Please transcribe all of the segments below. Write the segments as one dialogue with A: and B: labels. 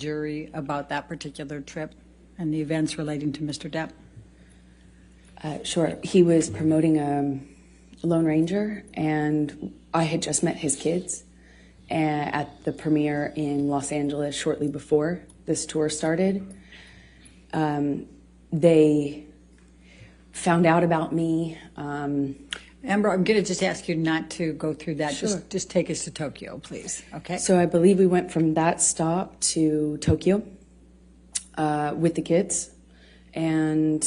A: jury about that particular trip and the events relating to Mr. Depp?
B: Sure. He was promoting a Lone Ranger, and I had just met his kids at the premiere in Los Angeles shortly before this tour started. They found out about me.
A: Amber, I'm going to just ask you not to go through that.
B: Sure.
A: Just take us to Tokyo, please. Okay.
B: So I believe we went from that stop to Tokyo with the kids, and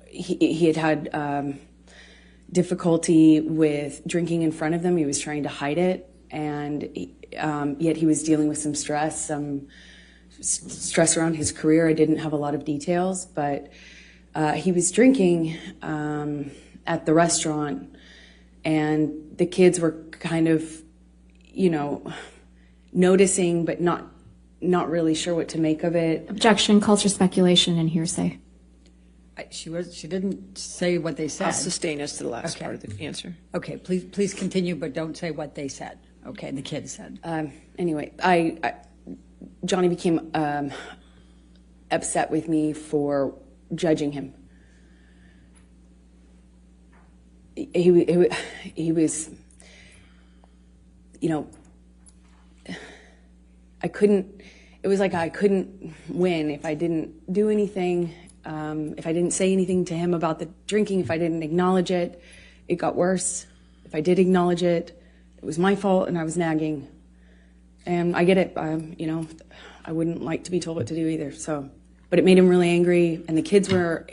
B: he had difficulty with drinking in front of them. He was trying to hide it, and yet he was dealing with some stress around his career. I didn't have a lot of details, but he was drinking at the restaurant, and the kids were kind of, noticing, but not really sure what to make of it.
C: Objection, culture, speculation, and hearsay.
A: She didn't say what they said.
D: I'll sustain us to the last part of the answer.
A: Okay, please continue, but don't say what they said. Okay, the kids said.
B: Anyway, Johnny became upset with me for judging him. He was, it was like I couldn't win if I didn't do anything, if I didn't say anything to him about the drinking, if I didn't acknowledge it, it got worse. If I did acknowledge it, it was my fault and I was nagging. And I get it, I wouldn't like to be told what to do either, but it made him really angry, and the kids were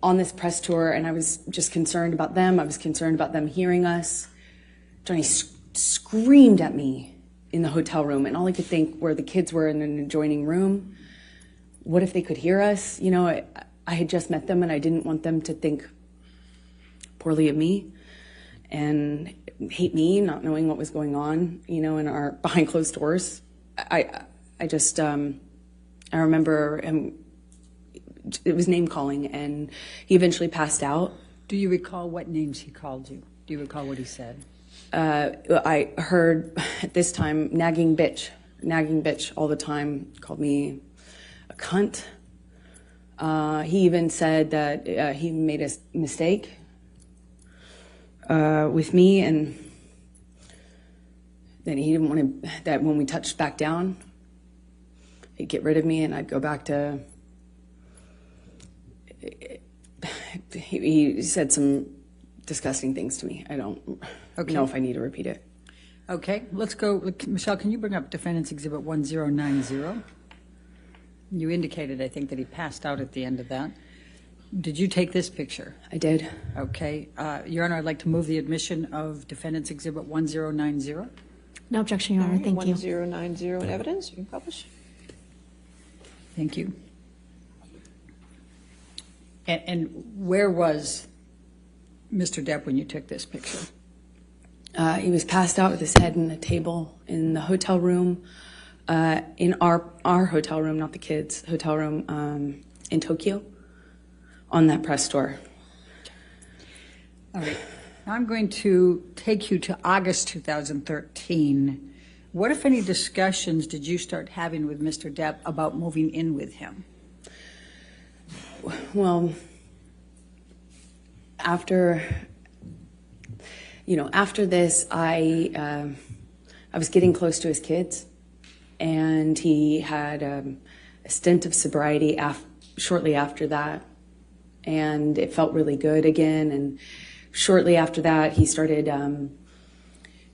B: on this press tour, and I was just concerned about them. I was concerned about them hearing us. Johnny screamed at me in the hotel room, and all I could think were the kids were in an adjoining room. What if they could hear us? I had just met them, and I didn't want them to think poorly of me and hate me, not knowing what was going on, in our behind closed doors. I remember him. It was name calling, and he eventually passed out.
A: Do you recall what names he called you? Do you recall what he said?
B: I heard at this time nagging bitch all the time. Called me a cunt. He even said that he made a mistake with me, and then he didn't want that when we touched back down, he'd get rid of me, and I'd go back to. He said some disgusting things to me. I don't know if I need to repeat it.
A: Okay, let's go. Michelle, can you bring up Defendants Exhibit 1090? You indicated, I think, that he passed out at the end of that. Did you take this picture?
B: I did.
A: Okay. Your Honor, I'd like to move the admission of Defendants Exhibit 1090.
C: No objection, Your Honor. Thank you.
D: 1090 in evidence. You can publish.
A: Thank you. And where was Mr. Depp when you took this picture?
B: He was passed out with his head in a table in the hotel room, in our hotel room, not the kids' hotel room in Tokyo, on that press tour.
A: All right. Now I'm going to take you to August 2013. What, if any, discussions did you start having with Mr. Depp about moving in with him?
B: Well, after this, I was getting close to his kids, and he had a stint of sobriety shortly after that, and it felt really good again. And shortly after that, he started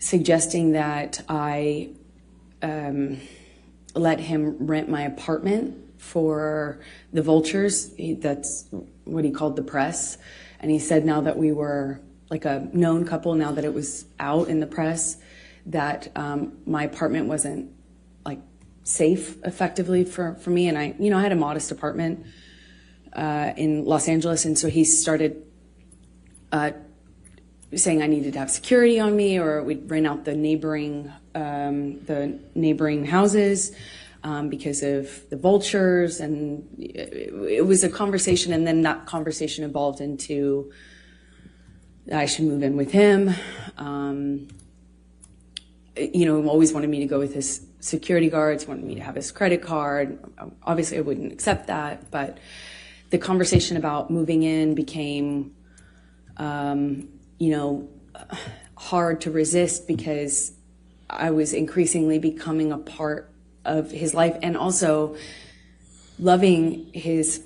B: suggesting that I let him rent my apartment for the vultures. That's what he called the press. And he said now that we were like a known couple, now that it was out in the press, that my apartment wasn't like safe effectively for me. And I had a modest apartment in Los Angeles. And so he started saying I needed to have security on me, or we'd rent out the neighboring houses. Because of the vultures, and it was a conversation, and then that conversation evolved into I should move in with him. Always wanted me to go with security guards, wanted me to have his credit card. Obviously, I wouldn't accept that, but the conversation about moving in became, hard to resist because I was increasingly becoming a part of his life, and also loving his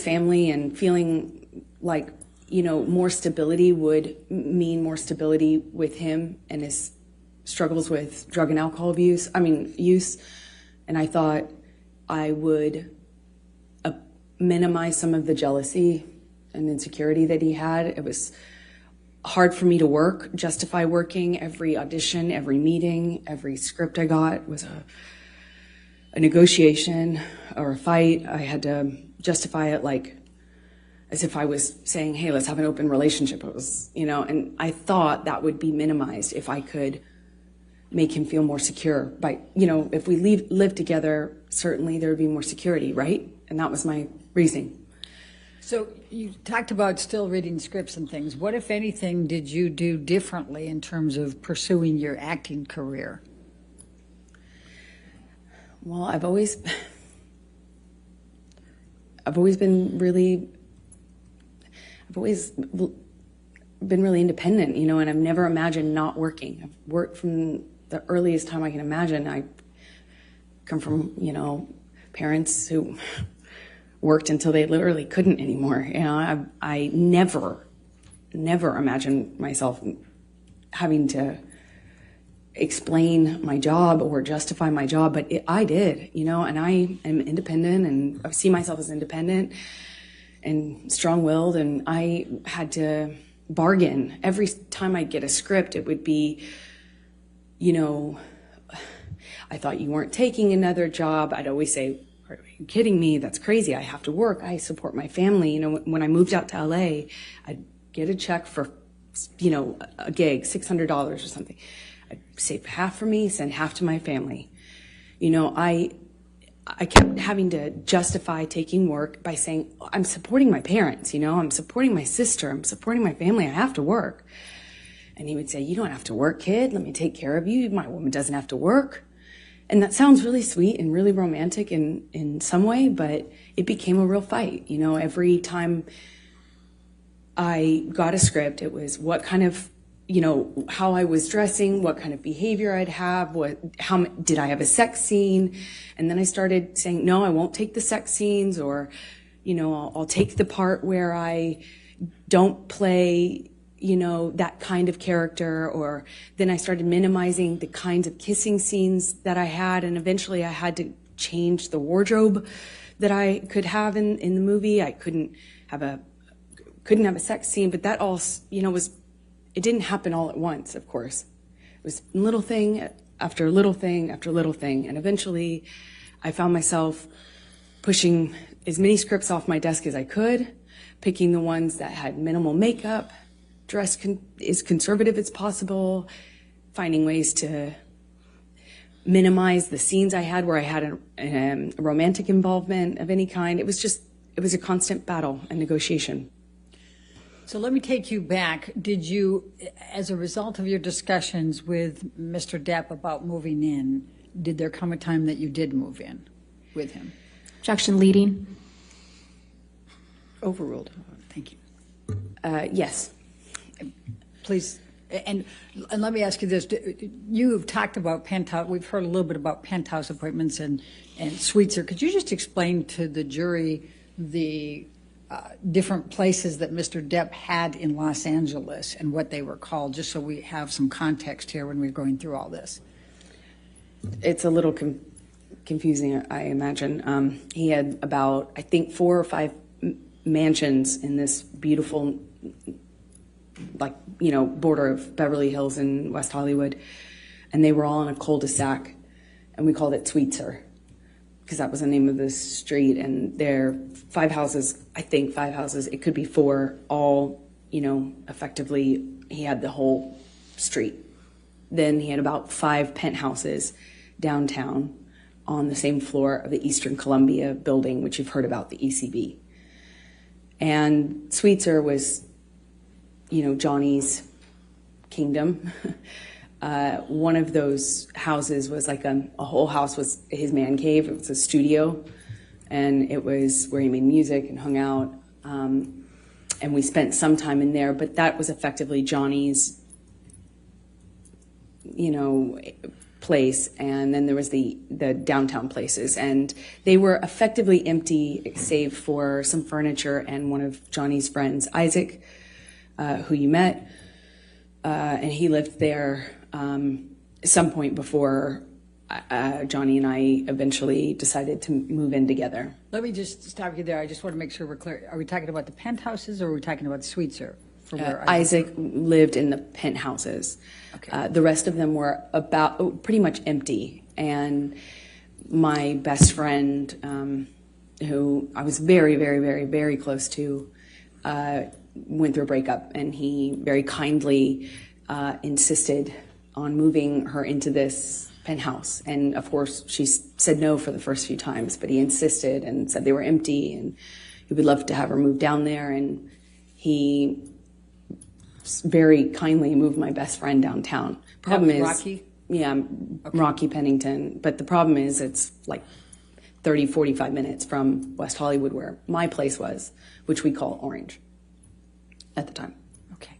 B: family and feeling like, more stability would mean more stability with him and his struggles with drug and alcohol use. And I thought I would minimize some of the jealousy and insecurity that he had. It was hard for me to justify working. Every audition, every meeting, every script I got was a negotiation or a fight. I had to justify it like as if I was saying, hey, let's have an open relationship. It was, and I thought that would be minimized if I could make him feel more secure. By, if we live together, certainly there would be more security, right? And that was my reasoning.
A: So you talked about still reading scripts and things. What, if anything, did you do differently in terms of pursuing your acting career?
B: Well, I've always been really independent, and I've never imagined not working. I've worked from the earliest time I can imagine. I come from, parents who worked until they literally couldn't anymore. I never imagined myself having to explain my job or justify my job, but I did, and I am independent, and I see myself as independent and strong-willed, and I had to bargain. Every time I'd get a script, it would be, I thought you weren't taking another job. I'd always say, are you kidding me? That's crazy. I have to work. I support my family. When I moved out to LA, I'd get a check for, a gig, $600 or something. I'd save half for me, send half to my family. I kept having to justify taking work by saying, I'm supporting my parents, I'm supporting my sister, I'm supporting my family, I have to work. And he would say, you don't have to work, kid. Let me take care of you. My woman doesn't have to work. And that sounds really sweet and really romantic in some way, but it became a real fight. Every time I got a script, it was what kind of, how I was dressing, what kind of behavior I'd have, how did I have a sex scene? And then I started saying, no, I won't take the sex scenes, or, I'll take the part where I don't play, that kind of character. Or then I started minimizing the kinds of kissing scenes that I had, and eventually I had to change the wardrobe that I could have in the movie. I couldn't have a sex scene, but that all, it didn't happen all at once, of course. It was little thing after little thing after little thing. And eventually I found myself pushing as many scripts off my desk as I could, picking the ones that had minimal makeup, dressed as conservative as possible, finding ways to minimize the scenes I had where I had a romantic involvement of any kind. It was a constant battle and negotiation.
A: So let me take you back. Did you, as a result of your discussions with Mr. Depp about moving in, did there come a time that you did move in with him?
C: Objection leading.
D: Overruled.
A: Thank you.
B: Yes.
A: Please, and let me ask you this. You've talked about penthouse, we've heard a little bit about penthouse appointments and suites. Could you just explain to the jury the different places that Mr. Depp had in Los Angeles and what they were called, just so we have some context here when we're going through all this?
B: It's a little confusing, I imagine. He had about, I think, 4 or 5 mansions in this beautiful, border of Beverly Hills and West Hollywood, and they were all in a cul-de-sac, and we called it Sweetser, because that was the name of the street. And there are 5 houses, I think 5 houses, it could be 4, all, effectively, he had the whole street. Then he had about 5 penthouses downtown on the same floor of the Eastern Columbia building, which you've heard about, the ECB. And Sweetser was, Johnny's kingdom. One of those houses was like a whole house was his man cave. It was a studio, and it was where he made music and hung out. And we spent some time in there, but that was effectively Johnny's, place. And then there was the downtown places, and they were effectively empty save for some furniture and one of Johnny's friends, Isaac, who you met, and he lived there some point before Johnny and I eventually decided to move in together.
A: Let me just stop you there. I just want to make sure we're clear. Are we talking about the penthouses, or are we talking about the suites, or for where
B: Isaac lived in the penthouses.
A: Okay.
B: The rest of them were pretty much empty. And my best friend, who I was very, very, very, very close to, went through a breakup, and he very kindly insisted on moving her into this penthouse. And of course, she said no for the first few times, but he insisted and said they were empty, and he would love to have her move down there. And he very kindly moved my best friend downtown. Problem is,
A: Rocky?
B: Yeah, okay. Rocky Pennington. But the problem is it's like 30, 45 minutes from West Hollywood, where my place was, which we call Orange at the time.
A: Okay.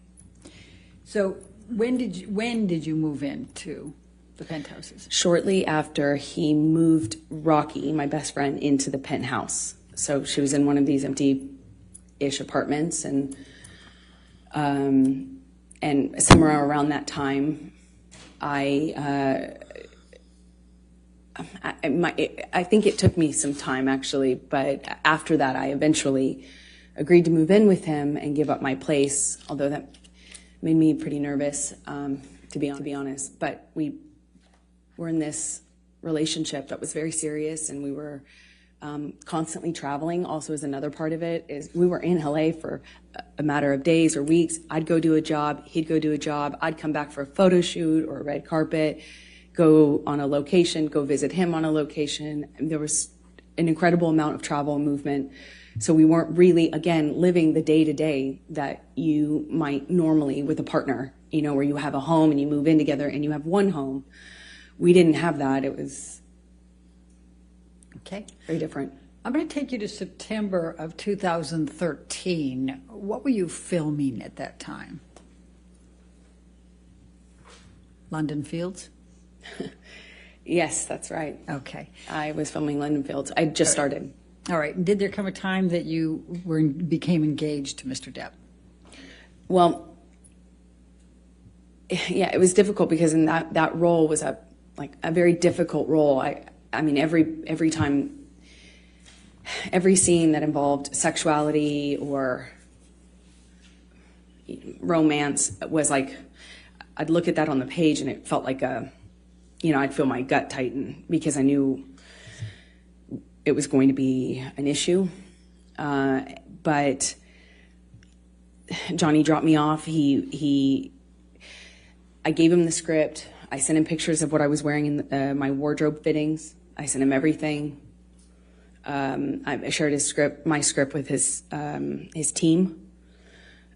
A: So when did you move into the penthouses?
B: Shortly after he moved Rocky, my best friend, into the penthouse. So she was in one of these empty-ish apartments, and somewhere around that time, I think it took me some time, actually, but after that, I eventually agreed to move in with him and give up my place, although that made me pretty nervous, to be honest. But we were in this relationship that was very serious, and we were constantly traveling. Also, is another part of it, is we were in LA for a matter of days or weeks. I'd go do a job, he'd go do a job, I'd come back for a photo shoot or a red carpet, go on a location, go visit him on a location. And there was an incredible amount of travel and movement. So we weren't really, again, living the day-to-day that you might normally with a partner, where you have a home and you move in together and you have one home. We didn't have that. It was
A: okay,
B: very different.
A: I'm going to take you to September of 2013. What were you filming at that time? London Fields?
B: Yes, that's right.
A: Okay.
B: I was filming London Fields. I just started.
A: All right. And did there come a time that you became engaged to Mr. Depp?
B: Well, yeah, it was difficult because in that role was a very difficult role. I mean, every time, every scene that involved sexuality or romance was like, I'd look at that on the page and it felt like I'd feel my gut tighten because I knew it was going to be an issue. But Johnny dropped me off. I gave him the script. I sent him pictures of what I was wearing in my wardrobe fittings. I sent him everything. I shared my script with his team,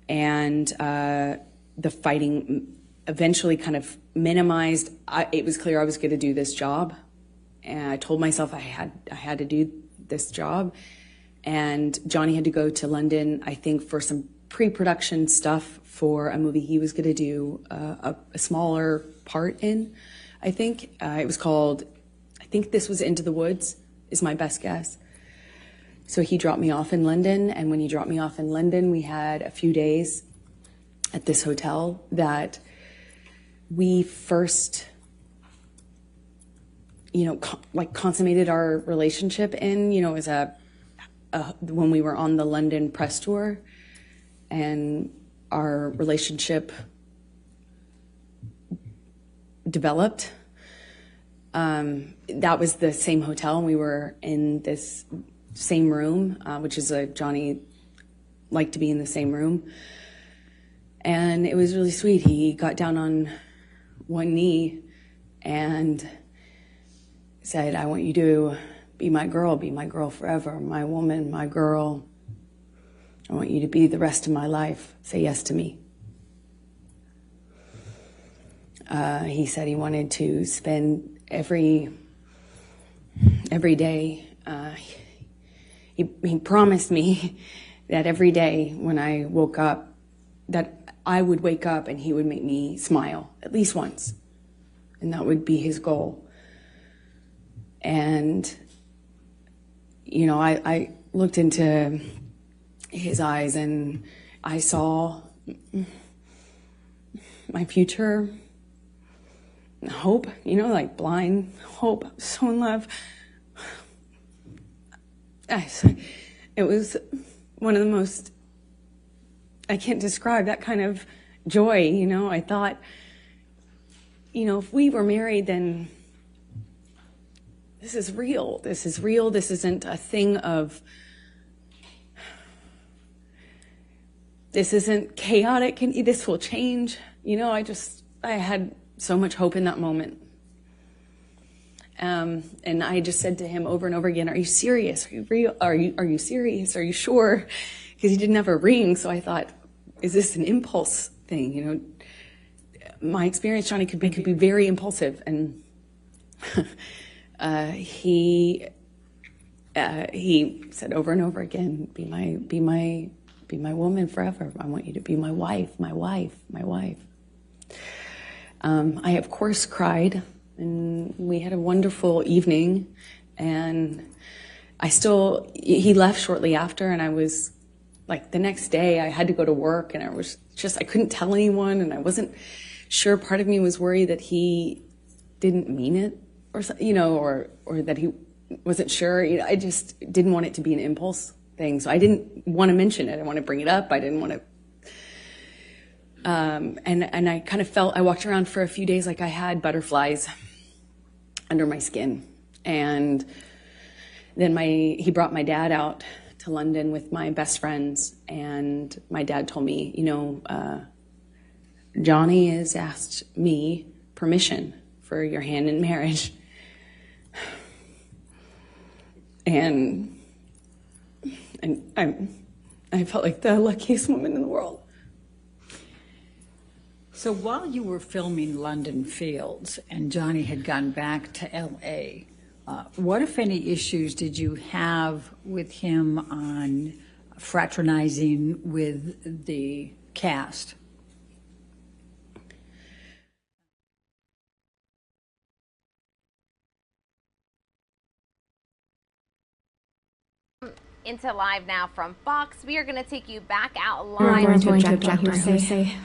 B: and the fighting eventually kind of minimized. It was clear I was going to do this job, and I told myself I had to do this job. And Johnny had to go to London, I think, for some pre-production stuff for a movie he was going to do a smaller part in. I think it was called. I think this was Into the Woods, is my best guess. So he dropped me off in London, and when he dropped me off in London, we had a few days at this hotel that we first, consummated our relationship in. It was when we were on the London press tour, and our relationship developed. That was the same hotel, and we were in this same room, which is Johnny liked to be in the same room. And it was really sweet. He got down on one knee and said, "I want you to be my girl forever, my woman, my girl. I want you to be the rest of my life. Say yes to me." He said he wanted to spend every day. He promised me that every day when I woke up, that I would wake up and he would make me smile at least once. And that would be his goal. And, you know, I looked into his eyes and I saw my future, hope, you know, like blind hope. I was so in love. It was one of the most, I can't describe that kind of joy, you know. I thought, you know, if we were married, then this is real. This is real. This isn't a thing of, this isn't chaotic, and this will change. You know, I had so much hope in that moment. And I just said to him over and over again, are you serious? Are you real? Are you serious? Are you sure? Because he didn't have a ring. So I thought, is this an impulse thing? You know, my experience, Johnny, could be very impulsive. And he said over and over again, be my woman forever. I want you to be my wife, my wife, my wife. I, of course, cried, and we had a wonderful evening, and he left shortly after, and I was, like, the next day I had to go to work, and I couldn't tell anyone, and I wasn't sure. Part of me was worried that he didn't mean it, or, you know, or that he wasn't sure. You know, I just didn't want it to be an impulse thing, so I didn't want to mention it. I want to bring it up. I didn't want to. And I kind of I walked around for a few days like I had butterflies under my skin. And then he brought my dad out to London with my best friends. And my dad told me, you know, Johnny has asked me permission for your hand in marriage. And I felt like the luckiest woman in the world.
A: So while you were filming London Fields and Johnny had gone back to L.A., what, if any, issues did you have with him on fraternizing with the cast?
E: Into Live Now from Fox. We are going to take you back out
C: I'm
E: live.
C: going to object on hearsay.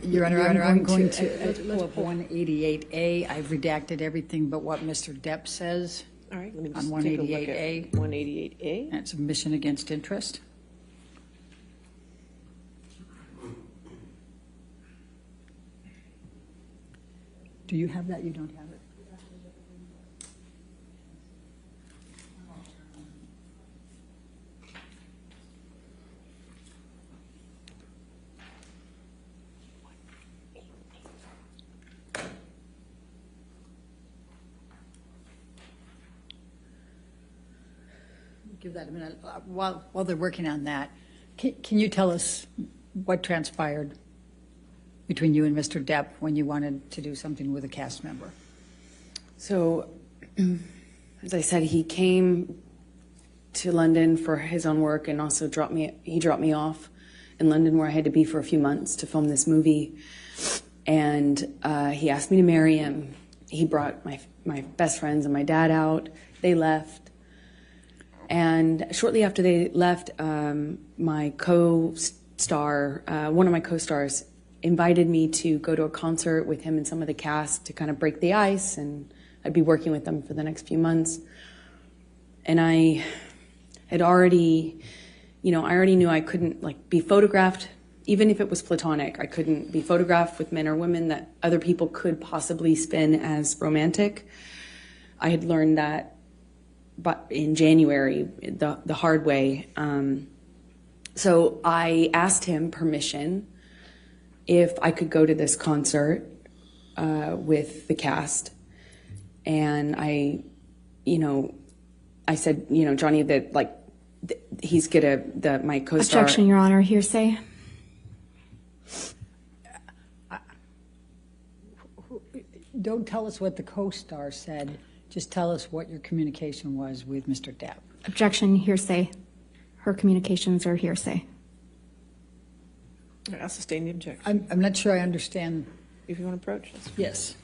A: Your Honor, I'm going to pull up 188A. I've redacted everything but what Mr. Depp says.
D: All right, let me
A: On
D: just take a look
A: 188A.
D: at 188A.
A: That's submission against interest. Do you have that? You don't have it? Give that a minute. While they're working on that, can you tell us what transpired between you and Mr. Depp when you wanted to do something with a cast member?
B: So, as I said, he came to London for his own work and also dropped me off in London, where I had to be for a few months to film this movie. And he asked me to marry him. He brought my best friends and my dad out. They left. And shortly after they left, my co-star, one of my co-stars, invited me to go to a concert with him and some of the cast to kind of break the ice, and I'd be working with them for the next few months. And I had already, you know, I already knew I couldn't, like, be photographed, even if it was platonic. I couldn't be photographed with men or women that other people could possibly spin as romantic. I had learned that but in January, the hard way. So I asked him permission if I could go to this concert with the cast. And I said, you know, Johnny, that, like, he's my co-star.
C: Objection, Your Honor, hearsay.
A: don't tell us what the co-star said. Just tell us what your communication was with Mr. Depp.
C: Objection, hearsay. Her communications are hearsay.
D: I'll sustain the objection.
A: I'm not sure I understand.
D: If you want to approach this.
A: Yes.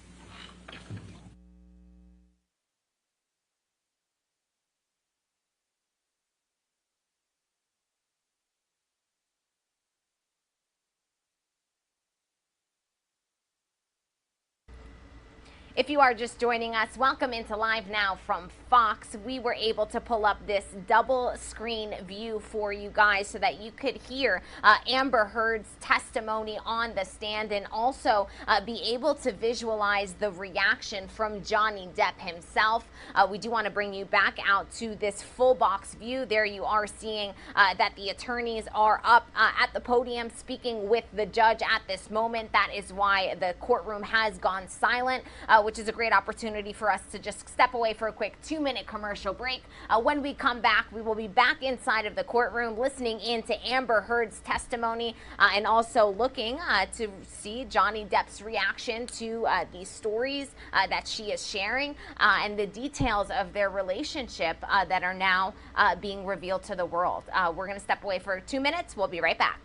E: If you are just joining us, welcome into Live Now from Fox. We were able to pull up this double screen view for you guys so that you could hear Amber Heard's testimony on the stand and also be able to visualize the reaction from Johnny Depp himself. We do want to bring you back out to this full box view. There you are seeing that the attorneys are up at the podium speaking with the judge at this moment. That is why the courtroom has gone silent. Which is a great opportunity for us to just step away for a quick 2-minute commercial break. When we come back, we will be back inside of the courtroom listening in to Amber Heard's testimony and also looking to see Johnny Depp's reaction to these stories that she is sharing and the details of their relationship that are now being revealed to the world. We're going to step away for 2 minutes. We'll be right back.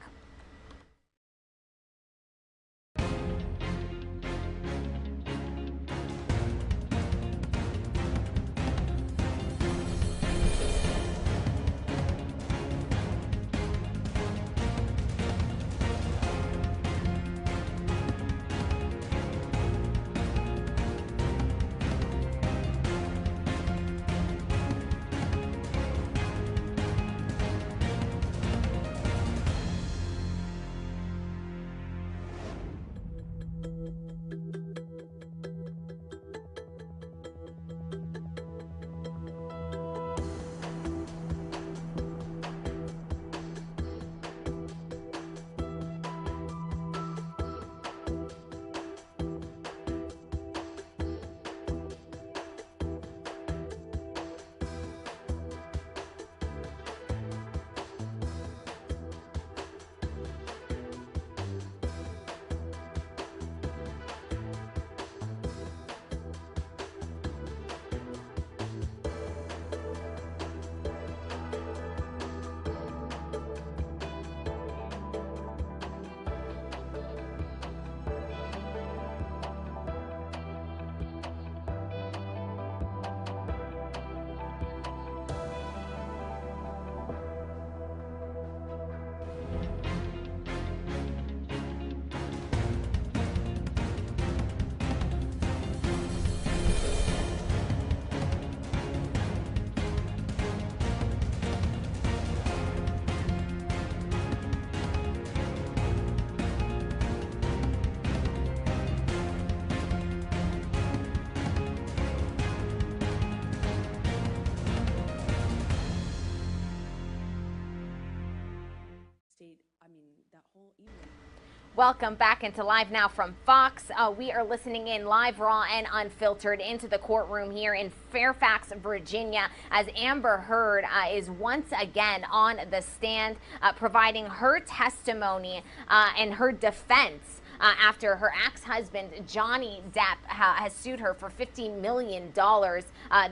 E: Welcome back into Live Now from Fox. We are listening in live, raw, and unfiltered into the courtroom here in Fairfax, Virginia, as Amber Heard is once again on the stand providing her testimony and her defense after her ex-husband, Johnny Depp, has sued her for $50 million.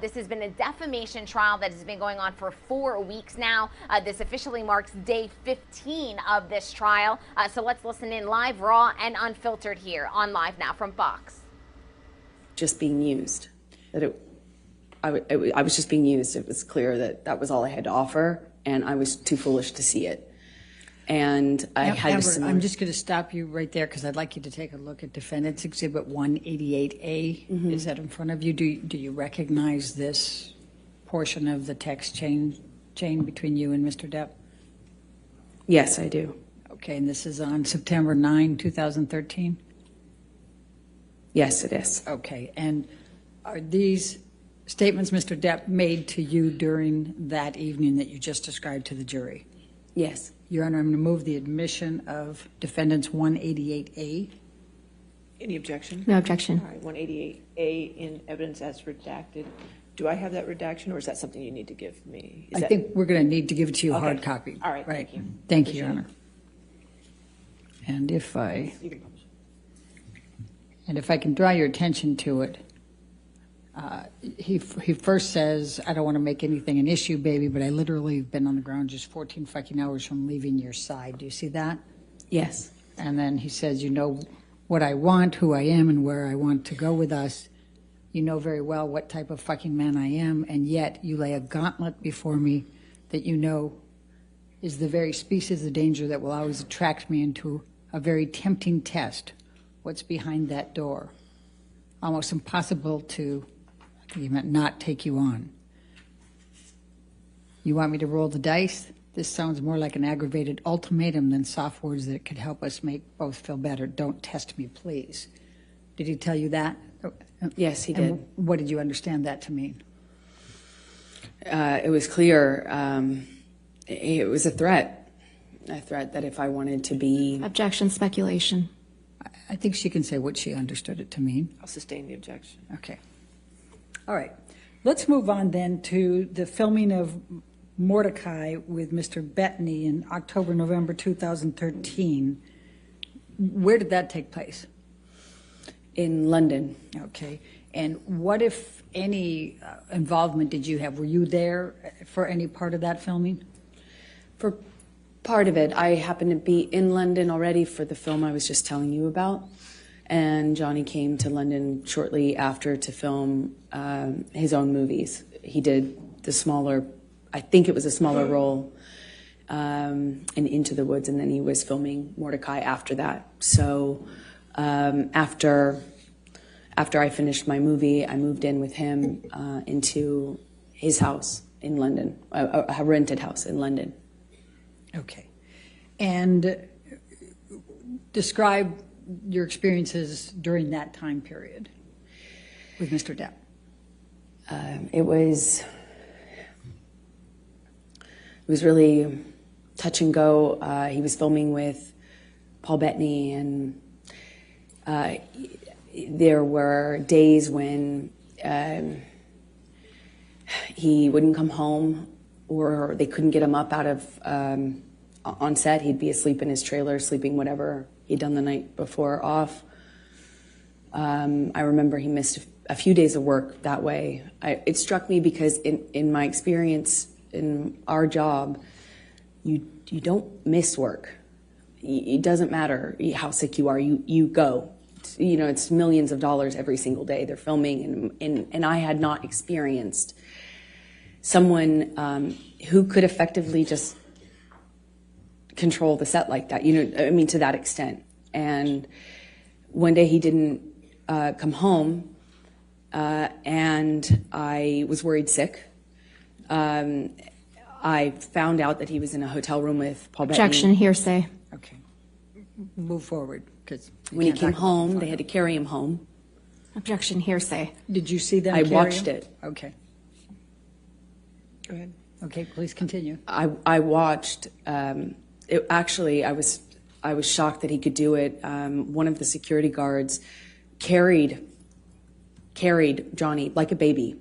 E: This has been a defamation trial that has been going on for 4 weeks now. This officially marks day 15 of this trial. So let's listen in live, raw, and unfiltered here on Live Now from Fox.
B: Just being used. I was just being used. It was clear that that was all I had to offer, and I was too foolish to see it. And I had
A: Amber, I'm just going to stop you right there because I'd like you to take a look at Defendants Exhibit 188A.
B: Mm-hmm.
A: Is that in front of you? Do you recognize this portion of the text chain between you and Mr. Depp?
B: Yes, I do.
A: Okay, and this is on September 9, 2013?
B: Yes, it is.
A: Okay, and are these statements Mr. Depp made to you during that evening that you just described to the jury?
B: Yes.
A: Your Honor, I'm going to move the admission of Defendants 188A.
D: Any objection?
C: No objection.
D: All right, 188A in evidence as redacted. Do I have that redaction, or is that something you need to give me?
A: I think we're going to need to give it to you a hard
D: Okay.
A: copy.
D: All right, thank you.
A: Thank you, Your
D: Appreciate
A: Honor. And if I...
D: You can publish
A: And if I can draw your attention to it, he first says, I don't want to make anything an issue, baby, but I literally have been on the ground just 14 fucking hours from leaving your side. Do you see that?
B: Yes.
A: And then he says, you know what I want, who I am, and where I want to go with us. You know very well what type of fucking man I am, and yet you lay a gauntlet before me that you know is the very species of danger that will always attract me into a very tempting test. What's behind that door? Almost impossible to, I think he meant not take you on. You want me to roll the dice? This sounds more like an aggravated ultimatum than soft words that could help us make both feel better. Don't test me, please. Did he tell you that?
B: Yes, he
A: And
B: did.
A: what did you understand that to mean?
B: It was clear. It was a threat that if I wanted to be...
C: Objection, speculation.
A: I think she can say what she understood it to mean.
D: I'll sustain the objection.
A: Okay. All right. Let's move on then to the filming of Mordecai with Mr. Betany in October, November 2013. Where did that take place?
B: in London.
A: Okay. And what, if any, involvement did you have? Were you there for any part of that filming?
B: For part of it, I happened to be in London already for the film I was just telling you about. And Johnny came to London shortly after to film his own movies. He did the smaller, I think it was a smaller role in Into the Woods, and then he was filming Mordecai after that. So after I finished my movie, I moved in with him into his house in London, a rented house in London.
A: Okay. And describe your experiences during that time period with Mr. Depp.
B: It was really touch and go. He was filming with Paul Betany, and there were days when he wouldn't come home, or they couldn't get him up out of on set. He'd be asleep in his trailer, sleeping whatever he'd done the night before off. I remember he missed a few days of work that way. It struck me because in my experience in our job, you don't miss work. It doesn't matter how sick you are. You go. It's millions of dollars every single day they're filming, and I had not experienced someone who could effectively just control the set like that, to that extent. And one day he didn't come home, and I was worried sick. I found out that he was in a hotel room with Paul Betany.
C: Objection, hearsay.
A: Okay. Move forward, because
B: When he came home, they had to carry him home.
C: Objection, hearsay.
A: Did you see them?
B: I
A: carry
B: watched
A: him?
B: it.
A: Okay.
D: Go ahead.
A: Okay, please continue.
B: I watched. I was shocked that he could do it. One of the security guards carried Johnny like a baby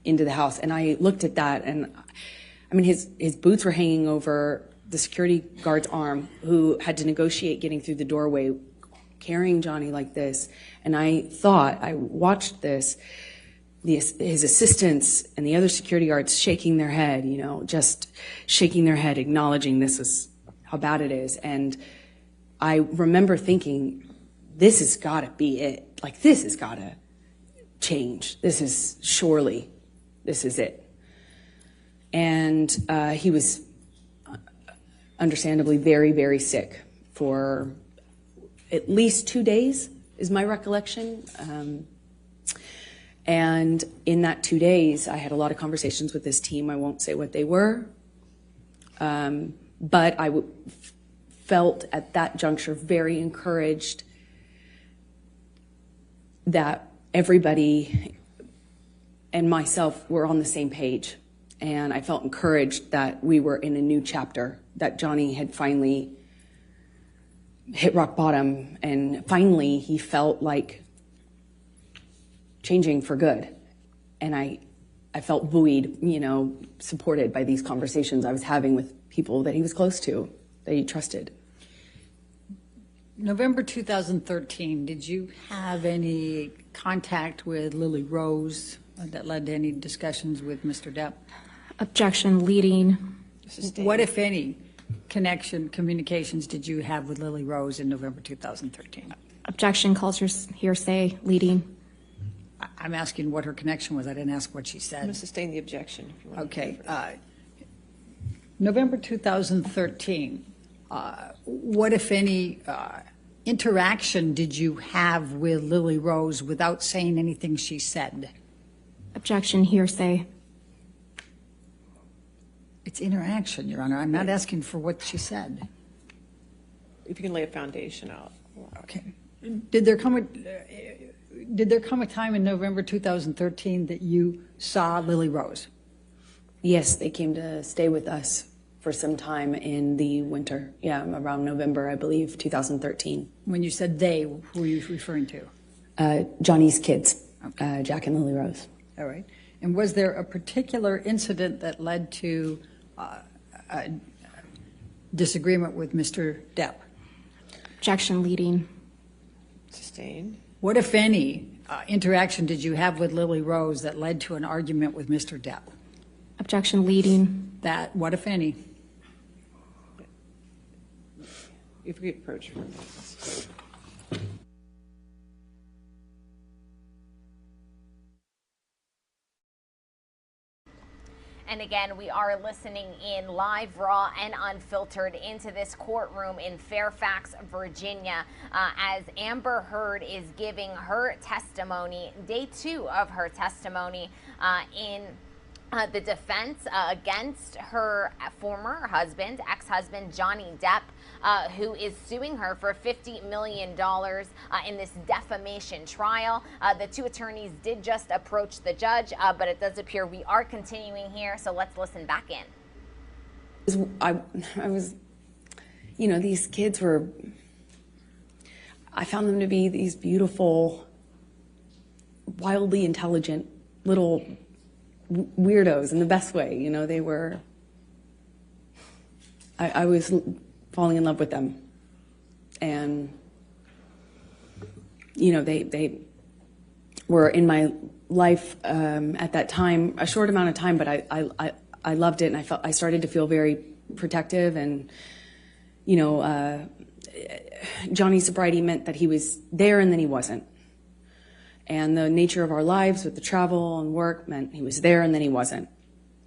B: into the house, and I looked at that, and his boots were hanging over the security guard's arm, who had to negotiate getting through the doorway, carrying Johnny like this. And I watched this. His assistants and the other security guards shaking their head, just shaking their head, acknowledging this is how bad it is. And I remember thinking, this has got to be it. Like, this has got to change. This is it. And he was understandably very, very sick for at least 2 days, is my recollection. And in that 2 days, I had a lot of conversations with this team. I won't say what they were. But I felt at that juncture very encouraged that everybody and myself were on the same page. And I felt encouraged that we were in a new chapter, that Johnny had finally hit rock bottom, and finally he felt like changing for good. And I felt buoyed, supported by these conversations I was having with people that he was close to, that he trusted.
A: November 2013, did you have any contact with Lily Rose that led to any discussions with Mr. Depp?
C: Objection leading.
D: Sustained.
A: What, if any, communications did you have with Lily Rose in November 2013?
C: Objection calls hearsay leading.
A: I'm asking what her connection was. I didn't ask what she
D: I'm going to
A: said.
D: sustain the objection. If you want to
A: Okay.
D: go for it.
A: November 2013, what, if any, interaction did you have with Lily Rose without saying anything she said?
C: Objection hearsay.
A: It's interaction, Your Honor. I'm not asking for what she said.
D: If you can lay a foundation out.
A: Okay. Did there come a time in November 2013 that you saw Lily Rose?
B: Yes, they came to stay with us for some time in the winter. Yeah, around November, I believe, 2013.
A: When you said they, who were you referring to?
B: Johnny's kids, Jack and Lily Rose.
A: All right. And was there a particular incident that led to a disagreement with Mr. Depp?
C: Objection leading.
D: Sustained.
A: What, if any, interaction did you have with Lily Rose that led to an argument with Mr. Depp?
C: Objection leading.
A: That, what, if any?
D: If we approach for a minute.
E: And again, we are listening in live, raw, and unfiltered into this courtroom in Fairfax, Virginia, as Amber Heard is giving her testimony, day 2 of her testimony in the defense against her former husband, ex-husband, Johnny Depp, who is suing her for $50 million in this defamation trial. The 2 attorneys did just approach the judge, but it does appear we are continuing here, so let's listen back in.
B: I was, you know, these kids were, I found them to be these beautiful, wildly intelligent little weirdos in the best way. You know, they were, I was falling in love with them. And, you know, they were in my life at that time, a short amount of time, but I loved it, and I started to feel very protective. And, you know, Johnny's sobriety meant that he was there and then he wasn't. And the nature of our lives with the travel and work meant he was there and then he wasn't.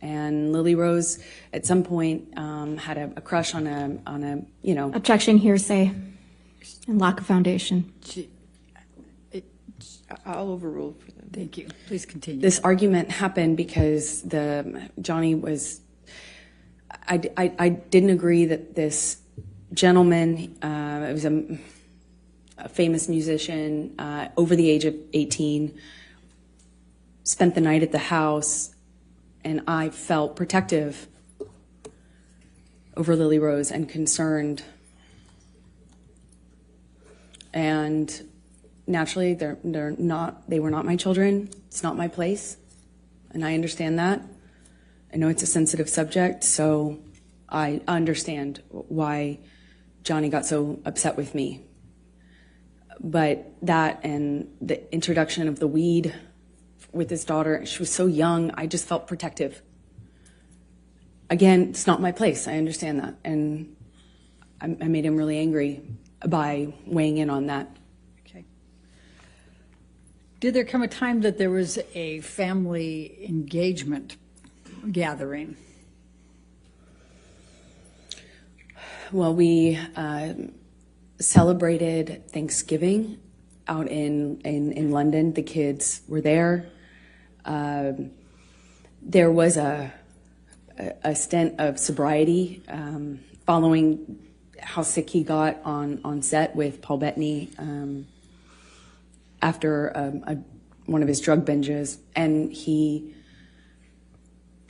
B: And Lily Rose, at some point, had a crush on a, you know.
C: Objection hearsay and lack of foundation.
D: I'll overrule for them.
A: Thank you. Please continue.
B: This argument happened because Johnny was, I didn't agree that this gentleman, it was a famous musician, over the age of 18, spent the night at the house, and I felt protective over Lily Rose and concerned. And naturally, they were not my children. It's not my place, and I understand that. I know it's a sensitive subject, so I understand why Johnny got so upset with me. But that and the introduction of the weed with his daughter, she was so young, I just felt protective. Again, it's not my place. I understand that. And I made him really angry by weighing in on that.
A: Okay. Did there come a time that there was a family engagement gathering?
B: Well, we celebrated Thanksgiving out in London. The kids were there. There was a stint of sobriety following how sick he got on set with Paul Betany after one of his drug binges, and he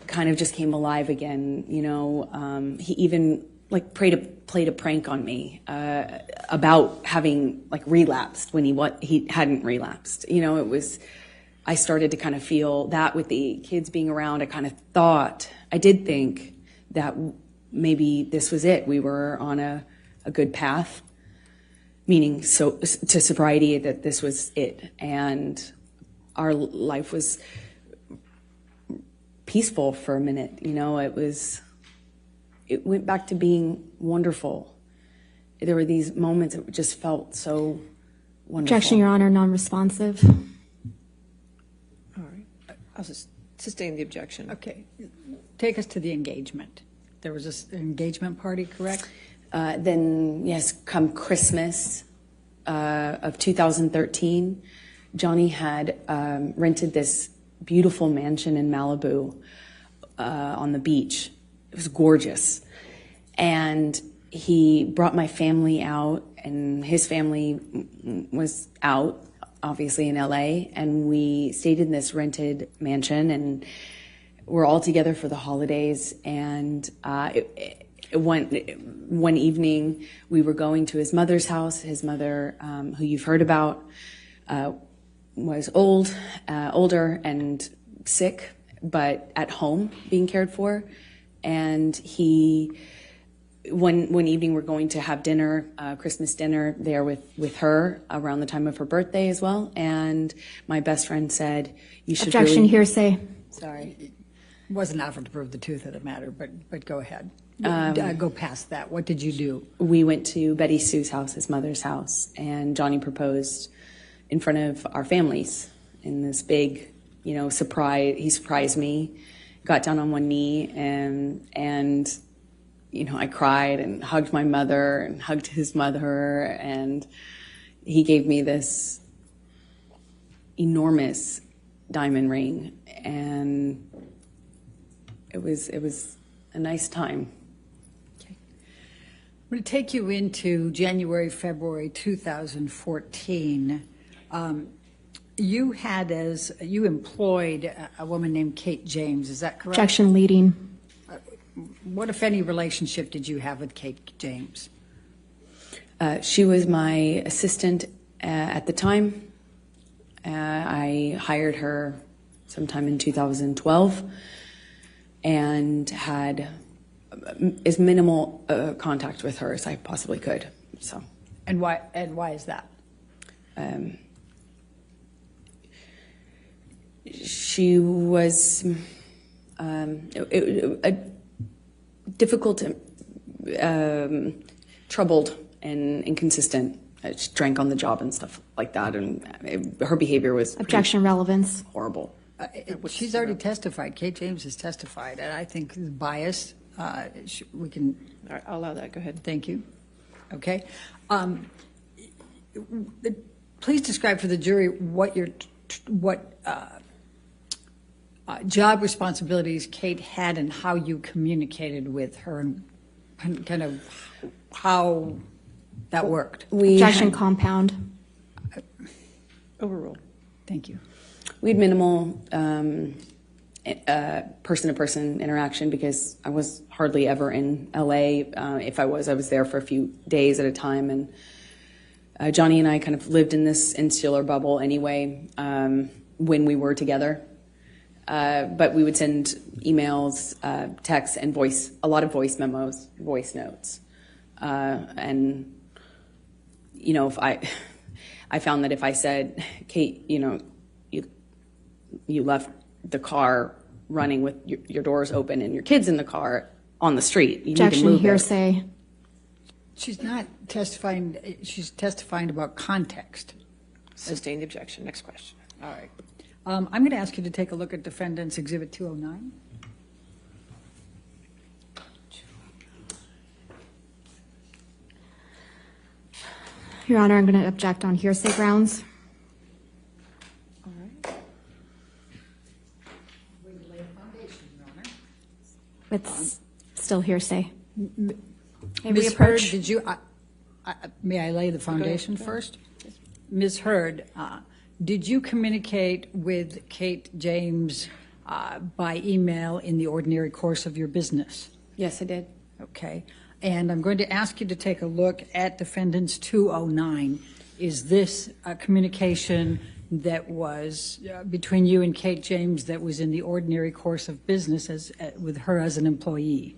B: kind of just came alive again. You know, he even played a prank on me about having relapsed when he hadn't relapsed. You know, I started to kind of feel that with the kids being around. I did think that maybe this was it. We were on a good path. meaning to sobriety, that this was it. And our life was peaceful for a minute. You know, it went back to being wonderful. There were these moments that just felt so wonderful.
C: Objection, Your Honor, non-responsive.
D: All right. I'll just sustain the objection.
A: Okay. Take us to the engagement. There was an engagement party, correct?
B: Then, yes, come Christmas of 2013, Johnny had rented this beautiful mansion in Malibu on the beach. It was gorgeous. And he brought my family out, and his family was out, obviously in LA, and we stayed in this rented mansion, and we're all together for the holidays. And one evening we were going to his mother's house. His mother, who you've heard about, was older and sick, but at home being cared for. And one evening we're going to have dinner, Christmas dinner there with her around the time of her birthday as well. And my best friend said, "You should."
C: Objection, hearsay.
B: Sorry.
A: Wasn't offered to prove the truth of the matter, but go ahead. Go past that. What did you do?
B: We went to Betty Sue's house, his mother's house, and Johnny proposed in front of our families in this big, surprise. He surprised me, got down on one knee, and I cried and hugged my mother and hugged his mother, and he gave me this enormous diamond ring, and it was a nice time.
A: Okay. I'm going to take you into January, February 2014. You employed a woman named Kate James, is that correct?
C: Objection, leading.
A: What, if any, relationship did you have with Kate James?
B: She was my assistant at the time. I hired her sometime in 2012 and had as minimal contact with her as I possibly could. So.
A: And why is that?
B: She was difficult, troubled, and inconsistent. She drank on the job and stuff like that, and her behavior was
C: Objection, relevance.
B: horrible.
A: She's already testified. Kate James has testified, and I think the bias, we can...
D: All right, I'll allow that. Go ahead.
A: Thank you. Okay. Please describe for the jury what job responsibilities Kate had and how you communicated with her and kind of how that worked.
C: Objection, compound.
D: Overruled.
B: Thank you. We had minimal person-to-person interaction because I was hardly ever in LA. If I was there for a few days at a time. And Johnny and I kind of lived in this insular bubble anyway when we were together. But we would send emails, texts, and a lot of voice memos, voice notes. And, if I found that if I said, Kate, you left the car running with your doors open and your kids in the car on the street. You
C: Objection,
B: need to move
C: hearsay.
B: it.
A: She's not testifying. She's testifying about context.
D: Sustain the objection. Next question.
A: All right. I'm going to ask you to take a look at Defendants Exhibit 209.
C: Your Honor, I'm going to object on hearsay grounds.
D: All right.
C: It's still hearsay. May we
A: Ms. Hurd,
C: approach?
A: did you? May I lay the foundation first? Ms. Hurd, did you communicate with Kate James by email in the ordinary course of your business?
B: Yes, I did.
A: Okay. And I'm going to ask you to take a look at Defendants 209. Is this a communication that was between you and Kate James that was in the ordinary course of business with her as an employee?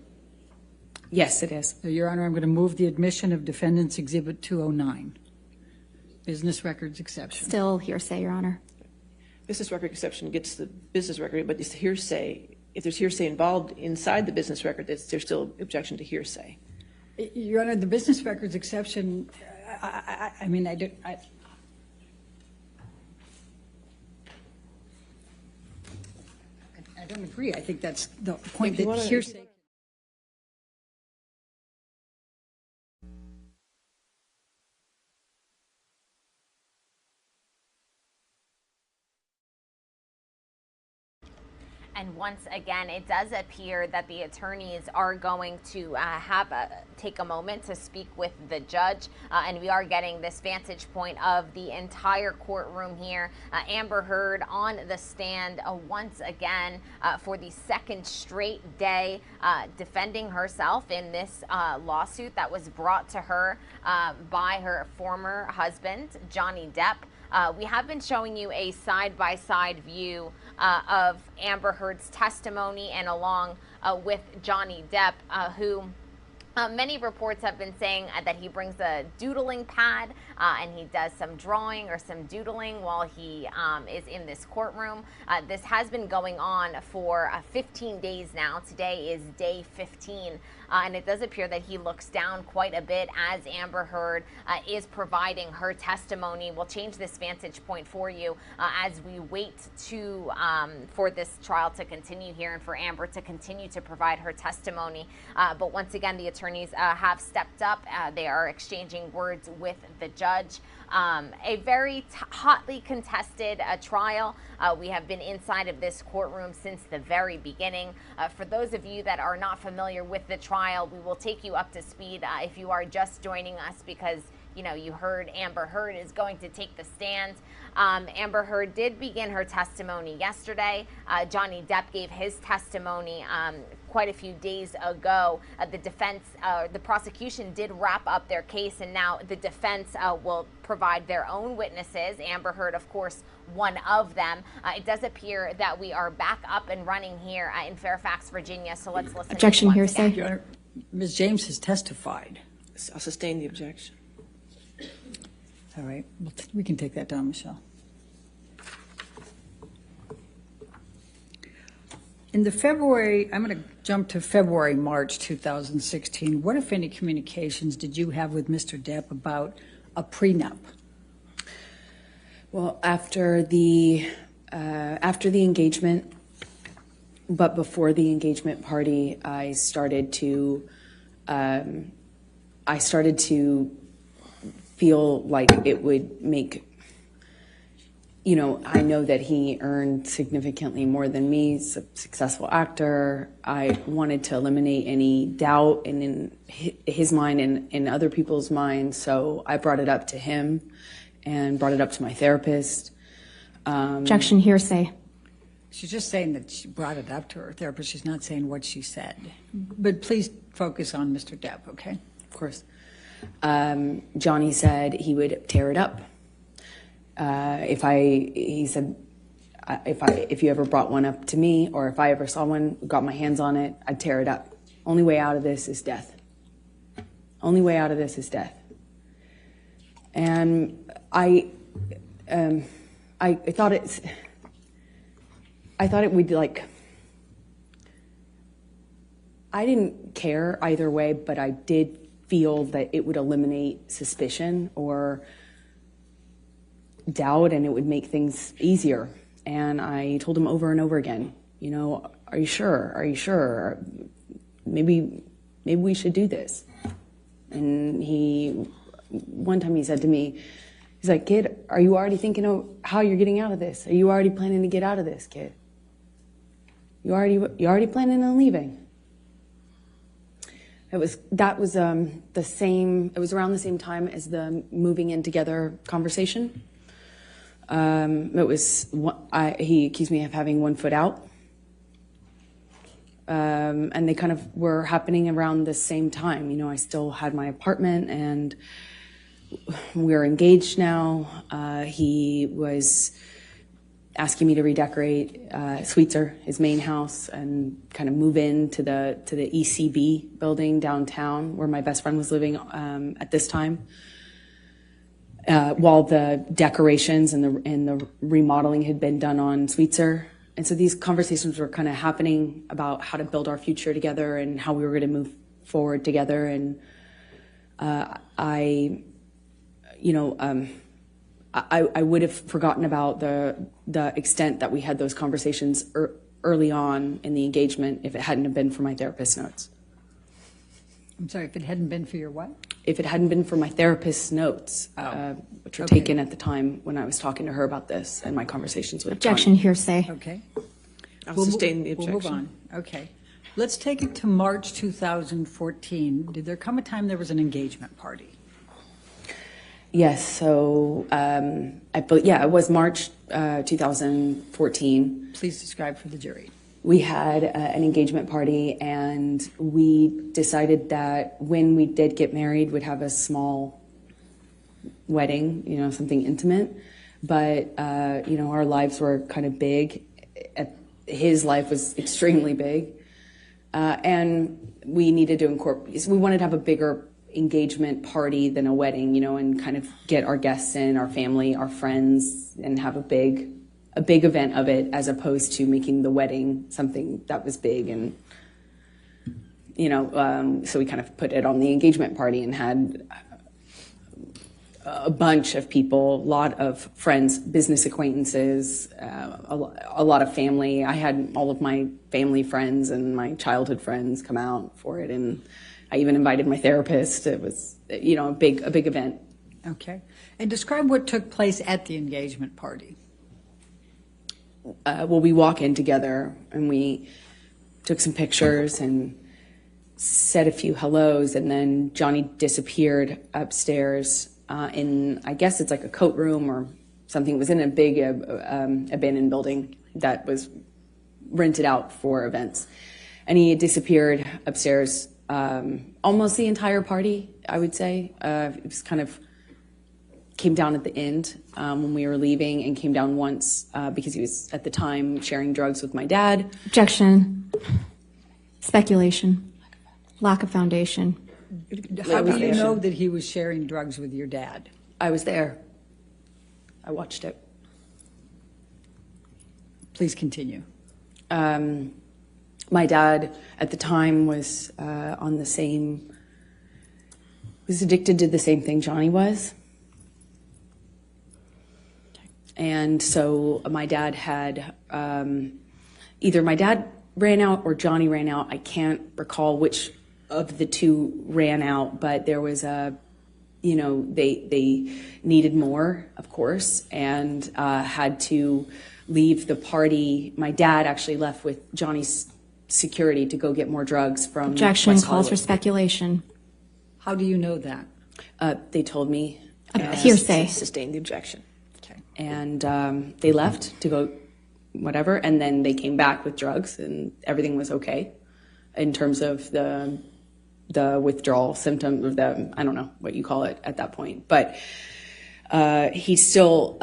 B: Yes, it is.
A: So, Your Honor, I'm going to move the admission of Defendants Exhibit 209. Business records exception.
C: Still hearsay, Your Honor.
D: Business record exception gets the business record, but it's hearsay. If there's hearsay involved inside the business record, there's still objection to hearsay.
A: Your Honor, the business records exception, I mean, I don't agree. I think that's the point that hearsay.
E: And once again, it does appear that the attorneys are going to take a moment to speak with the judge, and we are getting this vantage point of the entire courtroom here. Amber Heard on the stand once again for the second straight day, defending herself in this lawsuit that was brought to her by her former husband, Johnny Depp. We have been showing you a side-by-side view of Amber Heard's testimony and along with Johnny Depp, who many reports have been saying that he brings a doodling pad and he does some drawing or some doodling while he is in this courtroom. This has been going on for 15 days now. Today is day 15. And it does appear that he looks down quite a bit as Amber Heard is providing her testimony. We'll change this vantage point for you as we wait for this trial to continue here and for Amber to continue to provide her testimony. But once again, the attorneys have stepped up. They are exchanging words with the judge. A very hotly contested trial. We have been inside of this courtroom since the very beginning. For those of you that are not familiar with the trial, we will take you up to speed if you are just joining us because you heard Amber Heard is going to take the stand. Amber Heard did begin her testimony yesterday. Johnny Depp gave his testimony quite a few days ago. The prosecution did wrap up their case, and now the defense will provide their own witnesses. Amber Heard, of course, one of them. It does appear that we are back up and running here in Fairfax, Virginia. So let's listen.
C: Objection, hearsay.
A: Your Honor, Ms. James has testified.
D: I'll sustain the objection.
A: All right, we can take that down, Michelle. In the February, I'm going to jump to February, March 2016. What, if any, communications did you have with Mr. Depp about a prenup?
B: Well, after the engagement, but before the engagement party, I started to feel like it would make, I know that he earned significantly more than me, he's a successful actor. I wanted to eliminate any doubt in his mind and in other people's minds, so I brought it up to him and brought it up to my therapist.
C: Objection, hearsay.
A: She's just saying that she brought it up to her therapist. She's not saying what she said. But please focus on Mr. Depp, okay?
B: Of course. Johnny said he would tear it up. He said, if you ever brought one up to me, or if I ever saw one, got my hands on it, I'd tear it up. Only way out of this is death. Only way out of this is death. And I thought it would, like, I didn't care either way, but I did feel that it would eliminate suspicion or doubt, and it would make things easier. And I told him over and over again, are you sure? Are you sure? Maybe we should do this. And one time he said to me, he's like, kid, are you already thinking of how you're getting out of this? Are you already planning to get out of this, kid? You already planning on leaving? It was around the same time as the moving in together conversation. He accused me of having 1 foot out. And they kind of were happening around the same time. I still had my apartment and we're engaged now. He was asking me to redecorate Sweetser, his main house, and kind of move into the ECB building downtown where my best friend was living at this time. while the decorations and the remodeling had been done on Sweetser. And so these conversations were kind of happening about how to build our future together and how we were going to move forward together. And I would have forgotten about the extent that we had those conversations early on in the engagement if it hadn't have been for my therapist's notes.
A: I'm sorry, if it hadn't been for your what?
B: If it hadn't been for my therapist's notes, which were
A: Okay.
B: taken at the time when I was talking to her about this and my conversations with
C: Objection, hearsay.
A: Okay.
D: I'll sustain the objection.
A: We'll move on. Okay. Let's take it to March 2014. Did there come a time there was an engagement party?
B: Yes, so it was March 2014.
A: Please describe for the jury.
B: We had an engagement party, and we decided that when we did get married, we'd have a small wedding, something intimate. But, our lives were kind of big. His life was extremely big. And we needed to incorporate, we wanted to have a bigger engagement party than a wedding, and kind of get our guests in, our family, our friends, and have a big event of it, as opposed to making the wedding something that was big. And, so we kind of put it on the engagement party and had a bunch of people, a lot of friends, business acquaintances, a lot of family. I had all of my family friends and my childhood friends come out for it. And I even invited my therapist. It was, a big event.
A: Okay. And describe what took place at the engagement party.
B: We walk in together and we took some pictures and said a few hellos, and then Johnny disappeared upstairs in, I guess it's like a coat room or something. It was in a big abandoned building that was rented out for events. And he had disappeared upstairs almost the entire party, I would say. It was kind of came down at the end when we were leaving, and came down once because he was at the time sharing drugs with my dad.
C: Objection. Speculation. Lack of foundation.
A: How do you know that he was sharing drugs with your dad?
B: I was there. I watched it.
A: Please continue.
B: My dad at the time was was addicted to the same thing Johnny was. And so my dad had, either my dad ran out or Johnny ran out. I can't recall which of the two ran out, but there was they needed more, of course, and had to leave the party. My dad actually left with Johnny's security to go get more drugs from
C: Objection.
B: West
C: Calls for
B: Hollywood.
C: speculation.
A: How do you know that?
B: They told me.
C: Hearsay.
D: Sustain the objection.
A: Okay.
B: And they left to go whatever, and then they came back with drugs, and everything was okay in terms of the withdrawal symptom of I don't know what you call it at that point. But he still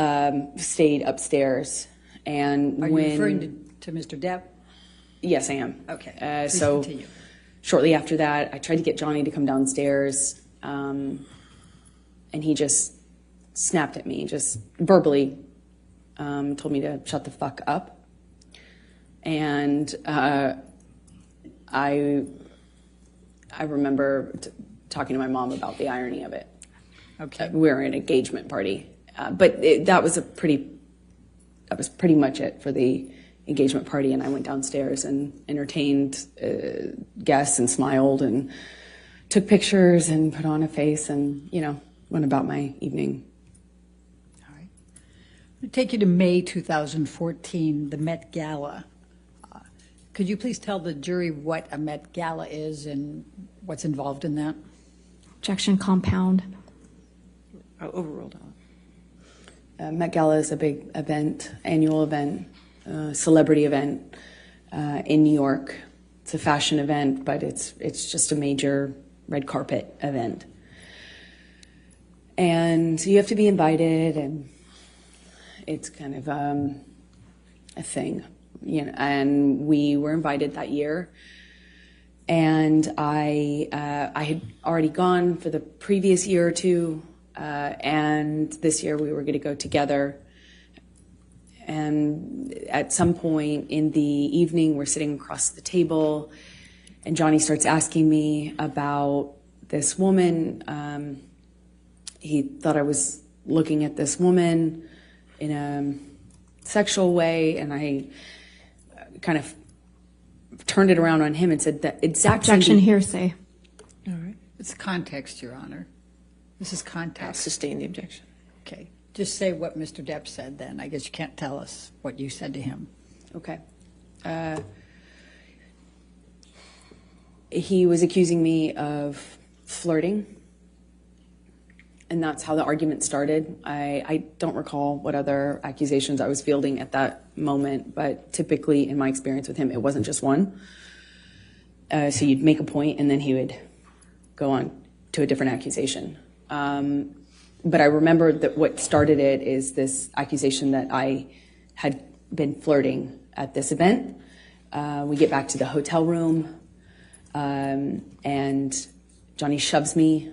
B: stayed upstairs. And
A: Are you referring to Mr. Depp?
B: Yes, I am.
A: Okay. Please
B: So
A: continue.
B: shortly after that, I tried to get Johnny to come downstairs, and he just snapped at me, just verbally told me to shut the fuck up. And I remember talking to my mom about the irony of it.
A: Okay.
B: We were at an engagement party, but that was pretty much it for the engagement party. And I went downstairs and entertained guests and smiled and took pictures and put on a face and, went about my evening.
A: All right. I'm going to take you to May 2014, the Met Gala. Could you please tell the jury what a Met Gala is and what's involved in that?
C: Objection. Compound.
D: Overruled.
B: Met Gala is a big event, annual event, celebrity event in New York. It's a fashion event, but it's just a major red carpet event. And you have to be invited, and it's kind of a thing, and we were invited that year. And I had already gone for the previous year or two, and this year we were going to go together. And at some point in the evening, we're sitting across the table, and Johnny starts asking me about this woman. He thought I was looking at this woman in a sexual way, and I kind of turned it around on him and said that exact same
C: Objection, hearsay.
D: All right.
A: It's context, Your Honor. This is
D: I'll
A: context.
D: sustain the objection.
A: Okay. Just say what Mr. Depp said then. I guess you can't tell us what you said to him.
B: Okay. He was accusing me of flirting, and that's how the argument started. I don't recall what other accusations I was fielding at that moment, but typically in my experience with him, it wasn't just one. So you'd make a point, and then he would go on to a different accusation. But I remember that what started it is this accusation that I had been flirting at this event. We get back to the hotel room, and Johnny shoves me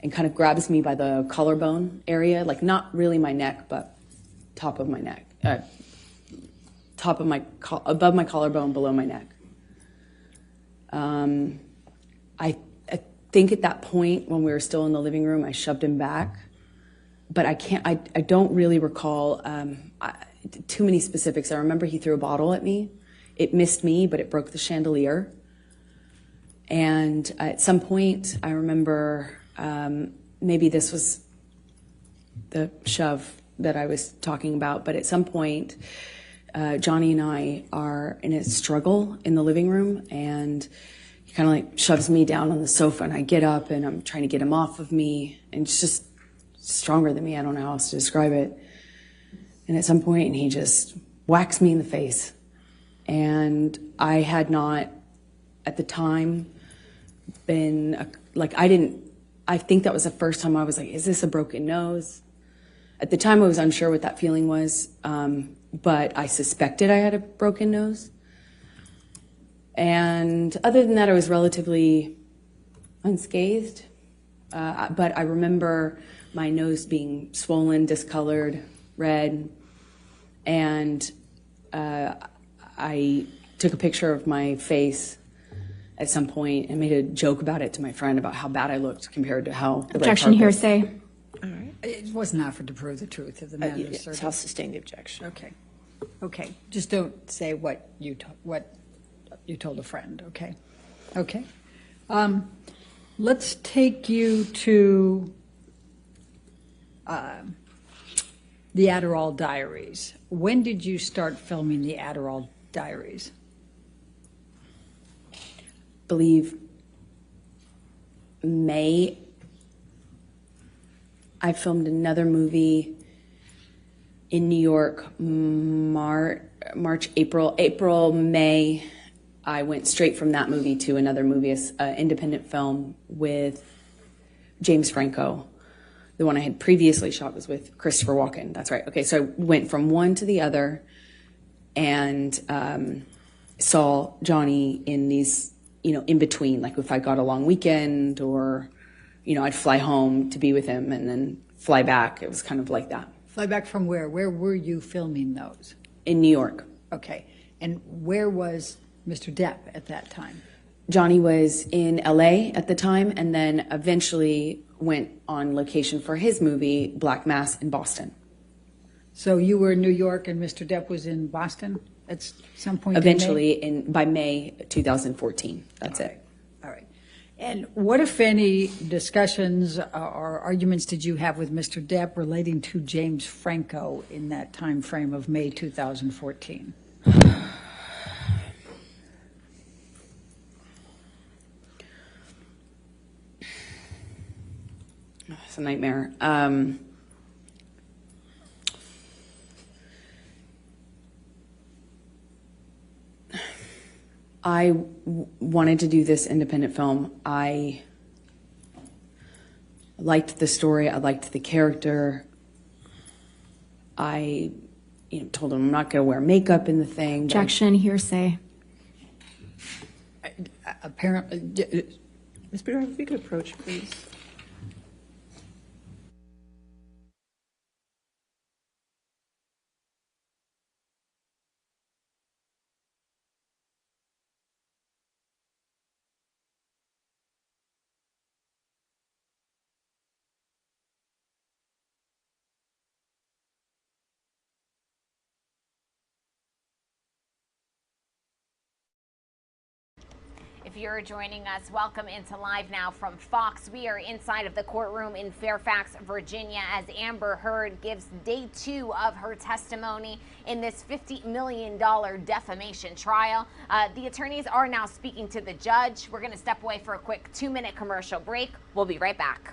B: and kind of grabs me by the collarbone area, like not really my neck, but top of my neck, above my collarbone, below my neck. I think at that point, when we were still in the living room, I shoved him back, but I don't really recall too many specifics. I remember he threw a bottle at me. It missed me, but it broke the chandelier. And at some point, I remember maybe this was the shove that I was talking about, but at some point, Johnny and I are in a struggle in the living room, and he kind of like shoves me down on the sofa, and I get up and I'm trying to get him off of me, and it's just stronger than me. I don't know how else to describe it. And at some point, he just whacks me in the face. And I had not, at the time, been, I think that was the first time I was like, is this a broken nose? At the time, I was unsure what that feeling was, but I suspected I had a broken nose. And other than that, I was relatively unscathed. But I remember my nose being swollen, discolored, red. And I took a picture of my face at some point and made a joke about it to my friend about how bad I looked compared to how the red
C: Objection,
B: carpet.
C: hearsay.
D: All right.
A: It wasn't offered to prove the truth of the matter.
D: Yes,
A: asserted.
D: I'll sustain the objection.
A: Okay. Okay. Just don't say what you told a friend. Okay. Okay. Let's take you to the Adderall Diaries. When did you start filming the Adderall Diaries?
B: Believe May. I filmed another movie in New York, March, April, May. I went straight from that movie to another movie, an independent film with James Franco. The one I had previously shot was with Christopher Walken. That's right. Okay, so I went from one to the other and saw Johnny in these, in between, like if I got a long weekend or, I'd fly home to be with him and then fly back. It was kind of like that.
A: Fly back from where? Where were you filming those?
B: In New York.
A: Okay. And where was Mr. Depp at that time?
B: Johnny was in LA at the time and then eventually went on location for his movie, Black Mass, in Boston.
A: So you were in New York and Mr. Depp was in Boston at some point?
B: Eventually, by May 2014. That's it.
A: All right. And what, if any, discussions or arguments did you have with Mr. Depp relating to James Franco in that time frame of May 2014?
B: It's a nightmare. I wanted to do this independent film. I liked the story. I liked the character. I told him I'm not going to wear makeup in the thing.
C: Objection, hearsay.
A: Apparently,
D: Ms. Beer, if you could approach, please.
E: If you're joining us, welcome into Live Now from Fox. We are inside of the courtroom in Fairfax, Virginia, as Amber Heard gives day 2 of her testimony in this $50 million defamation trial. The attorneys are now speaking to the judge. We're going to step away for a quick 2-minute commercial break. We'll be right back.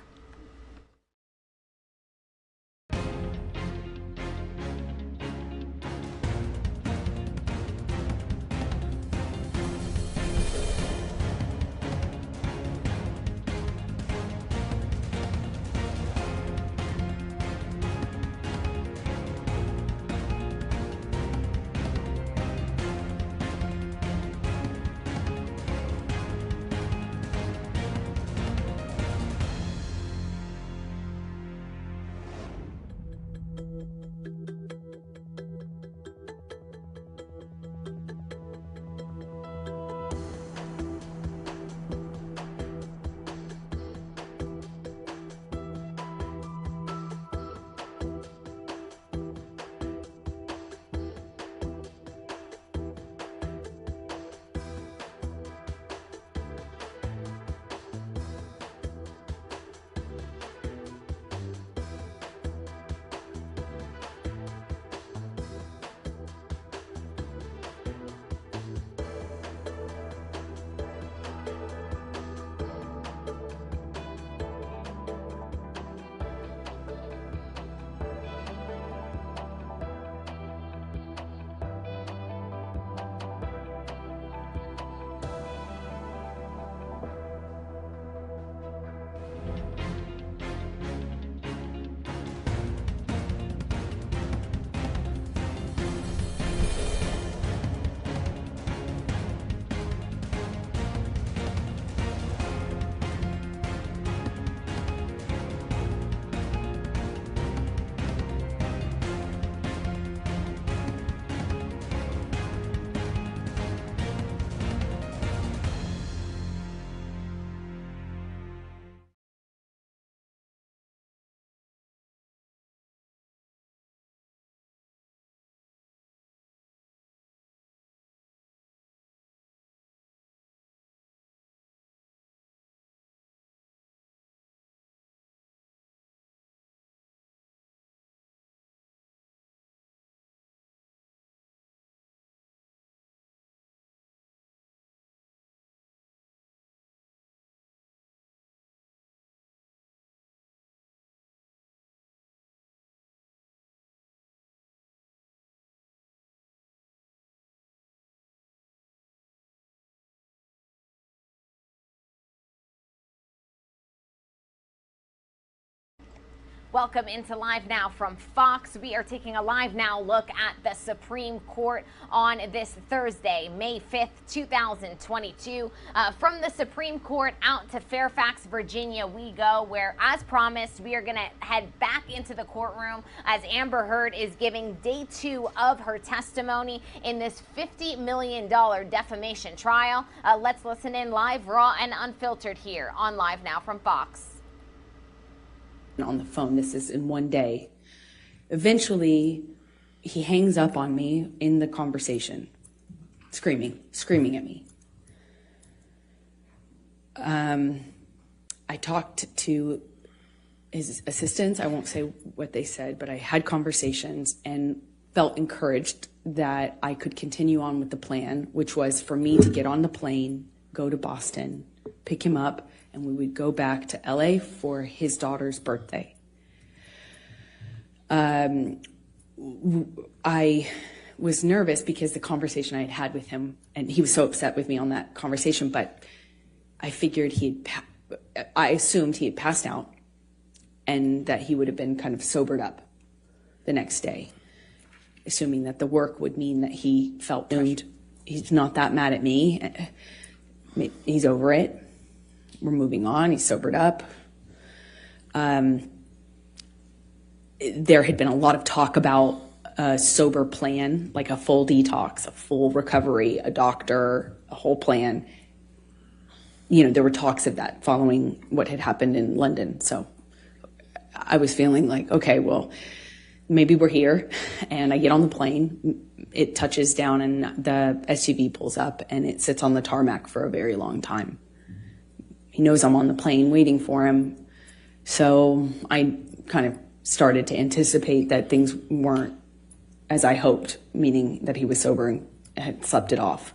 E: Welcome into Live Now from Fox. We are taking a Live Now look at the Supreme Court on this Thursday, May 5th, 2022. From the Supreme Court out to Fairfax, Virginia we go, where, as promised, we are going to head back into the courtroom as Amber Heard is giving day 2 of her testimony in this $50 million defamation trial. Let's listen in live, raw, and unfiltered here on Live Now from Fox.
B: On the phone, this is in one day. Eventually, he hangs up on me in the conversation, screaming at me. I talked to his assistants. I won't say what they said, but I had conversations and felt encouraged that I could continue on with the plan, which was for me to get on the plane, go to Boston, pick him up, and we would go back to LA for his daughter's birthday. I was nervous because the conversation I had had with him, and he was so upset with me on that conversation, but I figured I assumed he had passed out and that he would have been kind of sobered up the next day, assuming that the work would mean that he felt doomed. He's not that mad at me. He's over it. We're moving on. He's sobered up. There had been a lot of talk about a sober plan, like a full detox, a full recovery, a doctor, a whole plan. You know, there were talks of that following what had happened in London. So I was feeling like, okay, well, maybe we're here. And I get on the plane. It touches down and the SUV pulls up and it sits on the tarmac for a very long time. He knows I'm on the plane waiting for him. So I kind of started to anticipate that things weren't as I hoped, meaning that he was sober and had slept it off.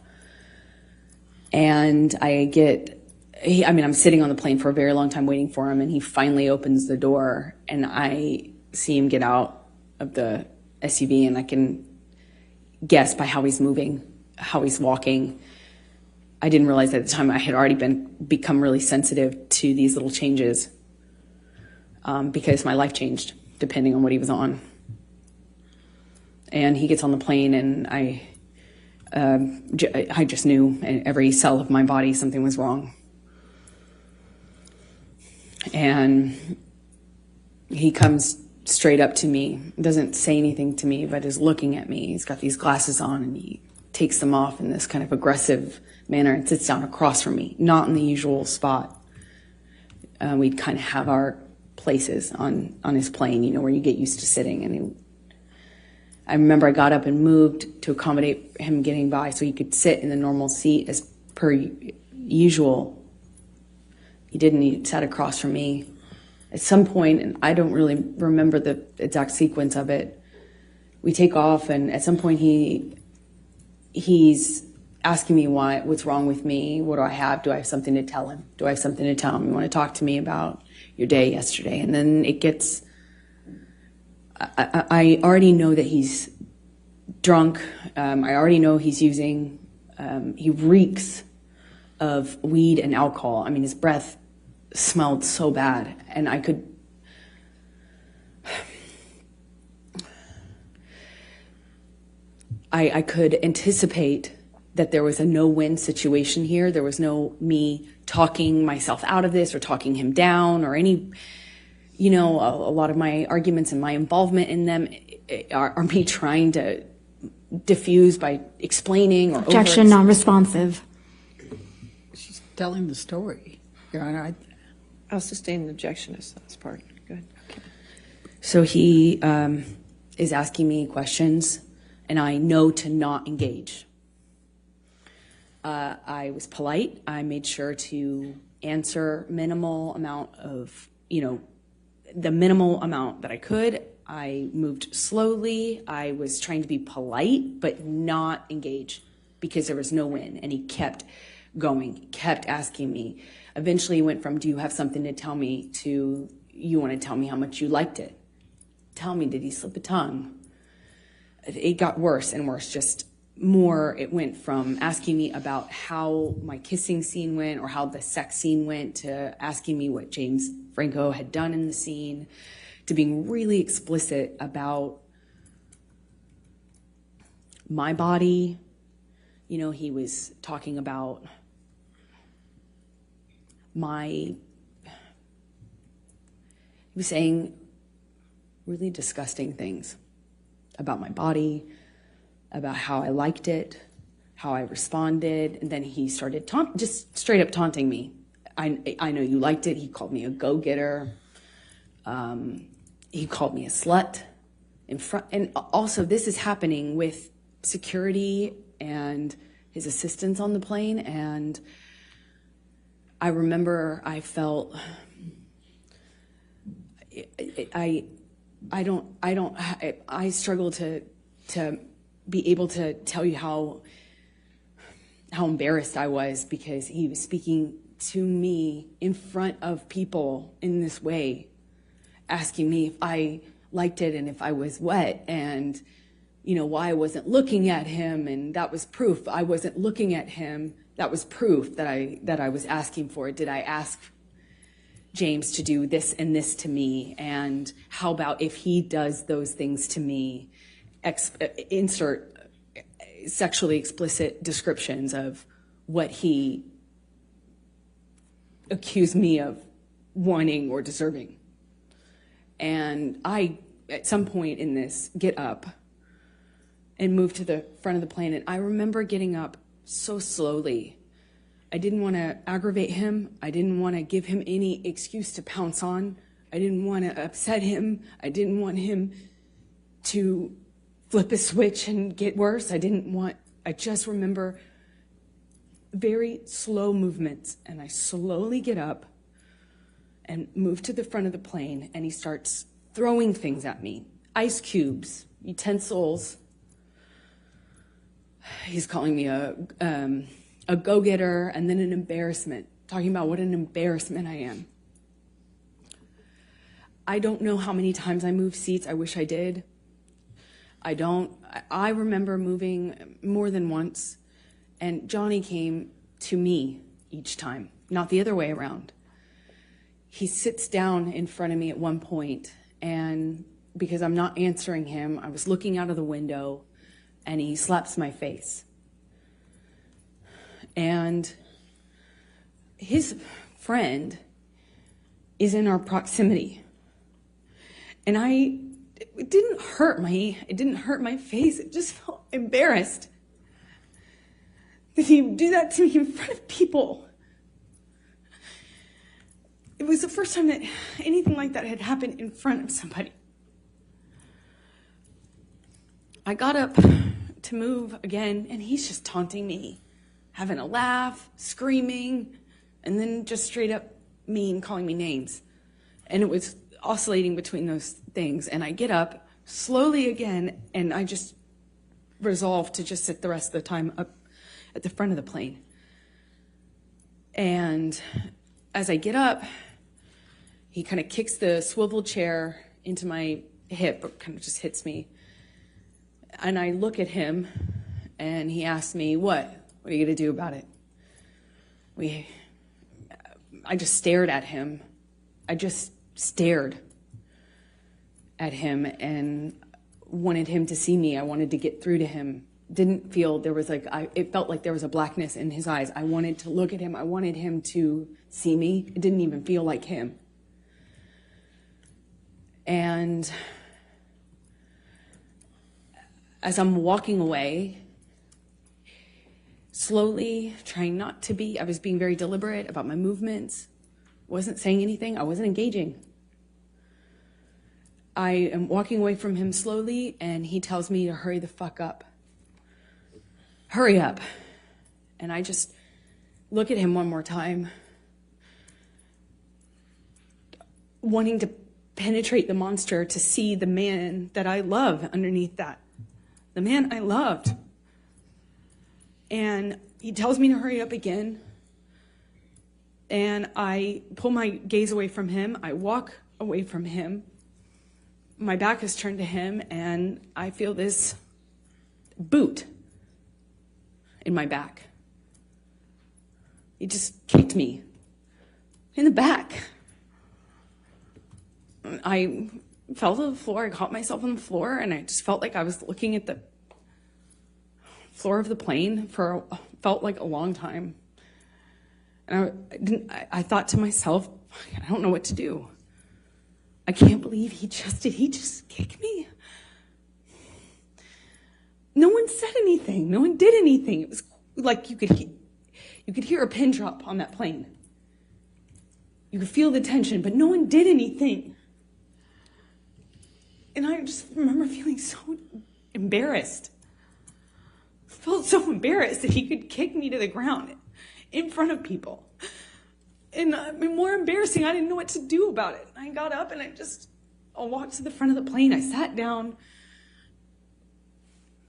B: And I'm sitting on the plane for a very long time waiting for him, and he finally opens the door, and I see him get out of the SUV, and I can guess by how he's moving, how he's walking. I didn't realize at the time I had already become really sensitive to these little changes because my life changed depending on what he was on. And he gets on the plane, and I just knew in every cell of my body something was wrong. And he comes straight up to me, doesn't say anything to me, but is looking at me. He's got these glasses on, and he takes them off in this kind of aggressive manner and sits down across from me, not in the usual spot. We'd kind of have our places on his plane, where you get used to sitting. And I remember I got up and moved to accommodate him getting by so he could sit in the normal seat as per usual. He didn't. He sat across from me. At some point, and I don't really remember the exact sequence of it, we take off, and at some point he's asking me what's wrong with me. What do I have? Do I have something to tell him? Do I have something to tell him? You want to talk to me about your day yesterday? And then it gets, I already know that he's drunk. I already know he's using, he reeks of weed and alcohol. I mean, his breath smelled so bad, and I could anticipate that there was a no-win situation here. There was no me talking myself out of this or talking him down or any, a lot of my arguments and my involvement in them are me trying to diffuse by explaining or
C: Objection, non-responsive.
A: She's telling the story, Your Honor.
D: I'll sustain the objection as that's part. Go ahead. Okay.
B: So he is asking me questions, and I know to not engage. I was polite. I made sure to answer minimal amount of, the minimal amount that I could. I moved slowly. I was trying to be polite, but not engage because there was no win. And he kept going, kept asking me. Eventually he went from, do you have something to tell me, to, you want to tell me how much you liked it? Tell me, did he slip a tongue? It got worse and worse, just more. It went from asking me about how my kissing scene went or how the sex scene went to asking me what James Franco had done in the scene, to being really explicit about my body. He was talking about he was saying really disgusting things about my body, about how I liked it, how I responded, and then he started just straight up taunting me. I know you liked it. He called me a go-getter. He called me a slut in front, and also this is happening with security and his assistants on the plane. And I remember I felt I struggle to be able to tell you how embarrassed I was because he was speaking to me in front of people in this way, asking me if I liked it and if I was wet and, why I wasn't looking at him. And that was proof I wasn't looking at him. That was proof that I was asking for it. Did I ask James to do this and this to me? And how about if he does those things to me? Insert sexually explicit descriptions of what he accused me of wanting or deserving. And I, at some point in this, get up and move to the front of the plane. And I remember getting up so slowly. I didn't want to aggravate him. I didn't want to give him any excuse to pounce on. I didn't want to upset him. I didn't want him to flip a switch and get worse. I just remember very slow movements, and I slowly get up and move to the front of the plane, and he starts throwing things at me. Ice cubes, utensils. He's calling me a go-getter, and then an embarrassment, talking about what an embarrassment I am. I don't know how many times I moved seats. I wish I did. I don't. I remember moving more than once, and Johnny came to me each time, not the other way around. He sits down in front of me at one point, and because I'm not answering him, I was looking out of the window, and he slaps my face. And his friend is in our proximity. And it didn't hurt my face. It just felt embarrassed that he would do that to me in front of people. It was the first time that anything like that had happened in front of somebody. I got up to move again, and he's just taunting me, having a laugh, screaming, and then just straight up mean, calling me names. And it was oscillating between those things. And I get up slowly again, and I just resolve to just sit the rest of the time up at the front of the plane. And as I get up, he kind of kicks the swivel chair into my hip, kind of just hits me. And I look at him, and he asks me, what are you going to do about it? I just stared at him. I just stared at him and wanted him to see me. I wanted to get through to him. Didn't feel there was it felt like there was a blackness in his eyes. I wanted to look at him. I wanted him to see me. It didn't even feel like him. And as I'm walking away, slowly, trying not to be, I was being very deliberate about my movements, wasn't saying anything, I wasn't engaging. I am walking away from him slowly, and he tells me to hurry the fuck up. Hurry up. And I just look at him one more time, wanting to penetrate the monster to see the man that I love underneath that. The man I loved. And he tells me to hurry up again. And I pull my gaze away from him. I walk away from him. My back is turned to him, and I feel this boot in my back. He just kicked me in the back. I fell to the floor. I caught myself on the floor, and I just felt like I was looking at the floor of the plane for felt like a long time. And I thought to myself, I don't know what to do. I can't believe did he just kick me? No one said anything. No one did anything. It was like you could hear a pin drop on that plane. You could feel the tension, but no one did anything. And I just remember feeling so embarrassed. I felt so embarrassed that he could kick me to the ground in front of people. And more embarrassing, I didn't know what to do about it. I got up and I walked to the front of the plane. I sat down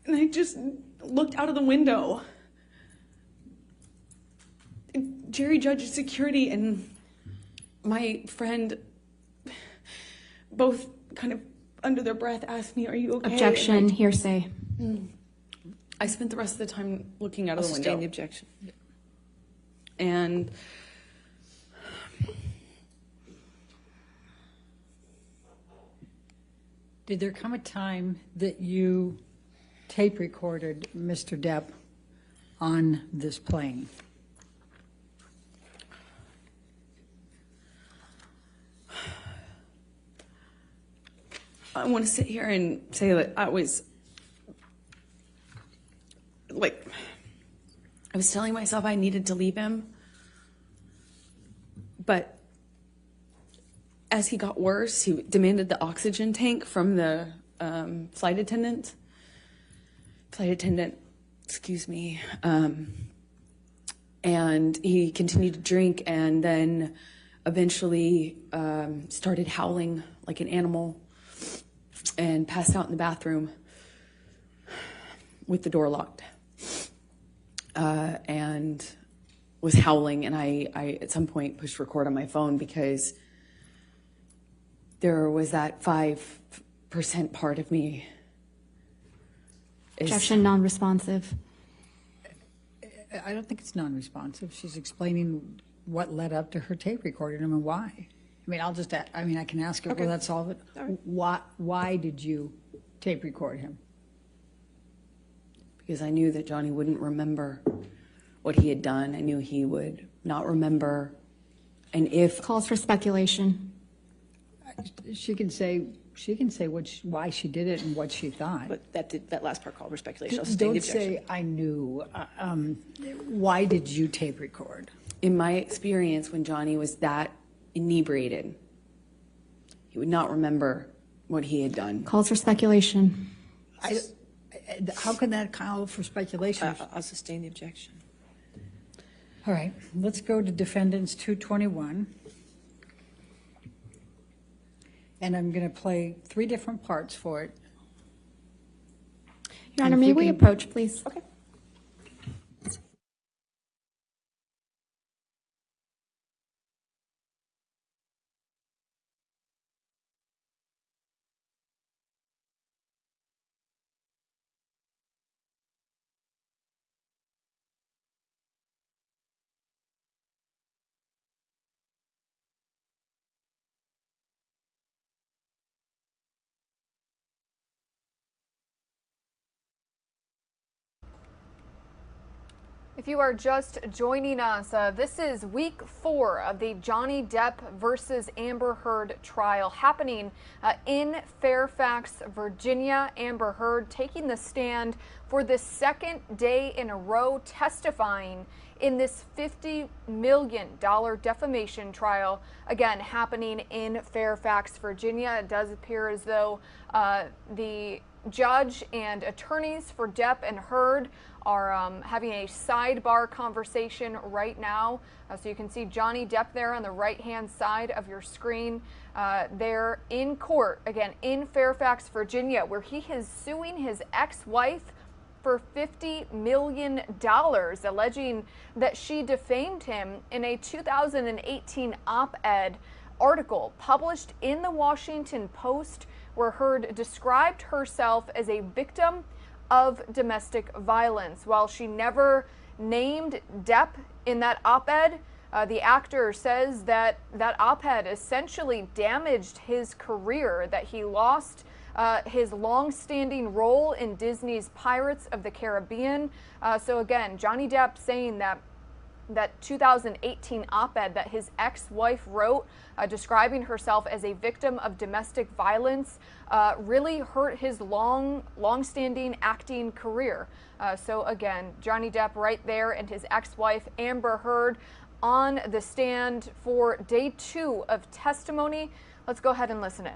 B: and I just looked out of the window. And Jerry Judge Security and my friend both kind of under their breath asked me, "Are you okay?"
C: Objection, hearsay.
B: I spent the rest of the time looking out of the window.
D: Sustain the objection.
B: And
A: did there come a time that you tape recorded Mr. Depp on this plane?
B: I want to sit here and say that I was telling myself I needed to leave him. But as he got worse, he demanded the oxygen tank from the flight attendant, excuse me, and he continued to drink and then eventually started howling like an animal and passed out in the bathroom with the door locked, and was howling. And I at some point pushed record on my phone because there was that 5% part of me.
C: Objection, non-responsive.
A: I don't think it's non-responsive. She's explaining what led up to her tape recording him and why. I mean, I can ask her, will that solve it?
D: Right.
A: Why did you tape record him?
B: Because I knew that Johnny wouldn't remember what he had done. I knew he would not remember. And if
C: Calls for speculation.
A: She can say why she did it and what she thought.
D: But that last part called for speculation. I'll sustain the
A: Don't
D: objection.
A: say, I knew. Why did you tape record?
B: in my experience, when Johnny was that inebriated, he would not remember what he had done.
C: Calls for speculation.
A: How can that call for speculation?
D: I'll sustain the objection.
A: All right, let's go to Defendants 221. And I'm going to play 3 different parts for it.
C: Your Honor,
A: If
C: may
A: you
C: we
A: can-
C: approach, please?
D: Okay.
F: If you are just joining us, this is week 4 of the Johnny Depp versus Amber Heard trial happening in Fairfax, Virginia. Amber Heard taking the stand for the second day in a row, testifying in this $50 million defamation trial, again, happening in Fairfax, Virginia. It does appear as though the judge and attorneys for Depp and Heard are having a sidebar conversation right now. So you can see Johnny Depp there on the right-hand side of your screen. They're in court, again, in Fairfax, Virginia, where he is suing his ex-wife for $50 million, alleging that she defamed him in a 2018 op-ed article published in the Washington Post, where Heard described herself as a victim of domestic violence. While she never named Depp in that op-ed, the actor says that that op-ed essentially damaged his career, that he lost his long-standing role in Disney's Pirates of the Caribbean. So again, Johnny Depp saying that 2018 op-ed that his ex-wife wrote describing herself as a victim of domestic violence really hurt his long-standing acting career. So again, Johnny Depp right there and his ex-wife Amber Heard on the stand for day 2 of testimony. Let's go ahead and listen in.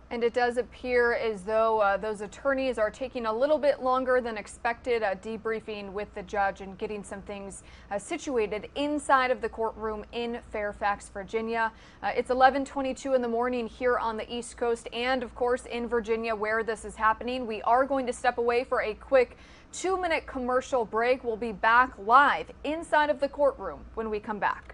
F: And it does appear as though those attorneys are taking a little bit longer than expected, debriefing with the judge and getting some things situated inside of the courtroom in Fairfax, Virginia. It's 11:22 in the morning here on the East Coast and, of course, in Virginia where this is happening. We are going to step away for a quick 2-minute commercial break. We'll be back live inside of the courtroom when we come back.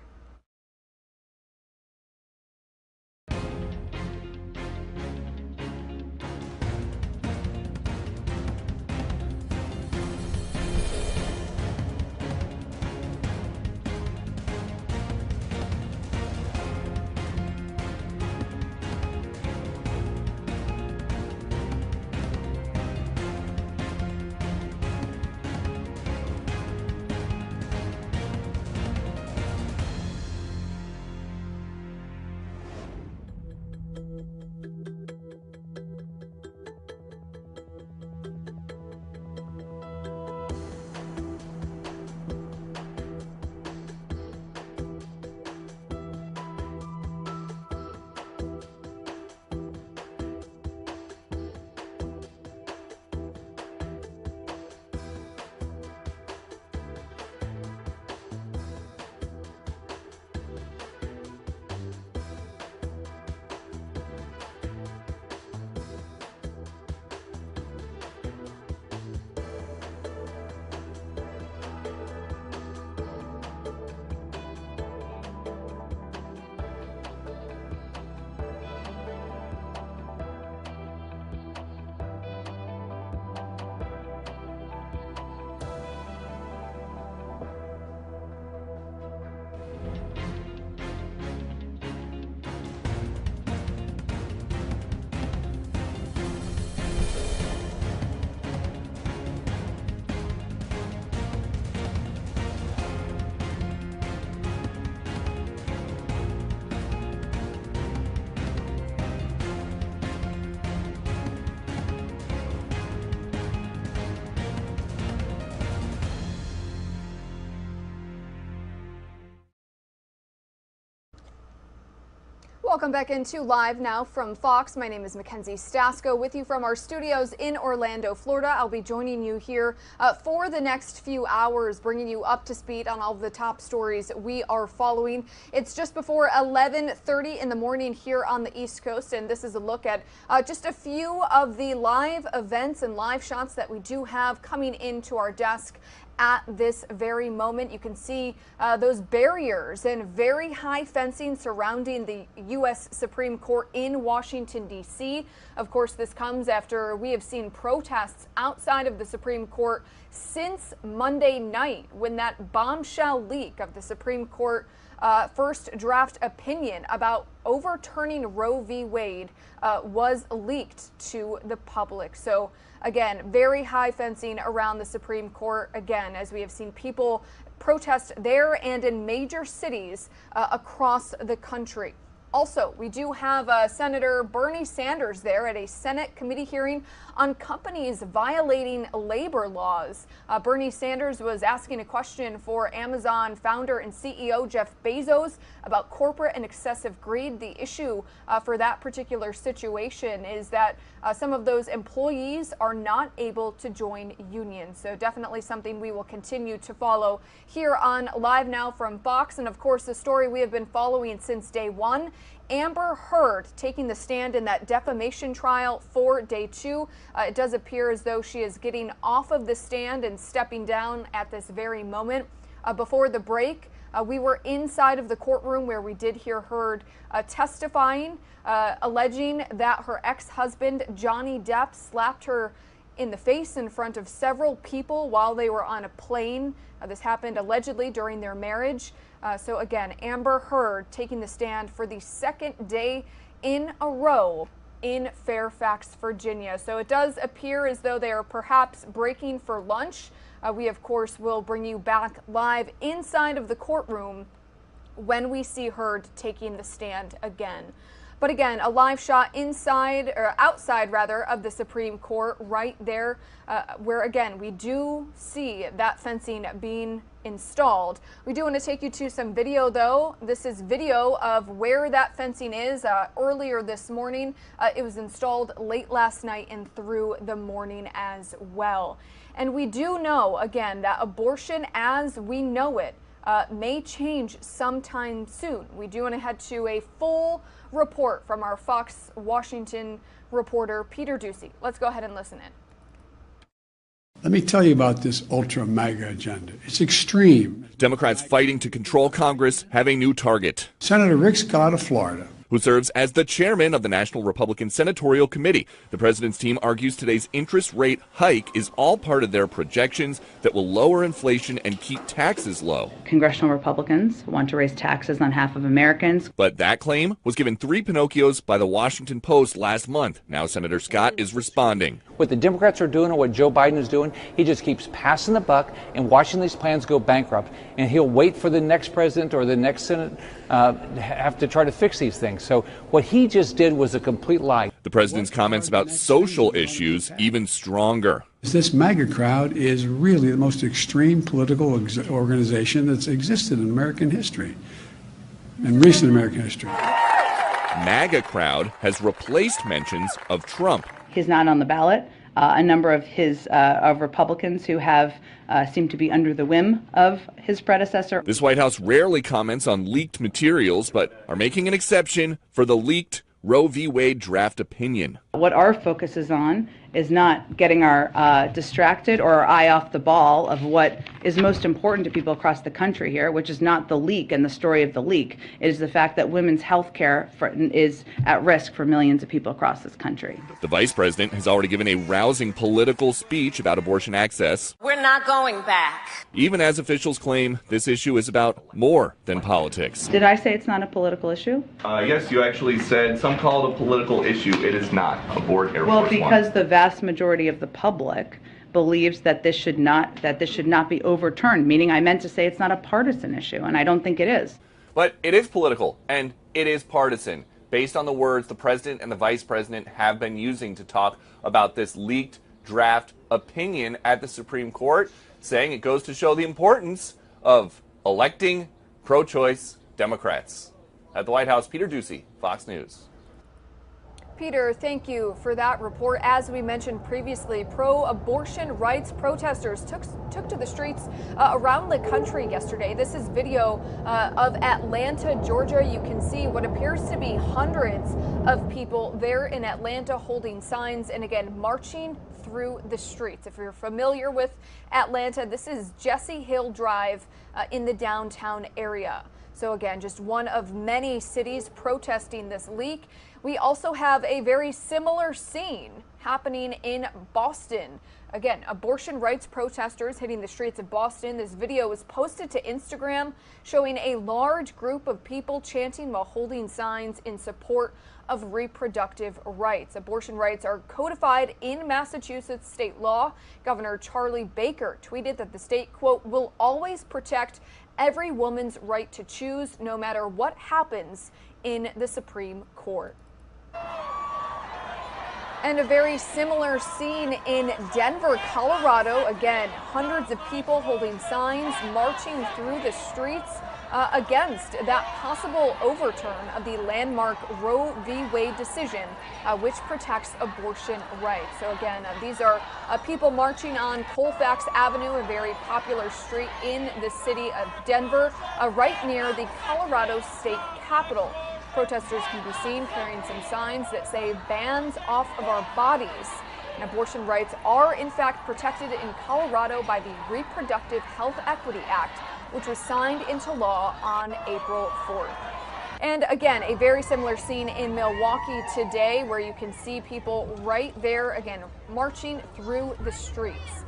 F: Welcome back into Live Now from Fox. My name is Mackenzie Stasko with you from our studios in Orlando, Florida. I'll be joining you here for the next few hours, bringing you up to speed on all of the top stories we are following. It's just before 11:30 in the morning here on the East Coast, and this is a look at just a few of the live events and live shots that we do have coming into our desk at this very moment. You can see those barriers and very high fencing surrounding the U.S. Supreme Court in Washington, D.C. Of course, this comes after we have seen protests outside of the Supreme Court since Monday night, when that bombshell leak of the Supreme Court first draft opinion about overturning Roe v. Wade was leaked to the public. So again, very high fencing around the Supreme Court, again, as we have seen people protest there and in major cities across the country. Also, we do have Senator Bernie Sanders there at a Senate committee hearing on companies violating labor laws. Bernie Sanders was asking a question for Amazon founder and CEO Jeff Bezos about corporate and excessive greed. The issue for that particular situation is that some of those employees are not able to join unions. So definitely something we will continue to follow here on Live Now from Fox. And of course, the story we have been following since day one. Amber Heard taking the stand in that defamation trial for day two. It does appear as though she is getting off of the stand and stepping down at this very moment. Before the break, we were inside of the courtroom where we did hear Heard testifying, alleging that her ex-husband, Johnny Depp, slapped her in the face in front of several people while they were on a plane. This happened allegedly during their marriage. So again, Amber Heard taking the stand for the second day in a row in Fairfax, Virginia. So it does appear as though they are perhaps breaking for lunch. We, of course, will bring you back live inside of the courtroom when we see Heard taking the stand again. But again, a live shot inside, or outside rather, of the Supreme Court right there, where again, we do see that fencing being installed. We do want to take you to some video though. This is video of where that fencing is earlier this morning. It was installed late last night and through the morning as well. And we do know, again, that abortion as we know it may change sometime soon. We do want to head to a full report from our Fox Washington reporter, Peter Ducey. Let's go ahead and listen in.
G: Let me tell you about this ultra MAGA agenda. It's extreme.
H: Democrats fighting to control Congress have a new target.
G: Senator Rick Scott of Florida,
H: who serves as the chairman of the National Republican Senatorial Committee. The president's team argues today's interest rate hike is all part of their projections that will lower inflation and keep taxes low.
I: Congressional Republicans want to raise taxes on half of Americans.
H: But that claim was given 3 Pinocchios by the Washington Post last month. Now Senator Scott is responding.
J: What the Democrats are doing and what Joe Biden is doing, he just keeps passing the buck and watching these plans go bankrupt. And he'll wait for the next president or the next Senate have to try to fix these things. So what he just did was a complete lie.
H: The president's comments about social issues even stronger.
G: this MAGA crowd is really the most extreme political organization that's existed in American history, in recent American history.
H: MAGA crowd has replaced mentions of Trump.
I: He's not on the ballot. A number of his of Republicans who have seemed to be under the whim of his predecessor.
H: This White House rarely comments on leaked materials, but are making an exception for the leaked Roe v. Wade draft opinion.
I: What our focus is on is not getting our distracted or our eye off the ball of what is most important to people across the country here, which is not the leak and the story of the leak. It is the fact that women's health care is at risk for millions of people across this country.
H: The vice president has already given a rousing political speech about abortion access.
K: We're not going back.
H: Even as officials claim this issue is about more than politics.
I: Did I say it's not a political issue?
L: Yes, you actually said some call it a political issue. It is not. Abort Air Force
I: One. Well, because the vast majority of the public believes that this should not be overturned, meaning I meant to say it's not a partisan issue, and I don't think it is.
H: But it is political, and it is partisan, based on the words the president and the vice president have been using to talk about this leaked draft opinion at the Supreme Court, saying it goes to show the importance of electing pro-choice Democrats. At the White House, Peter Ducey, Fox News.
F: Peter, thank you for that report. As we mentioned previously, pro-abortion rights protesters took to the streets around the country yesterday. This is video of Atlanta, Georgia. You can see what appears to be hundreds of people there in Atlanta holding signs and again marching through the streets. If you're familiar with Atlanta, this is Jesse Hill Drive in the downtown area. So again, just one of many cities protesting this leak. We also have a very similar scene happening in Boston. Again, abortion rights protesters hitting the streets of Boston. This video was posted to Instagram showing a large group of people chanting while holding signs in support of reproductive rights. Abortion rights are codified in Massachusetts state law. Governor Charlie Baker tweeted that the state, quote, will always protect every woman's right to choose no matter what happens in the Supreme Court. And a very similar scene in Denver, Colorado. Again, hundreds of people holding signs, marching through the streets against that possible overturn of the landmark Roe v. Wade decision, which protects abortion rights. So again, these are people marching on Colfax Avenue, a very popular street in the city of Denver, right near the Colorado State Capitol. Protesters can be seen carrying some signs that say "bans off of our bodies." And abortion rights are in fact protected in Colorado by the Reproductive Health Equity Act, which was signed into law on April 4th. And again, a very similar scene in Milwaukee today where you can see people right there, again, marching through the streets.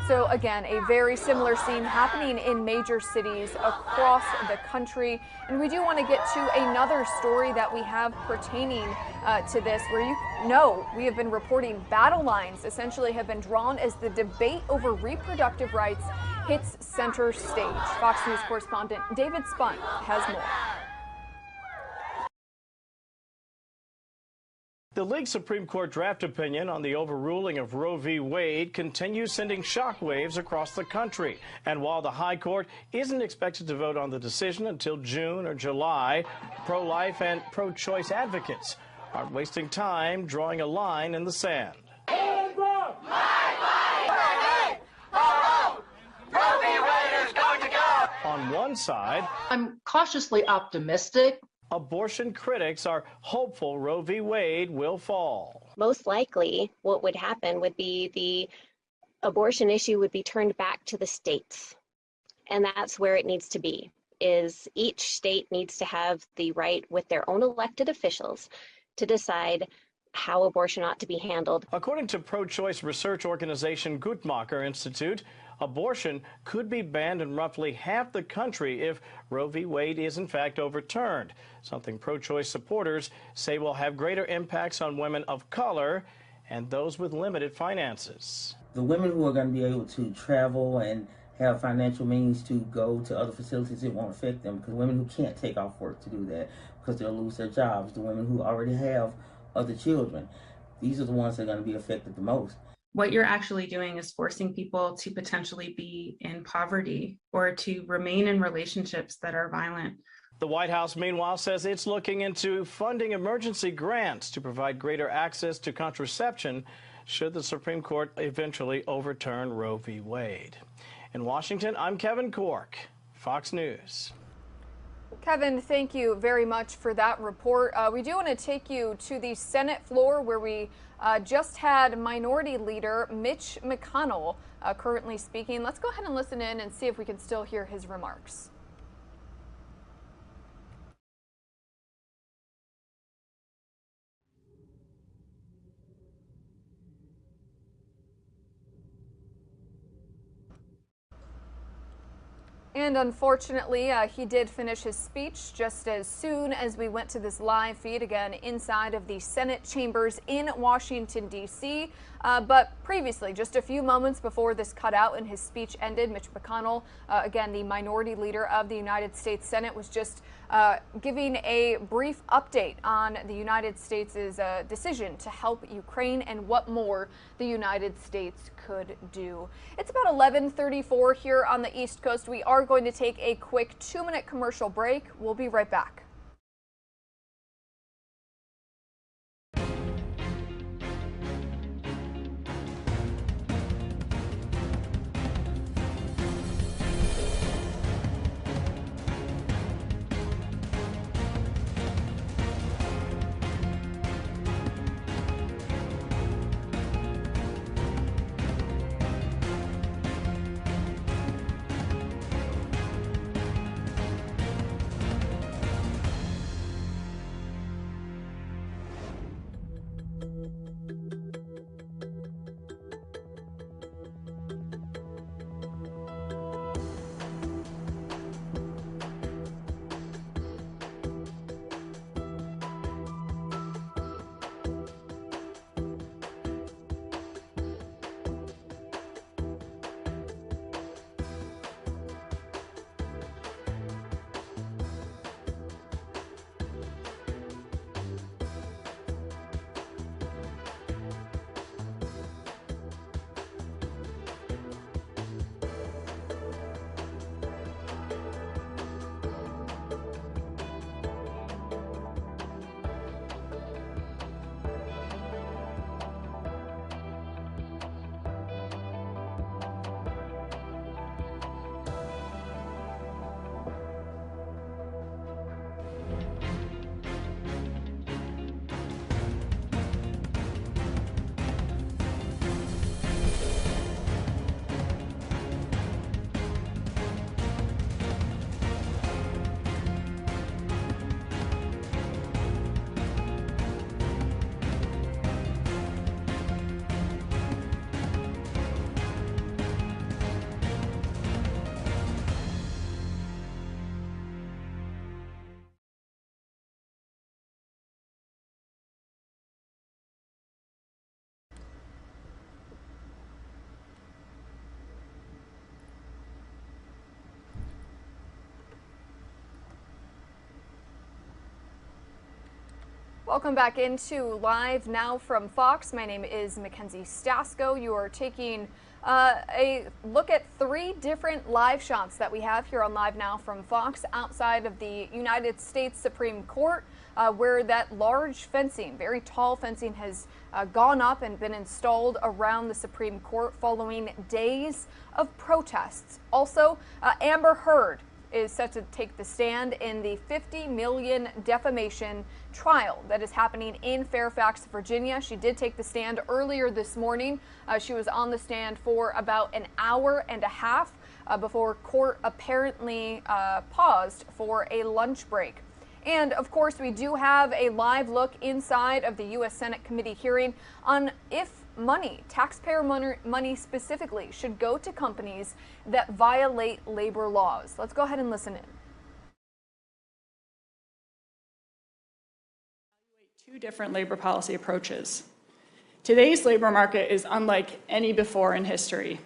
F: So again, a very similar scene happening in major cities across the country. And we do want to get to another story that we have pertaining to this, where you know we have been reporting battle lines essentially have been drawn as the debate over reproductive rights hits center stage. Fox News correspondent David Spunt has more.
K: The league's Supreme Court draft opinion on the overruling of Roe v. Wade continues sending shockwaves across the country. And while the High Court isn't expected to vote on the decision until June or July, pro-life and pro-choice advocates aren't wasting time drawing a line in the sand.
M: Hands up! My body, Roe v. Wade is going to go!
K: On one side,
N: I'm cautiously optimistic.
K: Abortion critics are hopeful Roe v. Wade will fall.
O: Most likely, what would happen would be the abortion issue would be turned back to the states. And that's where it needs to be, is each state needs to have the right with their own elected officials to decide how abortion ought to be handled.
K: According to pro-choice research organization Guttmacher Institute, abortion could be banned in roughly half the country if Roe v. Wade is in fact overturned, something pro-choice supporters say will have greater impacts on women of color and those with limited finances.
P: The women who are going to be able to travel and have financial means to go to other facilities, it won't affect them, because women who can't take off work to do that because they'll lose their jobs, the women who already have other children, these are the ones that are going to be affected the most.
Q: What you're actually doing is forcing people to potentially be in poverty or to remain in relationships that are violent.
K: The White House, meanwhile, says it's looking into funding emergency grants to provide greater access to contraception should the Supreme Court eventually overturn Roe v. Wade. In Washington, I'm Kevin Cork, Fox News.
F: Kevin, thank you very much for that report. We do want to take you to the Senate floor where we just had Minority Leader Mitch McConnell currently speaking. Let's go ahead and listen in and see if we can still hear his remarks. And unfortunately, he did finish his speech just as soon as we went to this live feed, again, inside of the Senate chambers in Washington, D.C. But previously, just a few moments before this cutout and his speech ended, Mitch McConnell, again, the minority leader of the United States Senate, was just giving a brief update on the United States' decision to help Ukraine and what more the United States could do. It's about 11:34 here on the East Coast. We are going to take a quick 2-minute commercial break. We'll be right back. Welcome back into Live Now from Fox. My name is Mackenzie Stasko. You are taking a look at 3 different live shots that we have here on Live Now from Fox outside of the United States Supreme Court, where that large fencing, very tall fencing, has gone up and been installed around the Supreme Court following days of protests. Also, Amber Heard is set to take the stand in the $50 million defamation trial that is happening in Fairfax, Virginia. She did take the stand earlier this morning. She was on the stand for about an hour and a half before court apparently paused for a lunch break. And of course, we do have a live look inside of the U.S. Senate committee hearing on if money, taxpayer money specifically, should go to companies that violate labor laws. Let's go ahead and listen in.
R: Two different labor policy approaches. Today's labor market is unlike any before in history.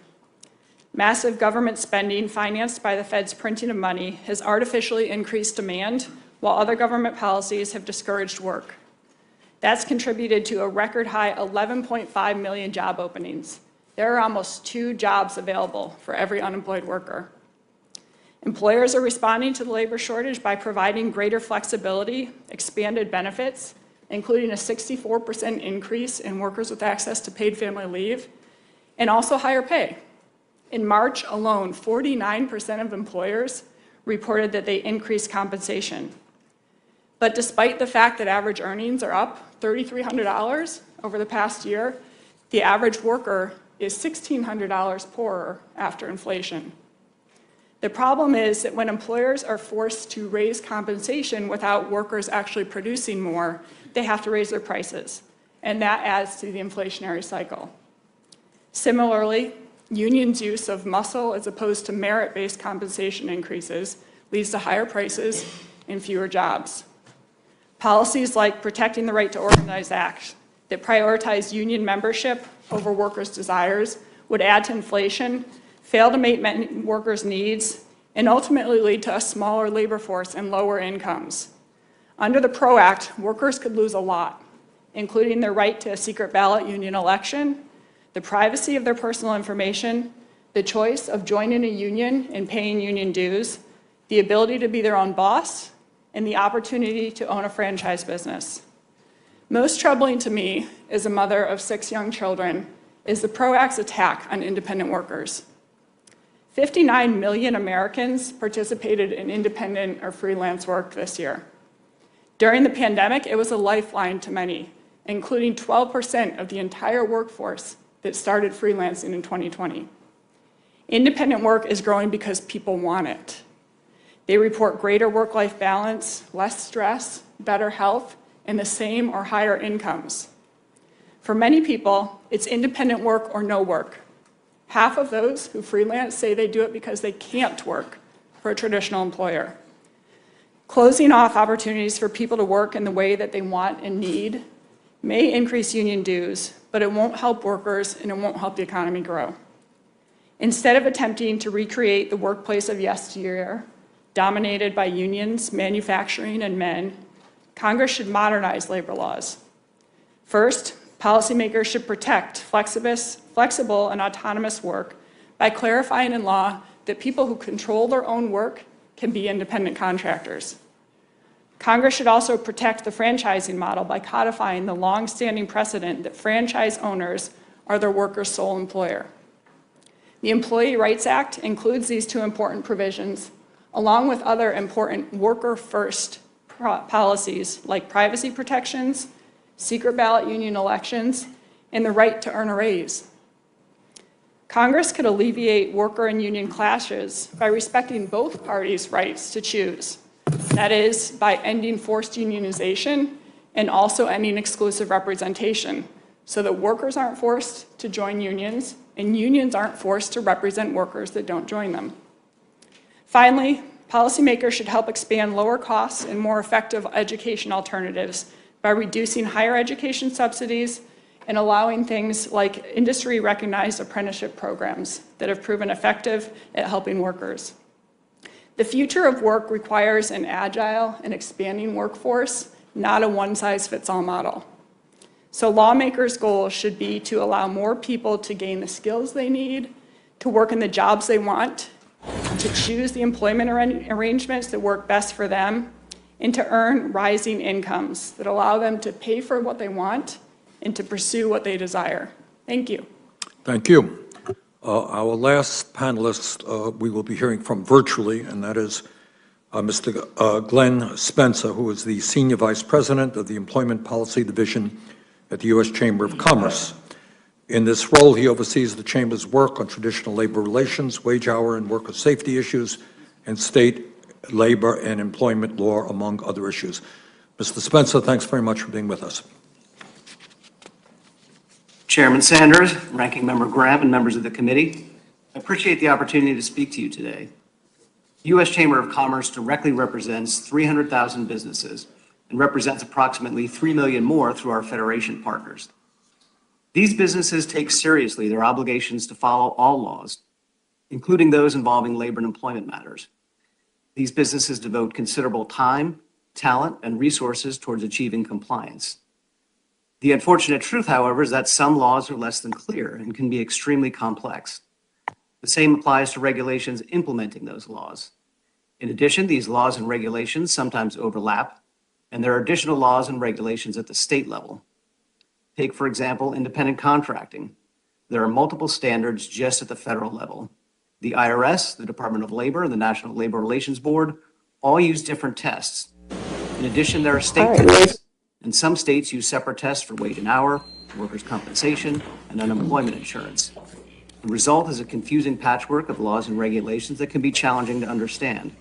R: Massive government spending financed by the Fed's printing of money has artificially increased demand, while other government policies have discouraged work. That's contributed to a record high 11.5 million job openings. There are almost 2 jobs available for every unemployed worker. Employers are responding to the labor shortage by providing greater flexibility, expanded benefits, including a 64% increase in workers with access to paid family leave, and also higher pay. In March alone, 49% of employers reported that they increased compensation. But despite the fact that average earnings are up $3,300 over the past year, the average worker is $1,600 poorer after inflation. The problem is that when employers are forced to raise compensation without workers actually producing more, they have to raise their prices, and that adds to the inflationary cycle. Similarly, unions' use of muscle as opposed to merit-based compensation increases leads to higher prices and fewer jobs. Policies like Protecting the Right to Organize Act that prioritize union membership over workers' desires would add to inflation, fail to meet workers' needs, and ultimately lead to a smaller labor force and lower incomes. Under the PRO Act, workers could lose a lot, including their right to a secret ballot union election, the privacy of their personal information, the choice of joining a union and paying union dues, the ability to be their own boss, and the opportunity to own a franchise business. Most troubling to me, as a mother of 6 young children, is the PRO Act's attack on independent workers. 59 million Americans participated in independent or freelance work this year. During the pandemic, it was a lifeline to many, including 12% of the entire workforce that started freelancing in 2020. Independent work is growing because people want it. They report greater work-life balance, less stress, better health, and the same or higher incomes. For many people, it's independent work or no work. Half of those who freelance say they do it because they can't work for a traditional employer. Closing off opportunities for people to work in the way that they want and need may increase union dues, but it won't help workers and it won't help the economy grow. Instead of attempting to recreate the workplace of yesteryear, dominated by unions, manufacturing, and men, Congress should modernize labor laws. First, policymakers should protect flexible and autonomous work by clarifying in law that people who control their own work can be independent contractors. Congress should also protect the franchising model by codifying the long-standing precedent that franchise owners are their workers' sole employer. The Employee Rights Act includes these 2 important provisions, along with other important worker-first policies like privacy protections, secret ballot union elections, and the right to earn a raise. Congress could alleviate worker and union clashes by respecting both parties' rights to choose. That is, by ending forced unionization and also ending exclusive representation, so that workers aren't forced to join unions and unions aren't forced to represent workers that don't join them. Finally, policymakers should help expand lower costs and more effective education alternatives by reducing higher education subsidies and allowing things like industry-recognized apprenticeship programs that have proven effective at helping workers. The future of work requires an agile and expanding workforce not a one-size-fits-all model. So lawmakers' goal should be to allow more people to gain the skills they need, to work in the jobs they want, to choose the employment arrangements that work best for them, and to earn rising incomes that allow them to pay for what they want and to pursue what they desire. Thank you.
S: Thank you. Our last panelist we will be hearing from virtually, and that is Mr. Glenn Spencer, who is the Senior Vice President of the Employment Policy Division at the U.S. Chamber of Commerce. In this role, he oversees the Chamber's work on traditional labor relations, wage hour and worker safety issues, and state labor and employment law, among other issues. Mr. Spencer, thanks very much for being with us.
T: Chairman Sanders, Ranking Member Graham, and members of the committee, I appreciate the opportunity to speak to you today. The U.S. Chamber of Commerce directly represents 300,000 businesses and represents approximately 3 million more through our federation partners. These businesses take seriously their obligations to follow all laws, including those involving labor and employment matters. These businesses devote considerable time, talent, and resources towards achieving compliance. The unfortunate truth, however, is that some laws are less than clear and can be extremely complex. The same applies to regulations implementing those laws. In addition, these laws and regulations sometimes overlap, and there are additional laws and regulations at the state level. Take, for example, independent contracting. There are multiple standards just at the federal level. The IRS, the Department of Labor, and the National Labor Relations Board all use different tests. In addition, there are state tests, and some states use separate tests for wage and hour, workers' compensation, and unemployment insurance. The result is a confusing patchwork of laws and regulations that can be challenging to understand.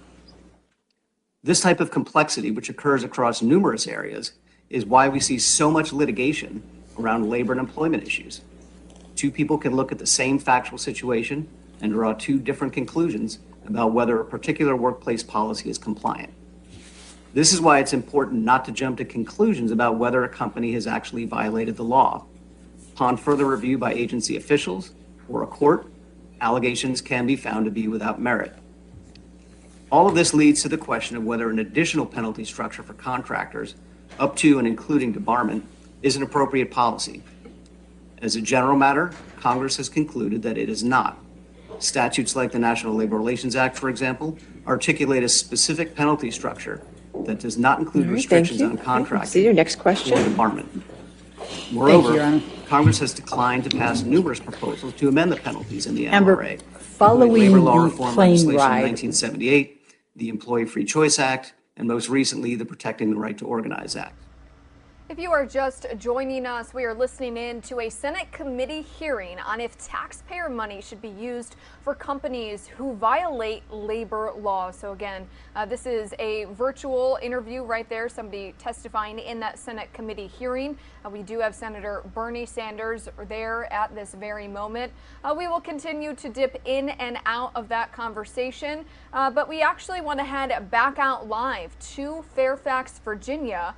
T: This type of complexity, which occurs across numerous areas, is why we see so much litigation around labor and employment issues. Two people can look at the same factual situation and draw two different conclusions about whether a particular workplace policy is compliant. This is why it's important not to jump to conclusions about whether a company has actually violated the law. Upon further review by agency officials or a court, allegations can be found to be without merit. All of this leads to the question of whether an additional penalty structure for contractors, up to and including debarment, is an appropriate policy. As a general matter, Congress has concluded that it is not. Statutes like the National Labor Relations Act, for example, articulate a specific penalty structure that does not include restrictions on contracting.
D: See your next question.
T: Or debarment. Moreover, Congress has declined to pass numerous proposals to amend the penalties in the NLRA.
A: Following
T: Labor Law
A: the
T: Reform
A: plane
T: legislation
A: ride.
T: in 1978, the Employee Free Choice Act, and most recently, the Protecting the Right to Organize Act.
F: If you are just joining us, we are listening in to a Senate committee hearing on if taxpayer money should be used for companies who violate labor laws. So again, this is a virtual interview right there, somebody testifying in that Senate committee hearing. We do have Senator Bernie Sanders there at this very moment. We will continue to dip in and out of that conversation, but we actually want to head back out live to Fairfax, Virginia,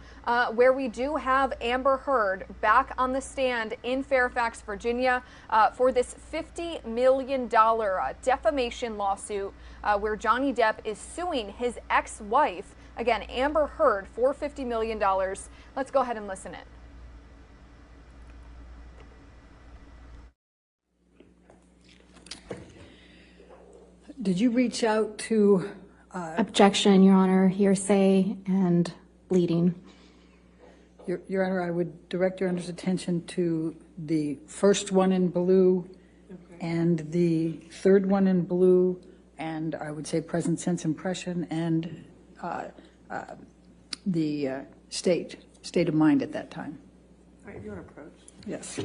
F: where we do have Amber Heard back on the stand in Fairfax, Virginia, for this $50 million defamation lawsuit where Johnny Depp is suing his ex-wife, again, Amber Heard, for $50 million. Let's go ahead and listen in.
A: Did you reach out to...
C: Objection, Your Honor, hearsay and bleeding.
A: Your Honor, I would direct Your Honor's attention to the first one in blue and the third one in blue, and I would say present sense impression and the state of mind at that time.
D: All right, your approach.
A: Yes.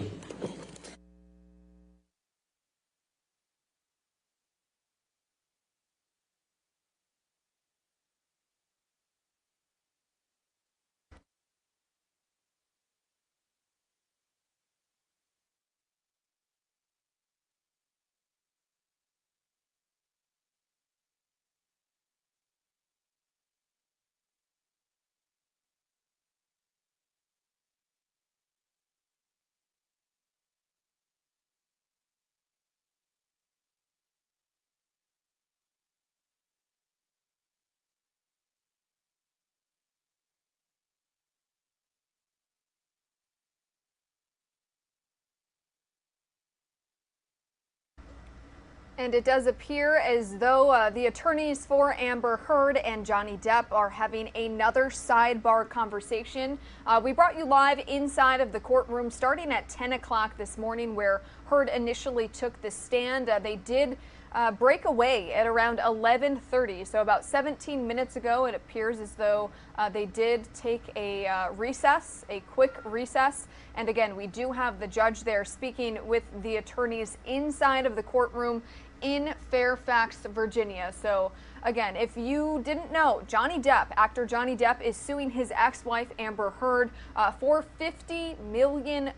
F: And it does appear as though the attorneys for Amber Heard and Johnny Depp are having another sidebar conversation. We brought you live inside of the courtroom starting at 10 o'clock this morning, where Heard initially took the stand. They did break away at around 11:30, so about 17 minutes ago. It appears as though they did take a recess, a quick recess. And again, we do have the judge there speaking with the attorneys inside of the courtroom in Fairfax, Virginia. So again, if you didn't know, Johnny Depp, actor Johnny Depp, is suing his ex-wife Amber Heard for $50 million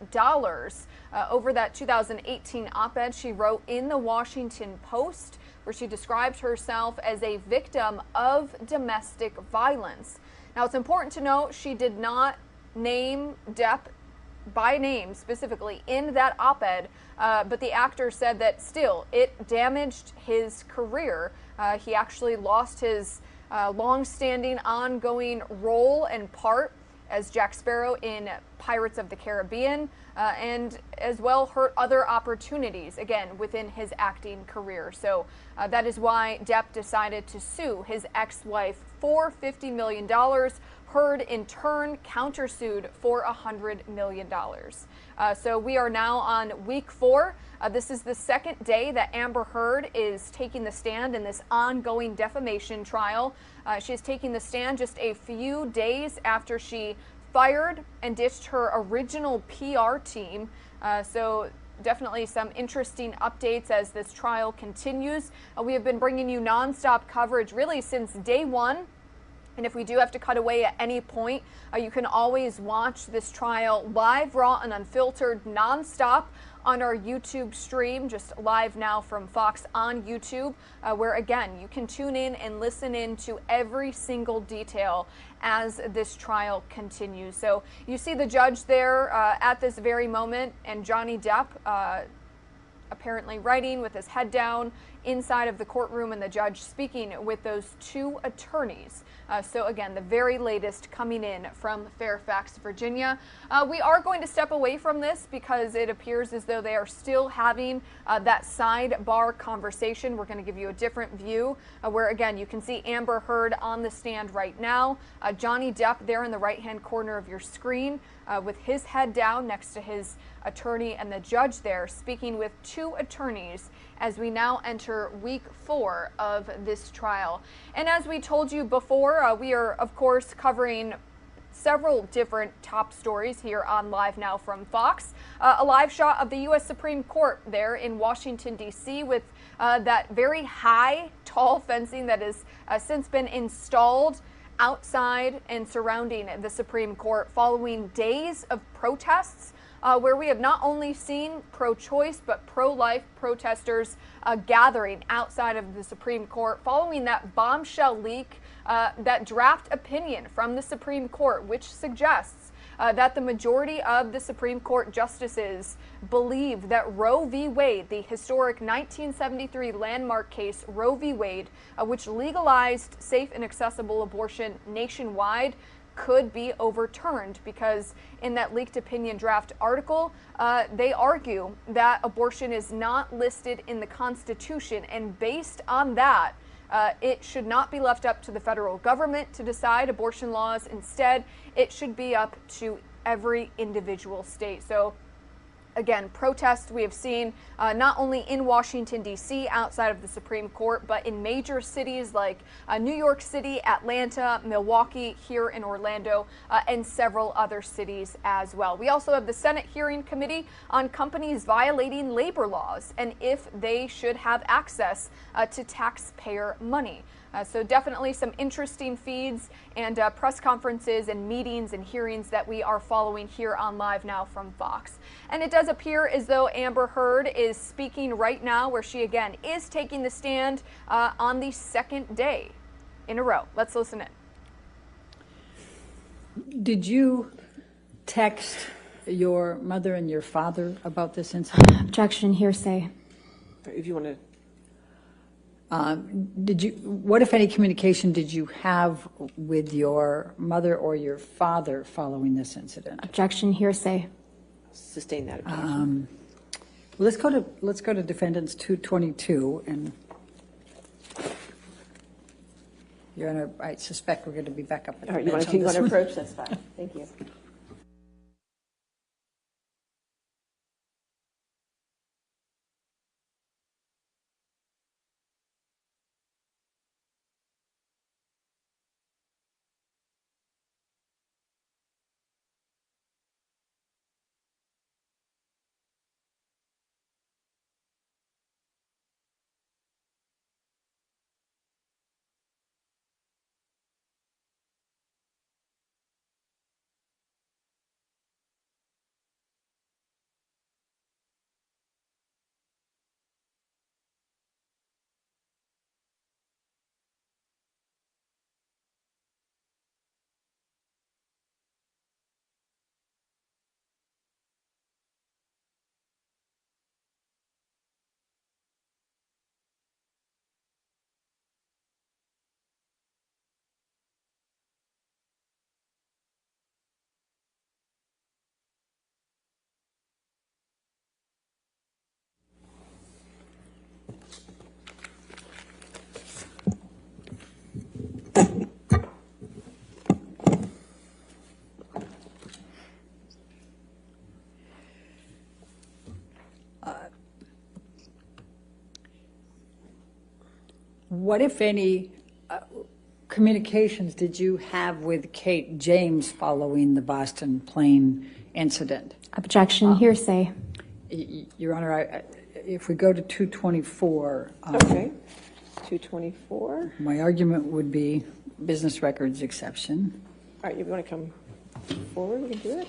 F: over that 2018 op-ed she wrote in the Washington Post, where she described herself as a victim of domestic violence. Now, it's important to note she did not name Depp by name specifically in that op-ed, but the actor said that still it damaged his career. He actually lost his long-standing ongoing role and part as Jack Sparrow in Pirates of the Caribbean, and as well hurt other opportunities, again, within his acting career. So that is why Depp decided to sue his ex-wife for $50 million. Heard in turn countersued for $100 million. So we are now on week 4. This is the second day that Amber Heard is taking the stand in this ongoing defamation trial. She is taking the stand just a few days after she fired and ditched her original PR team. So definitely some interesting updates as this trial continues. We have been bringing you nonstop coverage really since day one. And if we do have to cut away at any point, you can always watch this trial live, raw, and unfiltered, nonstop on our YouTube stream, just live now from Fox on YouTube, where again, you can tune in and listen in to every single detail as this trial continues. So you see the judge there at this very moment, and Johnny Depp apparently writing with his head down inside of the courtroom, and the judge speaking with those two attorneys. So again, the very latest coming in from Fairfax, Virginia. We are going to step away from this because it appears as though they are still having that sidebar conversation. We're going to give you a different view where again, you can see Amber Heard on the stand right now. Johnny Depp there in the right-hand corner of your screen with his head down next to his attorney, and the judge there speaking with two attorneys as we now enter week 4 of this trial. And as we told you before, we are of course covering several different top stories here on Live Now from Fox. A live shot of the U.S. Supreme Court there in Washington, D.C. with that very high, tall fencing that has since been installed outside and surrounding the Supreme Court following days of protests where we have not only seen pro-choice but pro-life protesters gathering outside of the Supreme Court following that bombshell leak, that draft opinion from the Supreme Court, which suggests that the majority of the Supreme Court justices believe that Roe v. Wade, the historic 1973 landmark case Roe v. Wade, which legalized safe and accessible abortion nationwide, could be overturned, because in that leaked opinion draft article, they argue that abortion is not listed in the Constitution, and based on that, it should not be left up to the federal government to decide abortion laws. Instead, it should be up to every individual state. So again, protests we have seen not only in Washington, D.C. outside of the Supreme Court, but in major cities like New York City, Atlanta, Milwaukee, here in Orlando, and several other cities as well. We also have the Senate Hearing Committee on companies violating labor laws and if they should have access to taxpayer money. So definitely some interesting feeds and press conferences and meetings and hearings that we are following here on Live Now from Fox. And it does appear as though Amber Heard is speaking right now, where she again is taking the stand on the second day in a row. Let's listen in.
A: Did you text your mother and your father about this incident?
C: Objection, hearsay.
D: If you want to.
A: What, if any, communication did you have with your mother or your father following this incident?
C: Objection, hearsay.
D: Sustain that objection.
A: Let's go to Defendants 222, and I suspect we're going to be back up at the
D: All right, you want
A: bench
D: to
A: on this one.
D: approach? That's fine. Thank you.
A: What, if any, communications did you have with Kate James following the Boston plane incident?
C: Objection, hearsay.
A: Your Honor, if we go to 224.
D: Okay. 224.
A: My argument would be business records exception.
D: All right, you want to come forward? We can do it.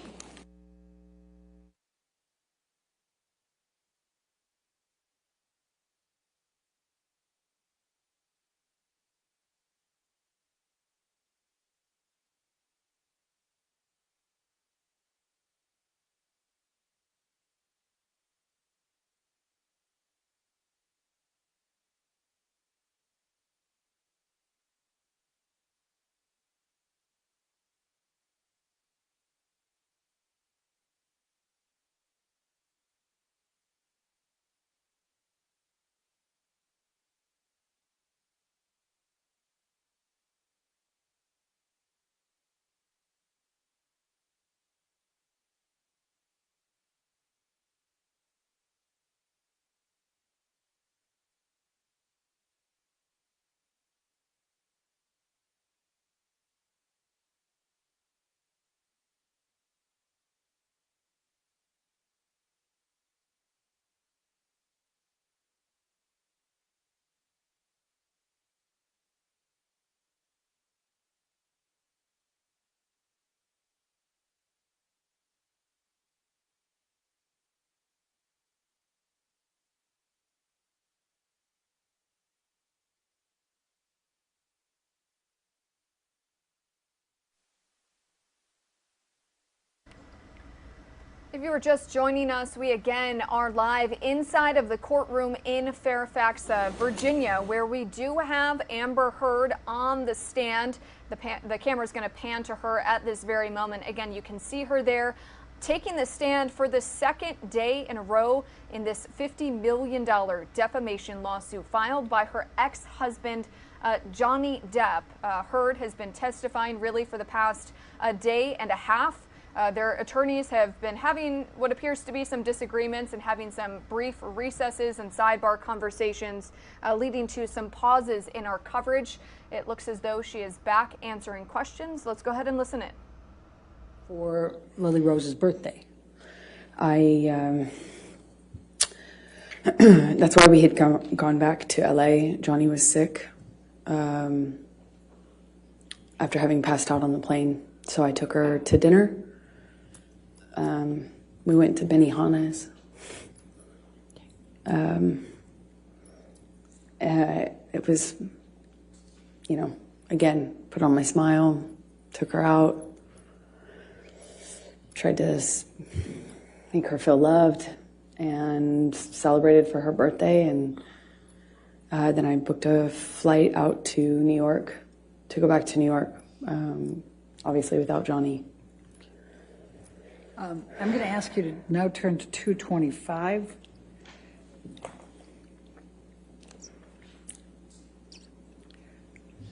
F: If you were just joining us, we again are live inside of the courtroom in Fairfax, Virginia, where we do have Amber Heard on the stand. The camera is going to pan to her at this very moment. Again, you can see her there taking the stand for the second day in a row in this $50 million defamation lawsuit filed by her ex-husband, Johnny Depp. Heard has been testifying really for the past day and a half. Their attorneys have been having what appears to be some disagreements and having some brief recesses and sidebar conversations, leading to some pauses in our coverage. It looks as though she is back answering questions. Let's go ahead and listen in.
A: For Lily Rose's birthday.
B: That's why we had gone back to LA. Johnny was sick after having passed out on the plane. So I took her to dinner. We went to Benihana's. It was, again, put on my smile, took her out, tried to make her feel loved, and celebrated for her birthday. And then I booked a flight out to New York, to go back to New York, obviously without Johnny.
A: I'm going to ask you to now turn to 225.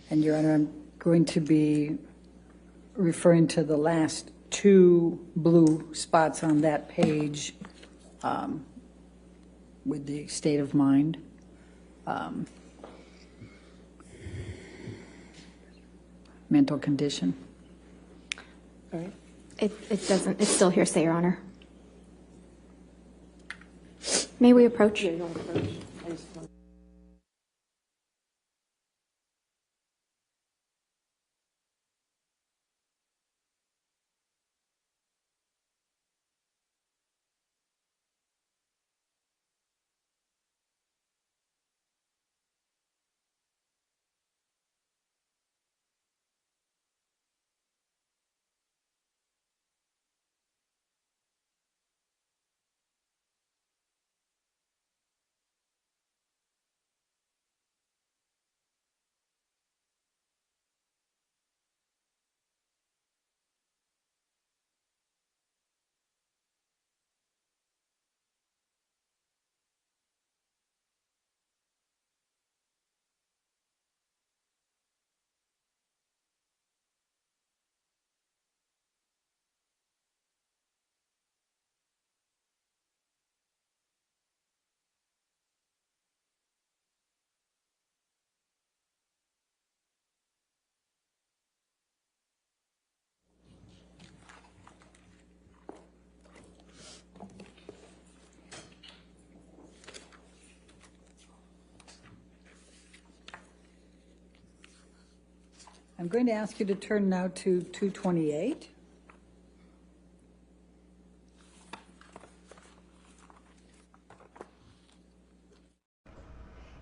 A: And, Your Honor, I'm going to be referring to the last two blue spots on that page with the state of mind. Mental condition.
C: All right. It doesn't, it's still hearsay, Your Honor. May we approach?
A: I'm going to ask you to turn now to 228.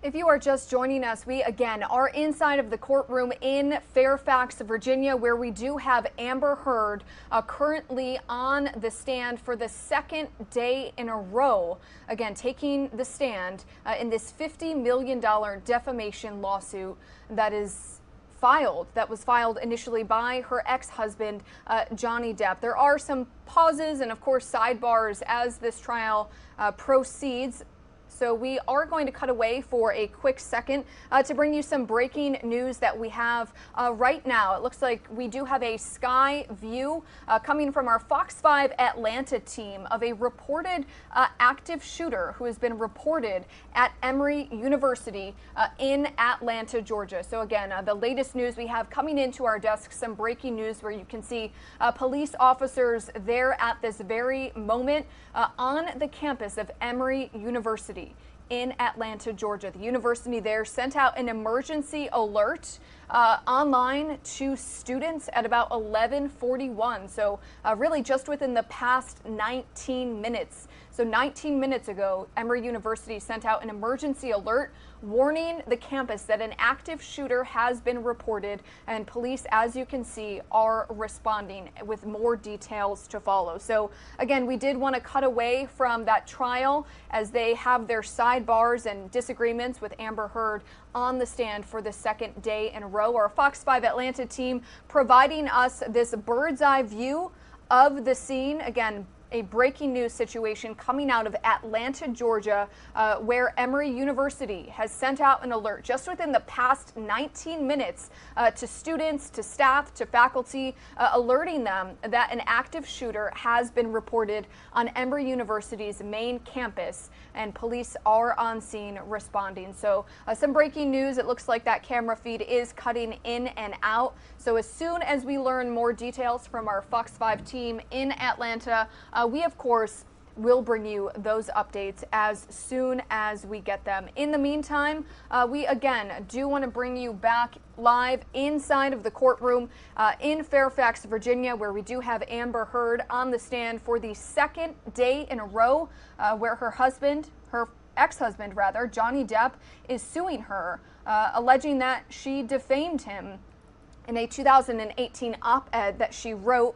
F: If you are just joining us, we again are inside of the courtroom in Fairfax, Virginia, where we do have Amber Heard currently on the stand for the second day in a row, again taking the stand in this $50 million defamation lawsuit that was filed initially by her ex-husband, Johnny Depp. There are some pauses and, of course, sidebars as this trial proceeds. So we are going to cut away for a quick second to bring you some breaking news that we have right now. It looks like we do have a sky view coming from our Fox 5 Atlanta team of a reported active shooter who has been reported at Emory University in Atlanta, Georgia. So again, the latest news we have coming into our desk, some breaking news where you can see police officers there at this very moment on the campus of Emory University in Atlanta, Georgia. The university there sent out an emergency alert online to students at about 11:41. So really just within the past 19 minutes. So 19 minutes ago, Emory University sent out an emergency alert warning the campus that an active shooter has been reported, and police, as you can see, are responding with more details to follow. So again, we did want to cut away from that trial as they have their sidebars and disagreements with Amber Heard on the stand for the second day in a row. Our Fox 5 Atlanta team providing us this bird's eye view of the scene. Again, a breaking news situation coming out of Atlanta, Georgia, where Emory University has sent out an alert just within the past 19 minutes to students, to staff, to faculty, alerting them that an active shooter has been reported on Emory University's main campus, and police are on scene responding. So some breaking news. It looks like that camera feed is cutting in and out. So as soon as we learn more details from our Fox 5 team in Atlanta, we, of course, will bring you those updates as soon as we get them. In the meantime, we, again, do want to bring you back live inside of the courtroom in Fairfax, Virginia, where we do have Amber Heard on the stand for the second day in a row where her ex-husband, Johnny Depp, is suing her, alleging that she defamed him in a 2018 op-ed that she wrote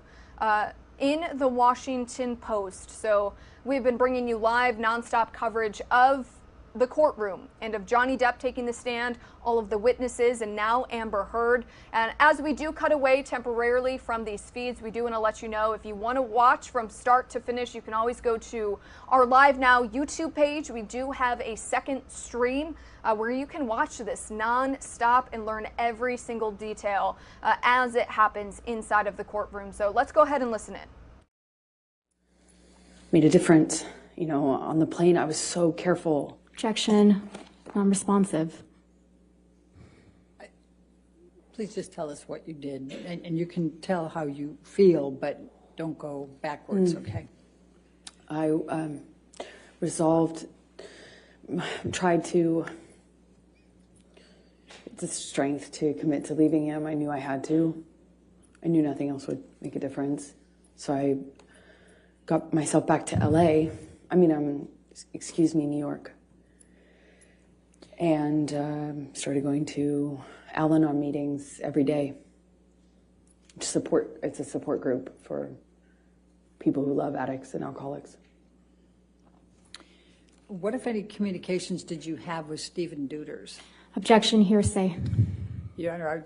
F: in the Washington Post. So we've been bringing you live nonstop coverage of the courtroom and of Johnny Depp taking the stand, all of the witnesses, and now Amber Heard. And as we do cut away temporarily from these feeds, we do want to let you know, if you want to watch from start to finish, you can always go to our LiveNOW YouTube page. We do have a second stream where you can watch this non-stop and learn every single detail as it happens inside of the courtroom. So let's go ahead and listen in.
B: Made a difference. You know, on the plane, I was so careful.
C: Objection, non-responsive.
A: Please just tell us what you did, and you can tell how you feel, but don't go backwards, okay?
B: I tried to, the strength to commit to leaving him. I knew I had to. I knew nothing else would make a difference. So I got myself back to LA. New York. And started going to Al-Anon meetings every day. It's a support group for people who love addicts and alcoholics.
A: What, if any, communications did you have with Stephen Deuters?
C: Objection, hearsay.
A: Your Honor,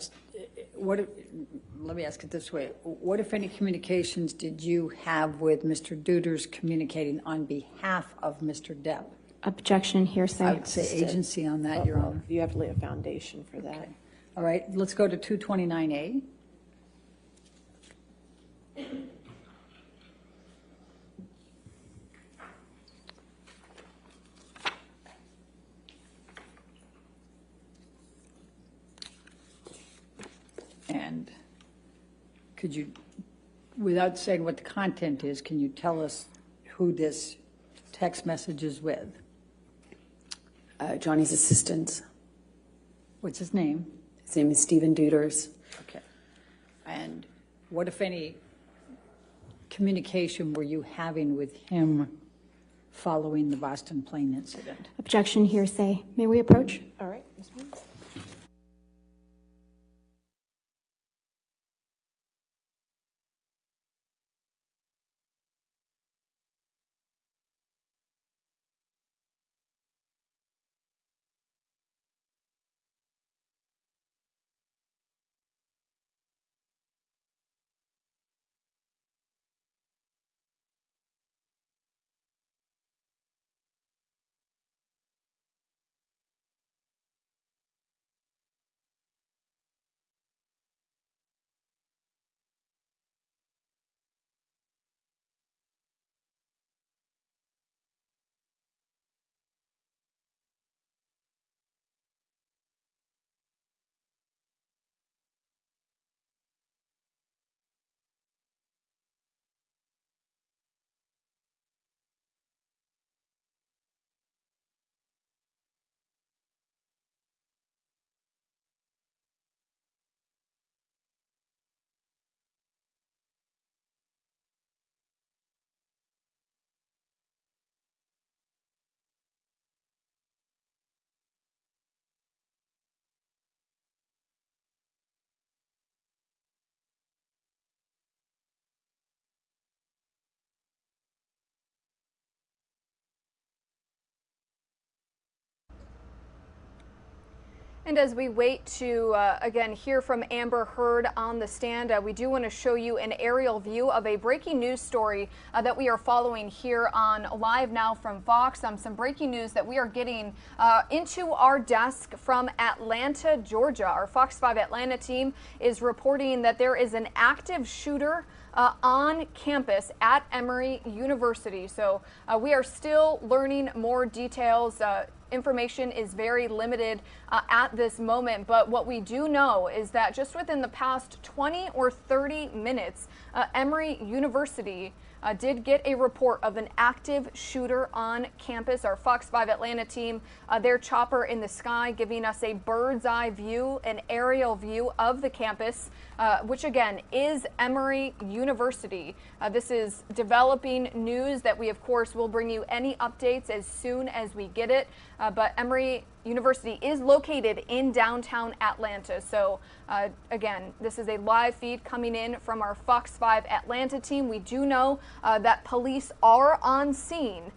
A: let me ask it this way. What, if any, communications did you have with Mr. Deuters communicating on behalf of Mr. Depp?
C: Objection, hearsay.
A: I would say agency on that, Your Honor.
D: You have to lay a foundation for that.
A: Okay. All right, let's go to 229A. And could you, without saying what the content is, can you tell us who this text message is with?
B: Johnny's assistant.
A: What's his name?
B: His name is Stephen Deuters.
A: Okay. And what, if any, communication were you having with him following the Boston plane incident?
C: Objection, hearsay. May we approach?
D: All right, Ms. Williams.
F: And as we wait to, again, hear from Amber Heard on the stand, we do want to show you an aerial view of a breaking news story that we are following here on LiveNOW from Fox. Some breaking news that we are getting into our desk from Atlanta, Georgia. Our Fox 5 Atlanta team is reporting that there is an active shooter on campus at Emory University. So we are still learning more details. Information is very limited at this moment, but what we do know is that just within the past 20 or 30 minutes, Emory University did get a report of an active shooter on campus. Our Fox 5 Atlanta team, their chopper in the sky, giving us a bird's eye view, an aerial view of the campus, which again is Emory University. This is developing news that we, of course, will bring you any updates as soon as we get it. But Emory University is located in downtown Atlanta. So again, this is a live feed coming in from our Fox 5 Atlanta team. We do know that police are on scene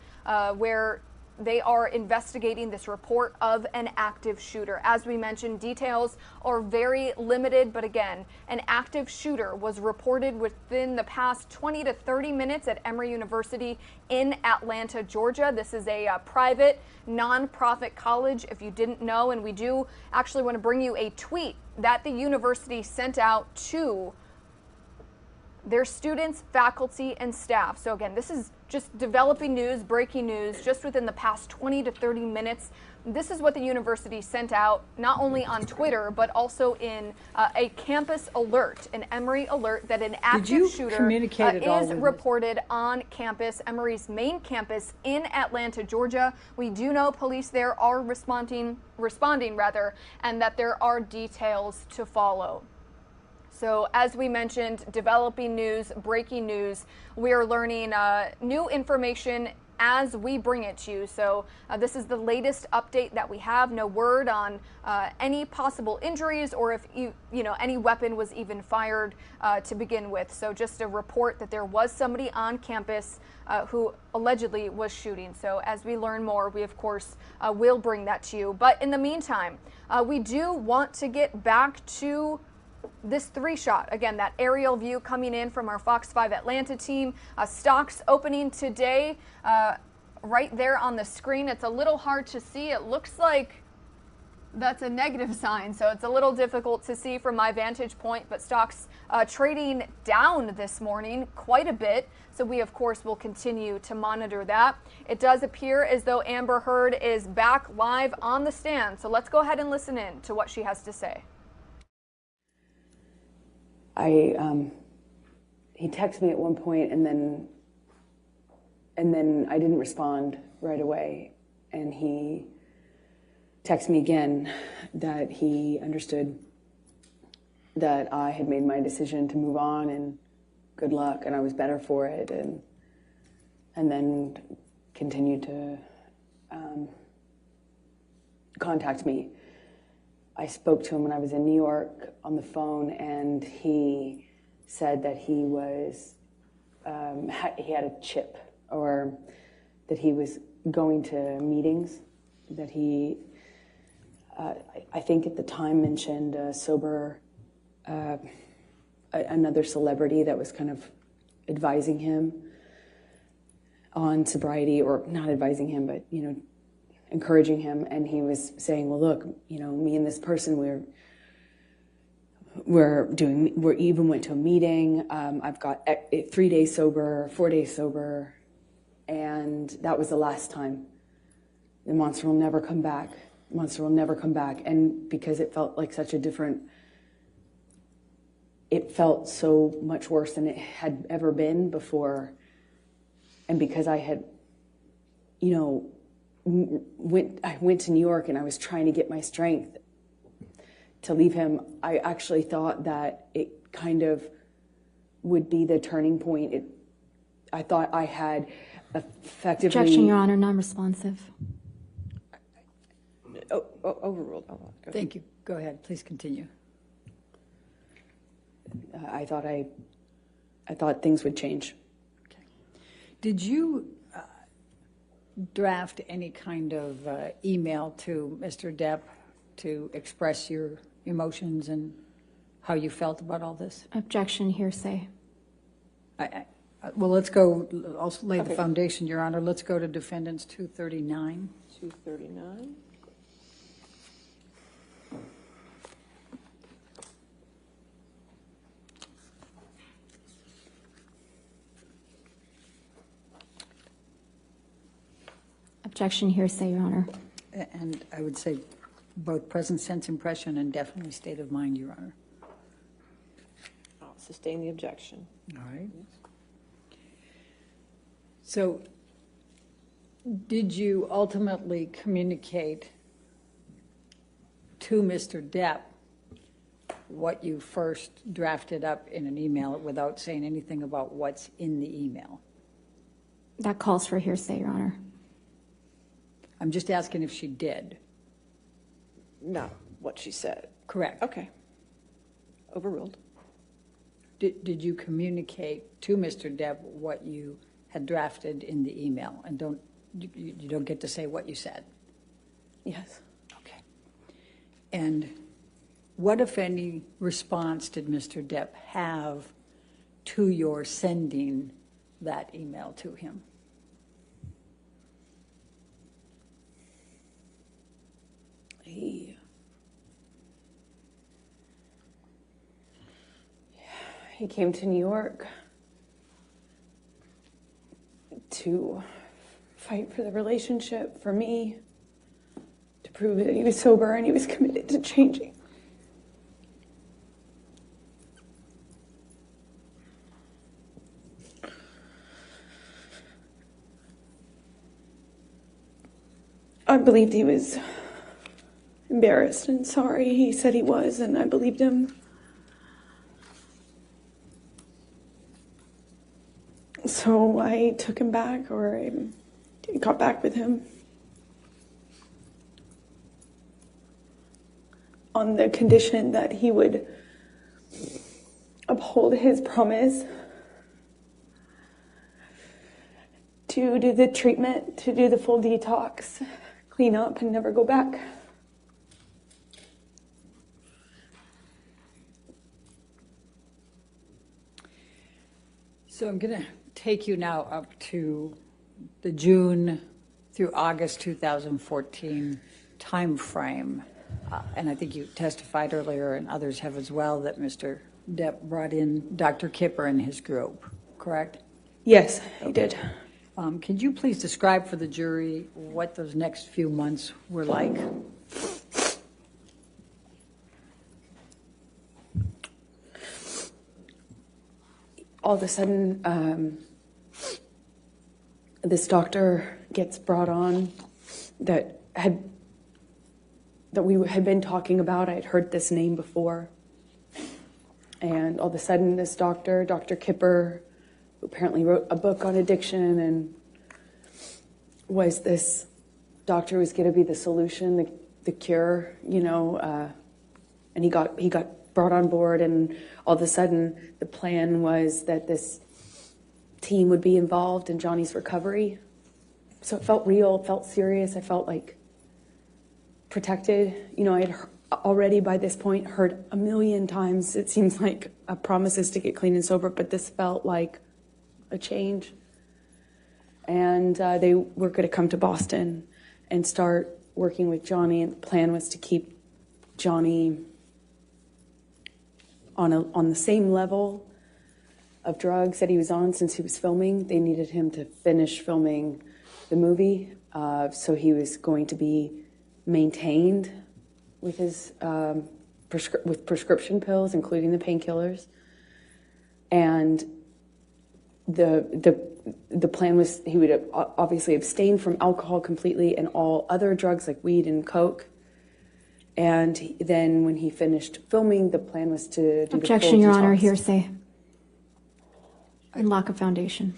F: where They are investigating this report of an active shooter. As we mentioned, details are very limited, but again, an active shooter was reported within the past 20 to 30 minutes at Emory University in Atlanta, Georgia. This is a private, nonprofit college, if you didn't know, and we do actually want to bring you a tweet that the university sent out to their students, faculty, and staff. So again, this is just developing news, breaking news, just within the past 20 to 30 minutes. This is what the university sent out, not only on Twitter, but also in a campus alert, an Emory alert, that an active shooter is reported on campus, Emory's main campus in Atlanta, Georgia. We do know police there are responding, and that there are details to follow. So as we mentioned, developing news, breaking news, we are learning new information as we bring it to you. So this is the latest update that we have. No word on any possible injuries or if any weapon was even fired to begin with. So just a report that there was somebody on campus who allegedly was shooting. So as we learn more, we of course will bring that to you. But in the meantime, we do want to get back to this 3-shot. Again, that aerial view coming in from our Fox 5 Atlanta team. Stocks opening today right there on the screen. It's a little hard to see. It looks like that's a negative sign, so it's a little difficult to see from my vantage point, but stocks trading down this morning quite a bit. So we, of course, will continue to monitor that. It does appear as though Amber Heard is back live on the stand. So let's go ahead and listen in to what she has to say.
B: He texted me at one point, and then I didn't respond right away, and he texted me again that he understood that I had made my decision to move on and good luck, and I was better for it, and then continued to contact me. I spoke to him when I was in New York on the phone, and he said that he was he had a chip, or that he was going to meetings, that he I think at the time mentioned another celebrity that was kind of advising him on sobriety, or not advising him, but encouraging him, and he was saying, well, look, me and this person, we even went to a meeting. I've got 3 days sober, 4 days sober, and that was the last time. The monster will never come back. Monster will never come back. And because it felt like it felt so much worse than it had ever been before. And because I had, I went to New York and I was trying to get my strength to leave him, I actually thought that it kind of would be the turning point. I thought I had effectively...
C: Objection, Your Honor, non-responsive.
D: Overruled.
A: Thank you. Go ahead. Please continue.
B: I thought things would change.
A: Okay. Did you draft any kind of email to Mr. Depp to express your emotions and how you felt about all this?
C: Objection, hearsay.
A: Well, let's go, I'll lay the foundation, Your Honor. Let's go to Defendants 239.
D: 239.
C: Objection, hearsay, Your Honor.
A: And I would say both present sense impression and definitely state of mind, Your Honor.
D: I'll sustain the objection.
A: All right. So did you ultimately communicate to Mr. Depp what you first drafted up in an email without saying anything about what's in the email?
C: That calls for hearsay, Your Honor.
A: I'm just asking if she did.
D: Not what she said.
A: Correct.
D: Okay. Overruled.
A: Did you communicate to Mr. Depp what you had drafted in the email? And don't You don't get to say what you said.
B: Yes.
A: Okay. And what, if any, response did Mr. Depp have to your sending that email to him?
B: He came to New York to fight for the relationship, for me, to prove that he was sober and he was committed to changing. I believed he was embarrassed and sorry. He said he was, and I believed him. So I took him back, or I got back with him on the condition that he would uphold his promise to do the treatment, to do the full detox, clean up, and never go back.
A: So I'm going to take you now up to the June through August 2014 time frame. And I think you testified earlier, and others have as well, that Mr. Depp brought in Dr. Kipper and his group, correct?
B: Yes, he did.
A: Could you please describe for the jury what those next few months were like?
B: All of a sudden, this doctor gets brought on that we had been talking about. I had heard this name before. And all of a sudden, this doctor, Dr. Kipper, who apparently wrote a book on addiction and was this doctor was going to be the solution, the cure, and he got brought on board, and all of a sudden the plan was that this team would be involved in Johnny's recovery. So it felt real, it felt serious, I felt like protected. I had already by this point heard a million times, it seems like, promises to get clean and sober, but this felt like a change. And they were going to come to Boston and start working with Johnny, and the plan was to keep Johnny on the same level of drugs that he was on since he was filming. They needed him to finish filming the movie, so he was going to be maintained with his with prescription pills, including the painkillers. And the plan was he would obviously abstain from alcohol completely and all other drugs like weed and coke. And then when he finished filming, the plan was to do
C: Objection,
B: the full
C: Your Honor,
B: detox.
C: hearsay. And lack of foundation.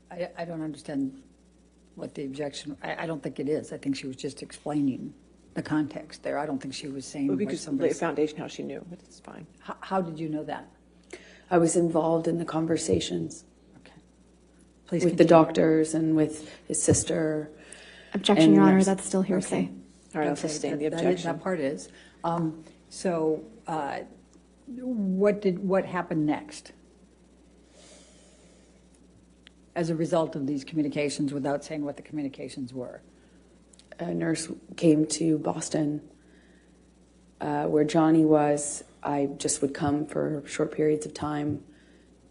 A: I don't understand what the objection, I don't think it is. I think she was just explaining the context there. I don't think she was saying
D: Well,
A: what
D: because
A: somebody
D: the foundation, how she knew, but it's fine.
A: How did you know that?
B: I was involved in the conversations.
A: Please
B: with
A: continue.
B: the doctors and with his sister.
C: Objection,
B: and
C: Your Honor,
B: nurse.
C: that's still hearsay.
A: Okay.
D: All right, I'll
A: Okay,
D: sustain the
A: that
D: objection.
A: part is. So what happened next as a result of these communications without saying what the communications were?
B: A nurse came to Boston where Johnny was. I just would come for short periods of time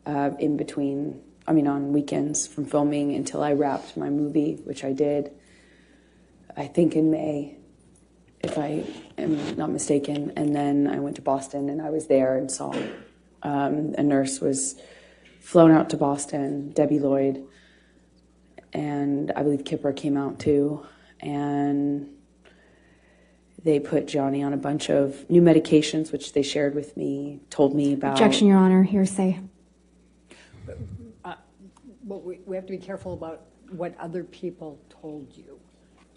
B: in between, on weekends from filming until I wrapped my movie, which I did, I think in May, if I am not mistaken. And then I went to Boston and I was there and saw a nurse was flown out to Boston, Debbie Lloyd, and I believe Kipper came out too. And they put Johnny on a bunch of new medications, which they shared with me, told me about.
C: Objection, Your Honor, hearsay.
A: Well, we have to be careful about what other people told you,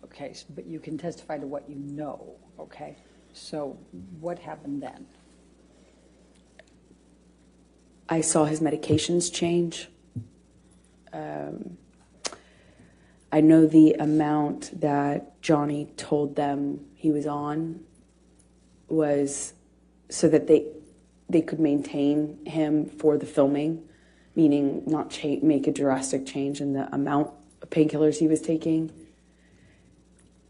A: okay? But you can testify to what you know, okay? So what happened then?
B: I saw his medications change. I know the amount that Johnny told them he was on was so that they could maintain him for the filming, meaning not make a drastic change in the amount of painkillers he was taking.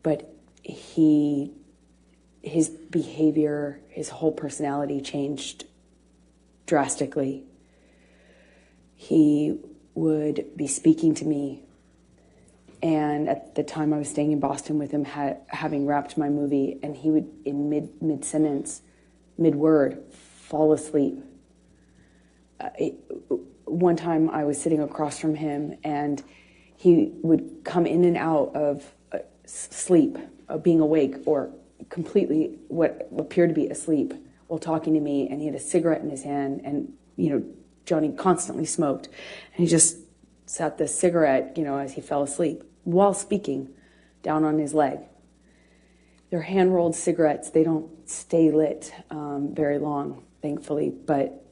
B: But his behavior, his whole personality changed drastically. He would be speaking to me, and at the time I was staying in Boston with him, having wrapped my movie, and he would, in mid-sentence, mid-word, fall asleep. One time I was sitting across from him, and he would come in and out of sleep, being awake, or completely what appeared to be asleep while talking to me, and he had a cigarette in his hand, and, Johnny constantly smoked, and he just sat the cigarette, as he fell asleep while speaking, down on his leg. They're hand-rolled cigarettes. They don't stay lit very long, thankfully, but,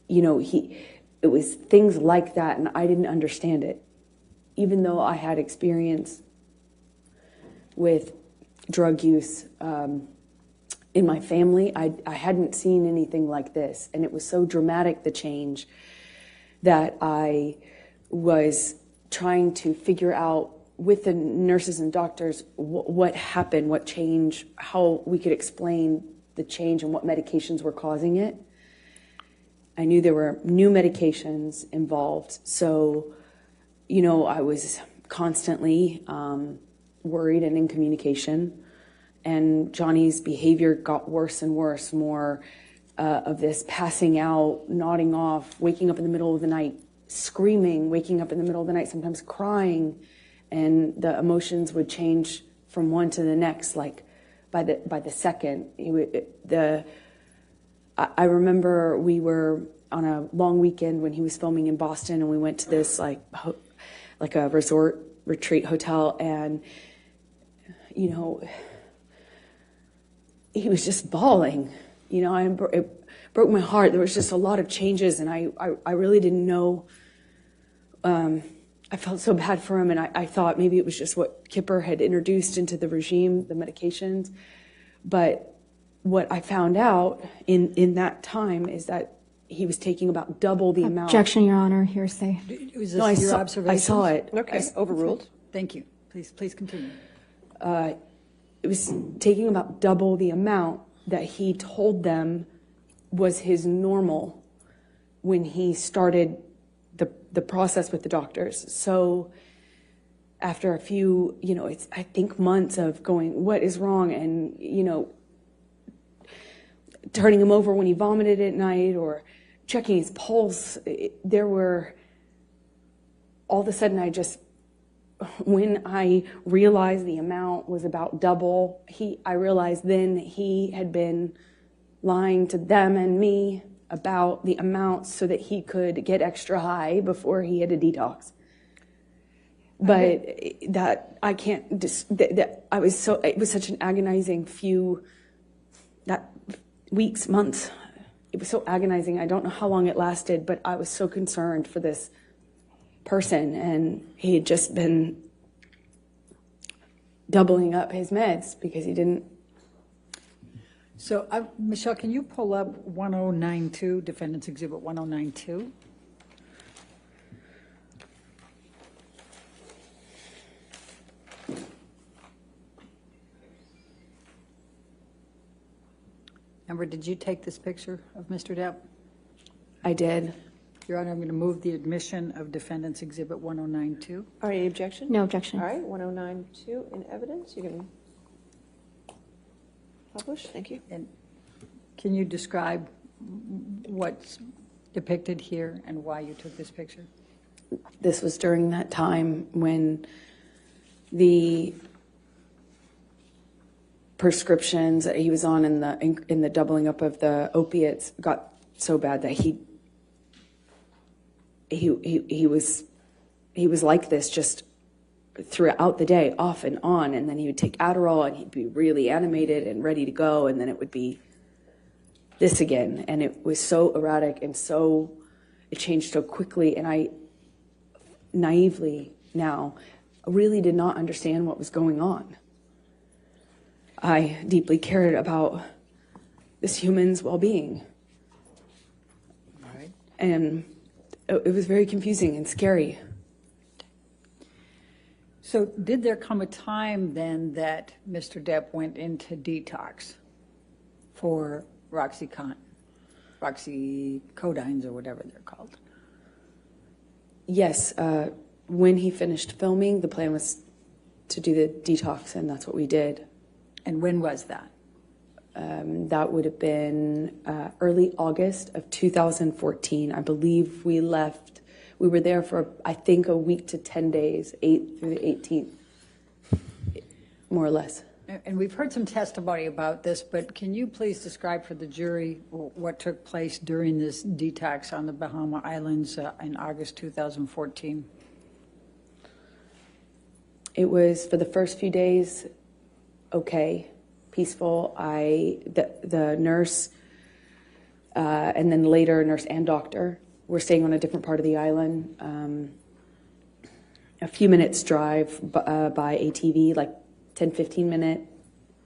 B: it was things like that, and I didn't understand it. Even though I had experience with drug use in my family, I hadn't seen anything like this. And it was so dramatic, the change, that I was trying to figure out with the nurses and doctors what happened, what changed, how we could explain the change and what medications were causing it. I knew there were new medications involved. So, I was constantly worried and in communication. And Johnny's behavior got worse and worse, more of this passing out, nodding off, waking up in the middle of the night, screaming, waking up in the middle of the night, sometimes crying. And the emotions would change from one to the next, like by the second. I remember we were on a long weekend when he was filming in Boston, and we went to this like a resort retreat hotel, and he was just bawling. It broke my heart. There was just a lot of changes, and I really didn't know. I felt so bad for him, and I thought maybe it was just what Kipper had introduced into the regime, the medications. But what I found out in that time is that he was taking about double the amount.
C: Objection, Your Honor, hearsay.
A: Was this your observation?
B: I saw it.
D: Okay, overruled.
A: Thank you. Please continue.
B: It was taking about double the amount that he told them was his normal when he started the process with the doctors. So after a few, it's, I think, months of going, what is wrong? And, turning him over when he vomited at night or checking his pulse, all of a sudden when I realized the amount was about double, I realized then he had been lying to them and me about the amount so that he could get extra high before he had a detox. But it was such an agonizing weeks, months. It was so agonizing. I don't know how long it lasted, but I was so concerned for this person, and he had just been doubling up his meds because he didn't.
A: So, Michelle, can you pull up 1092, Defendants Exhibit 1092? Amber, did you take this picture of Mr. Depp?
B: I did.
A: Your Honor, I'm going to move the admission of Defendants Exhibit 1092.
D: All right, any objection?
C: No objection.
D: All right, 1092 in evidence. You can publish. Thank you.
A: And can you describe what's depicted here and why you took this picture?
B: This was during that time when the prescriptions that he was on in the doubling up of the opiates got so bad that he was like this just throughout the day, off and on, and then he would take Adderall and he'd be really animated and ready to go, and then it would be this again, and it was so erratic and it changed so quickly, and I naively now really did not understand what was going on. I deeply cared about this human's well-being.
A: Right.
B: And it was very confusing and scary.
A: So did there come a time then that Mr. Depp went into detox for Roxycodines or whatever they're called?
B: Yes, when he finished filming, the plan was to do the detox, and that's what we did.
A: And when was that?
B: That would have been early August of 2014. I believe we left. We were there for, I think, a week to 10 days, 8th through the 18th, more or less.
A: And we've heard some testimony about this, but can you please describe for the jury what took place during this detox on the Bahama Islands in August 2014?
B: It was, for the first few days, okay, peaceful. The nurse, and then later nurse and doctor, were staying on a different part of the island, a few minutes drive by ATV, like 10, 15 minute,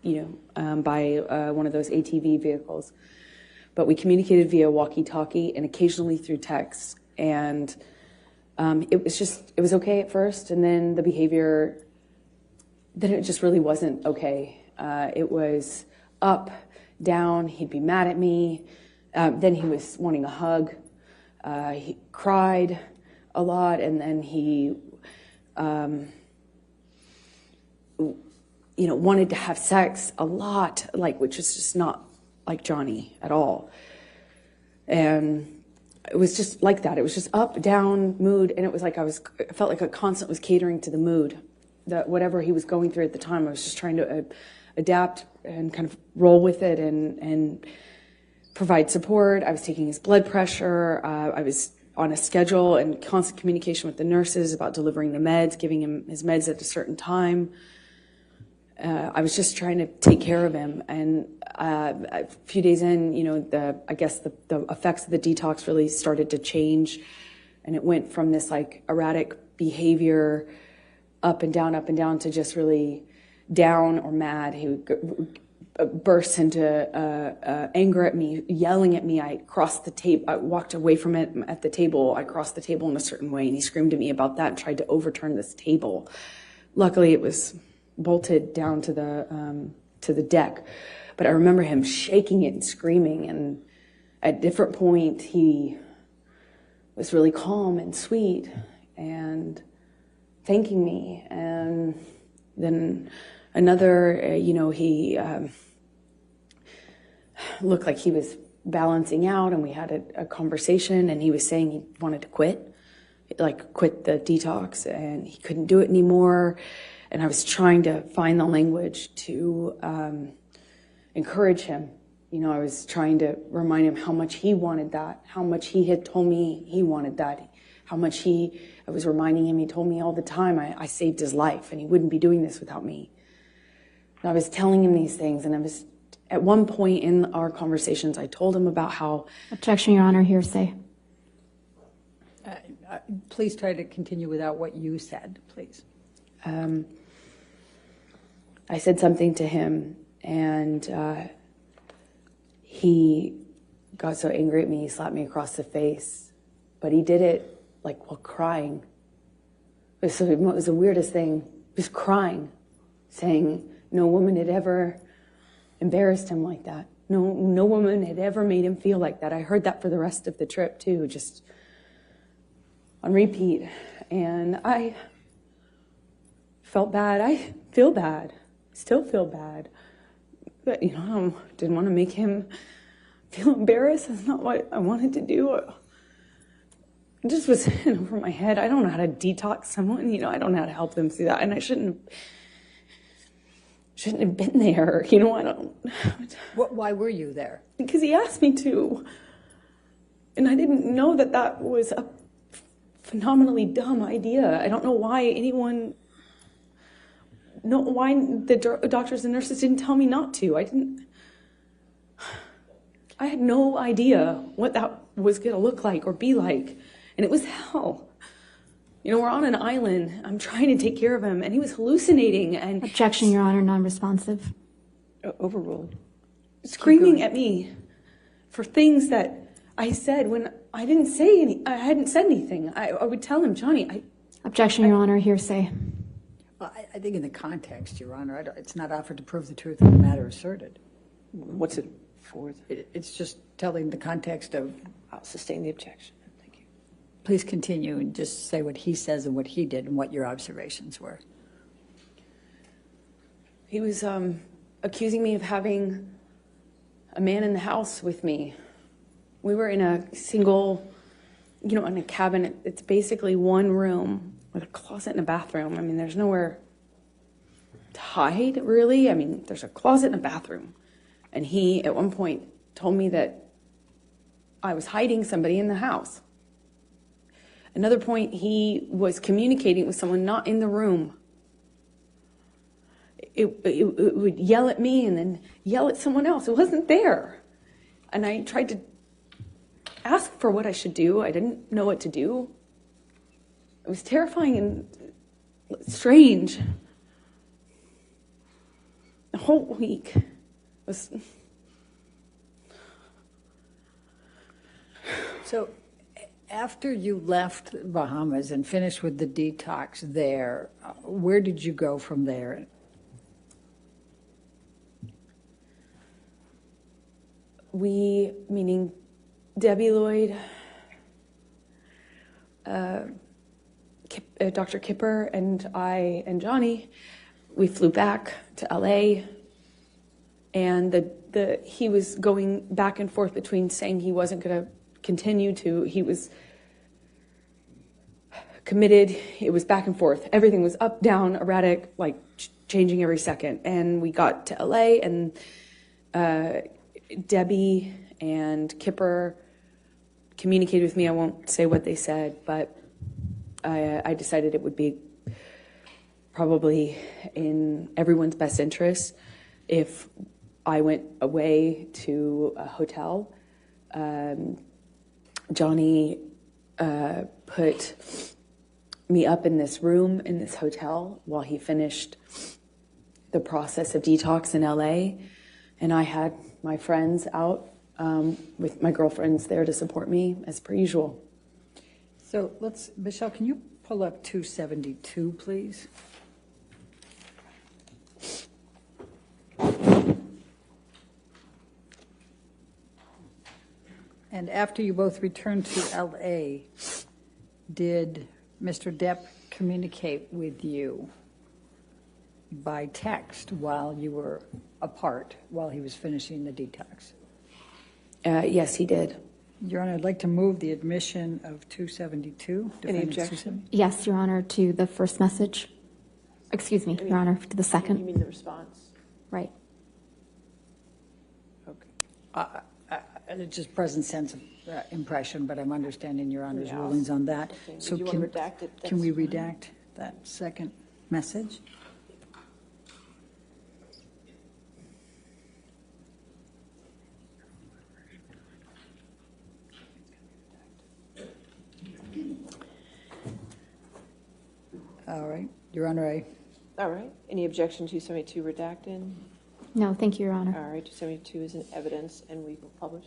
B: by one of those ATV vehicles. But we communicated via walkie-talkie and occasionally through text. And it was okay at first, and then the behavior, then it just really wasn't okay. It was up, down, he'd be mad at me. Then he was wanting a hug. He cried a lot, and then he, wanted to have sex a lot, which is just not like Johnny at all. And it was just like that. It was just up, down, mood, and it was like I felt like a constant was catering to the mood. That whatever he was going through at the time, I was just trying to adapt and kind of roll with it and provide support. I was taking his blood pressure. I was on a schedule and constant communication with the nurses about delivering the meds, giving him his meds at a certain time. I was just trying to take care of him. And a few days in, I guess the effects of the detox really started to change. And it went from this erratic behavior up and down to just really down or mad. He would burst into anger at me, yelling at me. I crossed the table. I walked away from it at the table. I crossed the table in a certain way, and he screamed at me about that and tried to overturn this table. Luckily, it was bolted down to the deck, but I remember him shaking it and screaming. And at a different point, he was really calm and sweet and thanking me. And then another, he looked like he was balancing out, and we had a conversation, and he was saying he wanted to quit the detox, and he couldn't do it anymore. And I was trying to find the language to encourage him. I was trying to remind him how much he wanted that, how much he had told me he wanted that, how much I was reminding him, he told me all the time I saved his life, and he wouldn't be doing this without me. And I was telling him these things, and at one point in our conversations, I told him about how...
C: Objection, Your Honor, hearsay.
A: Please try to continue without what you said, please.
B: I said something to him, and he got so angry at me, he slapped me across the face. But he did it while crying. It was the weirdest thing. He was crying, saying no woman had ever embarrassed him like that. No woman had ever made him feel like that. I heard that for the rest of the trip too, just on repeat. And I felt bad. I feel bad. Still feel bad. But, I didn't want to make him feel embarrassed. That's not what I wanted to do. It just was over my head. I don't know how to detox someone. I don't know how to help them through that. And I shouldn't have been there. I don't.
A: Why were you there?
B: Because he asked me to. And I didn't know that was a phenomenally dumb idea. I don't know why why the doctors and nurses didn't tell me not to. I had no idea what that was going to look like or be like. And it was hell. You know, we're on an island. I'm trying to take care of him, and he was hallucinating and
C: Objection, Your Honor, non-responsive.
D: Overruled.
B: Screaming at me for things that I said when I didn't say any. I hadn't said anything. I would tell him, Johnny.
C: Objection, Your Honor, hearsay.
A: Well, I think in the context, Your Honor, it's not offered to prove the truth of the matter asserted.
D: What's it for?
A: It's just telling the context of.
D: I'll sustain the objection. Thank you.
A: Please continue and just say what he says and what he did and what your observations were.
B: He was accusing me of having a man in the house with me. We were in a single, you know, in a cabin. It's basically one room with a closet and a bathroom. I mean, there's nowhere to hide, really. I mean, there's a closet and a bathroom. And he, at one point, told me that I was hiding somebody in the house. Another point, he was communicating with someone not in the room. It would yell at me and then yell at someone else. It wasn't there. And I tried to ask for what I should do. I didn't know what to do. It was terrifying and strange. The whole week was...
A: So after you left Bahamas and finished with the detox there, where did you go from there?
B: We, meaning Debbie Lloyd, Dr. Kipper, and I and Johnny, we flew back to LA, and he was going back and forth between saying he wasn't going to continue to, he was committed. It was back and forth. Everything was up, down, erratic, like changing every second. And we got to LA, and Debbie and Kipper communicated with me. I won't say what they said, but I decided it would be probably in everyone's best interest if I went away to a hotel. Johnny put me up in this room in this hotel while he finished the process of detox in LA, and I had my friends out with my girlfriends there to support me as per usual.
A: So Michelle, can you pull up 272, please? And after you both returned to LA, did Mr. Depp communicate with you by text while you were apart, while he was finishing the detox?
B: Yes, he did.
A: Your Honor, I'd like to move the admission of 272.
D: Any objection?
C: Yes, Your Honor, to the first message. Excuse me, Your Honor, to the second.
D: You mean the response?
C: Right.
A: Okay. It's just present sense of impression, but I'm understanding Your Honor's rulings on that.
D: Okay.
A: So
D: you want to redact it?
A: Can we redact that second message? All right. Your Honor,
D: All right. Any objection to 272 redacted?
C: No, thank you, Your Honor.
D: All right. 272 is in evidence, and we will publish.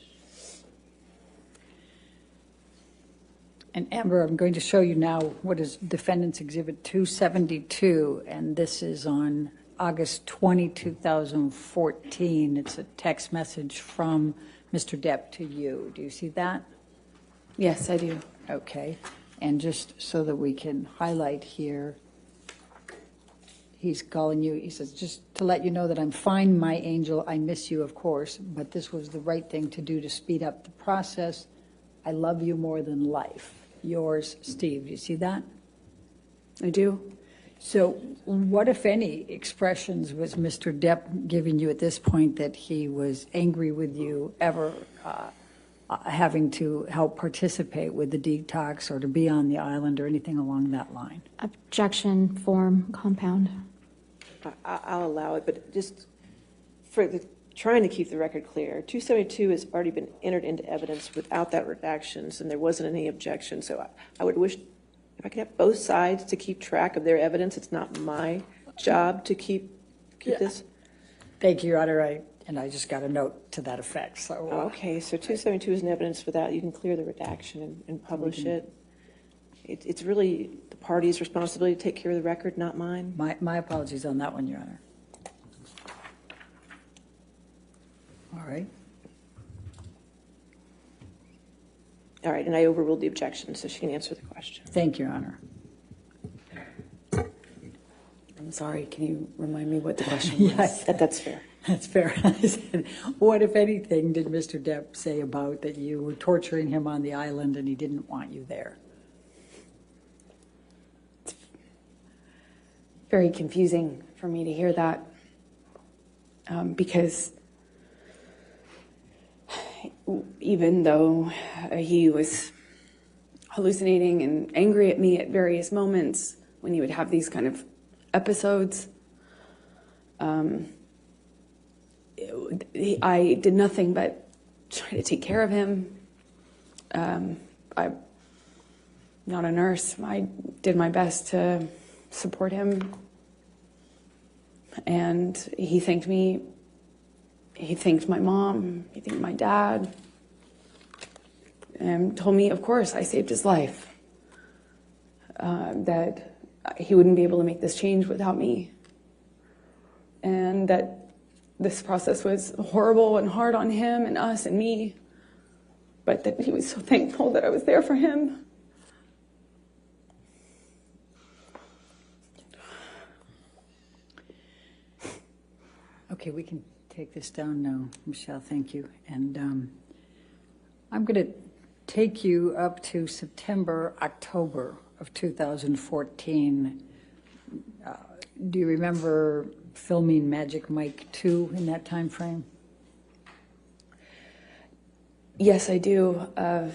A: And Amber, I'm going to show you now what is Defendants Exhibit 272, and this is on August 20, 2014. It's a text message from Mr. Depp to you. Do you see that?
B: Yes, I do.
A: Okay. And just so that we can highlight here, he's calling you. He says, just to let you know that I'm fine, my angel. I miss you, of course, but this was the right thing to do to speed up the process. I love you more than life. Yours, Steve. You see that?
B: I do.
A: So what, if any, expressions was Mr. Depp giving you at this point that he was angry with you ever having to help participate with the detox or to be on the island or anything along that line?
C: Objection, form, compound.
D: I'll allow it, but just for trying to keep the record clear, 272 has already been entered into evidence without that redactions, and there wasn't any objection. So I would wish, if I could have both sides to keep track of their evidence, it's not my job to keep this.
A: Thank you, Your Honor. And I just got a note to that effect. So
D: Okay, so 272 is an evidence for that. You can clear the redaction and publish it. It's really the party's responsibility to take care of the record, not mine.
A: My apologies on that one, Your Honor. All right.
D: All right, and I overruled the objection, so she can answer the question.
A: Thank you, Your Honor.
B: I'm sorry, can you remind me what the question was?
A: Yes,
D: that's fair.
A: That's fair. I said, what, if anything, did Mr. Depp say about that you were torturing him on the island and he didn't want you there?
B: It's very confusing for me to hear that because even though he was hallucinating and angry at me at various moments when he would have these kind of episodes, I did nothing but try to take care of him. I'm not a nurse. I did my best to support him. And he thanked me. He thanked my mom. He thanked my dad. And told me, of course, I saved his life. That he wouldn't be able to make this change without me. And that this process was horrible and hard on him and us and me, but that he was so thankful that I was there for him.
A: Okay, we can take this down now, Michelle, thank you. And I'm going to take you up to September, October of 2014. Do you remember filming Magic Mike 2 in that time frame?
B: Yes, I do.
A: And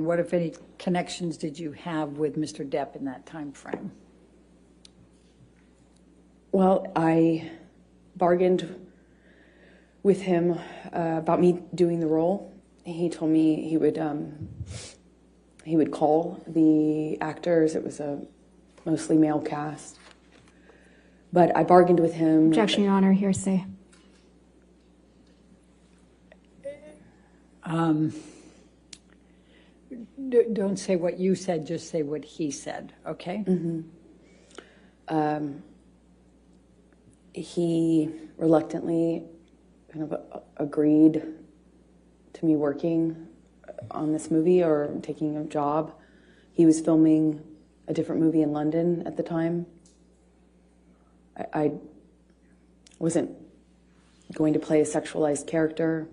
A: what, if any, connections did you have with Mr. Depp in that time frame?
B: Well, I bargained with him about me doing the role. He told me he would call the actors. It was a mostly male cast. But I bargained with him.
C: Objection, Your Honor, hearsay.
A: Don't say what you said, just say what he said, okay?
B: Mm-hmm. He reluctantly kind of agreed to me working on this movie or taking a job. He was filming a different movie in London at the time. I wasn't going to play a sexualized character.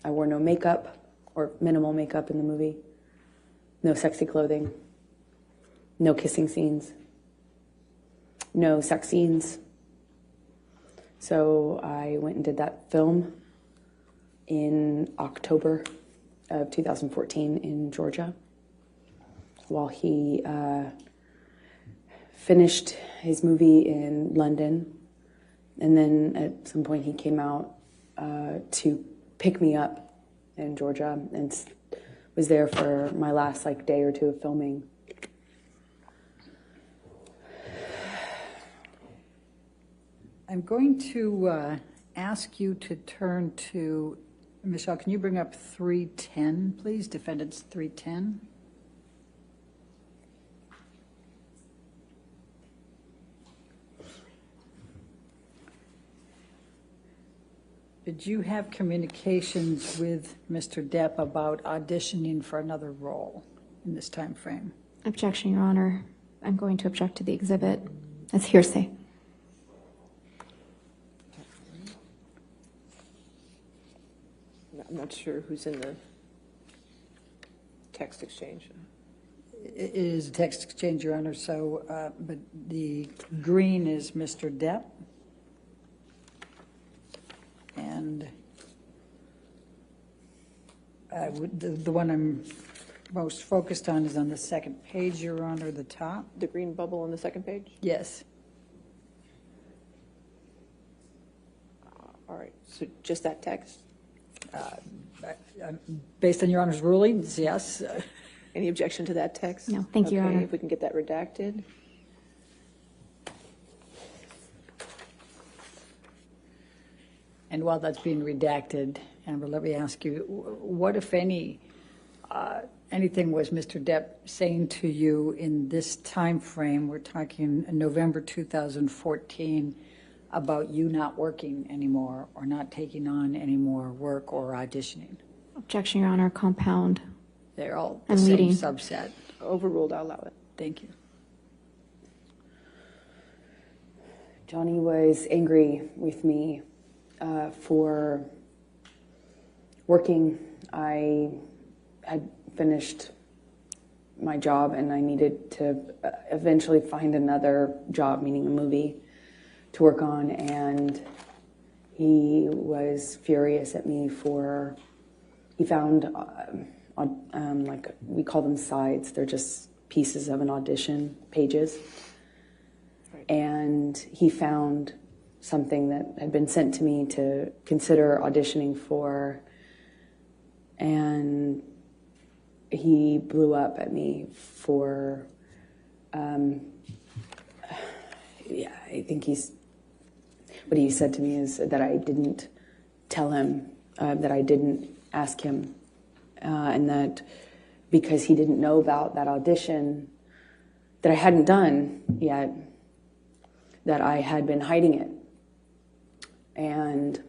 B: I wore no makeup or minimal makeup in the movie. No sexy clothing. No kissing scenes. No sex scenes. So I went and did that film in October of 2014 in Georgia while he finished his movie in London. And then at some point he came out to pick me up in Georgia and was there for my last day or two of filming.
A: I'm going to ask you to turn to, Michelle, can you bring up 310, please? Defendants 310. Did you have communications with Mr. Depp about auditioning for another role in this time frame?
C: Objection, Your Honor. I'm going to object to the exhibit. That's hearsay.
D: I'm not sure who's in the text exchange.
A: It is a text exchange, Your Honor, so, but the green is Mr. Depp. And the one I'm most focused on is on the second page, Your Honor, the top.
D: The green bubble on the second page?
A: Yes.
D: All right, so just that text?
A: Based on Your Honor's rulings, yes.
D: Any objection to that text?
C: No, thank you, Your
D: Okay,
C: Honor.
D: if we can get that redacted.
A: And while that's being redacted, Amber, let me ask you, what, if any, anything was Mr. Depp saying to you in this time frame, we're talking November 2014, about you not working anymore or not taking on any more work or auditioning?
C: Objection, Your Honor. Compound.
A: They're all the
C: And
A: same
C: leading.
A: subset.
D: Overruled, I'll allow it.
A: Thank you.
B: Johnny was angry with me for working. I had finished my job and I needed to eventually find another job, meaning a movie, to work on, and he was furious at me for, he found, like, we call them sides, they're just pieces of an audition, pages, and he found something that had been sent to me to consider auditioning for, and he blew up at me for, yeah, I think what he said to me is that I didn't tell him, that I didn't ask him, and that because he didn't know about that audition that I hadn't done yet, that I had been hiding it, and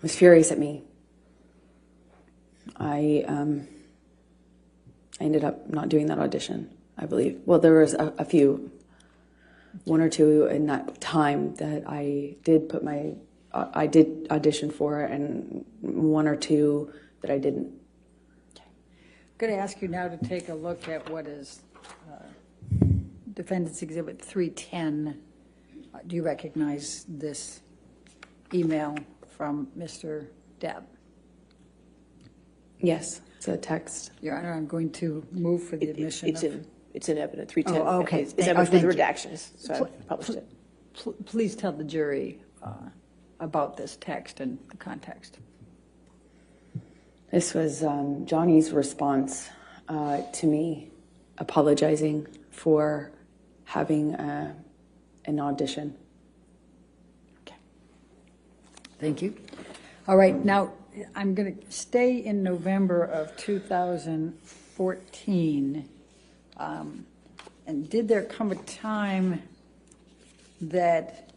B: was furious at me. I ended up not doing that audition, I believe. Well, there was a few, one or two in that time that I did I did audition for, and one or two that I didn't.
A: I'm going to ask you now to take a look at what is Defendants Exhibit 310. Do you recognize this email from Mr. Depp?
B: Yes, it's a text.
A: Your Honor, I'm going to move for the admission
D: It's in evidence, 310.
A: Oh, okay.
D: It's evidence with redactions, so I published it.
A: Please tell the jury about this text and the context.
B: This was Johnny's response to me apologizing for having an audition.
A: Okay. Thank you. All right, now I'm going to stay in November of 2014. And did there come a time that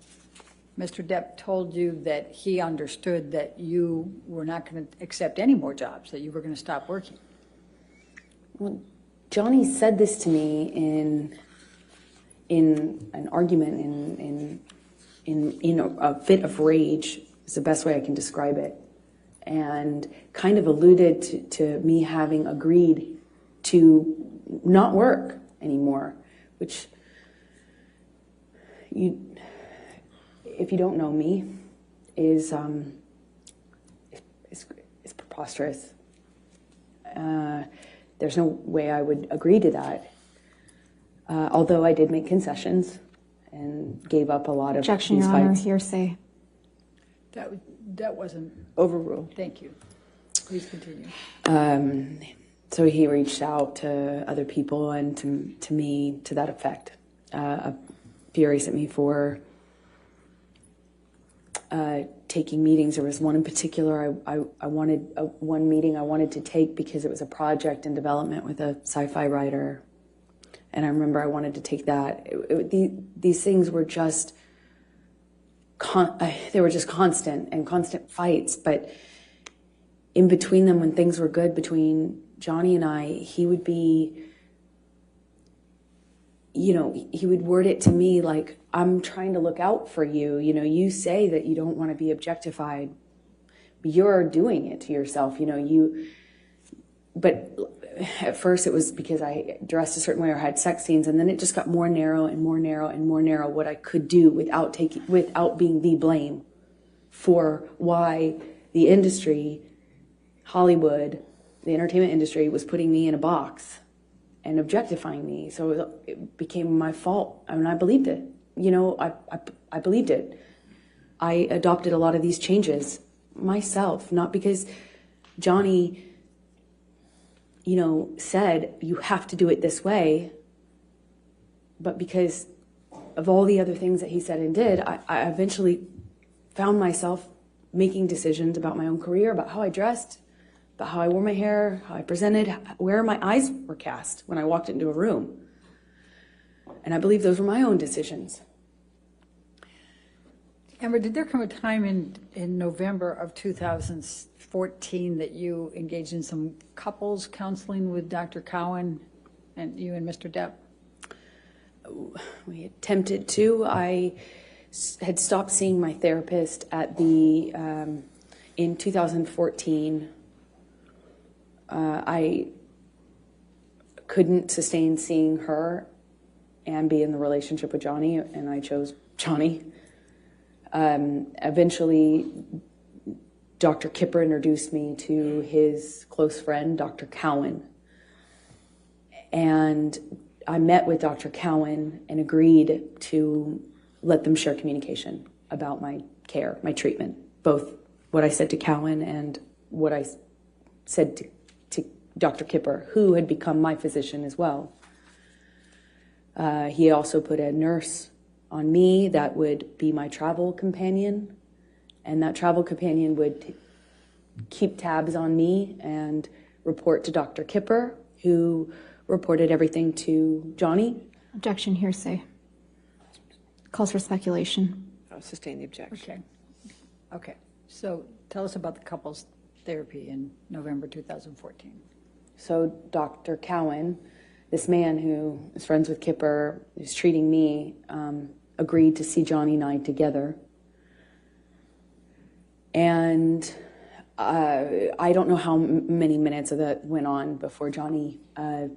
A: Mr. Depp told you that he understood that you were not going to accept any more jobs, that you were going to stop working?
B: Well, Johnny said this to me in an argument, in a fit of rage, is the best way I can describe it, and kind of alluded to me having agreed to not work anymore, which if you don't know me, is preposterous. There's no way I would agree to that. Although I did make concessions and gave up a lot of
C: Objection,
B: these
C: Your Honor.
B: fights.
C: Hearsay.
A: That wasn't
D: overruled.
A: Thank you. Please continue.
B: So he reached out to other people and to me to that effect. Furious at me for taking meetings. There was one in particular I wanted, one meeting I wanted to take because it was a project in development with a sci-fi writer. And I remember I wanted to take that. These things were just, they were just constant fights. But in between them, when things were good between Johnny and I, he would be, he would word it to me like, I'm trying to look out for you. You say that you don't want to be objectified. You're doing it to yourself, but at first it was because I dressed a certain way or had sex scenes, and then it just got more narrow and more narrow and more narrow what I could do without being the blame for why the industry, Hollywood, the entertainment industry was putting me in a box and objectifying me. So it became my fault. I mean, I believed it. I believed it. I adopted a lot of these changes myself, not because Johnny said, you have to do it this way. But because of all the other things that he said and did, I eventually found myself making decisions about my own career, about how I dressed, about how I wore my hair, how I presented, where my eyes were cast when I walked into a room. And I believe those were my own decisions.
A: Amber, did there come a time in November of 2014 that you engaged in some couples counseling with Dr. Cowan and you and Mr. Depp?
B: We attempted to. I had stopped seeing my therapist at in 2014. I couldn't sustain seeing her and be in the relationship with Johnny, and I chose Johnny. Eventually, Dr. Kipper introduced me to his close friend, Dr. Cowan. And I met with Dr. Cowan and agreed to let them share communication about my care, my treatment, both what I said to Cowan and what I said to Dr. Kipper, who had become my physician as well. He also put a nurse on me that would be my travel companion, and that travel companion would keep tabs on me and report to Dr. Kipper, who reported everything to Johnny.
C: Objection, hearsay. Calls for speculation.
D: I'll sustain the objection.
A: Okay. So tell us about the couples therapy in November 2014.
B: So Dr. Cowan, this man who is friends with Kipper, who's treating me, agreed to see Johnny and I together. And I don't know how many minutes of that went on before Johnny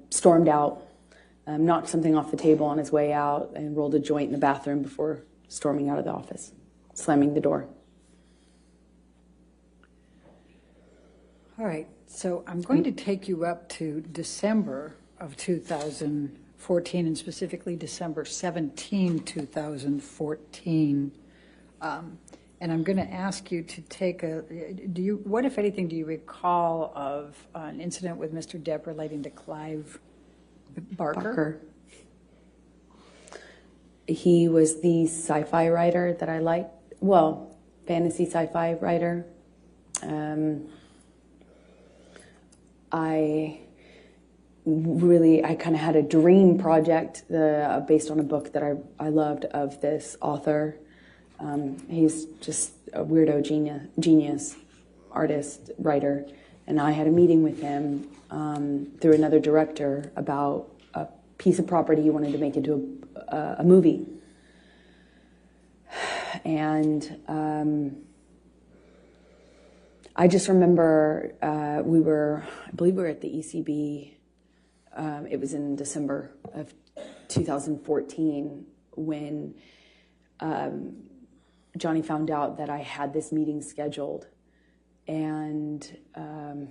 B: stormed out, knocked something off the table on his way out, and rolled a joint in the bathroom before storming out of the office, slamming the door.
A: All right. So I'm going to take you up to December of 2014, and specifically December 17, 2014. And I'm going to ask you to take what, if anything, do you recall of an incident with Mr. Depp relating to Clive Barker?
B: He was the sci-fi writer that I liked. Well, fantasy sci-fi writer. I kind of had a dream project based on a book that I loved of this author. He's just a weirdo genius, artist, writer. And I had a meeting with him through another director about a piece of property he wanted to make into a movie. And I just remember I believe we were at the ECB. It was in December of 2014 when Johnny found out that I had this meeting scheduled, and was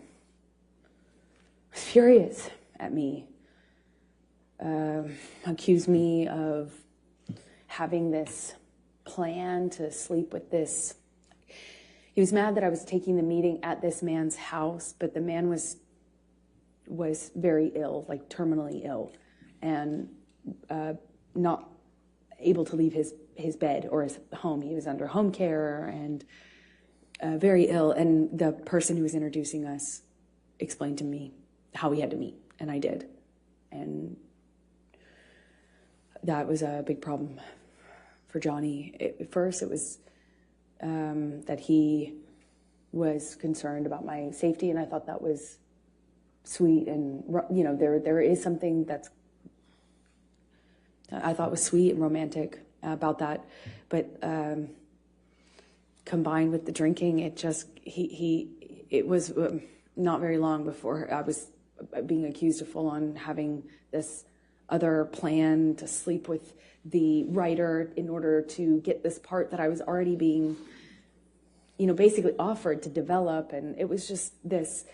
B: furious at me. Accused me of having this plan to sleep with this. He was mad that I was taking the meeting at this man's house, but the man was very ill, like terminally ill, and not able to leave his bed or his home. He was under home care and very ill. And the person who was introducing us explained to me how we had to meet, and I did. And that was a big problem for Johnny. At first, it was that he was concerned about my safety, and I thought that was sweet. And there is something that's I thought was sweet and romantic about that, but combined with the drinking, it was not very long before I was being accused of full on having this other plan to sleep with the writer in order to get this part that I was already being, basically offered to develop. And it was just this,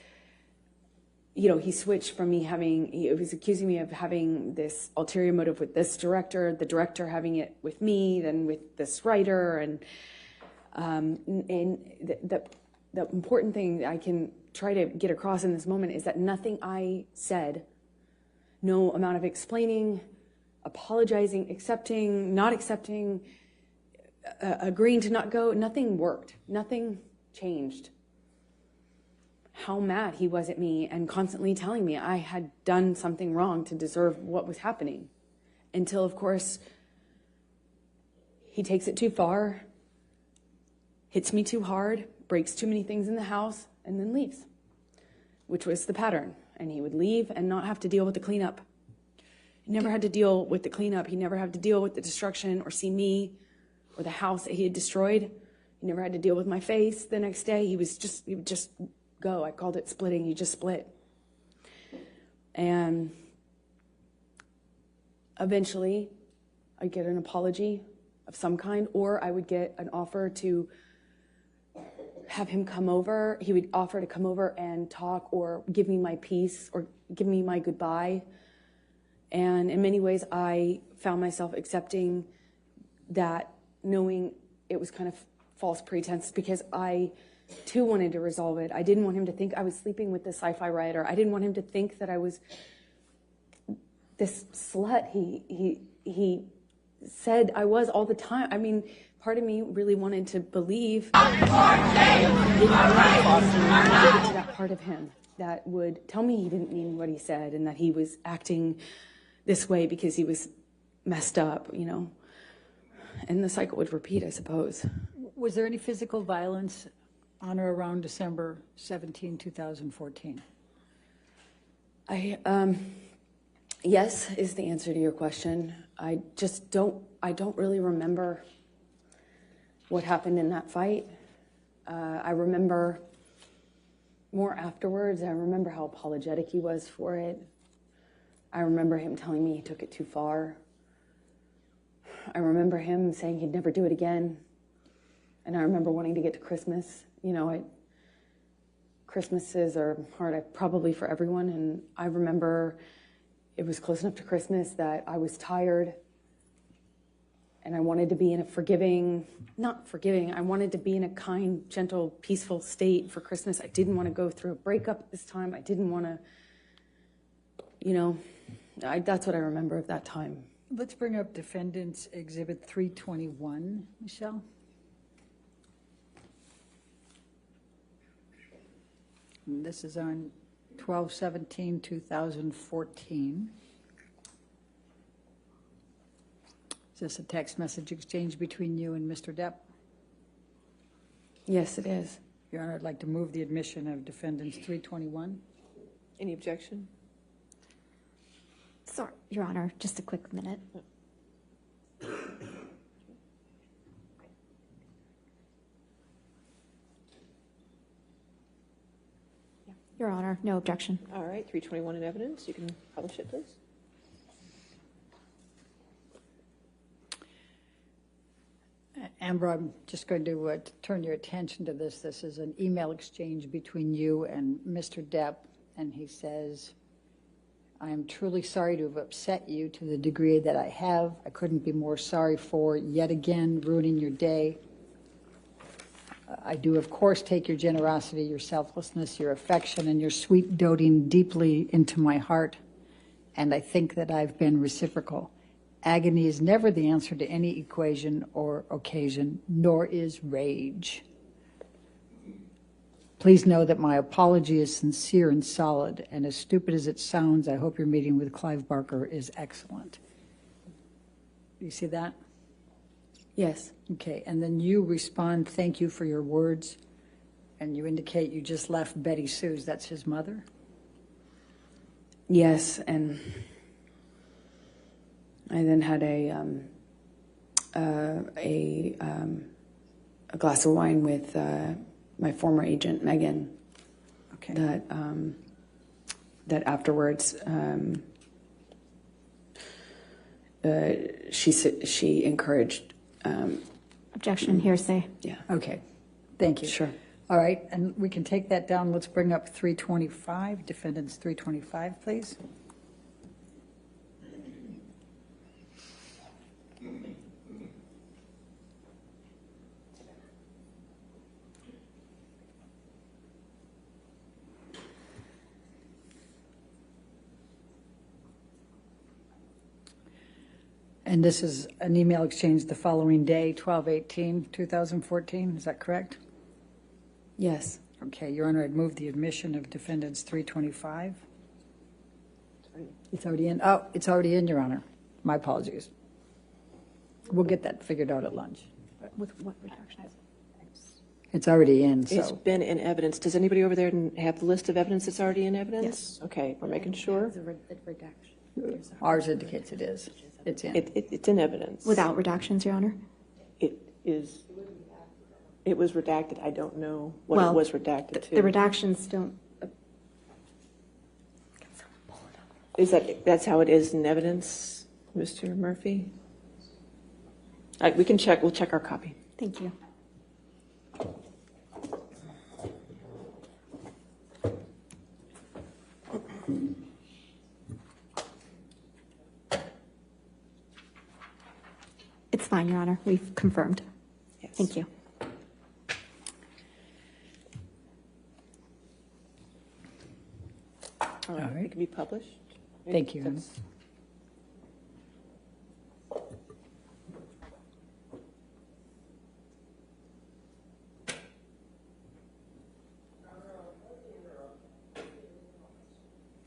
B: he switched from he was accusing me of having this ulterior motive with this director, the director having it with me, then with this writer. And the important thing I can try to get across in this moment is that nothing I said, no amount of explaining, apologizing, accepting, not accepting, agreeing to not go, nothing worked. Nothing changed. How mad he was at me and constantly telling me I had done something wrong to deserve what was happening. Until, of course, he takes it too far, hits me too hard, breaks too many things in the house, and then leaves, which was the pattern. And he would leave and not have to deal with the cleanup. He never had to deal with the cleanup. He never had to deal with the destruction or see me or the house that he had destroyed. He never had to deal with my face the next day. He would just go. I called it splitting. He just split. And eventually I'd get an apology of some kind, or I would get an offer to have him come over. He would offer to come over and talk or give me my peace or give me my goodbye. And in many ways, I found myself accepting that, knowing it was kind of false pretense, because I too wanted to resolve it. I didn't want him to think I was sleeping with this sci-fi writer. I didn't want him to think that I was this slut he said I was all the time. I mean, part of me really wanted to believe that part of him that would tell me he didn't mean what he said and that he was acting this way because he was messed up, you know. And the cycle would repeat, I suppose.
A: Was there any physical violence on or around December 17, 2014?
B: Yes is the answer to your question. I don't really remember what happened in that fight. I remember more afterwards. I remember how apologetic he was for it. I remember him telling me he took it too far. I remember him saying he'd never do it again. And I remember wanting to get to Christmas. You know, Christmases are hard, probably for everyone. And I remember it was close enough to Christmas that I was tired. And I wanted to be in a I wanted to be in a kind, gentle, peaceful state for Christmas. I didn't want to go through a breakup at this time. I didn't want to, you know, that's what I remember of that time.
A: Let's bring up Defendants Exhibit 321, Michelle. And this is on 12/17/2014. Is this a text message exchange between you and Mr. Depp?
B: Yes, it is.
A: Your Honor, I'd like to move the admission of Defendants 321.
D: Any objection?
C: Sorry, Your Honor, just a quick minute. Your Honor, no objection.
D: All right, 321 in evidence. You can publish it, please.
A: Amber, I'm just going to turn your attention to this. This is an email exchange between you and Mr. Depp, and he says, I am truly sorry to have upset you to the degree that I have. I couldn't be more sorry for yet again ruining your day. I do, of course, take your generosity, your selflessness, your affection, and your sweet doting deeply into my heart, and I think that I've been reciprocal. Agony is never the answer to any equation or occasion, nor is rage. Please know that my apology is sincere and solid, and as stupid as it sounds, I hope your meeting with Clive Barker is excellent. Do you see that?
B: Yes.
A: Okay, and then you respond, thank you for your words, and you indicate you just left Betty Sue's, that's his mother?
B: Yes, and I then had a glass of wine with my former agent, Megan.
A: Okay.
B: That afterwards, she encouraged.
C: Objection, hearsay.
B: Yeah.
A: Okay, thank you.
B: Sure.
A: All right, and we can take that down. Let's bring up 325, Defendants 325, please. And this is an email exchange the following day, 12/18/2014, is that correct?
B: Yes.
A: Okay, Your Honor, I'd move the admission of defendants 325. It's already in. Oh, it's already in, Your Honor. My apologies. We'll get that figured out at lunch.
F: With what redaction?
A: It's already in,
D: It's
A: so.
D: been in evidence. Does anybody over there have the list of evidence that's already in evidence?
F: Yes.
D: Okay, we're making sure.
A: Ours indicates it is. It's in.
D: It's in evidence.
C: Without redactions, Your Honor?
D: It was redacted. I don't know what it was redacted to.
C: The redactions don't.
D: That's how it is in evidence, Mr. Murphy? We can check. We'll check our copy.
C: Thank you. It's fine, Your Honor. We've confirmed.
D: Yes.
C: Thank you.
D: All right. It can be published.
A: Thank you.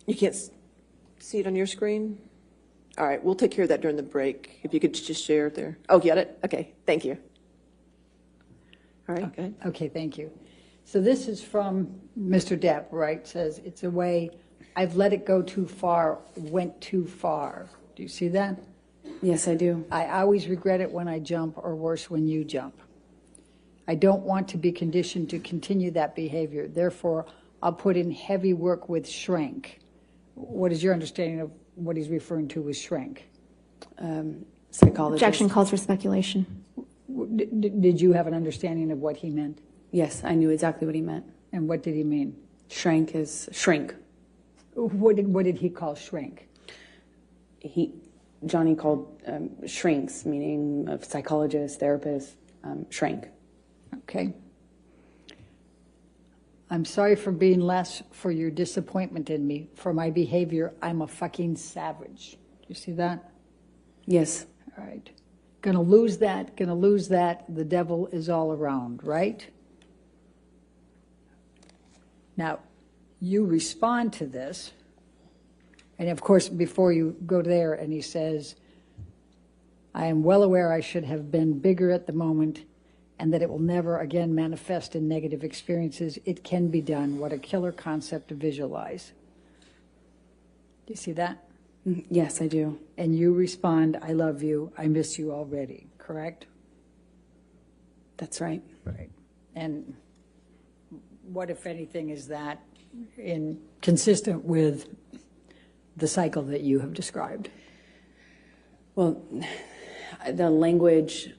D: You can't see it on your screen? All right, we'll take care of that during the break. If you could just share it there. Oh, get it? Okay, thank you. All right, go ahead.
A: Okay, thank you. So this is from Mr. Depp, right? Says, it's a way, I've let it go too far, went too far. Do you see that?
B: Yes, I do.
A: I always regret it when I jump, or worse, when you jump. I don't want to be conditioned to continue that behavior. Therefore, I'll put in heavy work with shrink. What is your understanding of what he's referring to with shrink?
B: Psychologist.
C: Objection calls for speculation.
A: Did you have an understanding of what he meant?
B: Yes, I knew exactly what he meant.
A: And what did he mean?
B: Shrink is shrink.
A: What did he call shrink?
B: Johnny called shrinks, meaning of psychologists, therapists, shrink.
A: Okay. I'm sorry for being less, for your disappointment in me, for my behavior. I'm a fucking savage. Do you see that?
B: Yes.
A: All right. Gonna lose that, gonna lose that. The devil is all around, right? Now, you respond to this, and of course, before you go there, and he says, I am well aware I should have been bigger at the moment, and that it will never again manifest in negative experiences. It can be done. What a killer concept to visualize. Do you see that?
B: Yes, I do.
A: And you respond, I love you, I miss you already, correct?
B: That's right.
A: Right. And what, if anything, is that consistent with the cycle that you have described?
B: Well, the language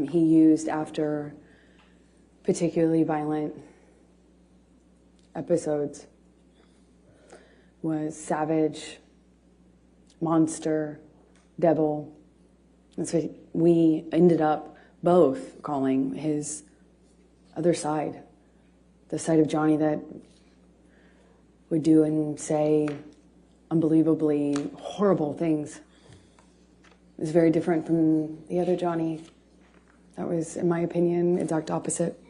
B: he used after particularly violent episodes was savage, monster, devil. That's what we ended up both calling his other side, the side of Johnny that would do and say unbelievably horrible things. It was very different from the other Johnny. That was, in my opinion, exact opposite.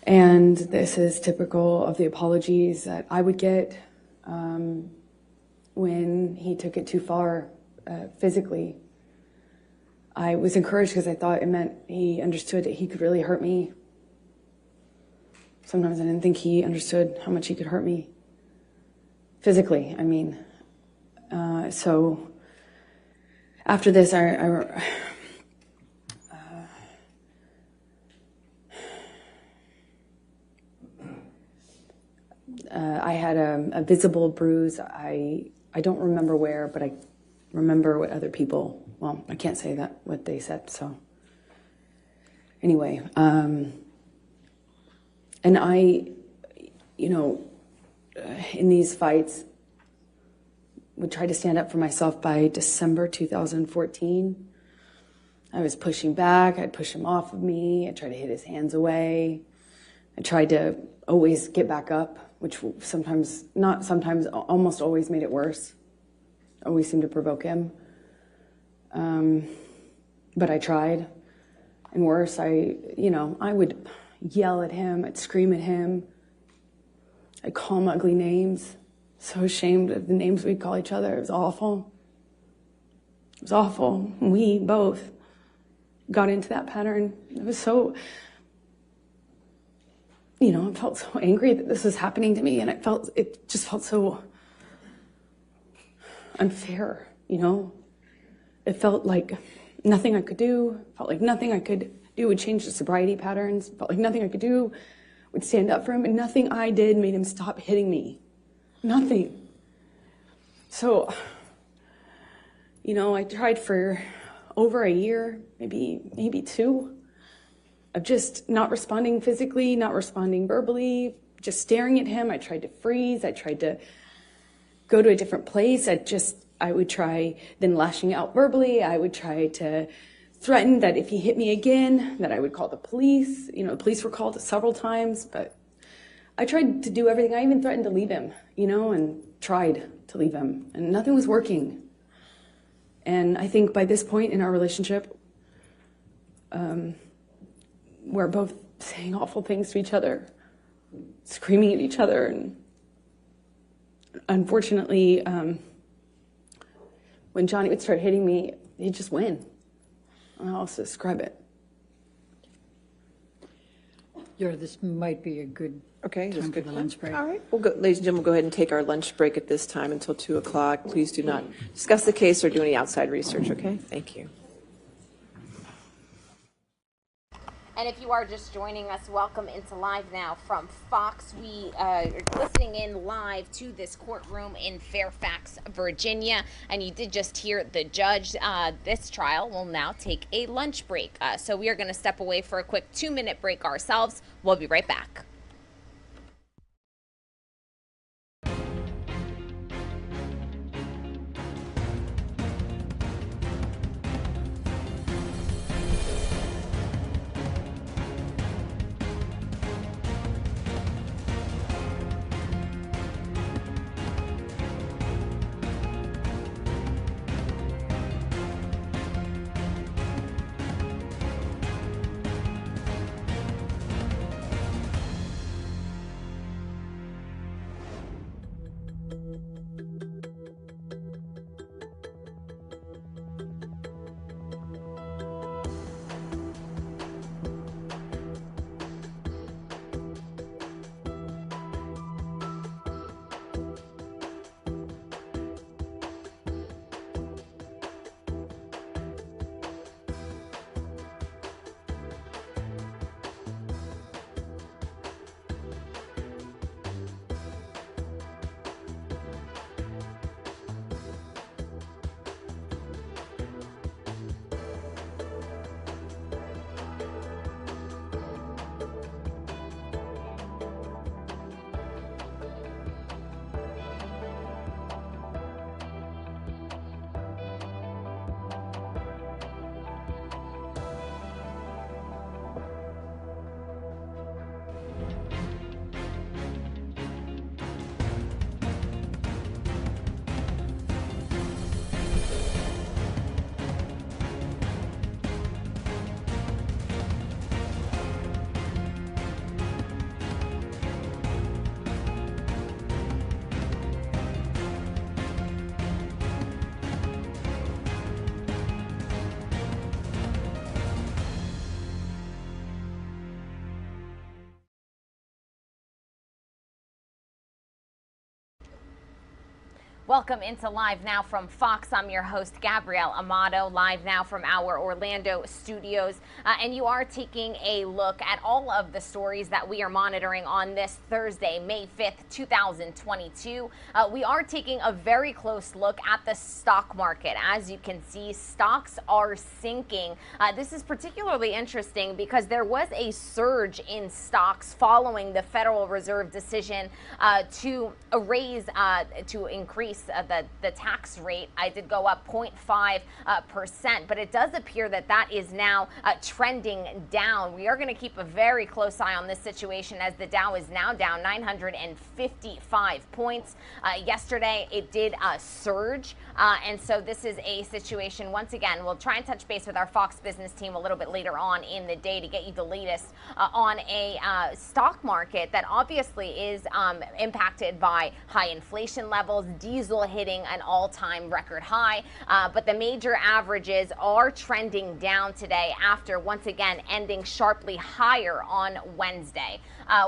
B: And this is typical of the apologies that I would get when he took it too far physically. I was encouraged because I thought it meant he understood that he could really hurt me. Sometimes I didn't think he understood how much he could hurt me physically. I mean, so after this, I had a visible bruise. I don't remember where, but I remember what other people, well, I can't say that, what they said, so. Anyway, and I, in these fights, would try to stand up for myself. By December 2014. I was pushing back. I'd push him off of me. I tried to hit his hands away. I tried to always get back up, which sometimes, not sometimes, almost always made it worse. always seemed to provoke him. But I tried. And worse, I would yell at him, I'd scream at him. I'd call him ugly names. So ashamed of the names we'd call each other. It was awful. It was awful. We both got into that pattern. It was so, I felt so angry that this was happening to me, and it just felt so unfair, It felt like nothing I could do, felt like nothing I could do would change the sobriety patterns, felt like nothing I could do would stand up for him, and nothing I did made him stop hitting me. Nothing. So, I tried for over a year, maybe 2, of just not responding physically, not responding verbally, just staring at him. I tried to freeze. I tried to go to a different place. I would try then lashing out verbally. I would try to threaten that if he hit me again, that I would call the police. The police were called several times, but I tried to do everything. I even threatened to leave him, and tried to leave him, and nothing was working. And I think by this point in our relationship, we're both saying awful things to each other, screaming at each other, and unfortunately, when Johnny would start hitting me, he'd just win. I don't know how else to describe it.
A: This might be a good time for the lunch break.
D: All right. Ladies and gentlemen, we'll go ahead and take our lunch break at this time until 2 o'clock. Please do not discuss the case or do any outside research, okay? Thank you.
E: And if you are just joining us, welcome into Live Now from Fox. We are listening in live to this courtroom in Fairfax, Virginia. And you did just hear the judge. This trial will now take a lunch break. So we are going to step away for a quick 2-minute break ourselves. We'll be right back. Welcome into Live Now from Fox. I'm your host, Gabrielle Amato, live now from our Orlando studios. And you are taking a look at all of the stories that we are monitoring on this Thursday, May 5th, 2022. We are taking a very close look at the stock market. As you can see, stocks are sinking. This is particularly interesting because there was a surge in stocks following the Federal Reserve decision to increase notice the tax rate did go up 0.5%, but it does appear that that is now trending down. We are going to keep a very close eye on this situation as the Dow is now down 955 points. Yesterday, it did surge, and so this is a situation, once again, we'll try and touch base with our Fox Business team a little bit later on in the day to get you the latest on a stock market that obviously is impacted by high inflation levels, diesel hitting an all-time record high, but the major averages are trending down today after once again ending sharply higher on Wednesday.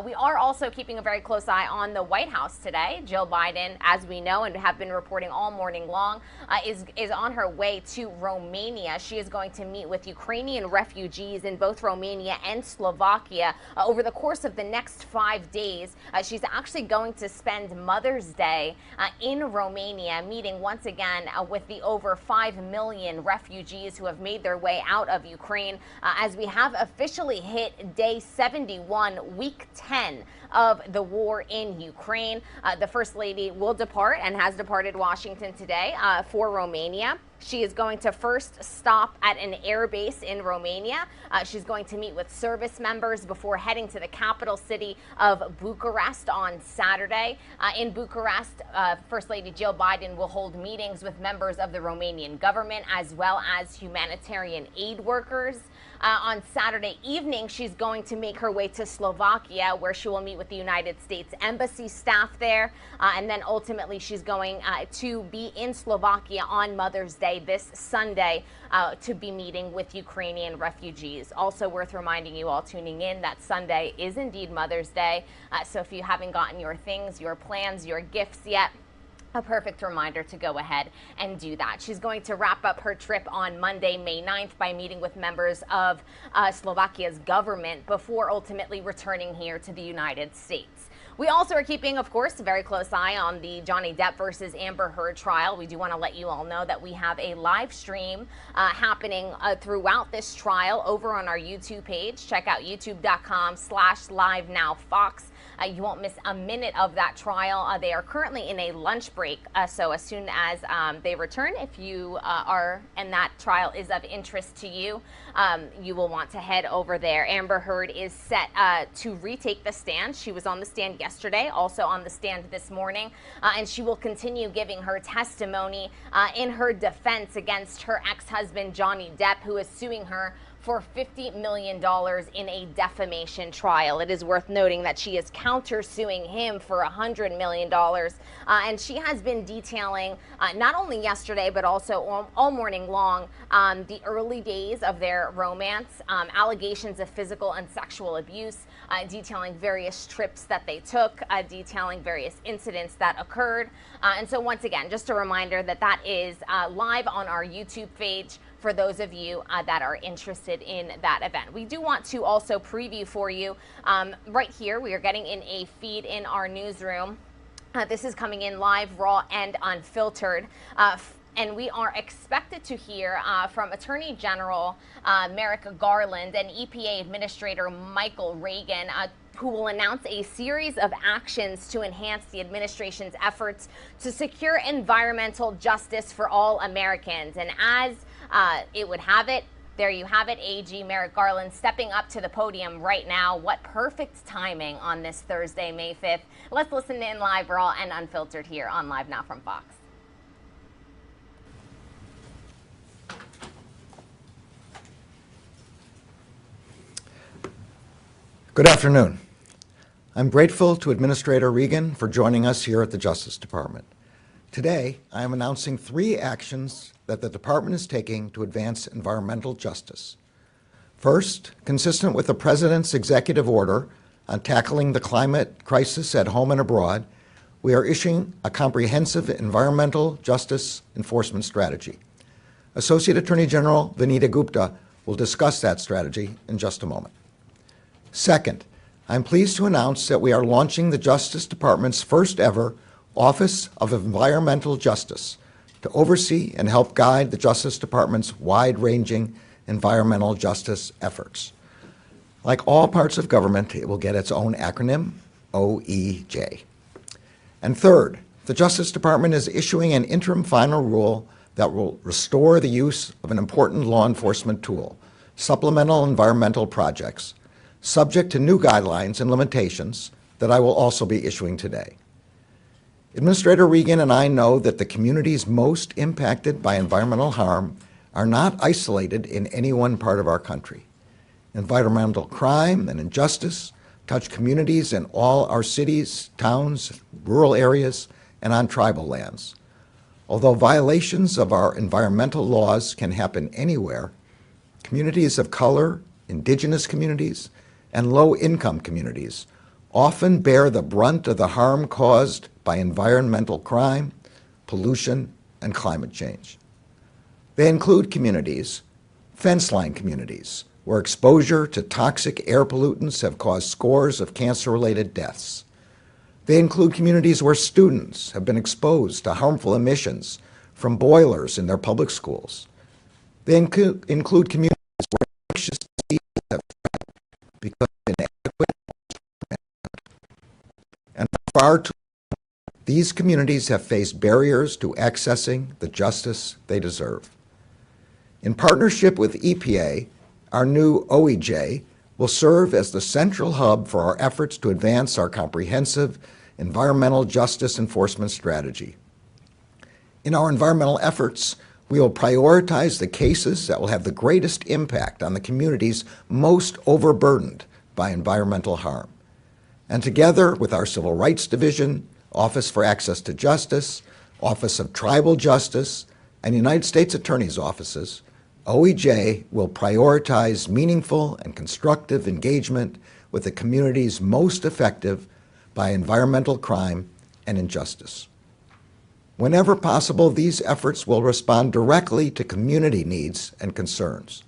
E: We are also keeping a very close eye on the White House today. Jill Biden, as we know and have been reporting all morning long, is on her way to Romania. She is going to meet with Ukrainian refugees in both Romania and Slovakia over the course of the next 5 days. She's actually going to spend Mother's Day in Romania, meeting once again with the over 5 million refugees who have made their way out of Ukraine, as we have officially hit day 71, week 10 of the war in Ukraine. The First Lady will depart and has departed Washington today for Romania. She is going to first stop at an air base in Romania. She's going to meet with service members before heading to the capital city of Bucharest on Saturday. In Bucharest, First Lady Jill Biden will hold meetings with members of the Romanian government as well as humanitarian aid workers. On Saturday evening, she's going to make her way to Slovakia, where she will meet with the United States Embassy staff there. And then ultimately, she's going to be in Slovakia on Mother's Day this Sunday to be meeting with Ukrainian refugees. Also worth reminding you all tuning in that Sunday is indeed Mother's Day. So if you haven't gotten your things, your plans, your gifts yet, a perfect reminder to go ahead and do that. She's going to wrap up her trip on Monday, May 9th by meeting with members of Slovakia's government before ultimately returning here to the United States. We also are keeping, of course, a very close eye on the Johnny Depp versus Amber Heard trial. We do want to let you all know that we have a live stream happening throughout this trial over on our YouTube page. Check out youtube.com/LiveNowFox. You won't miss a minute of that trial. They are currently in a lunch break, so as soon as they return, if you are and that trial is of interest to you, you will want to head over there. Amber Heard is set to retake the stand. She was on the stand yesterday, also on the stand this morning, and she will continue giving her testimony in her defense against her ex-husband, Johnny Depp, who is suing her for $50 million in a defamation trial. It is worth noting that she is countersuing him for $100 million. And she has been detailing, not only yesterday, but also all morning long, the early days of their romance, allegations of physical and sexual abuse, detailing various trips that they took, detailing various incidents that occurred. And so once again, just a reminder that that is live on our YouTube page for those of you that are interested in that event. We do want to also preview for you right here. We are getting in a feed in our newsroom. This is coming in live, raw, and unfiltered. And we are expected to hear from Attorney General Merrick Garland and EPA Administrator Michael Regan, who will announce a series of actions to enhance the administration's efforts to secure environmental justice for all Americans. And as it would have it, there you have it, AG Merrick Garland stepping up to the podium right now. What perfect timing on this Thursday, May 5th. Let's listen in live, raw, and unfiltered here on Live Now from Fox.
U: Good afternoon. I'm grateful to Administrator Regan for joining us here at the Justice Department. Today, I am announcing 3 actions that the Department is taking to advance environmental justice. First, consistent with the President's executive order on tackling the climate crisis at home and abroad, we are issuing a comprehensive environmental justice enforcement strategy. Associate Attorney General Vanita Gupta will discuss that strategy in just a moment. Second, I'm pleased to announce that we are launching the Justice Department's first ever Office of Environmental Justice to oversee and help guide the Justice Department's wide-ranging environmental justice efforts. Like all parts of government, it will get its own acronym, OEJ. And third, The Justice Department is issuing an interim final rule that will restore the use of an important law enforcement tool, supplemental environmental projects, subject to new guidelines and limitations that I will also be issuing today. Administrator Regan and I know that the communities most impacted by environmental harm are not isolated in any one part of our country. Environmental crime and injustice touch communities in all our cities, towns, rural areas, and on tribal lands. Although violations of our environmental laws can happen anywhere, communities of color, indigenous communities, and low-income communities often bear the brunt of the harm caused by environmental crime, pollution, and climate change. They include communities, fence-line communities, where exposure to toxic air pollutants have caused scores of cancer-related deaths. They include communities where students have been exposed to harmful emissions from boilers in their public schools. They include communities where infectious diseases have spread because of inadequate and for far too long, these communities have faced barriers to accessing the justice they deserve. In partnership with EPA, our new OEJ will serve as the central hub for our efforts to advance our comprehensive environmental justice enforcement strategy. In our environmental efforts, we will prioritize the cases that will have the greatest impact on the communities most overburdened by environmental harm. And together with our Civil Rights Division, Office for Access to Justice, Office of Tribal Justice, and United States Attorney's offices, OEJ will prioritize meaningful and constructive engagement with the communities most affected by environmental crime and injustice. Whenever possible, these efforts will respond directly to community needs and concerns.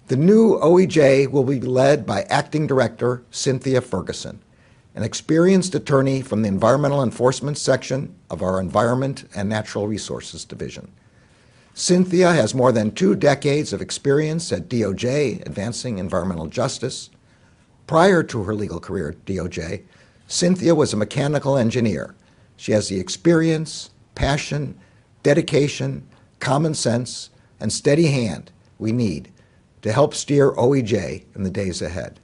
U: The new OEJ will be led by Acting Director Cynthia Ferguson, an experienced attorney from the Environmental Enforcement Section of our Environment and Natural Resources Division. Cynthia has more than 2 decades of experience at DOJ advancing environmental justice. Prior to her legal career at DOJ, Cynthia was a mechanical engineer. She has the experience, passion, dedication, common sense, and steady hand we need to help steer OEJ in the days ahead.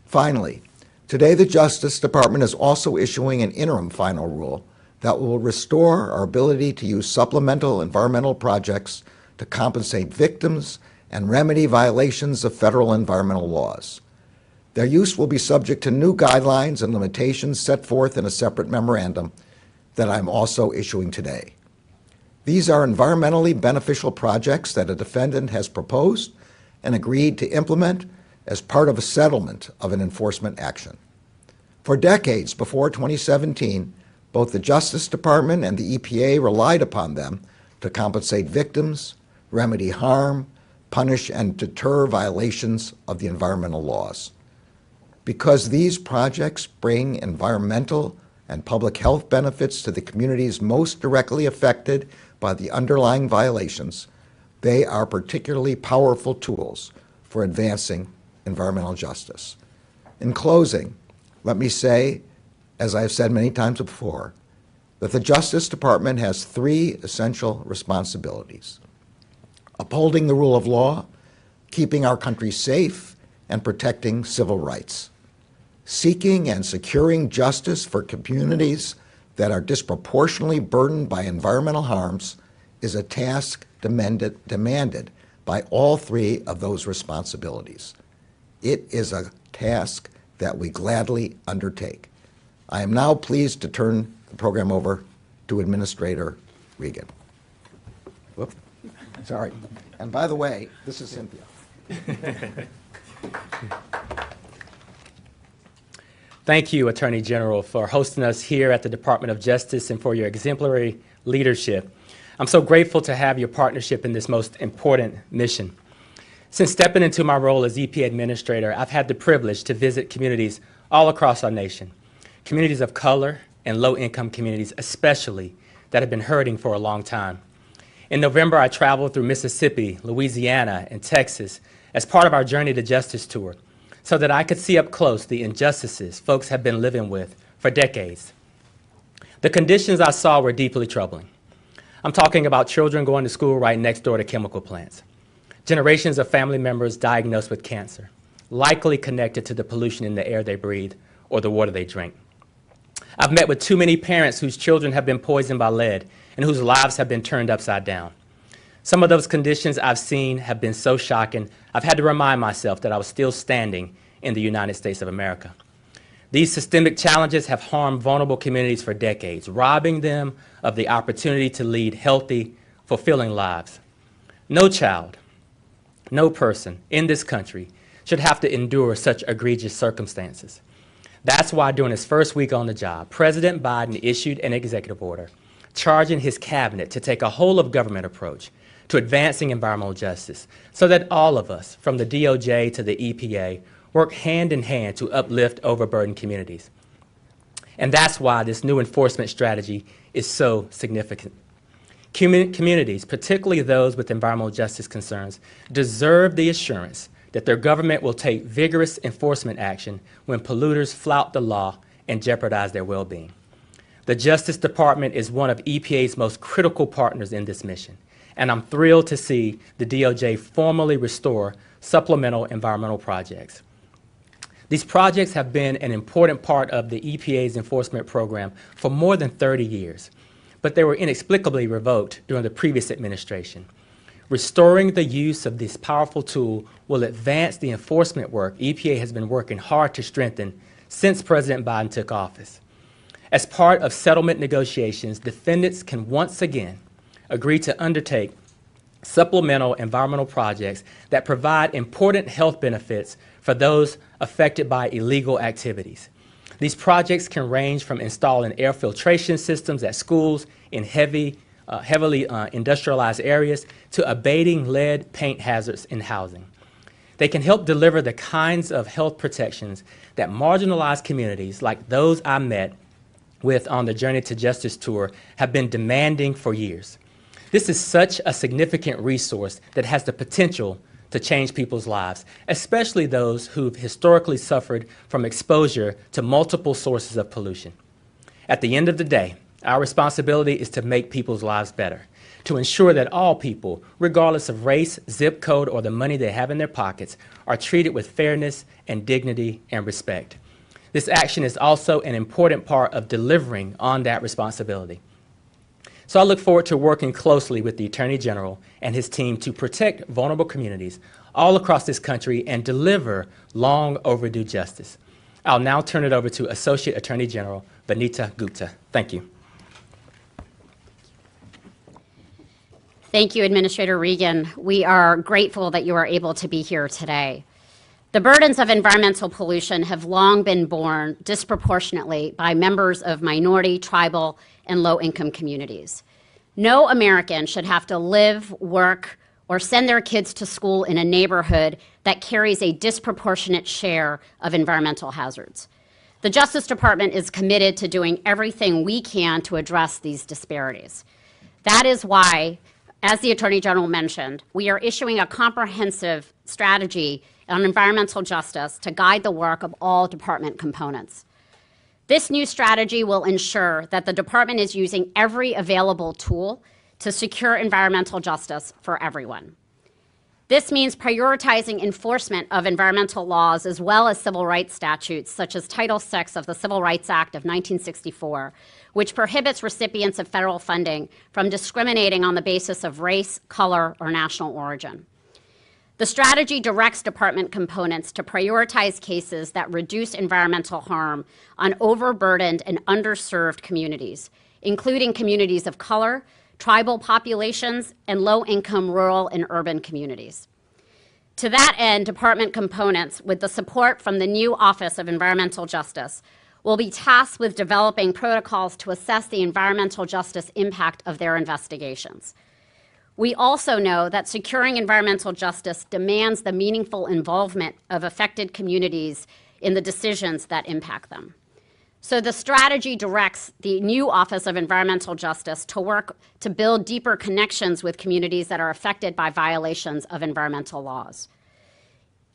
U: Finally, today the Justice Department is also issuing an interim final rule that will restore our ability to use supplemental environmental projects to compensate victims and remedy violations of federal environmental laws. Their use will be subject to new guidelines and limitations set forth in a separate memorandum that I'm also issuing today. These are environmentally beneficial projects that a defendant has proposed and agreed to implement as part of a settlement of an enforcement action. For decades before 2017, both the Justice Department and the EPA relied upon them to compensate victims, remedy harm, punish and deter violations of the environmental laws. Because these projects bring environmental and public health benefits to the communities most directly affected by the underlying violations, they are particularly powerful tools for advancing environmental justice. In closing, let me say, as I have said many times before, that the Justice Department has 3 essential responsibilities: upholding the rule of law, keeping our country safe, and protecting civil rights. Seeking and securing justice for communities that are disproportionately burdened by environmental harms is a task demanded by all 3 of those responsibilities. It is a task that we gladly undertake. I am now pleased to turn the program over to Administrator Regan. Whoop, sorry. And by the way, this is Cynthia.
J: Thank you, Attorney General, for hosting us here at the Department of Justice and for your exemplary leadership. I'm so grateful to have your partnership in this most important mission. Since stepping into my role as EPA Administrator, I've had the privilege to visit communities all across our nation, communities of color and low-income communities especially, that have been hurting for a long time. In November, I traveled through Mississippi, Louisiana, and Texas as part of our Journey to Justice tour, so that I could see up close the injustices folks have been living with for decades. The conditions I saw were deeply troubling. I'm talking about children going to school right next door to chemical plants, generations of family members diagnosed with cancer, likely connected to the pollution in the air they breathe or the water they drink. I've met with too many parents whose children have been poisoned by lead and whose lives have been turned upside down. Some of those conditions I've seen have been so shocking, I've had to remind myself that I was still standing in the United States of America. These systemic challenges have harmed vulnerable communities for decades, robbing them of the opportunity to lead healthy, fulfilling lives. No child, no person in this country should have to endure such egregious circumstances. That's why during his first week on the job, President Biden issued an executive order charging his cabinet to take a whole-of-government approach to advancing environmental justice so that all of us, from the DOJ to the EPA, work hand in hand to uplift overburdened communities. And that's why this new enforcement strategy is so significant. Communities, particularly those with environmental justice concerns, deserve the assurance that their government will take vigorous enforcement action when polluters flout the law and jeopardize their well-being. The Justice Department is one of EPA's most critical partners in this mission, and I'm thrilled to see the DOJ formally restore supplemental environmental projects. These projects have been an important part of the EPA's enforcement program for more than 30 years, but they were inexplicably revoked during the previous administration. Restoring the use of this powerful tool will advance the enforcement work EPA has been working hard to strengthen since President Biden took office. As part of settlement negotiations, defendants can once again agree to undertake supplemental environmental projects that provide important health benefits for those affected by illegal activities. These projects can range from installing air filtration systems at schools in heavily industrialized areas to abating lead paint hazards in housing. They can help deliver the kinds of health protections that marginalized communities like those I met with on the Journey to Justice tour have been demanding for years. This is such a significant resource that has the potential to change people's lives, especially those who've historically suffered from exposure to multiple sources of pollution. At the end of the day, our responsibility is to make people's lives better, to ensure that all people, regardless of race, zip code, or the money they have in their pockets, are treated with fairness and dignity and respect. This action is also an important part of delivering on that responsibility. So I look forward to working closely with the Attorney General and his team to protect vulnerable communities all across this country and deliver long overdue justice. I'll now turn it over to Associate Attorney General Vanita Gupta. Thank you.
G: Thank you, Administrator Regan. We are grateful that you are able to be here today. The burdens of environmental pollution have long been borne disproportionately by members of minority, tribal, and low-income communities. No American should have to live, work, or send their kids to school in a neighborhood that carries a disproportionate share of environmental hazards. The Justice Department is committed to doing everything we can to address these disparities. That is why, as the Attorney General mentioned, we are issuing a comprehensive strategy on environmental justice to guide the work of all department components. This new strategy will ensure that the department is using every available tool to secure environmental justice for everyone. This means prioritizing enforcement of environmental laws as well as civil rights statutes such as Title VI of the Civil Rights Act of 1964, which prohibits recipients of federal funding from discriminating on the basis of race, color, or national origin. The strategy directs department components to prioritize cases that reduce environmental harm on overburdened and underserved communities, including communities of color, tribal populations, and low-income rural and urban communities. To that end, department components, with the support from the new Office of Environmental Justice, will be tasked with developing protocols to assess the environmental justice impact of their investigations. We also know that securing environmental justice demands the meaningful involvement of affected communities in the decisions that impact them. So the strategy directs the new Office of Environmental Justice to work to build deeper connections with communities that are affected by violations of environmental laws.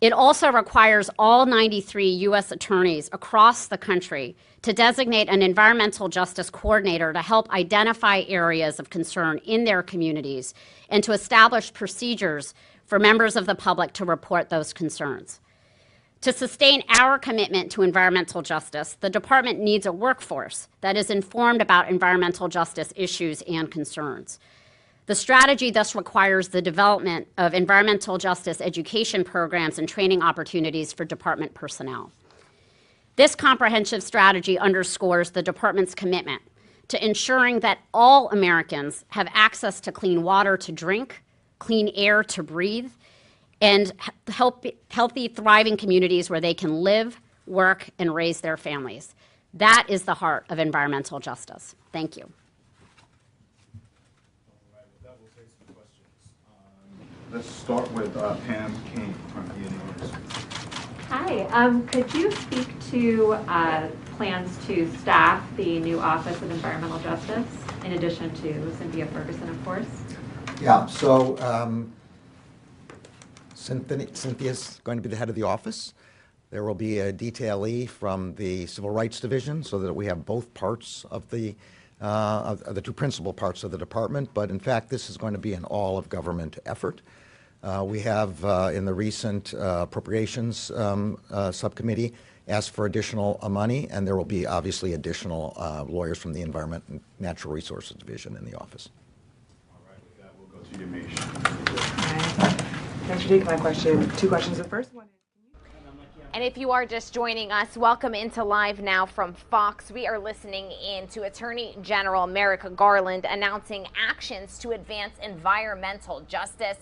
G: It also requires all 93 U.S. attorneys across the country to designate an environmental justice coordinator to help identify areas of concern in their communities and to establish procedures for members of the public to report those concerns. To sustain our commitment to environmental justice, the department needs a workforce that is informed about environmental justice issues and concerns. The strategy thus requires the development of environmental justice education programs and training opportunities for department personnel. This comprehensive strategy underscores the department's commitment to ensuring that all Americans have access to clean water to drink, clean air to breathe, and healthy, thriving communities where they can live, work, and raise their families. That is the heart of environmental justice. Thank you.
L: Let's start with Pam King from ENOS.
V: Hi, could you speak to plans to staff the new Office of Environmental Justice, in addition to Cynthia Ferguson, of course?
U: Yeah, so Cynthia's going to be the head of the office. There will be a detailee from the Civil Rights Division so that we have both parts of the two principal parts of the department, but in fact this is going to be an all-of-government effort. We have in the recent appropriations subcommittee asked for additional money, and there will be obviously additional lawyers from the Environment and Natural Resources Division in the office.
L: All right, with that, we'll go to Yamiche.
W: Thanks for taking my question. Two questions. The first one is,
E: and if you are just joining us, welcome into Live Now from Fox. We are listening in to Attorney General Merrick Garland announcing actions to advance environmental justice.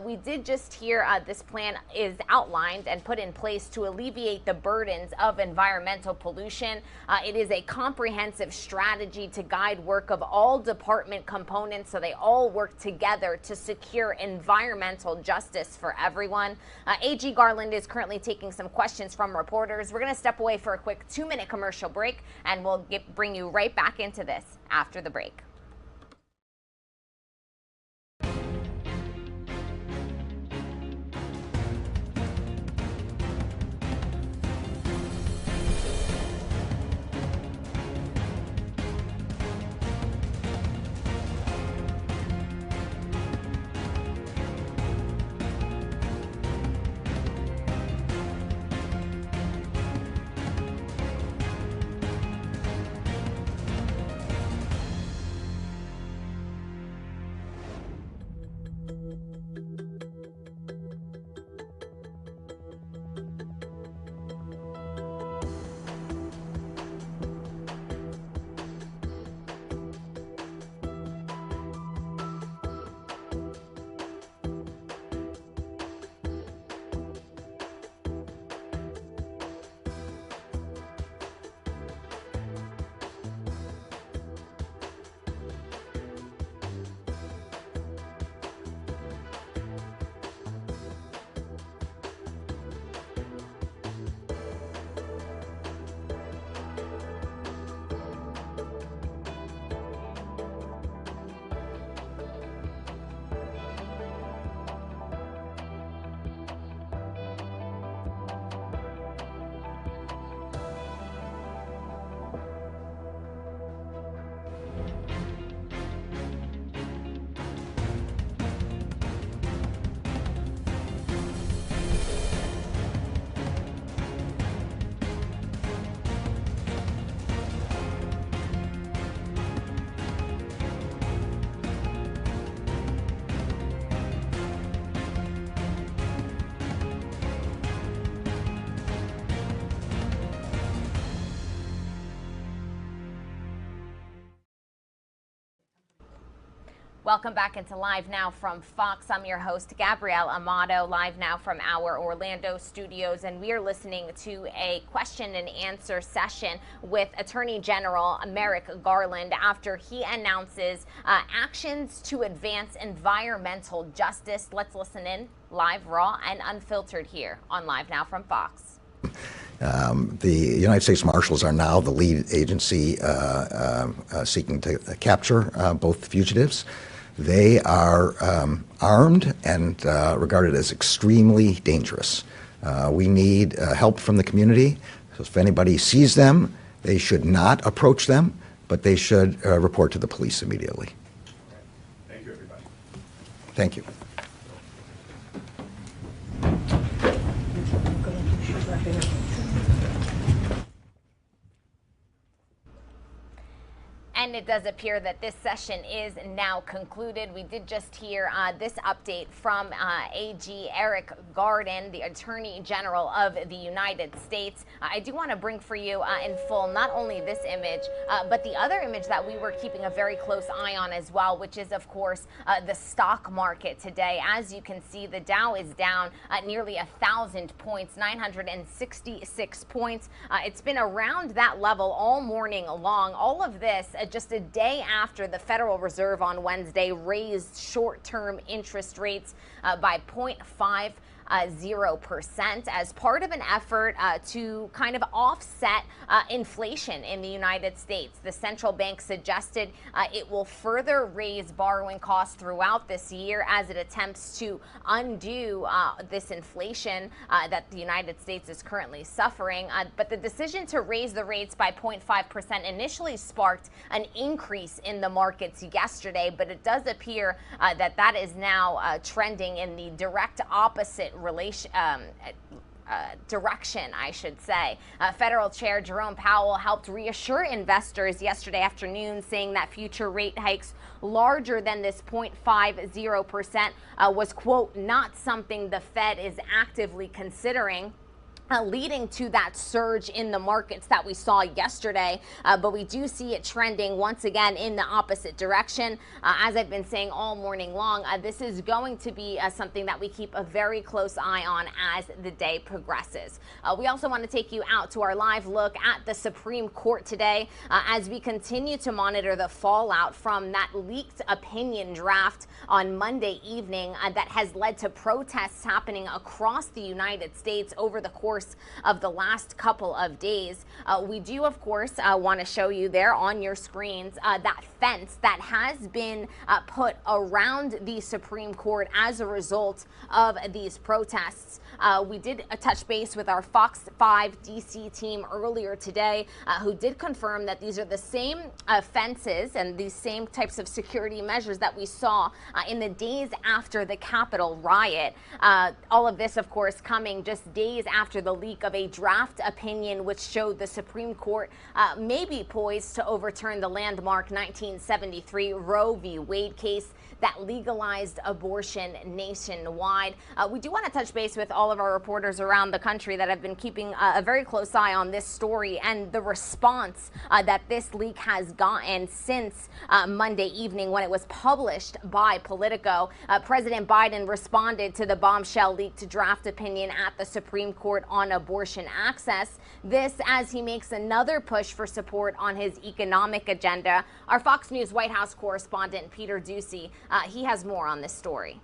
E: We did just hear this plan is outlined and put in place to alleviate the burdens of environmental pollution. It is a comprehensive strategy to guide work of all department components so they all work together to secure environmental justice for everyone. AG Garland is currently taking some questions from reporters. We're going to step away for a quick 2-minute commercial break, and we'll bring you right back into this after the break. Welcome back into Live Now from Fox. I'm your host, Gabrielle Amato, live now from our Orlando studios, and we are listening to a question and answer session with Attorney General Merrick Garland after he announces actions to advance environmental justice. Let's listen in live, raw, and unfiltered here on Live Now from Fox.
U: The United States Marshals are now the lead agency seeking to capture both fugitives. They are armed and regarded as extremely dangerous. We need help from the community. So if anybody sees them, they should not approach them, but they should report to the police immediately.
L: Thank you, everybody.
U: Thank you.
E: And it does appear that this session is now concluded. We did just hear this update from AG Eric Garden, the Attorney General of the United States. I do want to bring for you in full not only this image, but the other image that we were keeping a very close eye on as well, which is, of course, the stock market today. As you can see, the Dow is down nearly 1,000 points, 966 points. It's been around that level all morning long. All of this just a day after the Federal Reserve on Wednesday raised short-term interest rates by 0.50% as part of an effort to kind of offset inflation in the United States. The central bank suggested it will further raise borrowing costs throughout this year as it attempts to undo this inflation that the United States is currently suffering. But the decision to raise the rates by 0.5% initially sparked an increase in the markets yesterday, but it does appear that is now trending in the direct opposite direction, I should say. Federal Chair Jerome Powell helped reassure investors yesterday afternoon, saying that future rate hikes larger than this 0.50% was, quote, not something the Fed is actively considering. Leading to that surge in the markets that we saw yesterday, but we do see it trending once again in the opposite direction. As I've been saying all morning long, this is going to be something that we keep a very close eye on as the day progresses. We also want to take you out to our live look at the Supreme Court today as we continue to monitor the fallout from that leaked opinion draft on Monday evening that has led to protests happening across the United States over the course of the last couple of days. We do, of course, want to show you there on your screens that fence that has been put around the Supreme Court as a result of these protests. We did touch base with our Fox 5 DC team earlier today, who did confirm that these are the same fences and these same types of security measures that we saw in the days after the Capitol riot. All of this, of course, coming just days after the leak of a draft opinion which showed the Supreme Court may be poised to overturn the landmark 1973 Roe v. Wade case that legalized abortion nationwide. We do want to touch base with all of our reporters around the country that have been keeping a very close eye on this story and the response that this leak has gotten since Monday evening when it was published by Politico. President Biden responded to the bombshell leaked draft opinion at the Supreme Court on abortion access. This as he makes another push for support on his economic agenda. Our Fox News White House correspondent Peter Ducey, he has more on this story.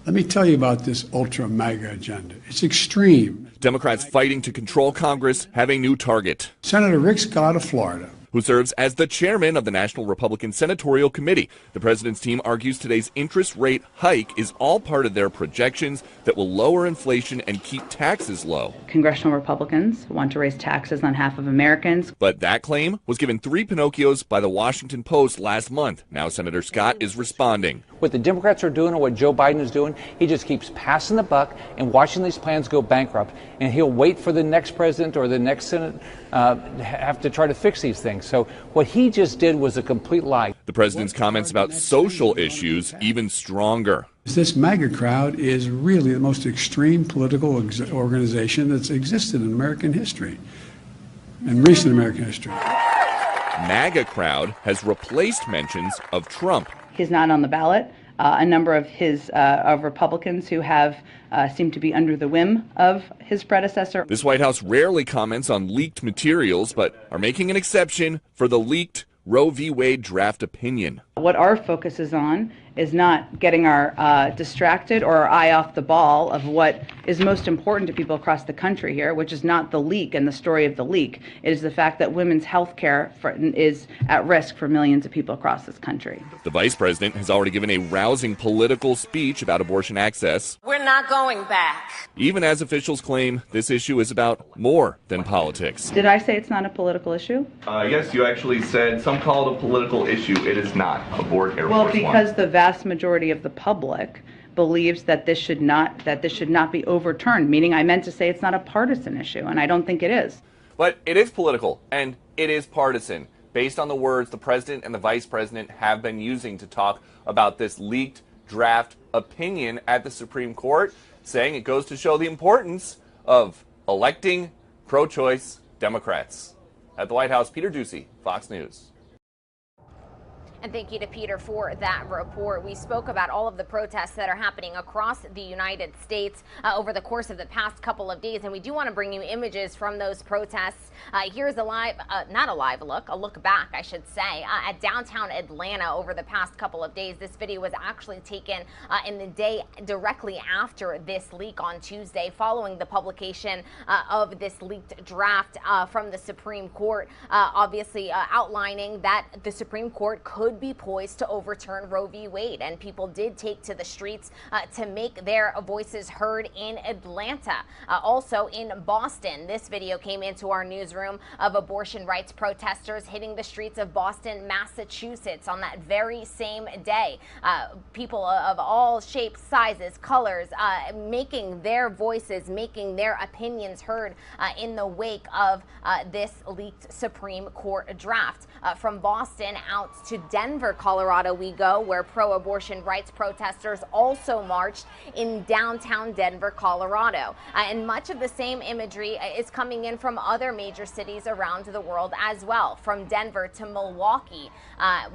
H: Let me tell you about this ultra MAGA agenda. It's extreme.
I: Democrats fighting to control Congress have a new target.
H: Senator Rick Scott of Florida,
I: who serves as the chairman of the National Republican Senatorial Committee. The president's team argues today's interest rate hike is all part of their projections that will lower inflation and keep taxes low.
M: Congressional Republicans want to raise taxes on half of Americans.
I: But that claim was given 3 Pinocchios by the Washington Post last month. Now Senator Scott is responding.
X: What the Democrats are doing and what Joe Biden is doing, he just keeps passing the buck and watching these plans go bankrupt. And he'll wait for the next president or the next Senate have to try to fix these things. So what he just did was a complete lie.
I: The president's comments about social issues even stronger.
H: This MAGA crowd is really the most extreme political organization that's existed in American history, in recent American history.
I: MAGA crowd has replaced mentions of Trump.
M: He's not on the ballot. A number of his of Republicans who have seemed to be under the whim of his predecessor.
I: This White House rarely comments on leaked materials, but are making an exception for the leaked Roe v. Wade draft opinion.
M: What our focus is on is not getting our distracted or our eye off the ball of what is most important to people across the country here, which is not the leak and the story of the leak. It is the fact that women's health care is at risk for millions of people across this country.
I: The vice president has already given a rousing political speech about abortion access.
N: We're not going back.
I: Even as officials claim this issue is about more than politics.
M: Did I say it's not a political issue?
L: Yes, you actually said some call it a political issue. It is not. Abort Air
M: Well,
L: Force
M: because
L: One.
M: the vast majority of the public believes that this should not be overturned, meaning I meant to say it's not a partisan issue, and I don't think it is.
I: But it is political, and it is partisan, based on the words the president and the vice president have been using to talk about this leaked draft opinion at the Supreme Court, saying it goes to show the importance of electing pro-choice Democrats. At the White House, Peter Ducey, Fox News.
E: And thank you to Peter for that report. We spoke about all of the protests that are happening across the United States over the course of the past couple of days, and we do want to bring you images from those protests. Here's a look back, I should say, at downtown Atlanta over the past couple of days. This video was actually taken in the day directly after this leak on Tuesday, following the publication of this leaked draft from the Supreme Court, obviously outlining that the Supreme Court could be poised to overturn Roe v. Wade, and people did take to the streets to make their voices heard in Atlanta. Also in Boston, this video came into our newsroom of abortion rights protesters hitting the streets of Boston, Massachusetts on that very same day. People of all shapes, sizes, colors, making their voices, making their opinions heard in the wake of this leaked Supreme Court draft. From Boston out to Denver, Colorado we go, where pro-abortion rights protesters also marched in downtown Denver, Colorado. And much of the same imagery is coming in from other major cities around the world as well. From Denver to Milwaukee,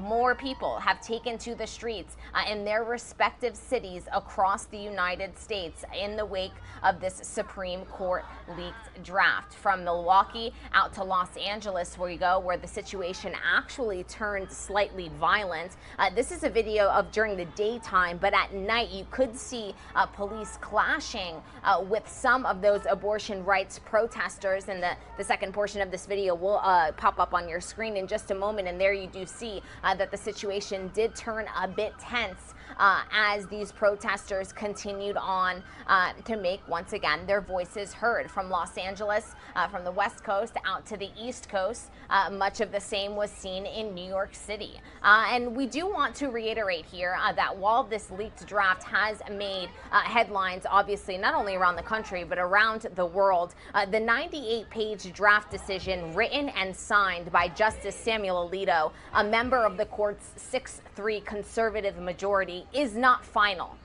E: more people have taken to the streets in their respective cities across the United States in the wake of this Supreme Court leaked draft. From Milwaukee out to Los Angeles we go, where the situation actually turned slightly violent. This is a video of during the daytime, but at night you could see police clashing with some of those abortion rights protesters, and the second portion of this video will pop up on your screen in just a moment, and there you do see that the situation did turn a bit tense as these protesters continued on to make, once again, their voices heard. From Los Angeles, from the West Coast out to the East Coast, much of the same was seen in New York City. And we do want to reiterate here that while this leaked draft has made headlines, obviously, not only around the country, but around the world, the 98-page draft decision written and signed by Justice Samuel Alito, a member of the court's 6-3 conservative majority, is not final.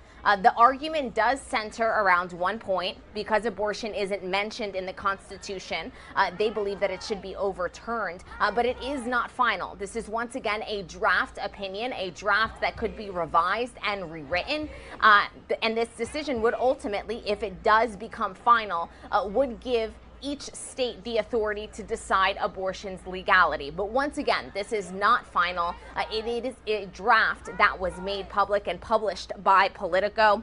E: The argument does center around one point. Because abortion isn't mentioned in the Constitution, they believe that it should be overturned, but it is not final. This is once again a draft opinion, a draft that could be revised and rewritten, and this decision would ultimately, if it does become final, would give each state the authority to decide abortion's legality. But once again, this is not final. It is a draft that was made public and published by Politico,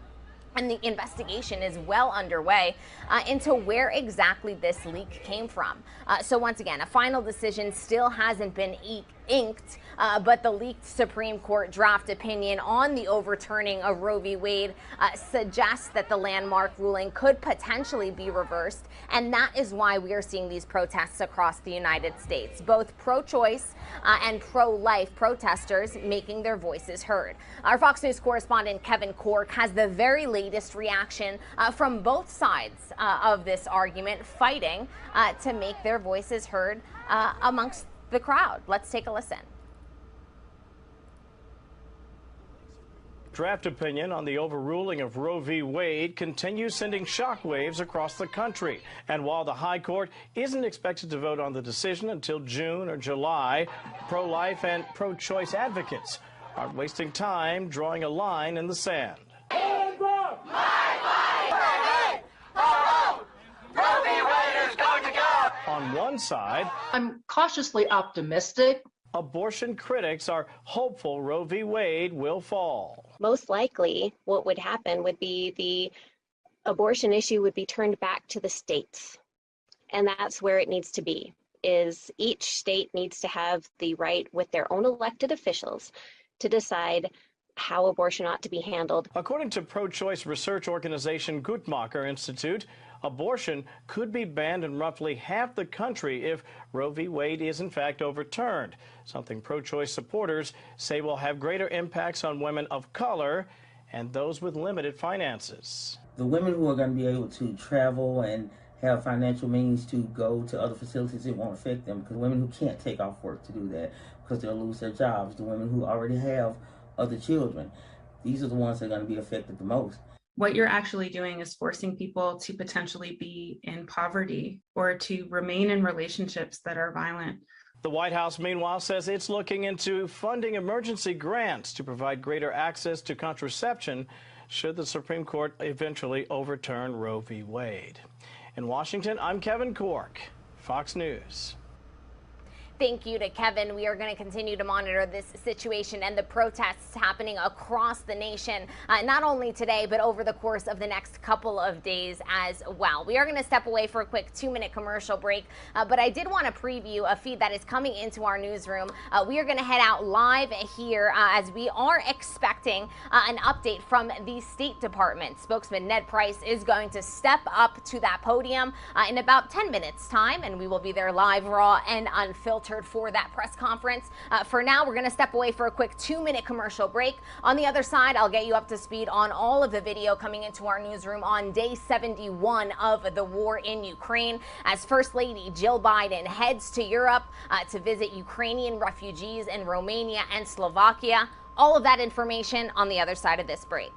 E: and the investigation is well underway into where exactly this leak came from. So once again, a final decision still hasn't been inked, but the leaked Supreme Court draft opinion on the overturning of Roe v. Wade suggests that the landmark ruling could potentially be reversed, and that is why we are seeing these protests across the United States, both pro-choice and pro-life protesters making their voices heard. Our Fox News correspondent Kevin Cork has the very latest reaction from both sides of this argument, fighting to make their voices heard amongst the crowd. Let's take a listen.
K: Draft opinion on the overruling of Roe v. Wade continues sending shockwaves across the country. And while the High Court isn't expected to vote on the decision until June or July, pro-life and pro-choice advocates aren't wasting time drawing a line in the sand.
O: Hands up! My body, Roe v. Wade is going to go!
K: On one side,
P: I'm cautiously optimistic.
K: abortion critics are hopeful Roe v. Wade will fall.
N: Most likely what would happen would be the abortion issue would be turned back to the states. And that's where it needs to be, is each state needs to have the right with their own elected officials to decide how abortion ought to be handled.
K: According to pro-choice research organization Guttmacher Institute, abortion could be banned in roughly half the country if Roe v. Wade is in fact overturned, something pro-choice supporters say will have greater impacts on women of color and those with limited finances.
P: The women who are going to be able to travel and have financial means to go to other facilities, it won't affect them, because women who can't take off work to do that because they'll lose their jobs, the women who already have other children, these are the ones that are going to be affected the most.
Q: What you're actually doing is forcing people to potentially be in poverty or to remain in relationships that are violent.
K: The White House, meanwhile, says it's looking into funding emergency grants to provide greater access to contraception should the Supreme Court eventually overturn Roe v. Wade. In Washington, I'm Kevin Cork, Fox News.
E: Thank you to Kevin. We are going to continue to monitor this situation and the protests happening across the nation, not only today, but over the course of the next couple of days as well. We are going to step away for a quick 2-minute commercial break, but I did want to preview a feed that is coming into our newsroom. We are going to head out live here as we are expecting an update from the State Department. Spokesman Ned Price is going to step up to that podium in about 10 minutes time, and we will be there live, raw, and unfiltered for that press conference. For now, we're going to step away for a quick 2-minute commercial break. On the other side, I'll get you up to speed on all of the video coming into our newsroom on day 71 of the war in Ukraine, as First Lady Jill Biden heads to Europe to visit Ukrainian refugees in Romania and Slovakia. All of that information on the other side of this break.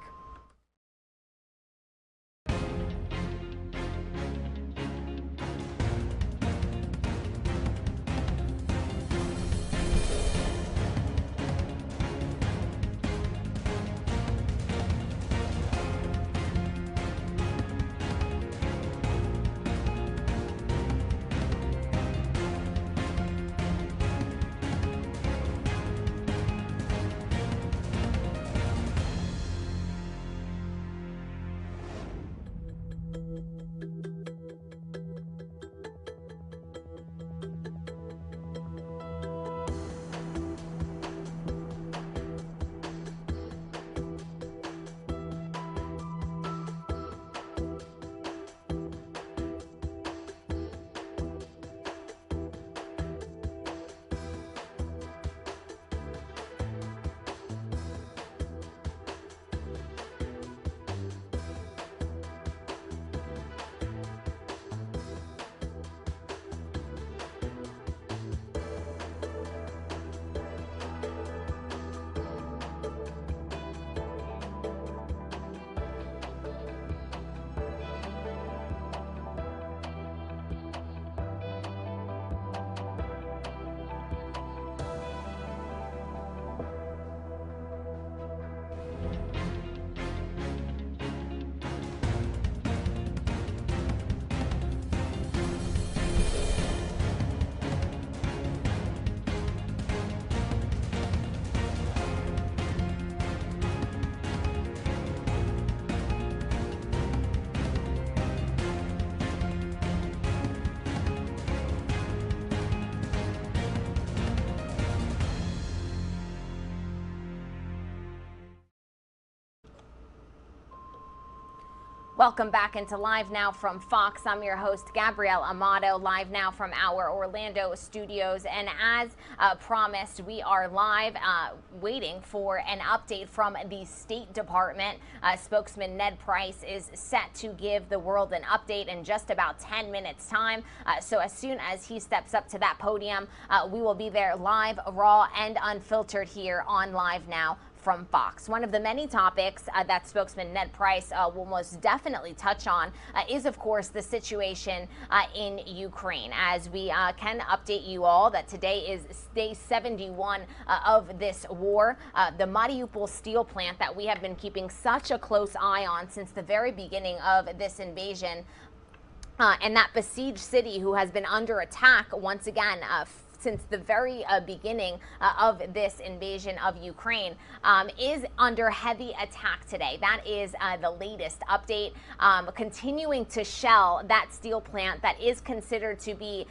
E: Welcome back into Live Now from Fox. I'm your host, Gabrielle Amato, live now from our Orlando studios. And as promised, we are live waiting for an update from the State Department. Spokesman Ned Price is set to give the world an update in just about 10 minutes time. So as soon as he steps up to that podium, we will be there live, raw, and unfiltered here on Live Now from Fox. One of the many topics that spokesman Ned Price will most definitely touch on is, of course, the situation in Ukraine. As we can update you all that today is day 71 of this war. The Mariupol steel plant that we have been keeping such a close eye on since the very beginning of this invasion, and that besieged city who has been under attack once again since the very beginning of this invasion of Ukraine, is under heavy attack today. That is the latest update, continuing to shell that steel plant that is considered to be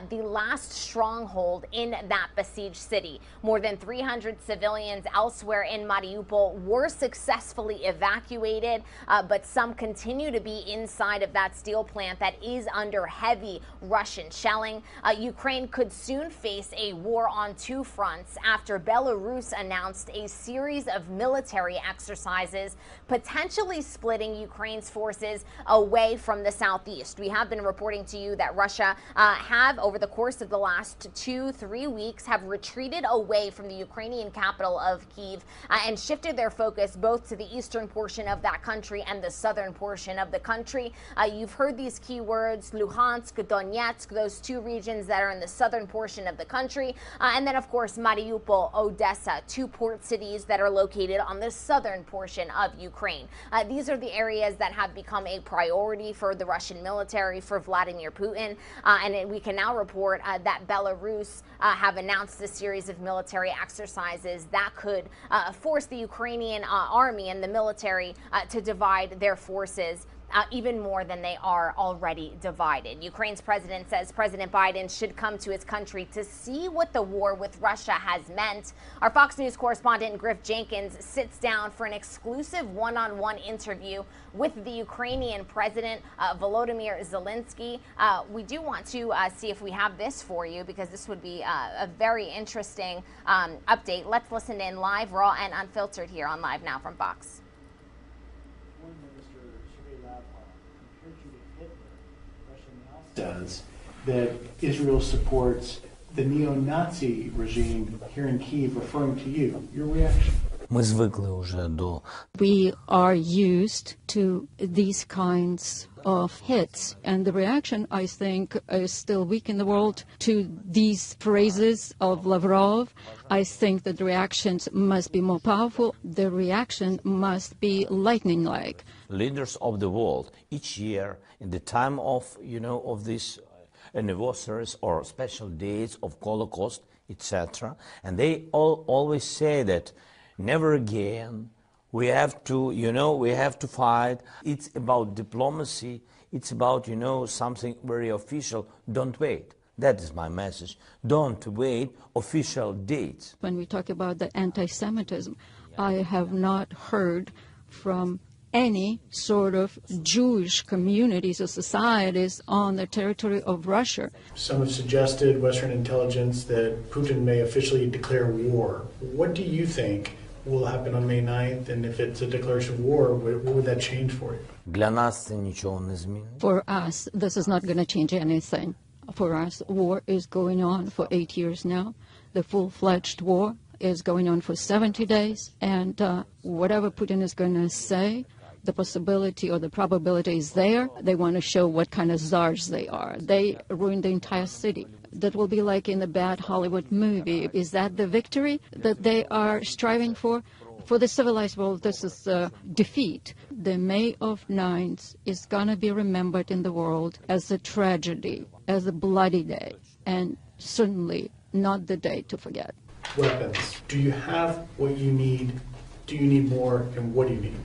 E: the last stronghold in that besieged city. More than 300 civilians elsewhere in Mariupol were successfully evacuated, but some continue to be inside of that steel plant that is under heavy Russian shelling. Ukraine could soon face a war on two fronts after Belarus announced a series of military exercises, potentially splitting Ukraine's forces away from the southeast. We have been reporting to you that Russia have, over the course of the last 2-3 weeks, have retreated away from the Ukrainian capital of Kyiv and shifted their focus both to the eastern portion of that country and the southern portion of the country. You've heard these keywords, Luhansk, Donetsk, those two regions that are in the southern portion of the country, and then of course Mariupol, Odessa, two port cities that are located on the southern portion of Ukraine. These are the areas that have become a priority for the Russian military, for Vladimir Putin, and we can now report that Belarus have announced a series of military exercises that could force the Ukrainian army and the military to divide their forces even more than they are already divided. Ukraine's president says President Biden should come to his country to see what the war with Russia has meant. Our Fox News correspondent Griff Jenkins sits down for an exclusive one-on-one interview with the Ukrainian president, Volodymyr Zelensky. We do want to see if we have this for you, because this would be a very interesting update. Let's listen in live, raw, and unfiltered here on Live Now from Fox.
F: Says that Israel supports the neo-Nazi regime here in Kyiv, referring to you. Your reaction?
R: We are used to these kinds of hits, and the reaction, I think, is still weak in the world to these phrases of Lavrov. I think that the reactions must be more powerful. The reaction must be lightning-like.
S: Leaders of the world each year in the time of of these anniversaries or special days of Holocaust, etc., and they always say that never again, we have to we have to fight. It's about diplomacy, it's about something very official. Don't wait. That is my message. Don't wait official dates.
R: When we talk about the anti-Semitism, I have not heard from any sort of Jewish communities or societies on the territory of Russia.
F: Some have suggested, Western intelligence, that Putin may officially declare war. What do you think will happen on May 9th? And if it's a declaration of war, what would that change for you?
R: For us, this is not going to change anything. For us, war is going on for 8 years now. The full-fledged war is going on for 70 days. And whatever Putin is going to say, the possibility or the probability is there. They want to show what kind of czars they are. They ruined the entire city. That will be like in the bad Hollywood movie. Is that the victory that they are striving for? For the civilized world, this is a defeat. The May of 9th is going to be remembered in the world as a tragedy, as a bloody day, and certainly not the day to forget.
F: Weapons. Do you have what you need? Do you need more? And what do you need?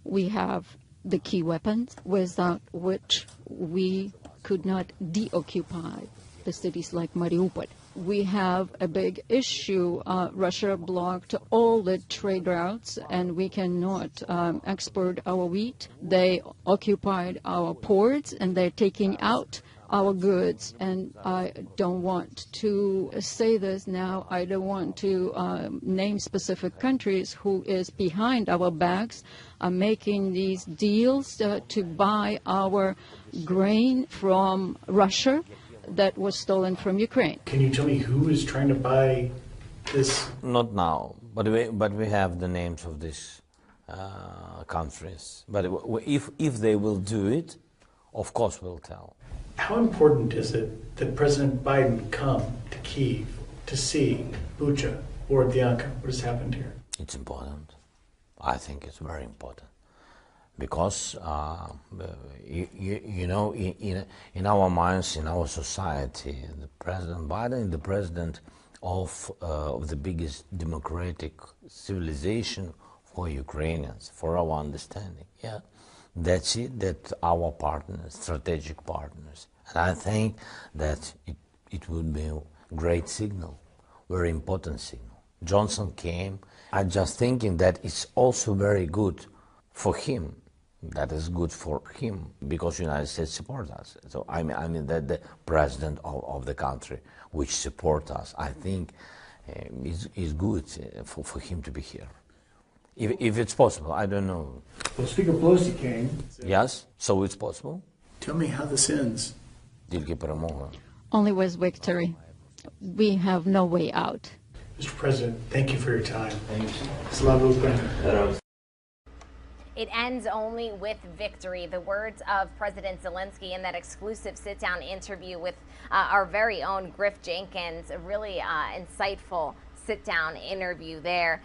R: We have the key weapons, without which we could not deoccupy the cities like Mariupol. We have a big issue. Russia blocked all the trade routes, and we cannot export our wheat. They occupied our ports, and they're taking out our goods. And I don't want to say this now. I don't want to name specific countries who is behind our backs, making these deals to buy our grain from Russia that was stolen from Ukraine.
F: Can you tell me who is trying to buy this?
S: Not now, but we have the names of these countries. But if they will do it, of course we'll tell.
F: How important is it that President Biden come to Kyiv to see Bucha or Dianka, what has happened here?
S: It's important. I think it's very important. because you know, in our minds, in our society, the President Biden is the president of the biggest democratic civilization for Ukrainians, for our understanding. Yeah, that's it. That our partners, strategic partners, and I think that it would be a great signal, very important signal. Johnson came. I'm just thinking that it's also very good for him. That is good for him because the United States supports us. So I mean that the president of the country which supports us, I think is good for him to be here. If it's possible, I don't know.
F: Well, Speaker Pelosi came.
S: Yes, so it's possible.
F: Tell me how this ends.
S: Тільки перемога.
R: Only with victory. We have no way out.
F: Mr. President, thank you for your time. Slava Ukraini.
E: It ends only with victory. The words of President Zelensky in that exclusive sit-down interview with our very own Griff Jenkins, a really insightful sit-down interview there.